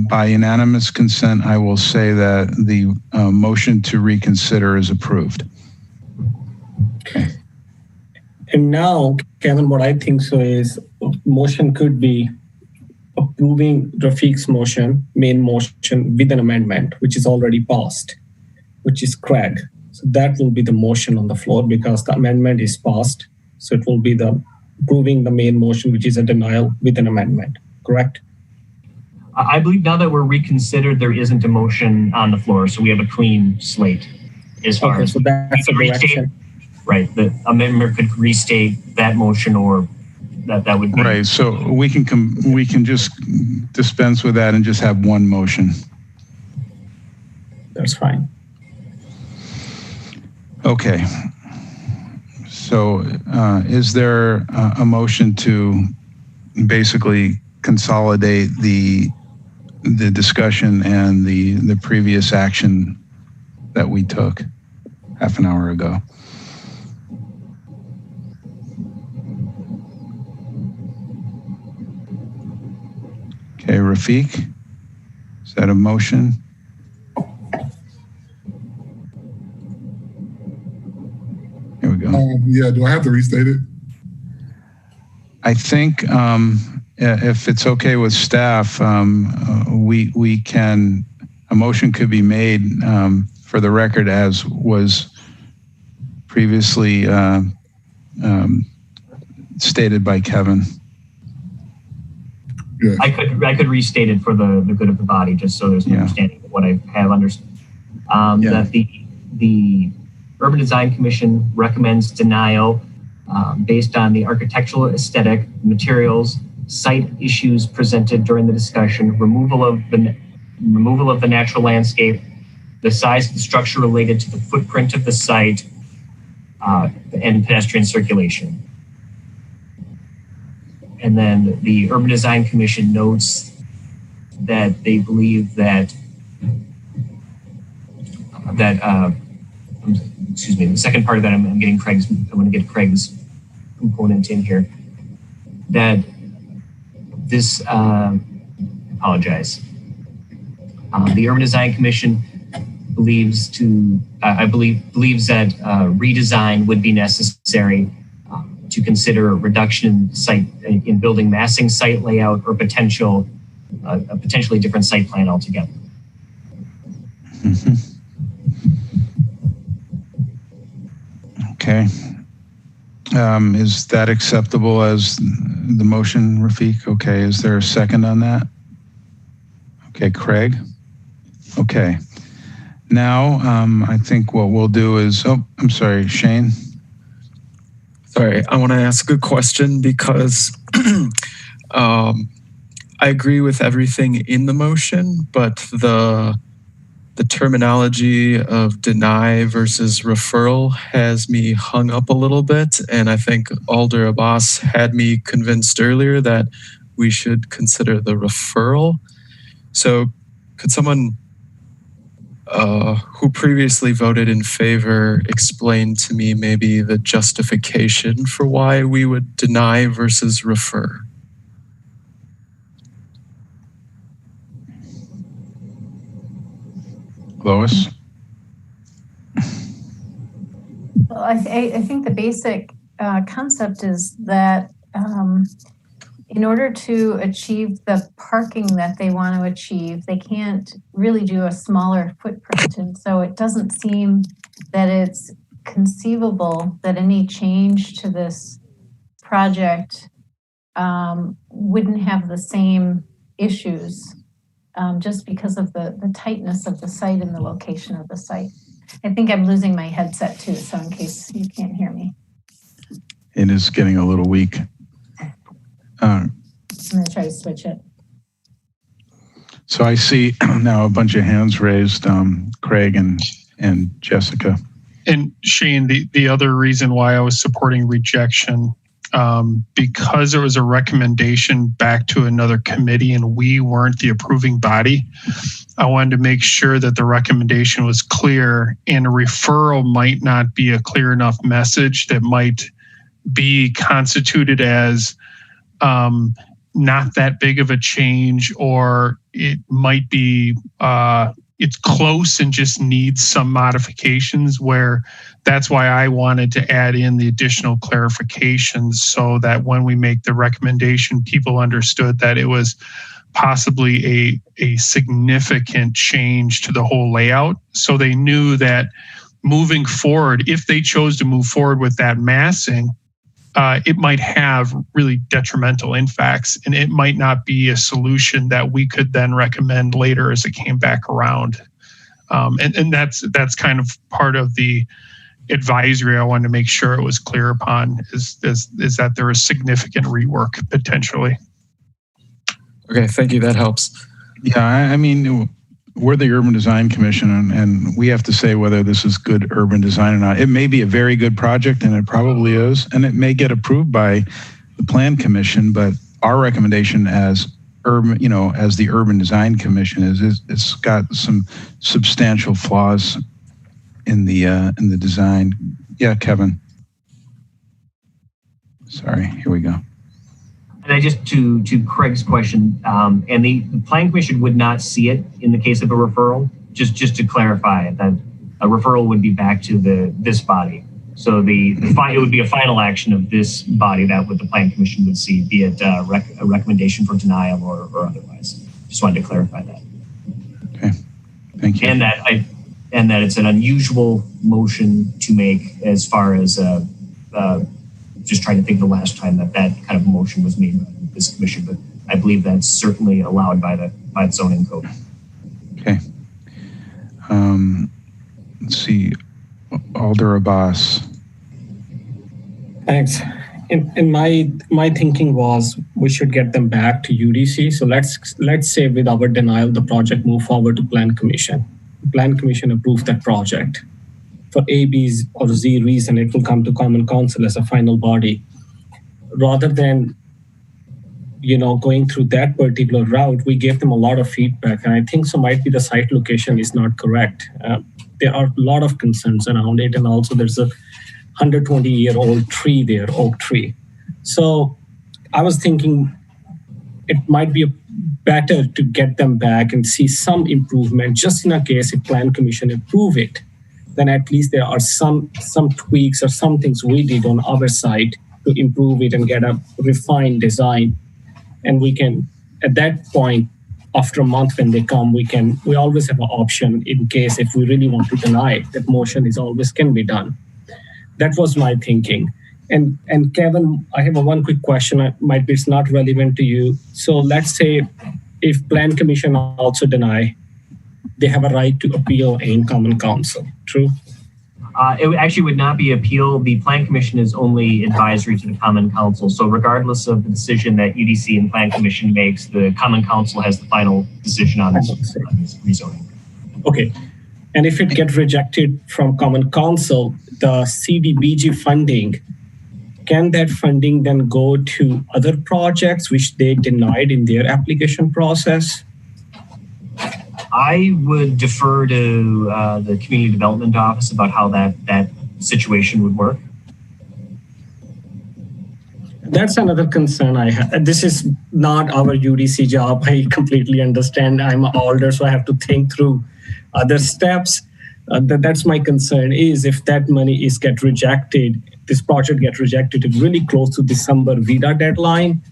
by unanimous consent, I will say that the motion to reconsider is approved. Okay. And now, Kevin, what I think so is motion could be approving Rafiq's motion, main motion, with an amendment, which is already passed, which is Craig. So that will be the motion on the floor because the amendment is passed. So it will be the approving the main motion, which is a denial with an amendment, correct? I believe now that we're reconsidered, there isn't a motion on the floor. So we have a clean slate as far as so that's the direction. Right, the amendment could restate that motion, or that would be right. So we can just dispense with that and just have one motion. That's fine. Okay. So is there a motion to basically consolidate the discussion and the previous action that we took half an hour ago? Okay, Rafiq, is that a motion? Here we go. Yeah, do I have to restate it? I think if it's okay with staff, we can, a motion could be made for the record as was previously stated by Kevin. Yeah. I could restate it for the good of the body, just so there's an understanding of what I have understood. That the Urban Design Commission recommends denial based on the architectural aesthetic, materials, site issues presented during the discussion, removal of the natural landscape, the size of the structure related to the footprint of the site, and pedestrian circulation. And then the Urban Design Commission notes that they believe that excuse me, the second part of that, I'm going to get Craig's component in here. That this, apologize. The Urban Design Commission believes that redesign would be necessary to consider reduction in building massing, site layout, or a potentially different site plan altogether. Mm-hmm. Okay. Is that acceptable as the motion, Rafiq? Okay. Is there a second on that? Okay, Craig. Okay. Now, I think what we'll do is, I'm sorry, Shane. Sorry, I want to ask a question because I agree with everything in the motion, but the terminology of deny versus referral has me hung up a little bit. And I think Alder Abbas had me convinced earlier that we should consider the referral. So could someone who previously voted in favor explain to me maybe the justification for why we would deny versus refer? Lois? Well, I think the basic concept is that in order to achieve the parking that they want to achieve, they can't really do a smaller footprint. And so it doesn't seem that it's conceivable that any change to this project wouldn't have the same issues just because of the tightness of the site and the location of the site. I think I'm losing my headset too, so in case you can't hear me. It is getting a little weak. I'm going to try to switch it. So I see now a bunch of hands raised, Craig and Jessica. And Shane, the other reason why I was supporting rejection, because it was a recommendation back to another committee and we weren't the approving body, I wanted to make sure that the recommendation was clear, and a referral might not be a clear enough message that might be constituted as not that big of a change, or it might be it's close and just needs some modifications, where that's why I wanted to add in the additional clarifications so that when we make the recommendation, people understood that it was possibly a significant change to the whole layout. So they knew that moving forward, if they chose to move forward with that massing, it might have really detrimental impacts, and it might not be a solution that we could then recommend later as it came back around. And that's kind of part of the advisory I wanted to make sure it was clear upon, is that there is significant rework potentially. Okay, thank you. That helps. Yeah, I mean, we're the Urban Design Commission, and we have to say whether this is good urban design or not. It may be a very good project, and it probably is, and it may get approved by the Plan Commission, but our recommendation as urban, as the Urban Design Commission is it's got some substantial flaws in the design. Yeah, Kevin. Sorry, here we go. And I just to Craig's question, and the Plan Commission would not see it in the case of a referral. Just to clarify that a referral would be back to this body. So it would be a final action of this body that what the Plan Commission would see, be it a recommendation for denial or otherwise. Just wanted to clarify that. Okay, thank you. And that it's an unusual motion to make as far as just trying to think the last time that kind of motion was made by this commission, but I believe that's certainly allowed by the zoning code. Okay. Let's see, Alder Abbas. Thanks. In my thinking was we should get them back to UDC. So let's say with our denial, the project move forward to Plan Commission. Plan Commission approved that project. For A, B, or Z reason, it will come to Common Council as a final body. Rather than, going through that particular route, we gave them a lot of feedback. And I think so might be the site location is not correct. There are a lot of concerns around it. And also there's a 120-year-old tree there, oak tree. So I was thinking it might be a better to get them back and see some improvement, just in a case if Plan Commission approve it, then at least there are some tweaks or some things we did on our side to improve it and get a refined design. And we can, at that point, after a month when they come, we always have an option in case if we really want to deny it, that motion is always can be done. That was my thinking. And Kevin, I have one quick question. Might be it's not relevant to you. So let's say if Plan Commission also deny, they have a right to appeal in Common Council. True? It actually would not be appeal. The Plan Commission is only advisory to the Common Council. So regardless of the decision that UDC and Plan Commission makes, the Common Council has the final decision on this rezoning. Okay. And if it gets rejected from Common Council, the CDBG funding, can that funding then go to other projects which they denied in their application process? I would defer to the Community Development Office about how that situation would work. That's another concern I have. This is not our UDC job. I completely understand. I'm older, so I have to think through other steps. That's my concern is if that money is get rejected, this project get rejected really close to December VIDA deadline.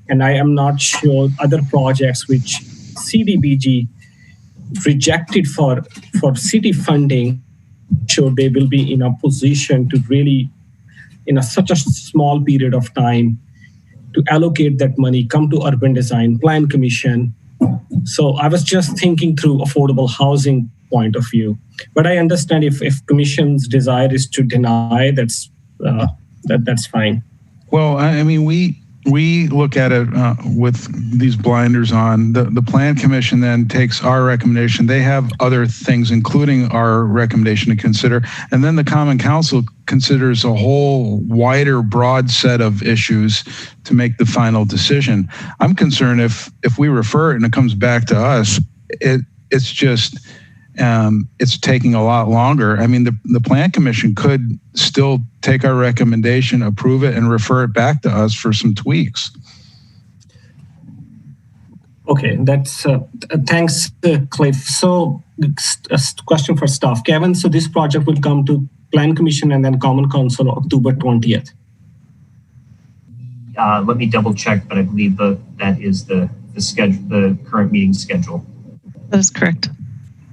And I am not sure other projects which CDBG rejected for city funding, sure they will be in a position to really, in such a small period of time, to allocate that money, come to Urban Design Plan Commission. So I was just thinking through affordable housing point of view. But I understand if Commission's desire is to deny, that's fine. Well, I mean, we look at it with these blinders on. The Plan Commission then takes our recommendation. They have other things, including our recommendation to consider. And then the Common Council considers a whole wider, broad set of issues to make the final decision. I'm concerned if we refer it and it comes back to us, it's just... it's taking a lot longer. I mean, the Plan Commission could still take our recommendation, approve it, and refer it back to us for some tweaks. Okay, that's thanks, Cliff. So, a question for staff, Kevin. So this project will come to Plan Commission and then Common Council October 20th. Let me double check, but I believe that is the schedule, the current meeting schedule. That is correct.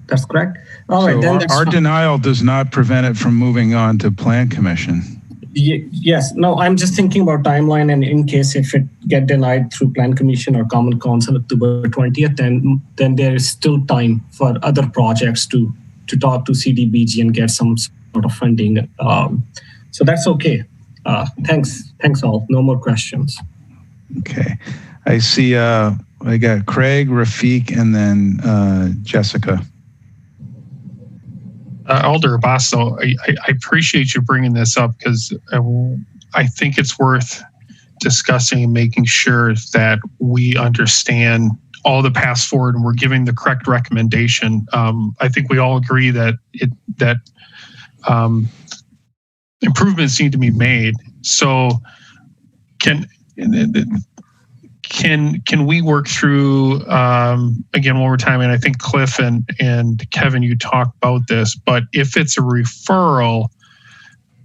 That's correct. All right. So then our denial does not prevent it from moving on to Plan Commission. Yes. No, I'm just thinking about timeline, and in case if it get denied through Plan Commission or Common Council October 20th, then there is still time for other projects to talk to CDBG and get some sort of funding. So that's okay. Thanks all. No more questions. Okay. I see I got Craig, Rafiq, and then Jessica. Alder Basso, I appreciate you bringing this up because I think it's worth discussing and making sure that we understand all the paths forward and we're giving the correct recommendation. I think we all agree that improvements need to be made. So can we work through, again, one more time, and I think Cliff and Kevin, you talked about this, but if it's a referral,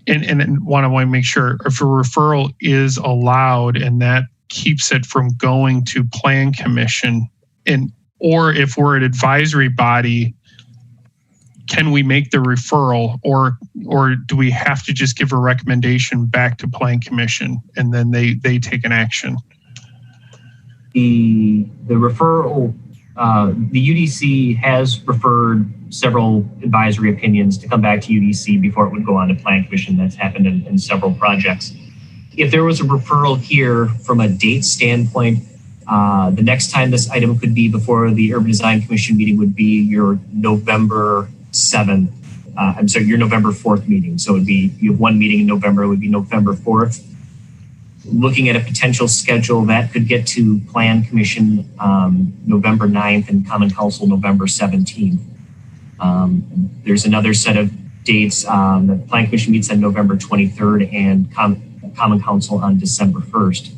and want to make sure if a referral is allowed and that keeps it from going to Plan Commission, or if we're an advisory body, can we make the referral, or do we have to just give a recommendation back to Plan Commission and then they take an action? The referral, the UDC has referred several advisory opinions to come back to UDC before it would go on to Plan Commission. That's happened in several projects. If there was a referral here from a date standpoint, the next time this item could be before the Urban Design Commission meeting would be your November 7th. Your November 4th meeting. So you have one meeting in November, it would be November 4th. Looking at a potential schedule that could get to Plan Commission November 9th and Common Council November 17th. There's another set of dates. The Plan Commission meets on November 23rd and Common Council on December 1st.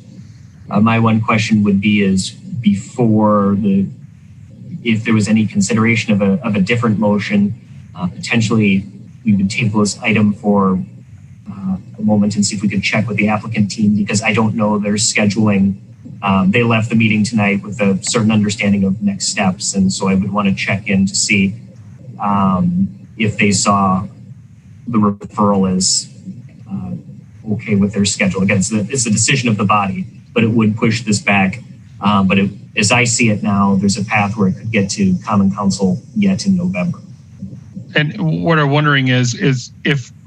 My one question would be before if there was any consideration of a different motion, potentially we would table this item for a moment and see if we could check with the applicant team, because I don't know their scheduling. They left the meeting tonight with a certain understanding of next steps. And so I would want to check in to see if they saw the referral as okay with their schedule. Again, it's a decision of the body, but it would push this back. But as I see it now, there's a path where it could get to Common Council yet in November. And what I'm wondering is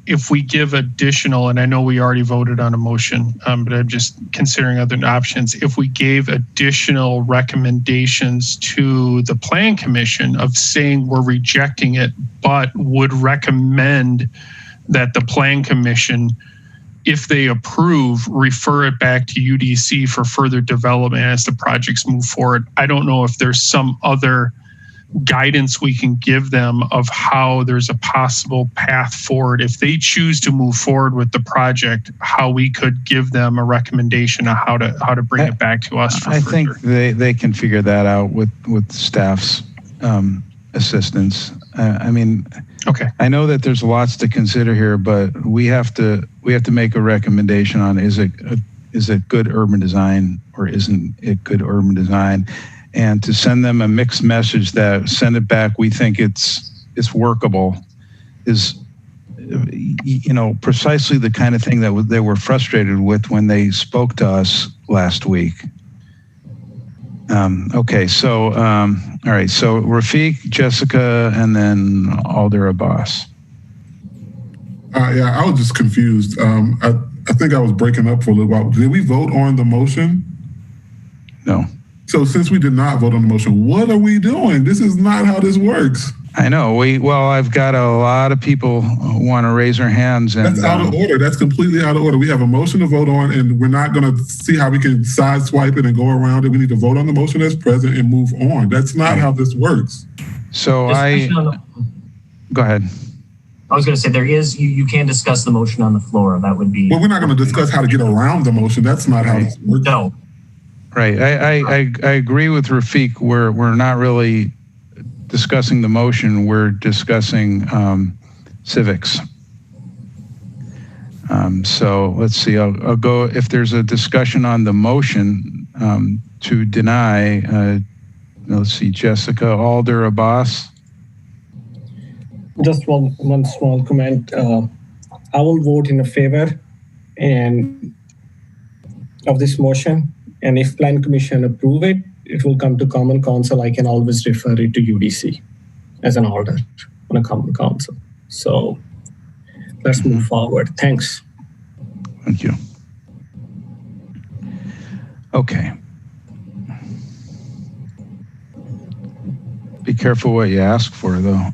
if we give additional, and I know we already voted on a motion, but I'm just considering other options. If we gave additional recommendations to the Plan Commission of saying we're rejecting it, but would recommend that the Plan Commission, if they approve, refer it back to UDC for further development as the projects move forward. I don't know if there's some other guidance we can give them of how there's a possible path forward. If they choose to move forward with the project, how we could give them a recommendation of how to bring it back to us for I further. think they can figure that out with staff's assistance. I mean, okay. I know that there's lots to consider here, but we have to make a recommendation on is it good urban design or isn't it good urban design, and to send them a mixed message that send it back. We think it's workable is precisely the kind of thing that they were frustrated with when they spoke to us last week. Okay, so all right, so Rafiq, Jessica, and then Alder Abbas. Yeah, I was just confused. I think I was breaking up for a little while. Did we vote on the motion? No. So since we did not vote on the motion, what are we doing? This is not how this works. I know. I've got a lot of people want to raise their hands. And that's out of order. That's completely out of order. We have a motion to vote on, and we're not going to see how we can sideswipe it and go around it. We need to vote on the motion as present and move on. That's not how this works. So go ahead. I was going to say you can discuss the motion on the floor. That would be. Well, we're not going to discuss how to get around the motion. That's not how this works. No. Right. I agree with Rafiq. We're not really discussing the motion. We're discussing civics. So let's see. I'll go. If there's a discussion on the motion to deny, let's see. Jessica, Alder, Abbas. Just one small comment. I will vote in favor of this motion. And if Plan Commission approve it, it will come to Common Council. I can always refer it to UDC as an order on a Common Council. So let's move forward. Thanks. Thank you. Okay. Be careful what you ask for, though.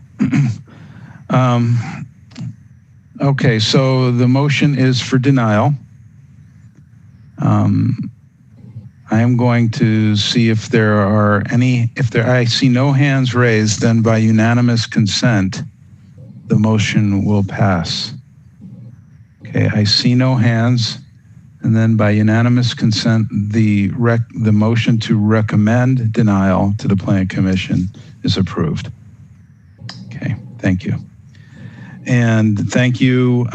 Okay, so the motion is for denial. I am going to see if there are any, I see no hands raised, then by unanimous consent, the motion will pass. Okay, I see no hands, and then by unanimous consent, the motion to recommend denial to the Plan Commission is approved. Okay, thank you. And thank you,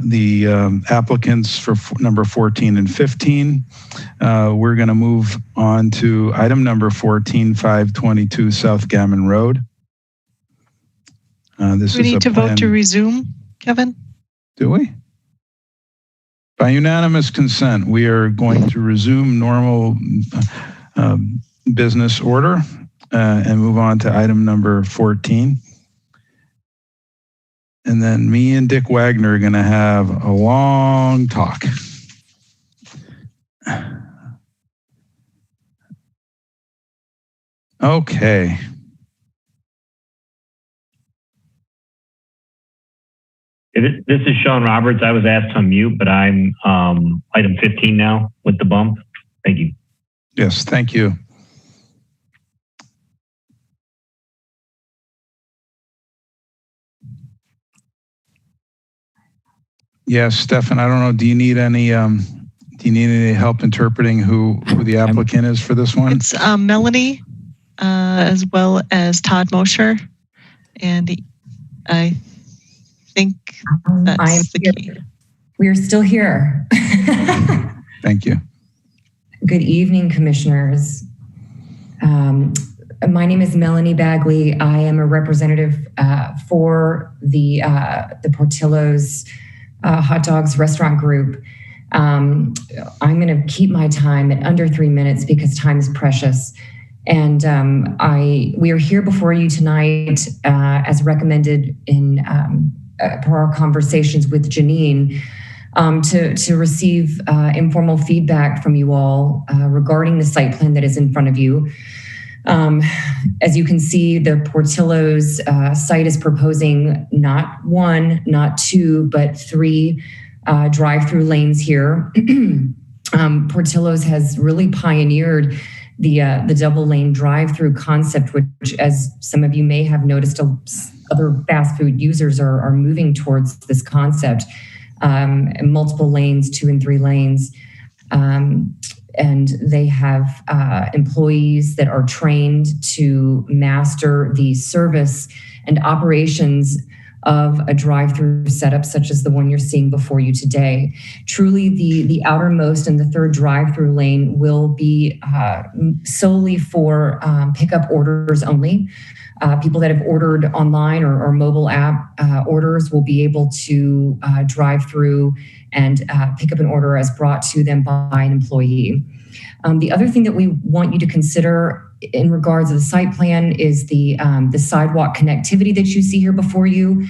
the applicants for number 14 and 15. We're going to move on to item number 14, 522 South Gammon Road. We need to vote to resume, Kevin? Do we? By unanimous consent, we are going to resume normal business order and move on to item number 14. And then me and Dick Wagner are going to have a long talk. Okay. This is Sean Roberts. I was asked to unmute, but I'm item 15 now with the bump. Thank you. Yes, thank you. Yes, Stefan, I don't know. Do you need any Do you need any help interpreting who the applicant is for this one? It's Melanie, as well as Todd Mosher. And I think that's the key. We're still here. Thank you. Good evening, commissioners. My name is Melanie Bagley. I am a representative for the Portillo's Hot Dogs Restaurant Group. I'm going to keep my time at under 3 minutes because time is precious. And we are here before you tonight, as recommended in per our conversations with Janine, to receive informal feedback from you all regarding the site plan that is in front of you. As you can see, the Portillo's site is proposing not one, not two, but 3 drive-through lanes here. Portillo's has really pioneered the double lane drive-through concept, which, as some of you may have noticed, other fast food users are moving towards this concept. Multiple lanes, 2 and 3 lanes. And they have employees that are trained to master the service and operations of a drive-through setup such as the one you're seeing before you today. Truly, the outermost and the 3rd drive-through lane will be solely for pickup orders only. People that have ordered online or mobile app orders will be able to drive through and pick up an order as brought to them by an employee. The other thing that we want you to consider in regards to the site plan is the sidewalk connectivity that you see here before you.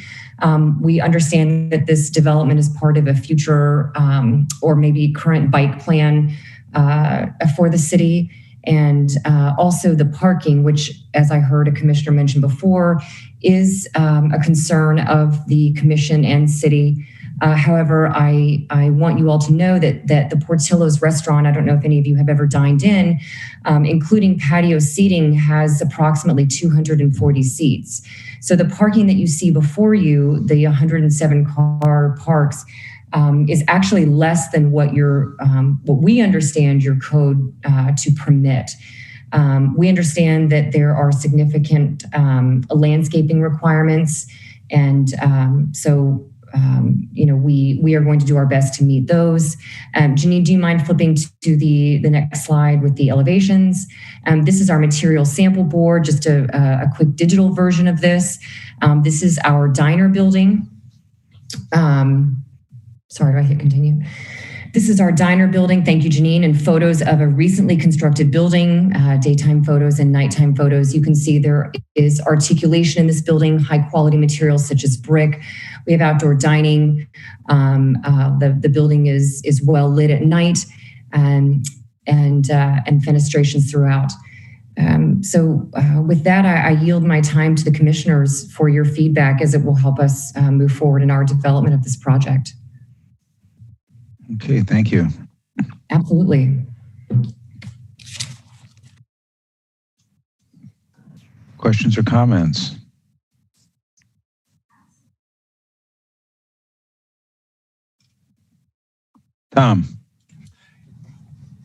We understand that this development is part of a future or maybe current bike plan for the city. And also the parking, which, as I heard a commissioner mention before, is a concern of the commission and city. However, I want you all to know that the Portillo's restaurant, I don't know if any of you have ever dined in, including patio seating, has approximately 240 seats. So the parking that you see before you, the 107 car parks, is actually less than what we understand your code to permit. We understand that there are significant landscaping requirements, and we are going to do our best to meet those. Janine, do you mind flipping to the next slide with the elevations? This is our material sample board, just a quick digital version of this. This is our diner building. Sorry, do I hit continue? This is our diner building. Thank you, Janine. And photos of a recently constructed building, daytime photos and nighttime photos. You can see there is articulation in this building, high quality materials such as brick. We have outdoor dining. The building is well lit at night and fenestrations throughout. With that, I yield my time to the commissioners for your feedback, as it will help us move forward in our development of this project. Okay, thank you. Absolutely. Questions or comments? Tom.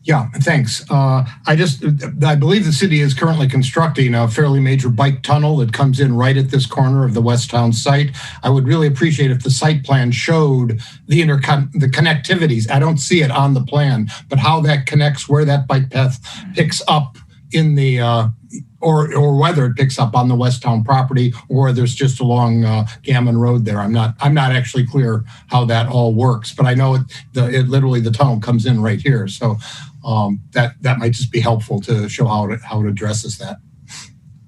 Yeah, thanks. I believe the city is currently constructing a fairly major bike tunnel that comes in right at this corner of the West Town site. I would really appreciate if the site plan showed the connectivities. I don't see it on the plan, but how that connects, where that bike path picks up in the or whether it picks up on the West Town property, or there's just along Gammon Road there. I'm not actually clear how that all works, but I know it literally the tunnel comes in right here. So that might just be helpful to show how it addresses that.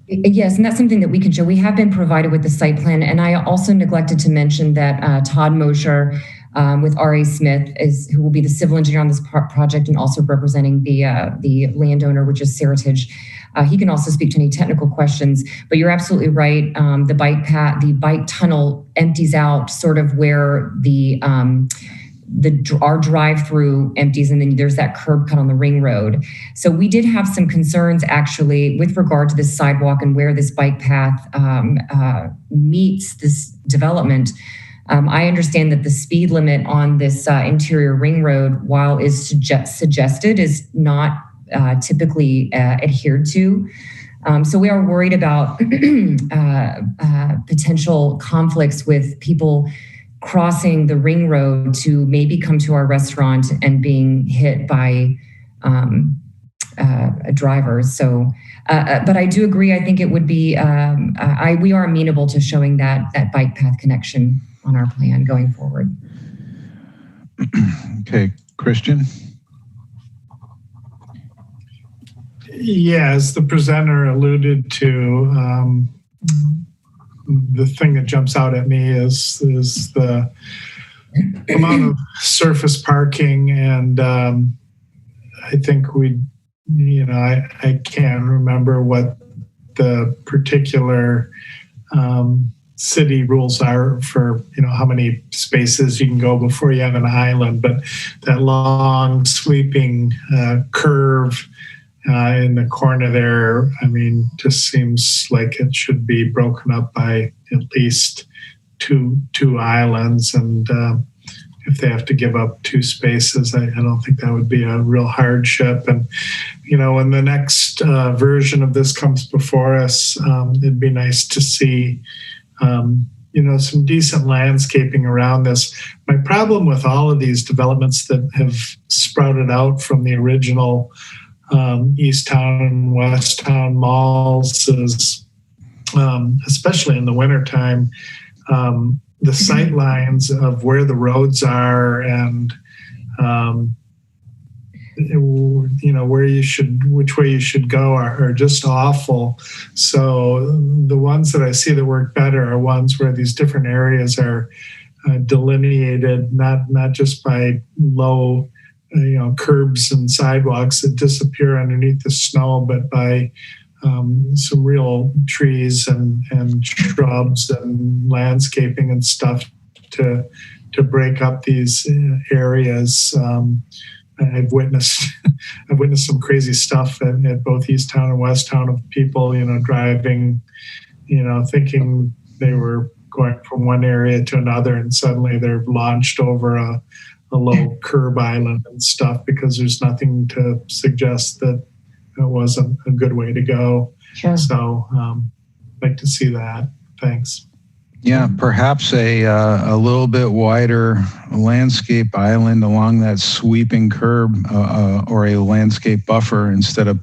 Yes, and that's something that we can show. We have been provided with the site plan, and I also neglected to mention that Todd Mosher with R.A. Smith who will be the civil engineer on this project and also representing the landowner, which is Seritage. He can also speak to any technical questions, but you're absolutely right. The bike tunnel empties out sort of where our drive-through empties, and then there's that curb cut on the ring road. So we did have some concerns actually with regard to this sidewalk and where this bike path meets this development. I understand that the speed limit on this interior ring road, while is suggested, is not typically adhered to. So we are worried about potential conflicts with people crossing the ring road to maybe come to our restaurant and being hit by drivers. So, but I do agree. I think it would be, we are amenable to showing that bike path connection on our plan going forward. Okay, Christian? Yeah, as the presenter alluded to, the thing that jumps out at me is the amount of surface parking, and I think I can't remember what the particular city rules are for how many spaces you can go before you have an island, but that long sweeping curve in the corner there, just seems like it should be broken up by at least two islands. And if they have to give up 2 spaces, I don't think that would be a real hardship. And, when the next version of this comes before us, it'd be nice to see, some decent landscaping around this. My problem with all of these developments that have sprouted out from the original East Town and West Town malls is, especially in the wintertime, the sight lines of where the roads are and which way you should go are just awful. So the ones that I see that work better are ones where these different areas are delineated, not just by low curbs and sidewalks that disappear underneath the snow, but by some real trees and shrubs and landscaping and stuff to break up these areas. I've witnessed some crazy stuff at both East Town and West Town of people, driving, thinking they were going from one area to another, and suddenly they're launched over a low curb island and stuff because there's nothing to suggest that it wasn't a good way to go. Sure. So I'd like to see that. Thanks. Yeah, perhaps a little bit wider landscape island along that sweeping curb or a landscape buffer instead of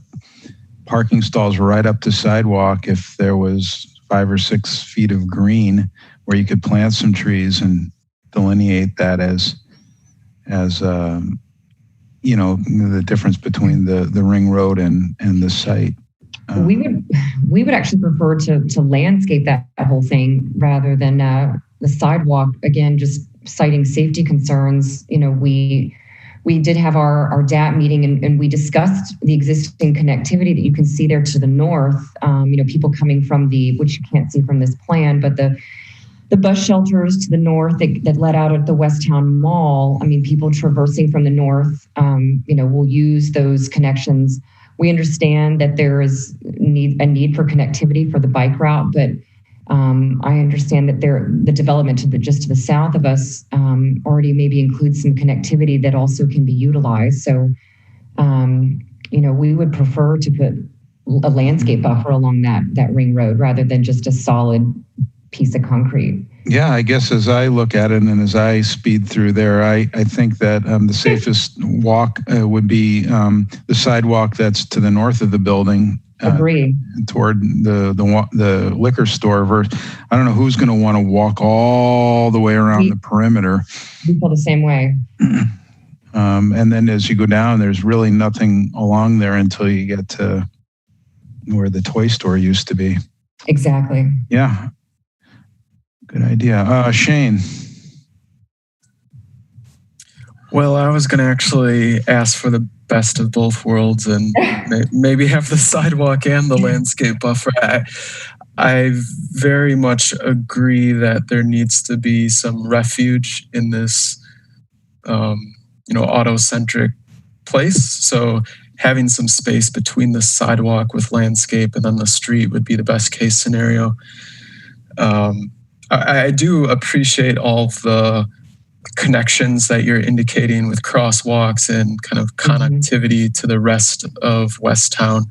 parking stalls right up to sidewalk. If there was 5 or 6 feet of green where you could plant some trees and delineate that as the difference between the ring road and the site. We would actually prefer to landscape that whole thing rather than the sidewalk. Again, just citing safety concerns. We did have our DAT meeting and we discussed the existing connectivity that you can see there to the north. People coming from which you can't see from this plan, but the bus shelters to the north that let out at the West Town Mall. People traversing from the north, will use those connections. We understand that there is a need for connectivity for the bike route, but I understand that the development to the south of us already maybe includes some connectivity that also can be utilized. So, we would prefer to put a landscape buffer along that ring road rather than just a solid piece of concrete. Yeah, I guess as I look at it and as I speed through there, I think that the safest walk would be the sidewalk that's to the north of the building. Agree. Toward the liquor store. I don't know who's going to want to walk all the way around the perimeter. We feel the same way. And then as you go down, there's really nothing along there until you get to where the toy store used to be. Exactly. Yeah. Good idea. Shane. Well, I was going to actually ask for the best of both worlds and maybe have the sidewalk and the landscape buffer. I very much agree that there needs to be some refuge in this, auto-centric place. So having some space between the sidewalk with landscape and then the street would be the best case scenario. I do appreciate all the connections that you're indicating with crosswalks and kind of connectivity to the rest of West Town.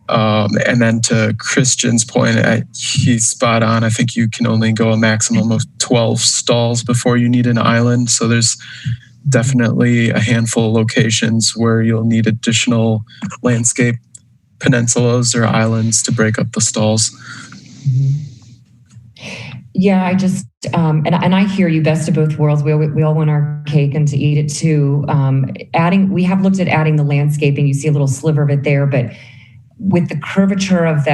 And then to Christian's point, he's spot on. I think you can only go a maximum of 12 stalls before you need an island. So there's definitely a handful of locations where you'll need additional landscape peninsulas or islands to break up the stalls. Yeah, I just, and I hear you, best of both worlds. We all want our cake and to eat it too. We have looked at adding the landscaping. You see a little sliver of it there, but with the curvature of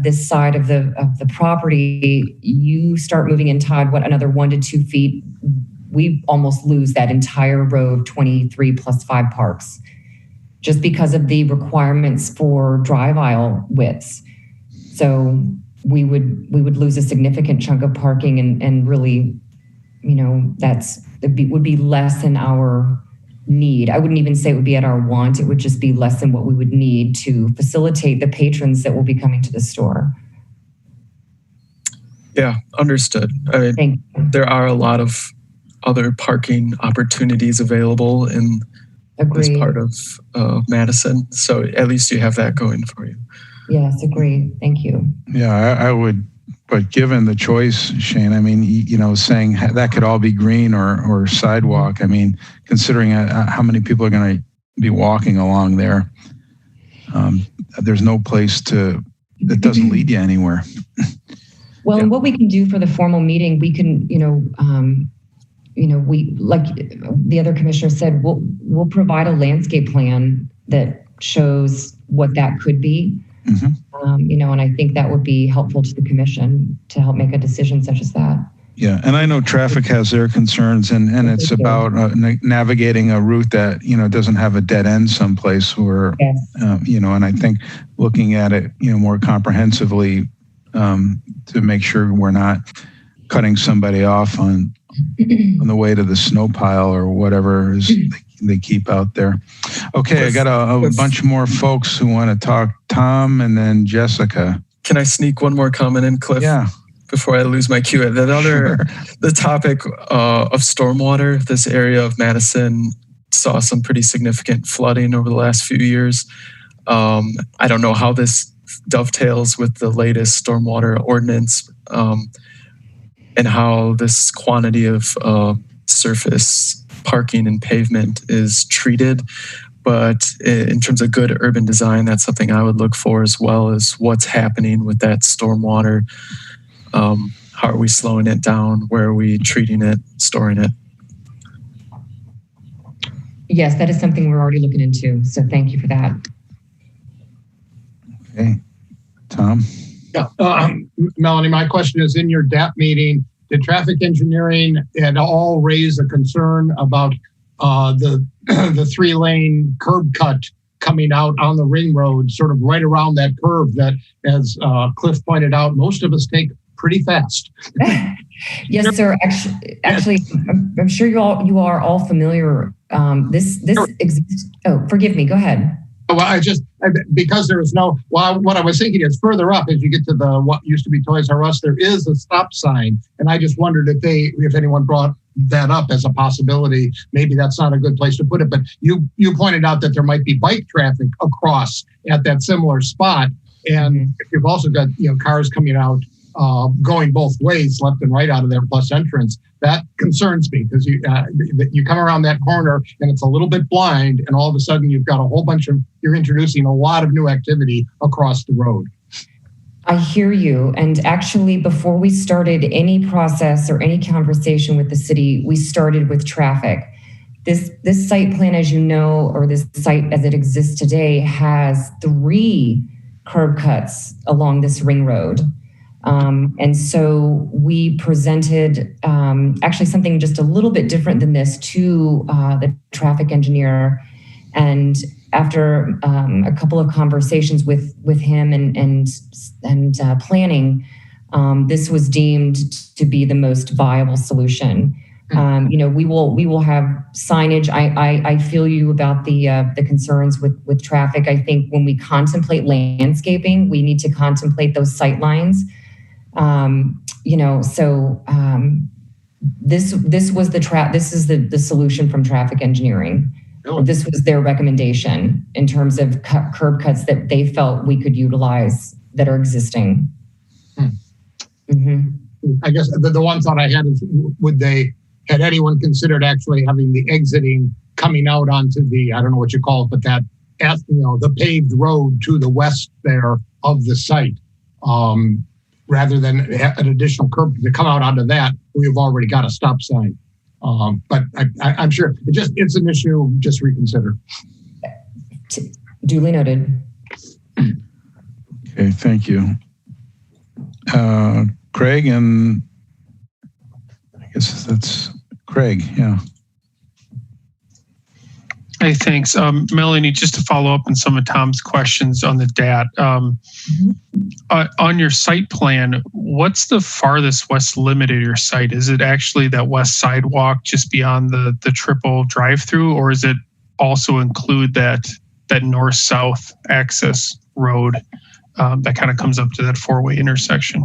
this side of the property, you start moving in tide, another 1 to 2 feet, we almost lose that entire row of 23 plus 5 parks, just because of the requirements for drive aisle widths. So we would lose a significant chunk of parking and really, would be less than our need. I wouldn't even say it would be at our want. It would just be less than what we would need to facilitate the patrons that will be coming to the store. Yeah, understood. I mean, there are a lot of other parking opportunities available in this part of Madison. So at least you have that going for you. Yes, agree. Thank you. Yeah, I would, but given the choice, Shane, I mean, saying that could all be green or sidewalk, I mean, considering how many people are going to be walking along there, there's no place that doesn't lead you anywhere. Well, and what we can do for the formal meeting, we can, we, like the other commissioner said, we'll provide a landscape plan that shows what that could be. And I think that would be helpful to the commission to help make a decision such as that. Yeah, and I know traffic has their concerns, and it's about navigating a route that doesn't have a dead end someplace where and I think looking at it more comprehensively to make sure we're not cutting somebody off on the way to the snow pile or whatever they keep out there. Okay, I got a bunch more folks who want to talk. Tom and then Jessica. Can I sneak one more comment in, Cliff? Yeah. Before I lose my cue. The topic of stormwater, this area of Madison saw some pretty significant flooding over the last few years. I don't know how this dovetails with the latest stormwater ordinance and how this quantity of surface parking and pavement is treated. But in terms of good urban design, that's something I would look for, as well as what's happening with that stormwater. How are we slowing it down? Where are we treating it, storing it? Yes, that is something we're already looking into. So thank you for that. Okay. Tom? Yeah. Melanie, my question is, in your DAP meeting, did traffic engineering at all raise a concern about the 3-lane curb cut coming out on the ring road, sort of right around that curve that, as Cliff pointed out, most of us take pretty fast? Yes, sir. Actually, I'm sure you are all familiar. This exists. Oh, forgive me. Go ahead. Well, because there is no, what I was thinking is further up as you get to what used to be Toys R Us, there is a stop sign. And I just wondered if anyone brought that up as a possibility. Maybe that's not a good place to put it, but you pointed out that there might be bike traffic across at that similar spot. And you've also got, cars coming out, going both ways, left and right out of their plus entrance. That concerns me because you come around that corner and it's a little bit blind, and all of a sudden you're introducing a lot of new activity across the road. I hear you. And actually, before we started any process or any conversation with the city, we started with traffic. This site plan, as you know, or this site as it exists today, has 3 curb cuts along this ring road. And so we presented actually something just a little bit different than this to the traffic engineer. And after a couple of conversations with him and planning, this was deemed to be the most viable solution. We will have signage. I feel you about the concerns with traffic. I think when we contemplate landscaping, we need to contemplate those sight lines. this was this is the solution from traffic engineering. This was their recommendation in terms of curb cuts that they felt we could utilize that are existing. I guess the one thought I had is, had anyone considered actually having the exiting coming out onto the, I don't know what you call it, but that, the paved road to the west there of the site, rather than an additional curb to come out onto that, we've already got a stop sign. But I'm sure it's an issue, just reconsider. Duly noted. Okay, thank you. Craig, and I guess that's Craig, yeah. Hey, thanks. Melanie, just to follow up on some of Tom's questions on the DAT. On your site plan, what's the farthest west limit of your site? Is it actually that west sidewalk just beyond the triple drive-through, or is it also include that north-south access road that kind of comes up to that four-way intersection?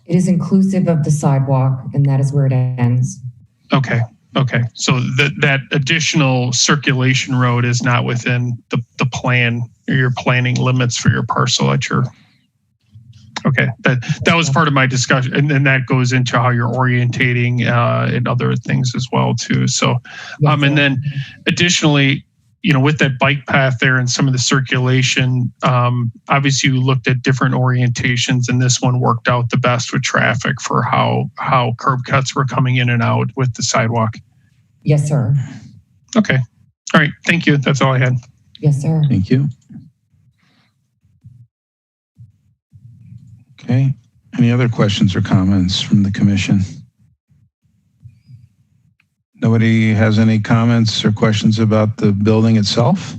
It is inclusive of the sidewalk, and that is where it ends. Okay. So that additional circulation road is not within the plan or your planning limits for your parcel at your. Okay, that was part of my discussion, and then that goes into how you're orientating and other things as well too. So, and then additionally, with that bike path there and some of the circulation, obviously you looked at different orientations, and this one worked out the best with traffic for how curb cuts were coming in and out with the sidewalk. Yes, sir. Okay. All right. Thank you. That's all I had. Yes, sir. Thank you. Okay. Any other questions or comments from the commission? Nobody has any comments or questions about the building itself?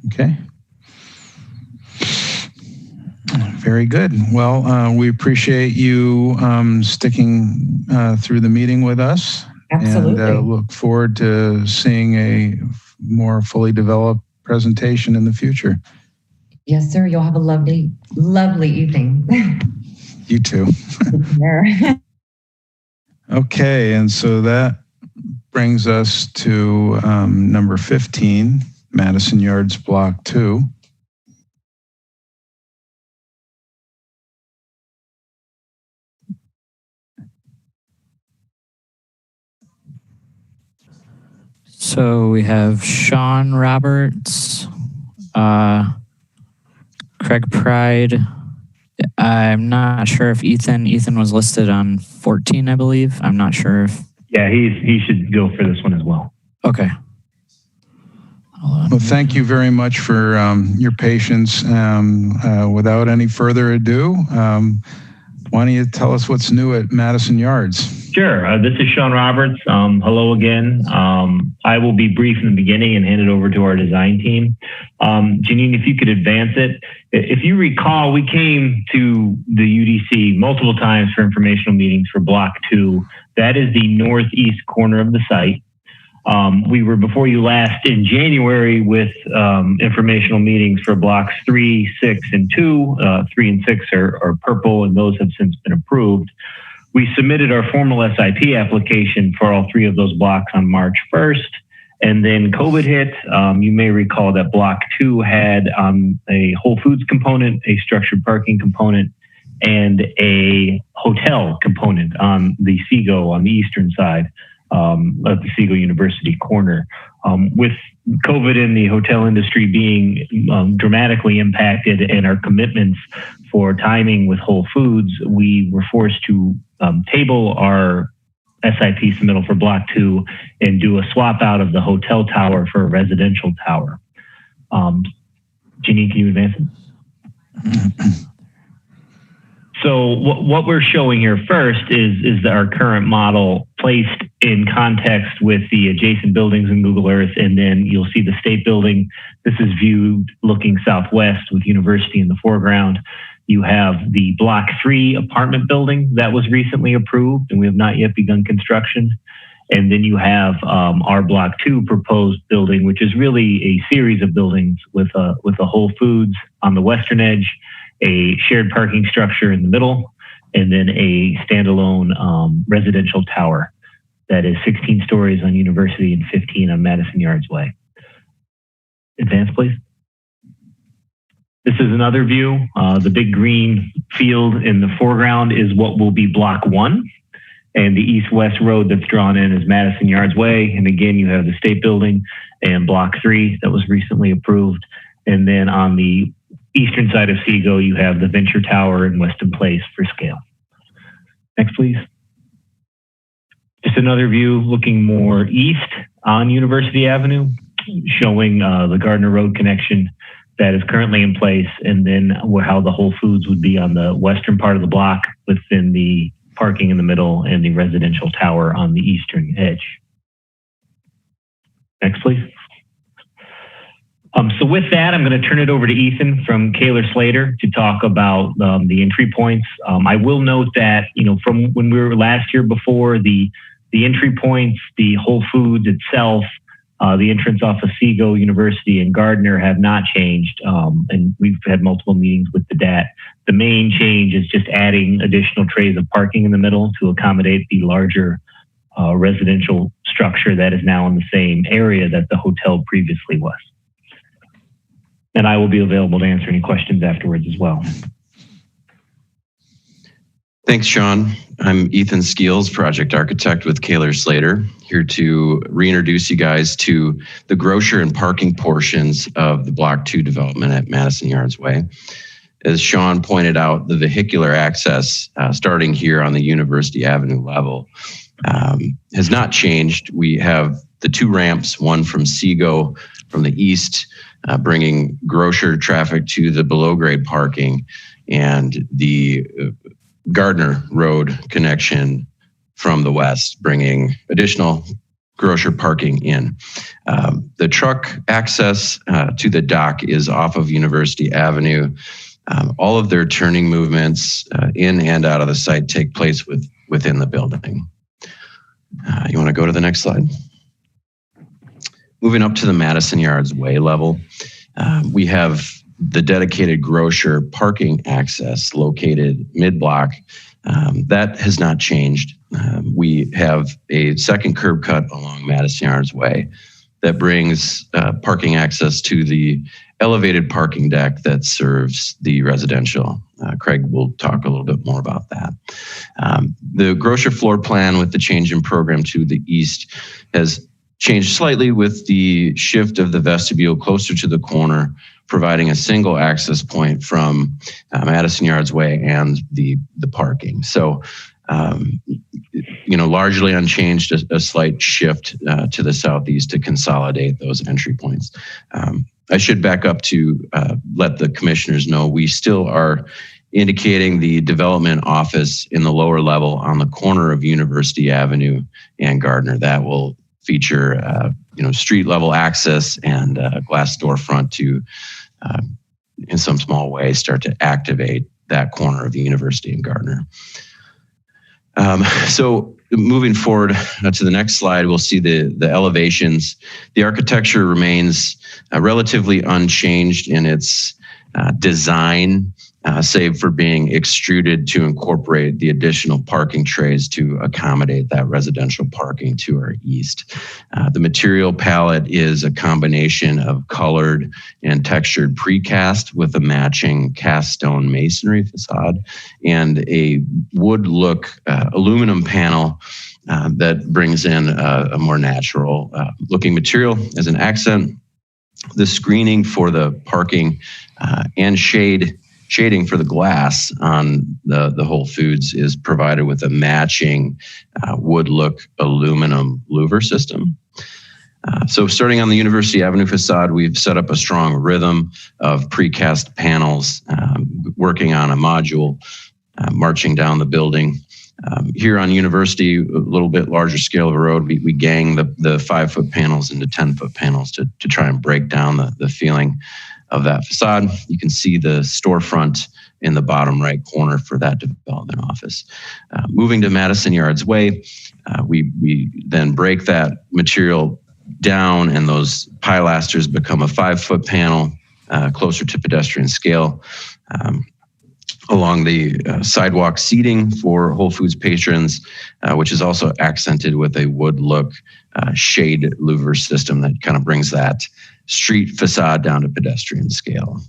Okay. Very good. Well, we appreciate you sticking through the meeting with us. Absolutely. And look forward to seeing a more fully developed presentation in the future. Yes, sir. You'll have a lovely, lovely evening. You too. Okay, and so that brings us to number 15, Madison Yards Block 2. So we have Sean Roberts, Craig Pride. I'm not sure if Ethan was listed on 14, I believe. I'm not sure if. Yeah, he should go for this one as well. Okay. Well, thank you very much for your patience. Without any further ado, why don't you tell us what's new at Madison Yards? Sure. This is Sean Roberts. Hello again. I will be brief in the beginning and hand it over to our design team. Janine, if you could advance it. If you recall, we came to the UDC multiple times for informational meetings for Block 2. That is the northeast corner of the site. We were before you last in January with informational meetings for Blocks 3, 6, and 2. 3 and 6 are purple, and those have since been approved. We submitted our formal SIP application for all 3 of those blocks on March 1st, and then COVID hit. You may recall that Block 2 had a Whole Foods component, a structured parking component, and a hotel component on the Seago on the eastern side of the Seago University corner. With COVID and the hotel industry being dramatically impacted and our commitments for timing with Whole Foods, we were forced to table our SIP submittal for Block 2 and do a swap out of the hotel tower for a residential tower. Jeannie, can you advance it? So what we're showing here first is our current model placed in context with the adjacent buildings in Google Earth, and then you'll see the state building. This is viewed looking southwest with University in the foreground. You have the Block 3 apartment building that was recently approved, and we have not yet begun construction. And then you have our Block 2 proposed building, which is really a series of buildings with a Whole Foods on the western edge a shared parking structure in the middle, and then a standalone residential tower that is 16 stories on University and 15 on Madison Yards Way. Advance, please. This is another view. The big green field in the foreground is what will be Block 1. And the east-west road that's drawn in is Madison Yards Way. And again, you have the State Building and Block 3 that was recently approved. And then on the eastern side of Seago, you have the Venture Tower and Weston Place for scale. Next, please. Just another view looking more east on University Avenue, showing the Gardner Road connection that is currently in place, and then how the Whole Foods would be on the western part of the block within the parking in the middle and the residential tower on the eastern edge. Next, please. So with that, I'm going to turn it over to Ethan from Kaler Slater to talk about the entry points. I will note that, from when we were last year before, the entry points, the Whole Foods itself, the entrance off of Seago University and Gardner have not changed. And we've had multiple meetings with the DAT. The main change is just adding additional trays of parking in the middle to accommodate the larger residential structure that is now in the same area that the hotel previously was. And I will be available to answer any questions afterwards as well. Thanks, Sean. I'm Ethan Skeels, project architect with Kaler Slater, here to reintroduce you guys to the grocer and parking portions of the Block 2 development at Madison Yards Way. As Sean pointed out, the vehicular access starting here on the University Avenue level has not changed. We have the 2 ramps, one from Seago from the east, bringing grocer traffic to the below grade parking, and the Gardner Road connection from the west, bringing additional grocer parking in. The truck access to the dock is off of University Avenue. All of their turning movements in and out of the site take place within the building. You want to go to the next slide? Moving up to the Madison Yards Way level, we have the dedicated grocer parking access located mid-block. That has not changed. We have a second curb cut along Madison Yards Way that brings parking access to the elevated parking deck that serves the residential. Craig will talk a little bit more about that. The grocer floor plan with the change in program to the east has changed slightly with the shift of the vestibule closer to the corner, providing a single access point from Madison Yards Way and the parking. So, largely unchanged, a slight shift to the southeast to consolidate those entry points. I should back up to let the commissioners know we still are indicating the development office in the lower level on the corner of University Avenue and Gardner. That will feature street level access and glass storefront to in some small way start to activate that corner of the University and Gardner. So moving forward to the next slide, we'll see the elevations. The architecture remains relatively unchanged in its design, save for being extruded to incorporate the additional parking trays to accommodate that residential parking to our east. The material palette is a combination of colored and textured precast with a matching cast stone masonry facade and a wood look aluminum panel that brings in a more natural looking material as an accent. The screening for the parking and shading for the glass on the Whole Foods is provided with a matching wood look aluminum louver system. So starting on the University Avenue facade, we've set up a strong rhythm of precast panels, working on a module, marching down the building. Here on University, a little bit larger scale of a road, we gang the 5-foot panels into 10-foot panels to try and break down the feeling of that facade. You can see the storefront in the bottom right corner for that development office. Moving to Madison Yards Way, we then break that material down and those pilasters become a 5-foot panel closer to pedestrian scale. along the sidewalk seating for Whole Foods patrons, which is also accented with a wood look shade louver system that kind of brings that street facade down to pedestrian scale.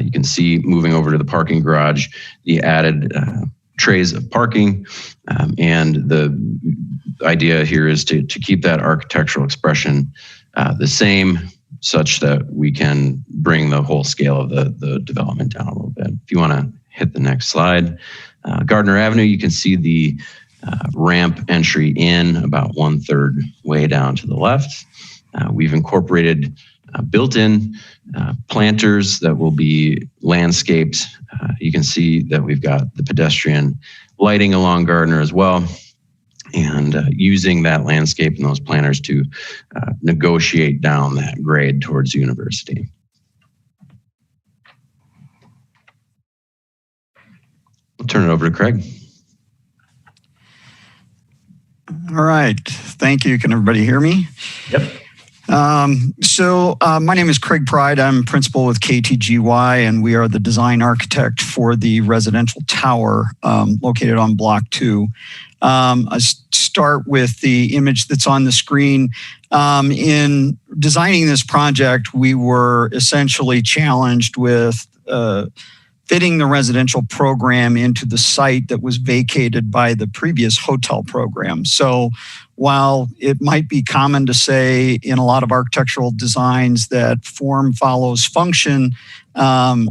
You can see moving over to the parking garage, the added trays of parking, and the idea here is to keep that architectural expression the same, such that we can bring the whole scale of the development down a little bit. If you want to hit the next slide, Gardner Avenue, you can see the ramp entry in about 1/3 way down to the left. We've incorporated built-in planters that will be landscaped. You can see that we've got the pedestrian lighting along Gardner as well, and using that landscape and those planters to negotiate down that grade towards the university. I'll turn it over to Craig. All right. Thank you. Can everybody hear me? Yep. My name is Craig Pride. I'm principal with KTGY, and we are the design architect for the residential tower located on Block 2. I start with the image that's on the screen. In designing this project, we were essentially challenged with fitting the residential program into the site that was vacated by the previous hotel program. So while it might be common to say in a lot of architectural designs that form follows function,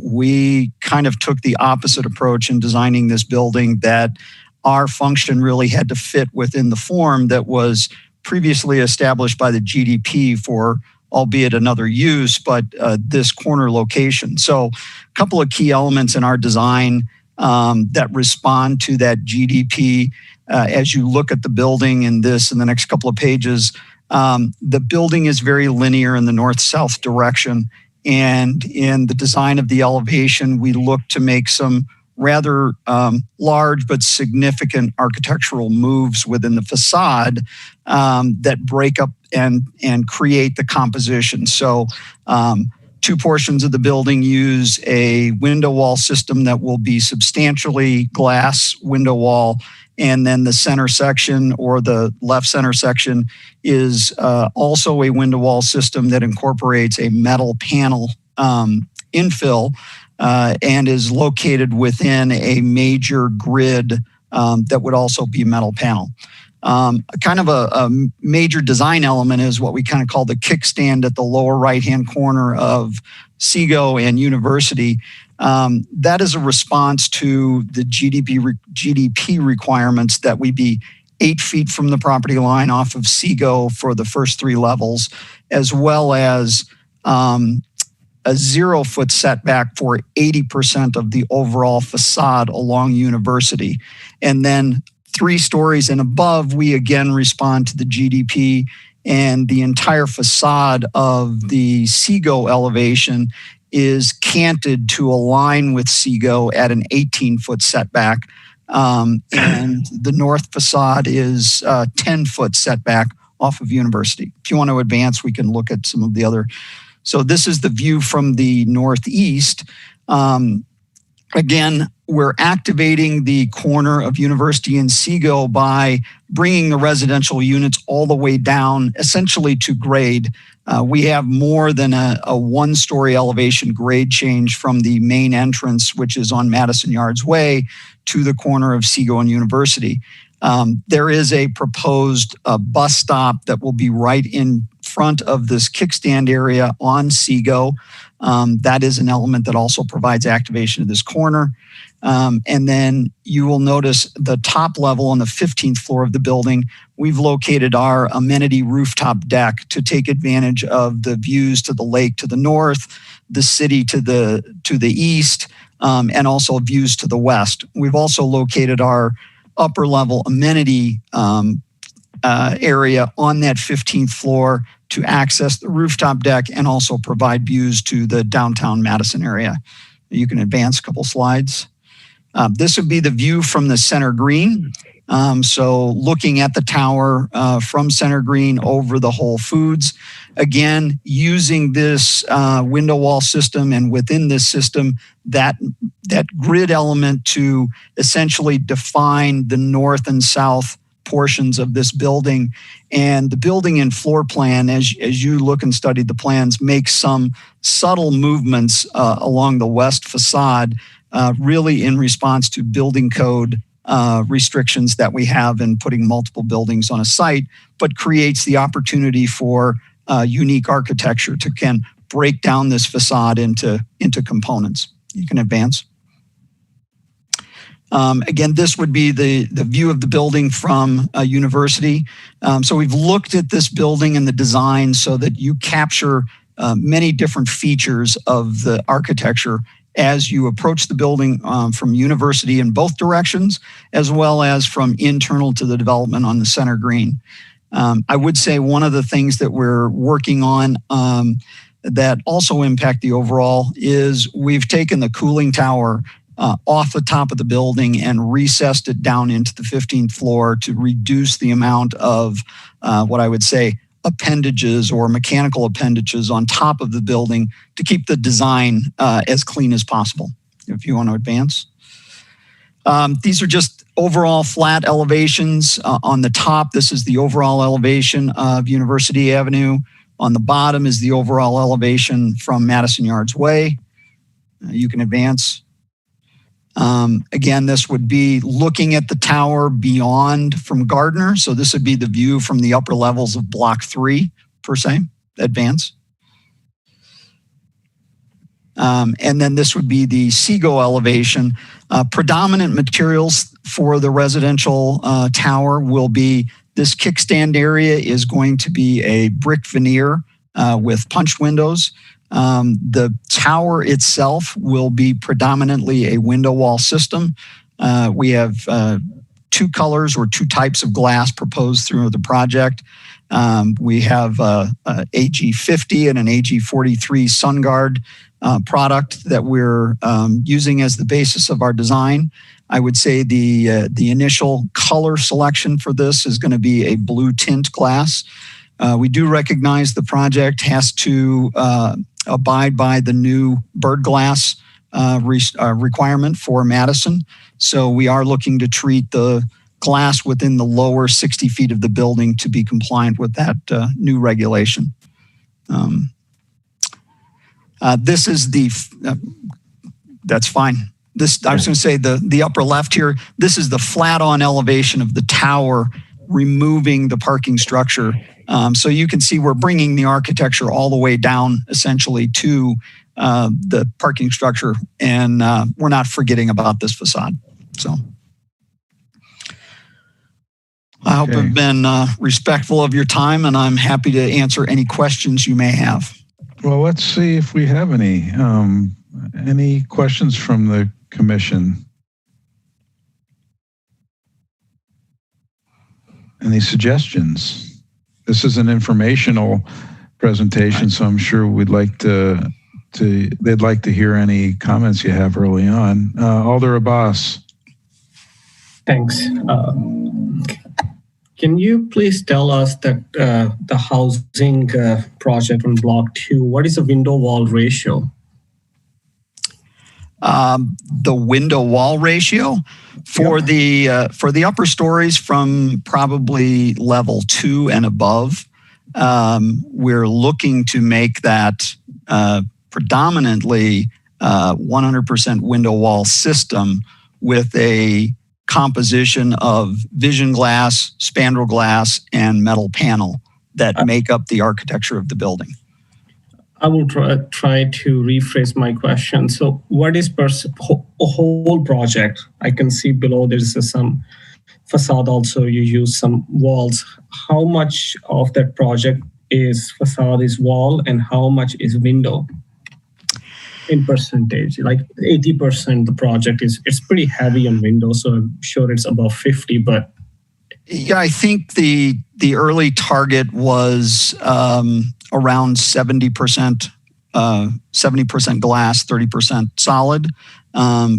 we kind of took the opposite approach in designing this building, that our function really had to fit within the form that was previously established by the GDP for, albeit another use, but this corner location. So a couple of key elements in our design that respond to that GDP. As you look at the building in the next couple of pages, the building is very linear in the north-south direction. And in the design of the elevation, we look to make some rather large but significant architectural moves within the facade that break up and create the composition. So two portions of the building use a window wall system that will be substantially glass window wall. And then the center section, or the left center section, is also a window wall system that incorporates a metal panel infill and is located within a major grid that would also be a metal panel. Kind of a major design element is what we kind of call the kickstand at the lower right-hand corner of Seago and University. That is a response to the GDP requirements that we be 8 feet from the property line off of Seago for the first 3 levels, as well as a 0-foot setback for 80% of the overall facade along University. And then 3 stories and above, we again respond to the GDP, and the entire facade of the Seago elevation is canted to align with Seago at an 18-foot setback. And the north facade is 10-foot setback off of University. If you want to advance, we can look at some of the other. So this is the view from the northeast. Again, we're activating the corner of University and Seago by bringing the residential units all the way down, essentially to grade. We have more than a 1-story elevation grade change from the main entrance, which is on Madison Yards Way, to the corner of Seago and University. There is a proposed bus stop that will be right in front of this kickstand area on Seago. That is an element that also provides activation of this corner. And then you will notice the top level on the 15th floor of the building, we've located our amenity rooftop deck to take advantage of the views to the lake to the north, the city to the east, and also views to the west. We've also located our upper level amenity area on that 15th floor to access the rooftop deck and also provide views to the downtown Madison area. You can advance a couple slides. This would be the view from the center green. So looking at the tower from Center Green over the Whole Foods, again, using this window wall system, and within this system, that grid element to essentially define the north and south portions of this building. And the building and floor plan, as you look and study the plans, makes some subtle movements along the west facade, really in response to building code restrictions that we have in putting multiple buildings on a site, but creates the opportunity for unique architecture to break down this facade into components. You can advance. Again, this would be the view of the building from a university. So we've looked at this building and the design so that you capture many different features of the architecture as you approach the building from university in both directions, as well as from internal to the development on the Center Green. I would say one of the things that we're working on that also impact the overall is we've taken the cooling tower off the top of the building and recessed it down into the 15th floor to reduce the amount of what I would say appendages or mechanical appendages on top of the building to keep the design as clean as possible. If you want to advance. These are just overall flat elevations. On the top, this is the overall elevation of University Avenue. On the bottom is the overall elevation from Madison Yards Way. You can advance. Again, this would be looking at the tower beyond from Gardner. So this would be the view from the upper levels of Block 3, per se. Advance. And then this would be the Seago elevation. Predominant materials for the residential tower will be this kickstand area is going to be a brick veneer with punch windows. The tower itself will be predominantly a window wall system. We have two colors or two types of glass proposed through the project. We have a AG50 and an AG43 SunGuard product that we're using as the basis of our design. I would say the initial color selection for this is going to be a blue tint glass. We do recognize the project has to abide by the new bird glass requirement for Madison. So we are looking to treat the glass within the lower 60 feet of the building to be compliant with that new regulation. This is the, that's fine. This, I was going to say the upper left here, this is the flat on elevation of the tower, removing the parking structure. So you can see we're bringing the architecture all the way down essentially to the parking structure, and we're not forgetting about this facade. So I hope I've been respectful of your time, and I'm happy to answer any questions you may have. Well, let's see if we have any questions from the commission. Any suggestions? This is an informational presentation, so I'm sure we'd like they'd like to hear any comments you have early on. Alder Abbas. Thanks. Can you please tell us that the housing project on Block 2, what is the window wall ratio? The window wall ratio for the upper stories from probably level 2 and above, we're looking to make that predominantly 100% window wall system with a composition of vision glass, spandrel glass, and metal panel that make up the architecture of the building. I will try to rephrase my question. So what is a whole project? I can see below there's some facade also, you use some walls. How much of that project is facade is wall and how much is window? In percentage, like 80% the project it's pretty heavy on windows, so I'm sure it's above 50, but. Yeah, I think the early target was around 70%, 70% glass, 30% solid.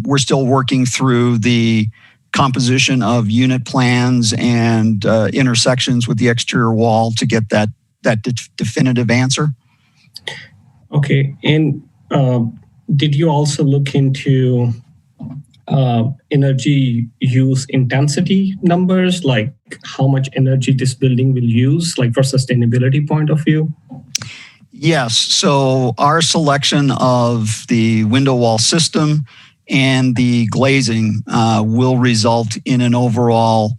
We're still working through the composition of unit plans and intersections with the exterior wall to get that definitive answer. Okay, and did you also look into energy use intensity numbers, like how much energy this building will use, like for sustainability point of view? Yes, so our selection of the window wall system and the glazing will result in an overall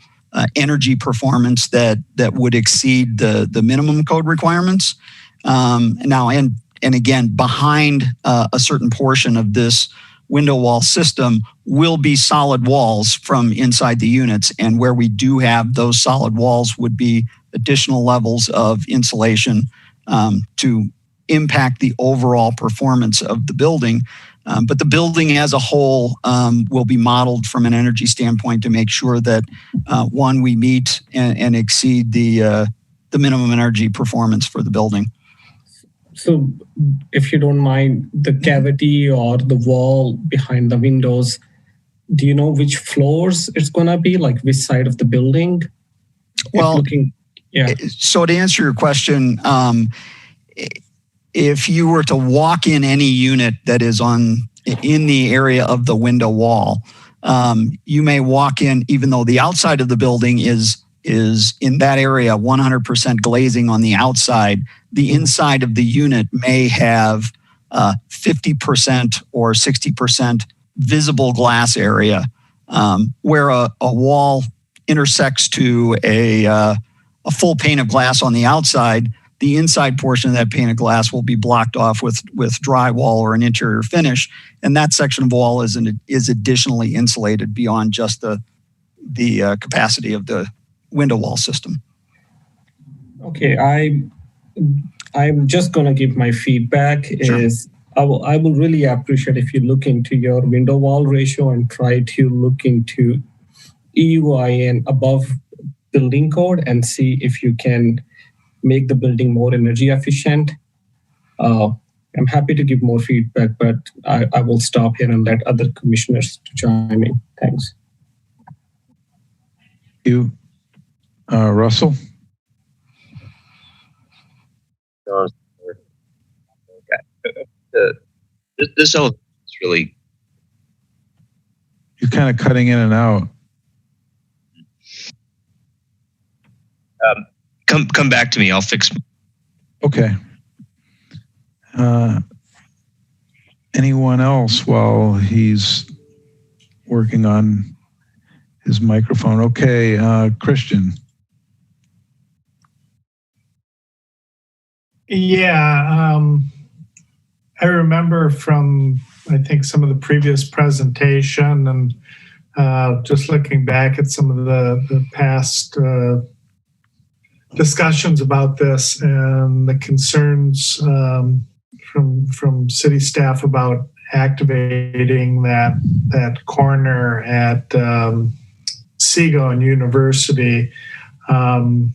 energy performance that would exceed the minimum code requirements. Now, and again, behind a certain portion of this window wall system will be solid walls from inside the units, and where we do have those solid walls would be additional levels of insulation to impact the overall performance of the building. But the building as a whole will be modeled from an energy standpoint to make sure that one, we meet and exceed the minimum energy performance for the building. So if you don't mind, the cavity or the wall behind the windows, do you know which floors it's going to be, like which side of the building? Well, so to answer your question, if you were to walk in any unit that is in the area of the window wall, you may walk in, even though the outside of the building is in that area 100% glazing on the outside, the inside of the unit may have 50% or 60% visible glass area, where a wall intersects to a full pane of glass on the outside. The inside portion of that pane of glass will be blocked off with drywall or an interior finish, and that section of wall is additionally insulated beyond just the capacity of the window wall system. Okay, I'm just going to give my feedback. Sure. Is I will really appreciate if you look into your window wall ratio and try to look into EUIN above building code and see if you can make the building more energy efficient. I'm happy to give more feedback, but I will stop here and let other commissioners to chime in. Thanks. Thank you. Russell? This element is really... You're kind of cutting in and out. Come back to me. I'll fix. Okay. Anyone else while he's working on his microphone? Okay, Christian. Yeah, I remember from, I think, some of the previous presentation and just looking back at some of the past discussions about this and the concerns from city staff about activating that corner at Seago and University. And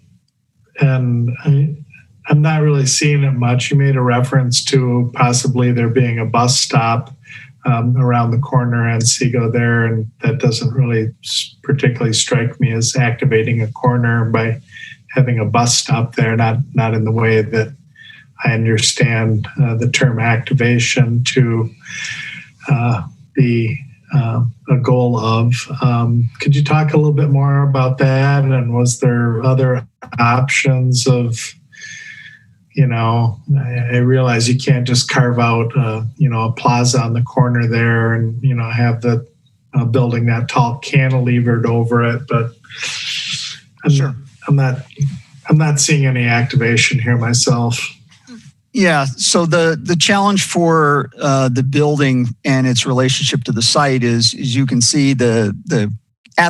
I'm not really seeing it much. You made a reference to possibly there being a bus stop around the corner and Seago there, and that doesn't really particularly strike me as activating a corner by having a bus stop there, not in the way that I understand the term activation to be a goal of. Could you talk a little bit more about that? And was there other options of, I realize you can't just carve out, a plaza on the corner there and, have the building that tall cantilevered over it, but I'm not seeing any activation here myself. Yeah, so the challenge for the building and its relationship to the site is you can see at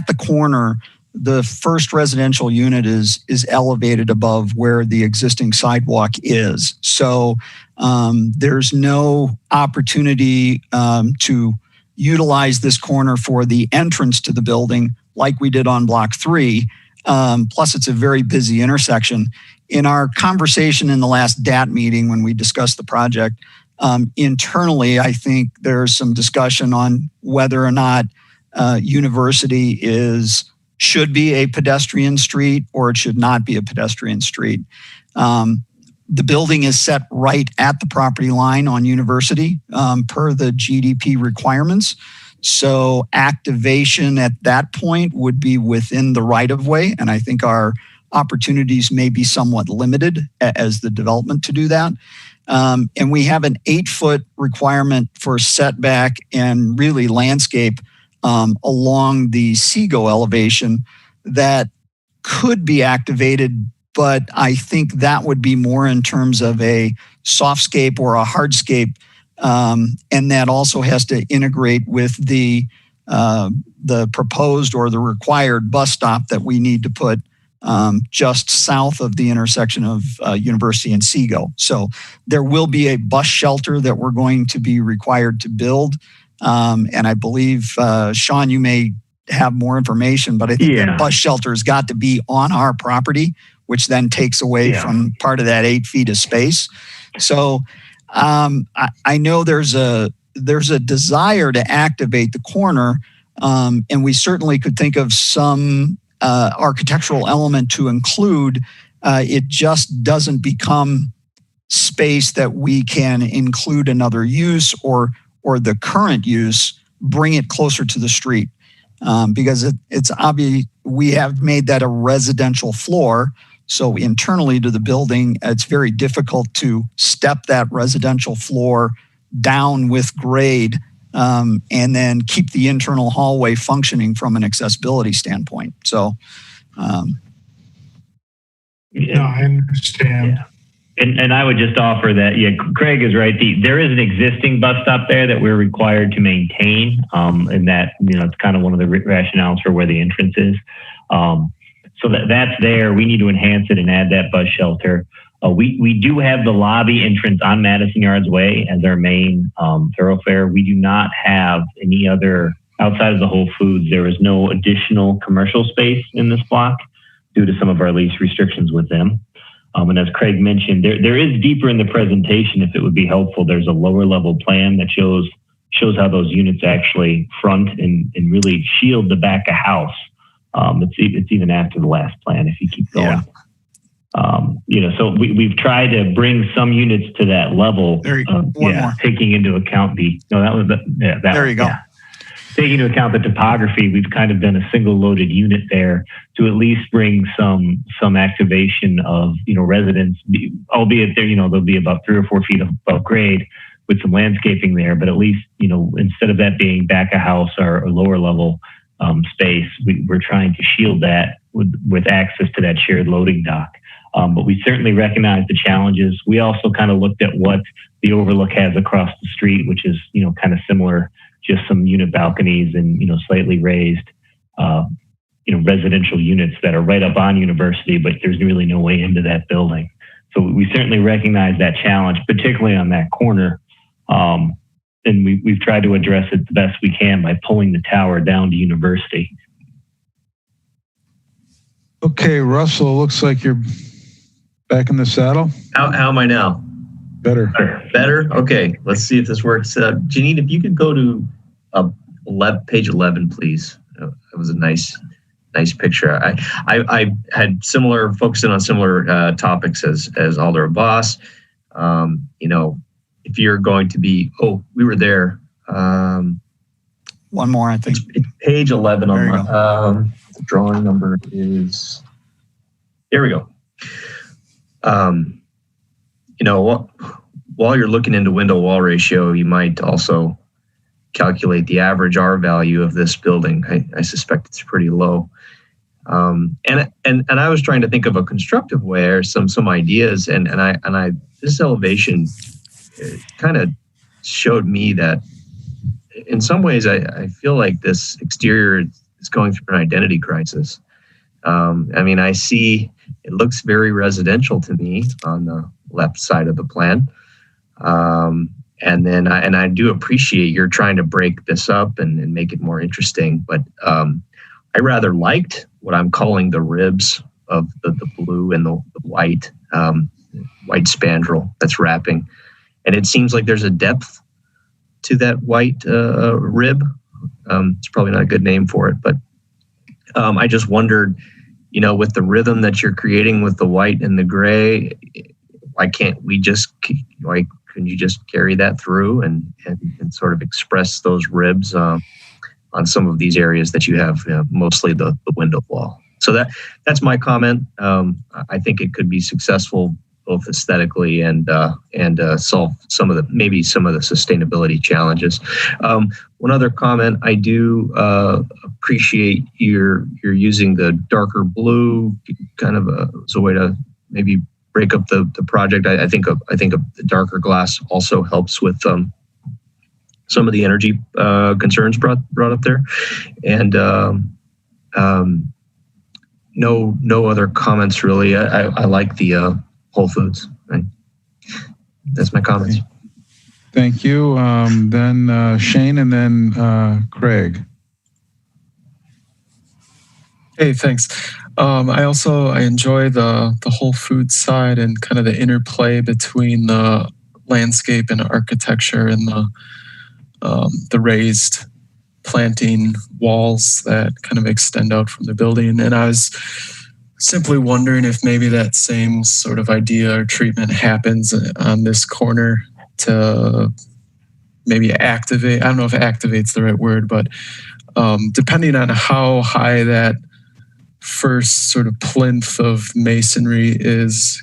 the corner, the first residential unit is elevated above where the existing sidewalk is. So there's no opportunity to utilize this corner for the entrance to the building like we did on Block 3. Plus, it's a very busy intersection. In our conversation in the last DAT meeting when we discussed the project, internally, I think there's some discussion on whether or not University should be a pedestrian street or it should not be a pedestrian street. The building is set right at the property line on University per the GDP requirements. So activation at that point would be within the right of way. And I think our opportunities may be somewhat limited as the development to do that. And we have an 8-foot requirement for setback and really landscape along the Seago elevation that could be activated, but I think that would be more in terms of a softscape or a hardscape, and that also has to integrate with the proposed or the required bus stop that we need to put just south of the intersection of University and Seago. So there will be a bus shelter that we're going to be required to build. And I believe, Sean, you may have more information, but I think that bus shelter has got to be on our property, which then takes away from part of that 8 feet of space. So I know there's a desire to activate the corner, and we certainly could think of some architectural element to include. It just doesn't become space that we can include another use or the current use, bring it closer to the street. Because it's obvious we have made that a residential floor. So internally to the building, it's very difficult to step that residential floor down with grade and then keep the internal hallway functioning from an accessibility standpoint. So, no, I understand. Yeah. And I would just offer that, Craig is right. There is an existing bus stop there that we're required to maintain, and that, it's kind of one of the rationales for where the entrance is. So that's there. We need to enhance it and add that bus shelter. We do have the lobby entrance on Madison Yards Way as our main thoroughfare. We do not have any other, outside of the Whole Foods, there is no additional commercial space in this block due to some of our lease restrictions with them. And as Craig mentioned, there is deeper in the presentation, if it would be helpful, there's a lower level plan that shows how those units actually front and really shield the back of house. It's even after the last plan if you keep going. So we've tried to bring some units to that level. Taking into account taking into account the topography, we've kind of done a single loaded unit there to at least bring some activation of residents, albeit they'll be about 3 or 4 feet above grade with some landscaping there. But at least instead of that being back of house or lower level space, we're trying to shield that with access to that shared loading dock. But we certainly recognize the challenges. We also kind of looked at what the overlook has across the street, which is kind of similar. Just some unit balconies and, slightly raised, residential units that are right up on University, but there's really no way into that building. So we certainly recognize that challenge, particularly on that corner. And we've tried to address it the best we can by pulling the tower down to University. Okay, Russell, looks like you're back in the saddle. How am I now? Better. Okay, let's see if this works. Janine, if you could go to page 11, please. It was a nice picture. I had focusing on similar topics as Alder Abbas. If you're going to be, we were there. One more, I think. It's page 11 on the drawing number is, here we go. While you're looking into window wall ratio, you might also calculate the average R value of this building. I suspect it's pretty low. And I was trying to think of a constructive way or some ideas, and this elevation kind of showed me that in some ways I feel like this exterior is going through an identity crisis. I see it looks very residential to me on the left side of the plan. And I do appreciate you're trying to break this up and make it more interesting, but I rather liked what I'm calling the ribs of the blue and the white spandrel that's wrapping. And it seems like there's a depth to that white rib It's probably not a good name for it, but I just wondered, with the rhythm that you're creating with the white and the gray, why can't we just, can you just carry that through and sort of express those ribs on some of these areas that you have, mostly the window wall? So that's my comment. I think it could be successful both aesthetically and solve some of the sustainability challenges. One other comment, I do appreciate you're using the darker blue kind of as a way to maybe break up the project. I think a darker glass also helps with some of the energy concerns brought up there, and no other comments really. I like the Whole Foods. Right? That's my comments. Thank you. Then Shane, and then Craig. Hey, thanks. I enjoy the Whole Foods side and kind of the interplay between the landscape and architecture and the raised planting walls that kind of extend out from the building. And I was simply wondering if maybe that same sort of idea or treatment happens on this corner to maybe activate. I don't know if activate's the right word, but depending on how high that first sort of plinth of masonry is,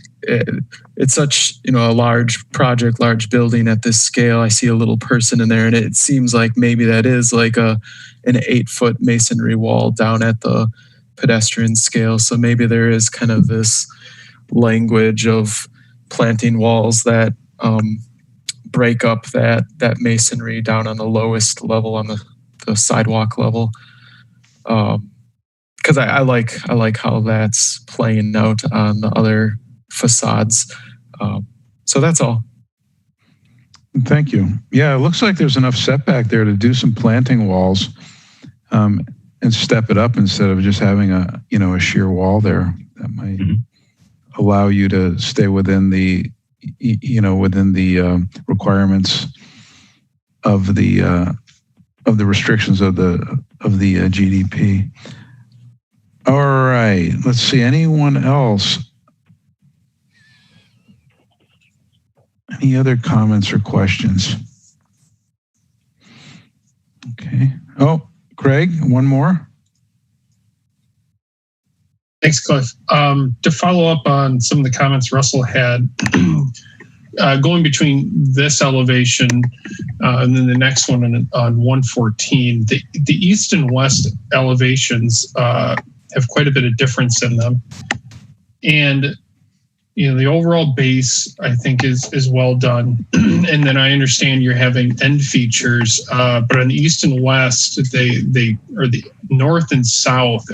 it's such, a large project, large building at this scale. I see a little person in there, and it seems like maybe that is like an 8-foot masonry wall down at the pedestrian scale. So maybe there is kind of this language of planting walls that break up that masonry down on the lowest level, on the sidewalk level. Because I like how that's playing out on the other facades. So that's all. Thank you. Yeah, it looks like there's enough setback there to do some planting walls and step it up instead of just having a sheer wall there. That might allow you to stay within the requirements of the restrictions of the GDP. All right, let's see. Anyone else? Any other comments or questions? Okay. Oh, Craig, one more. Thanks, Cliff. To follow up on some of the comments Russell had, going between this elevation and then the next one on 114, the east and west elevations have quite a bit of difference in them. And the overall base, I think, is well done. And then I understand you're having end features, but on the east and west, they or the north and south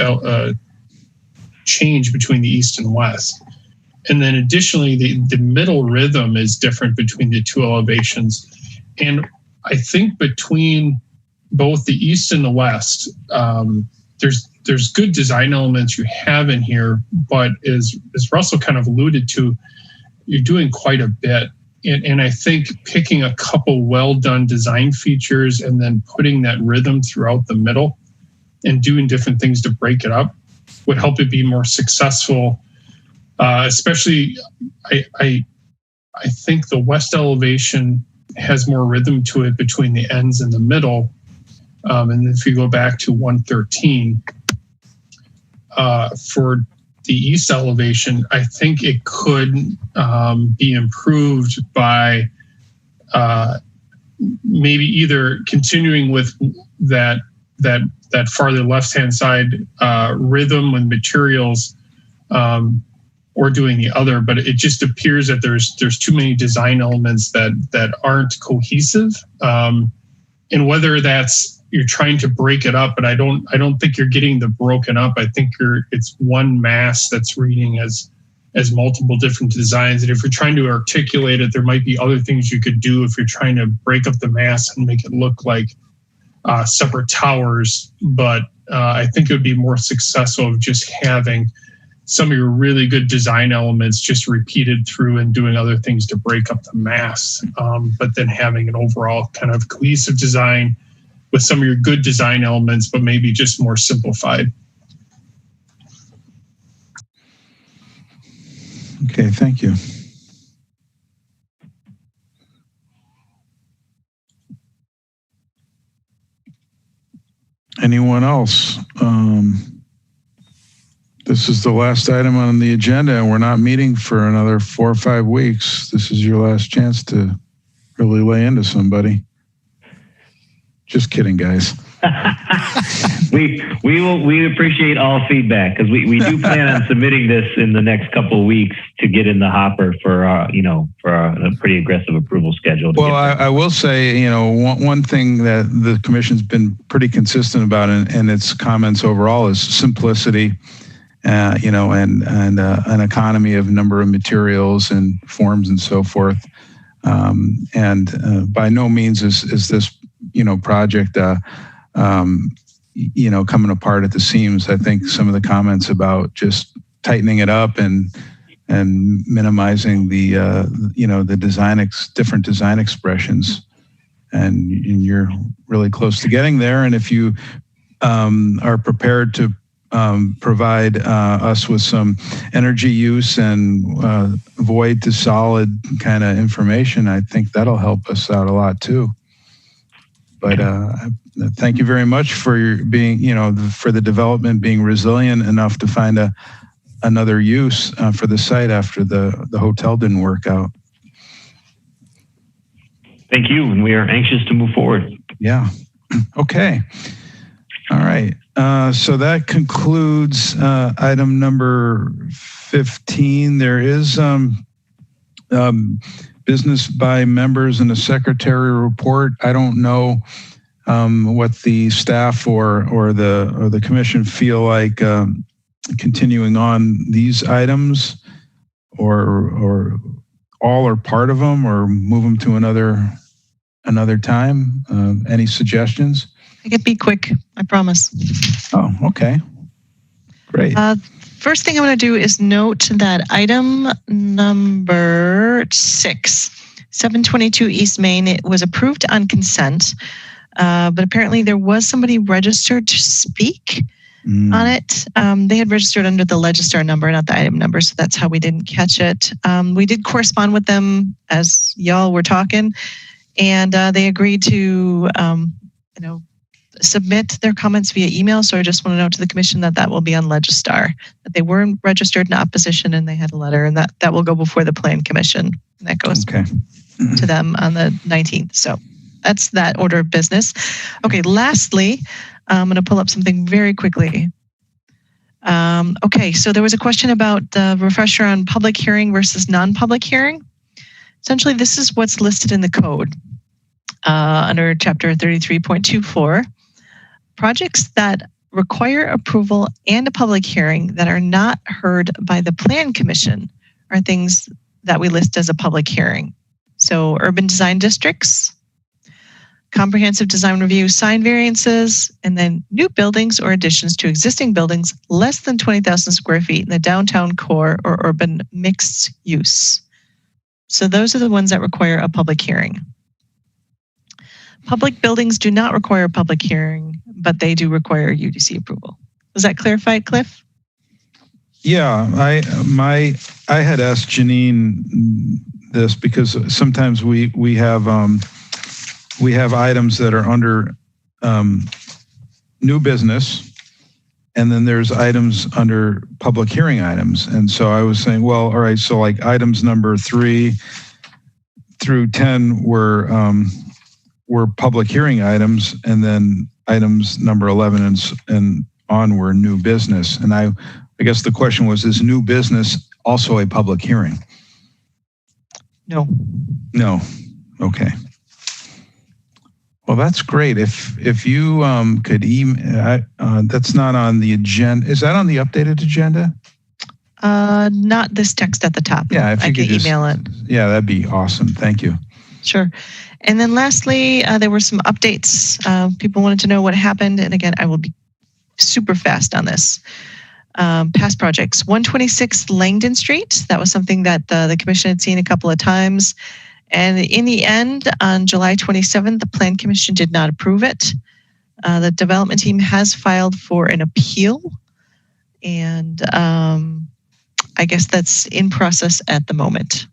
change between the east and west. And then additionally, the middle rhythm is different between the two elevations. And I think between both the east and the west, there's good design elements you have in here, but as Russell kind of alluded to, you're doing quite a bit. And I think picking a couple well-done design features and then putting that rhythm throughout the middle and doing different things to break it up would help it be more successful. Especially, I think the west elevation has more rhythm to it between the ends and the middle. And if you go back to 113, for the east elevation, I think it could be improved by maybe either continuing with that farther left-hand side rhythm and materials, or doing the other. But it just appears that there's too many design elements that aren't cohesive, and whether that's you're trying to break it up, but I don't think you're getting the broken up. I think it's one mass that's reading as multiple different designs. And if you're trying to articulate it, there might be other things you could do if you're trying to break up the mass and make it look like separate towers. But I think it would be more successful of just having some of your really good design elements just repeated through and doing other things to break up the mass, but then having an overall kind of cohesive design with some of your good design elements, but maybe just more simplified. Okay, thank you. Anyone else? This is the last item on the agenda, and we're not meeting for another 4 or 5 weeks. This is your last chance to really lay into somebody. Just kidding, guys. We appreciate all feedback, because we do plan on submitting this in the next couple of weeks to get in the hopper for a pretty aggressive approval schedule. Well, I will say, one thing that the commission's been pretty consistent about in its comments overall is simplicity, and an economy of number of materials and forms and so forth. And by no means is this project coming apart at the seams. I think some of the comments about just tightening it up and minimizing the different design expressions, and you're really close to getting there. And if you are prepared to provide us with some energy use and void to solid kind of information, I think that'll help us out a lot too. But thank you very much for your being, for the development being resilient enough to find another use for the site after the hotel didn't work out. Thank you, and we are anxious to move forward. Yeah. Okay. All right. So that concludes item number 15. There is business by members and a secretary report. I don't know what the staff or the commission feel like continuing on these items, or all or part of them, or move them to another time. Any suggestions? I can be quick, I promise. Oh, okay. Great. First thing I'm going to do is note that item number 6, 722 East Main, it was approved on consent, but apparently there was somebody registered to speak on it. They had registered under the Legistar number, not the item number, so that's how we didn't catch it. We did correspond with them as y'all were talking, and they agreed to, submit their comments via email. So I just want to note to the commission that will be on Legistar, that they weren't registered in opposition and they had a letter, and that will go before the Plan Commission. And that goes to them on the 19th. So that's that order of business. Okay, lastly, I'm going to pull up something very quickly. Okay, so there was a question about the refresher on public hearing versus non-public hearing. Essentially, this is what's listed in the code under Chapter 33.24. Projects that require approval and a public hearing that are not heard by the Plan Commission are things that we list as a public hearing. So urban design districts, comprehensive design review sign variances, and then new buildings or additions to existing buildings less than 20,000 square feet in the downtown core or urban mixed use. So those are the ones that require a public hearing. Public buildings do not require a public hearing, but they do require UDC approval. Was that clarified, Cliff? Yeah, I had asked Janine this because sometimes we have items that are under new business, and then there's items under public hearing items. And so I was saying, well, all right, so like items number 3 through 10 were public hearing items, and then items number 11 and on were new business. And I guess the question was, is new business also a public hearing? No. No. Okay. Well, that's great. If you could email, that's not on the agenda. Is that on the updated agenda? Not this text at the top. Yeah, if you I could can email it. Yeah, that'd be awesome. Thank you. Sure. And then lastly, there were some updates. People wanted to know what happened. And again, I will be super fast on this. Past projects. 126 Langdon Street. That was something that the commission had seen a couple of times. And in the end, on July 27th, the Plan Commission did not approve it. The development team has filed for an appeal, and I guess that's in process at the moment.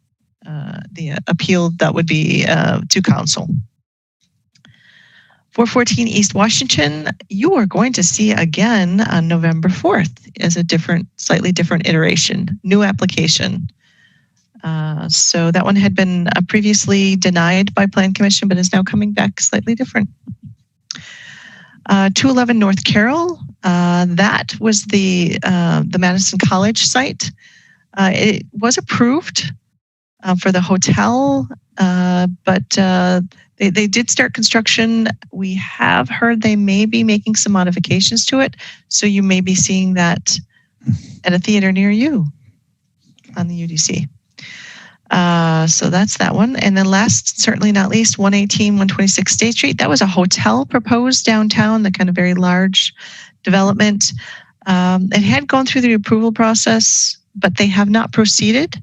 The appeal that would be to council. 414 East Washington, you are going to see again on November 4th as a slightly different iteration, new application. So that one had been previously denied by Plan Commission, but is now coming back slightly different. 211 North Carroll, that was the Madison College site. It was approved for the hotel, but they did start construction. We have heard they may be making some modifications to it, so you may be seeing that at a theater near you on the UDC. So that's that one. And then last, certainly not least, 118, 126 State Street. That was a hotel proposed downtown, the kind of very large development. It had gone through the approval process, but they have not proceeded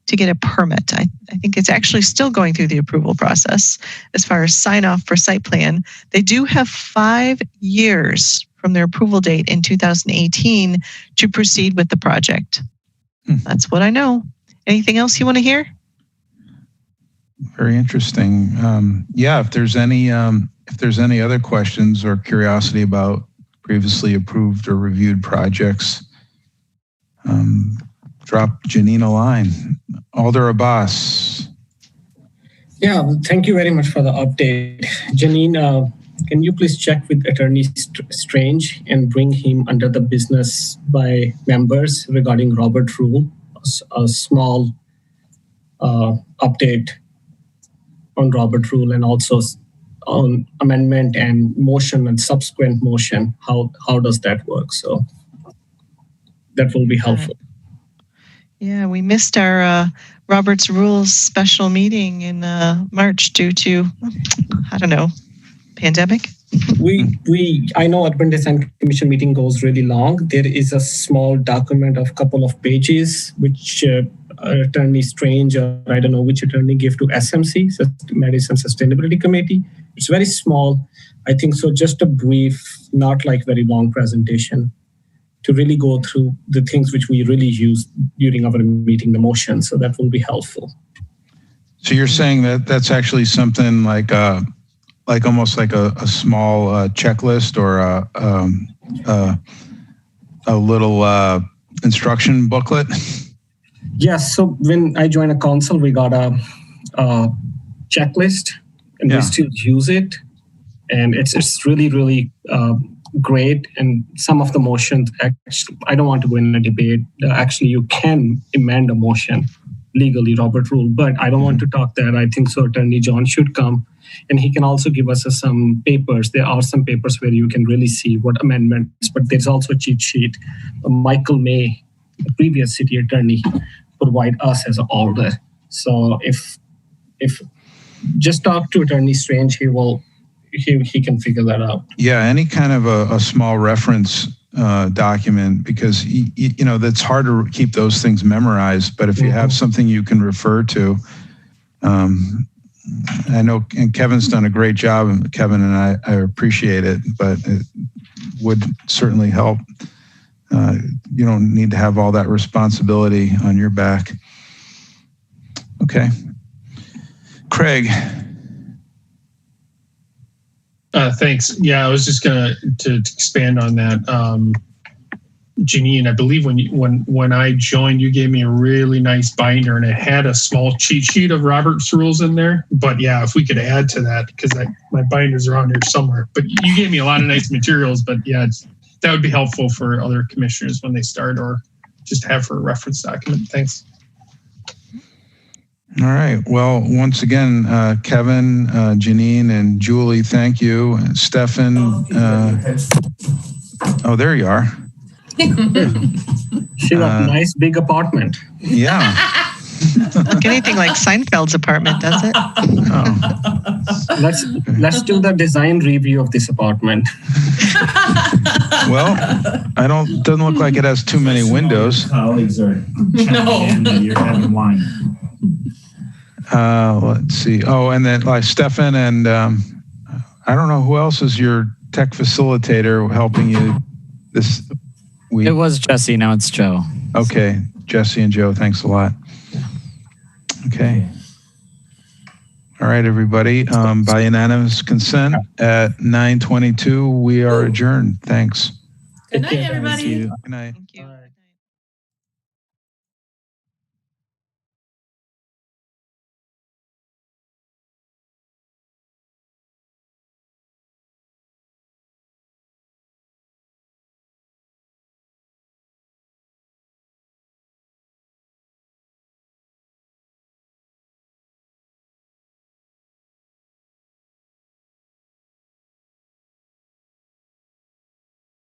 to get a permit. I think it's actually still going through the approval process as far as sign off for site plan. They do have 5 years from their approval date in 2018 to proceed with the project. That's what I know. Anything else you want to hear? Very interesting. Yeah, if there's any other questions or curiosity about previously approved or reviewed projects, drop Janine a line. Alder Abbas. Yeah, thank you very much for the update. Janine, can you please check with Attorney Strange and bring him under the business by members regarding Robert Rule, a small update on Robert Rule, and also on amendment and motion and subsequent motion. How does that work? So that will be helpful. Yeah, we missed our Robert's Rules special meeting in March due to, I don't know, pandemic. I know Urban Design Commission meeting goes really long. There is a small document of couple of pages, which Attorney Strange, or I don't know which attorney, gave to SMC, Madison Sustainability Committee. It's very small. I think so just a brief, not like very long presentation to really go through the things which we really use during our meeting, the motion. So that will be helpful. So you're saying that that's actually something like almost like a small checklist or a little instruction booklet? Yes. So when I joined a council, we got a checklist, and we still use it. And it's really, really great. And some of the motions, actually, I don't want to go in a debate. Actually, you can amend a motion legally, Robert Rule, but I don't want to talk that. I think so Attorney John should come, and he can also give us some papers. There are some papers where you can really see what amendments, but there's also a cheat sheet. Michael May, the previous city attorney, provide us as an order. So if just talk to Attorney Strange, he can figure that out. Yeah, any kind of a small reference document, because you know that's hard to keep those things memorized. But if you have something you can refer to, I know, and Kevin's done a great job. Kevin and I appreciate it, but it would certainly help. You don't need to have all that responsibility on your back. Okay, Craig. Thanks. Yeah, I was just gonna to expand on that. Janine, I believe when I joined, you gave me a really nice binder, and it had a small cheat sheet of Robert's Rules in there. But yeah, if we could add to that, because my binder's around here somewhere. But you gave me a lot of nice materials. But yeah, that would be helpful for other commissioners when they start, or just have for a reference document. Thanks. All right. Well, once again, Kevin, Janine, and Julie, thank you. Stefan. Oh, there you are. She got a nice big apartment. Yeah. Look anything like Seinfeld's apartment, does it? Oh. Let's do the design review of this apartment. Well, doesn't look like it has too many windows. Colleagues are you're having wine. Let's see. Oh, and then like Stefan and I don't know who else is your tech facilitator helping you this week. It was Jesse, now it's Joe. Okay, Jesse and Joe, thanks a lot. Okay. All right, everybody. By unanimous consent at 9:22, we are adjourned. Thanks. Good night, everybody. Good night. Thank you.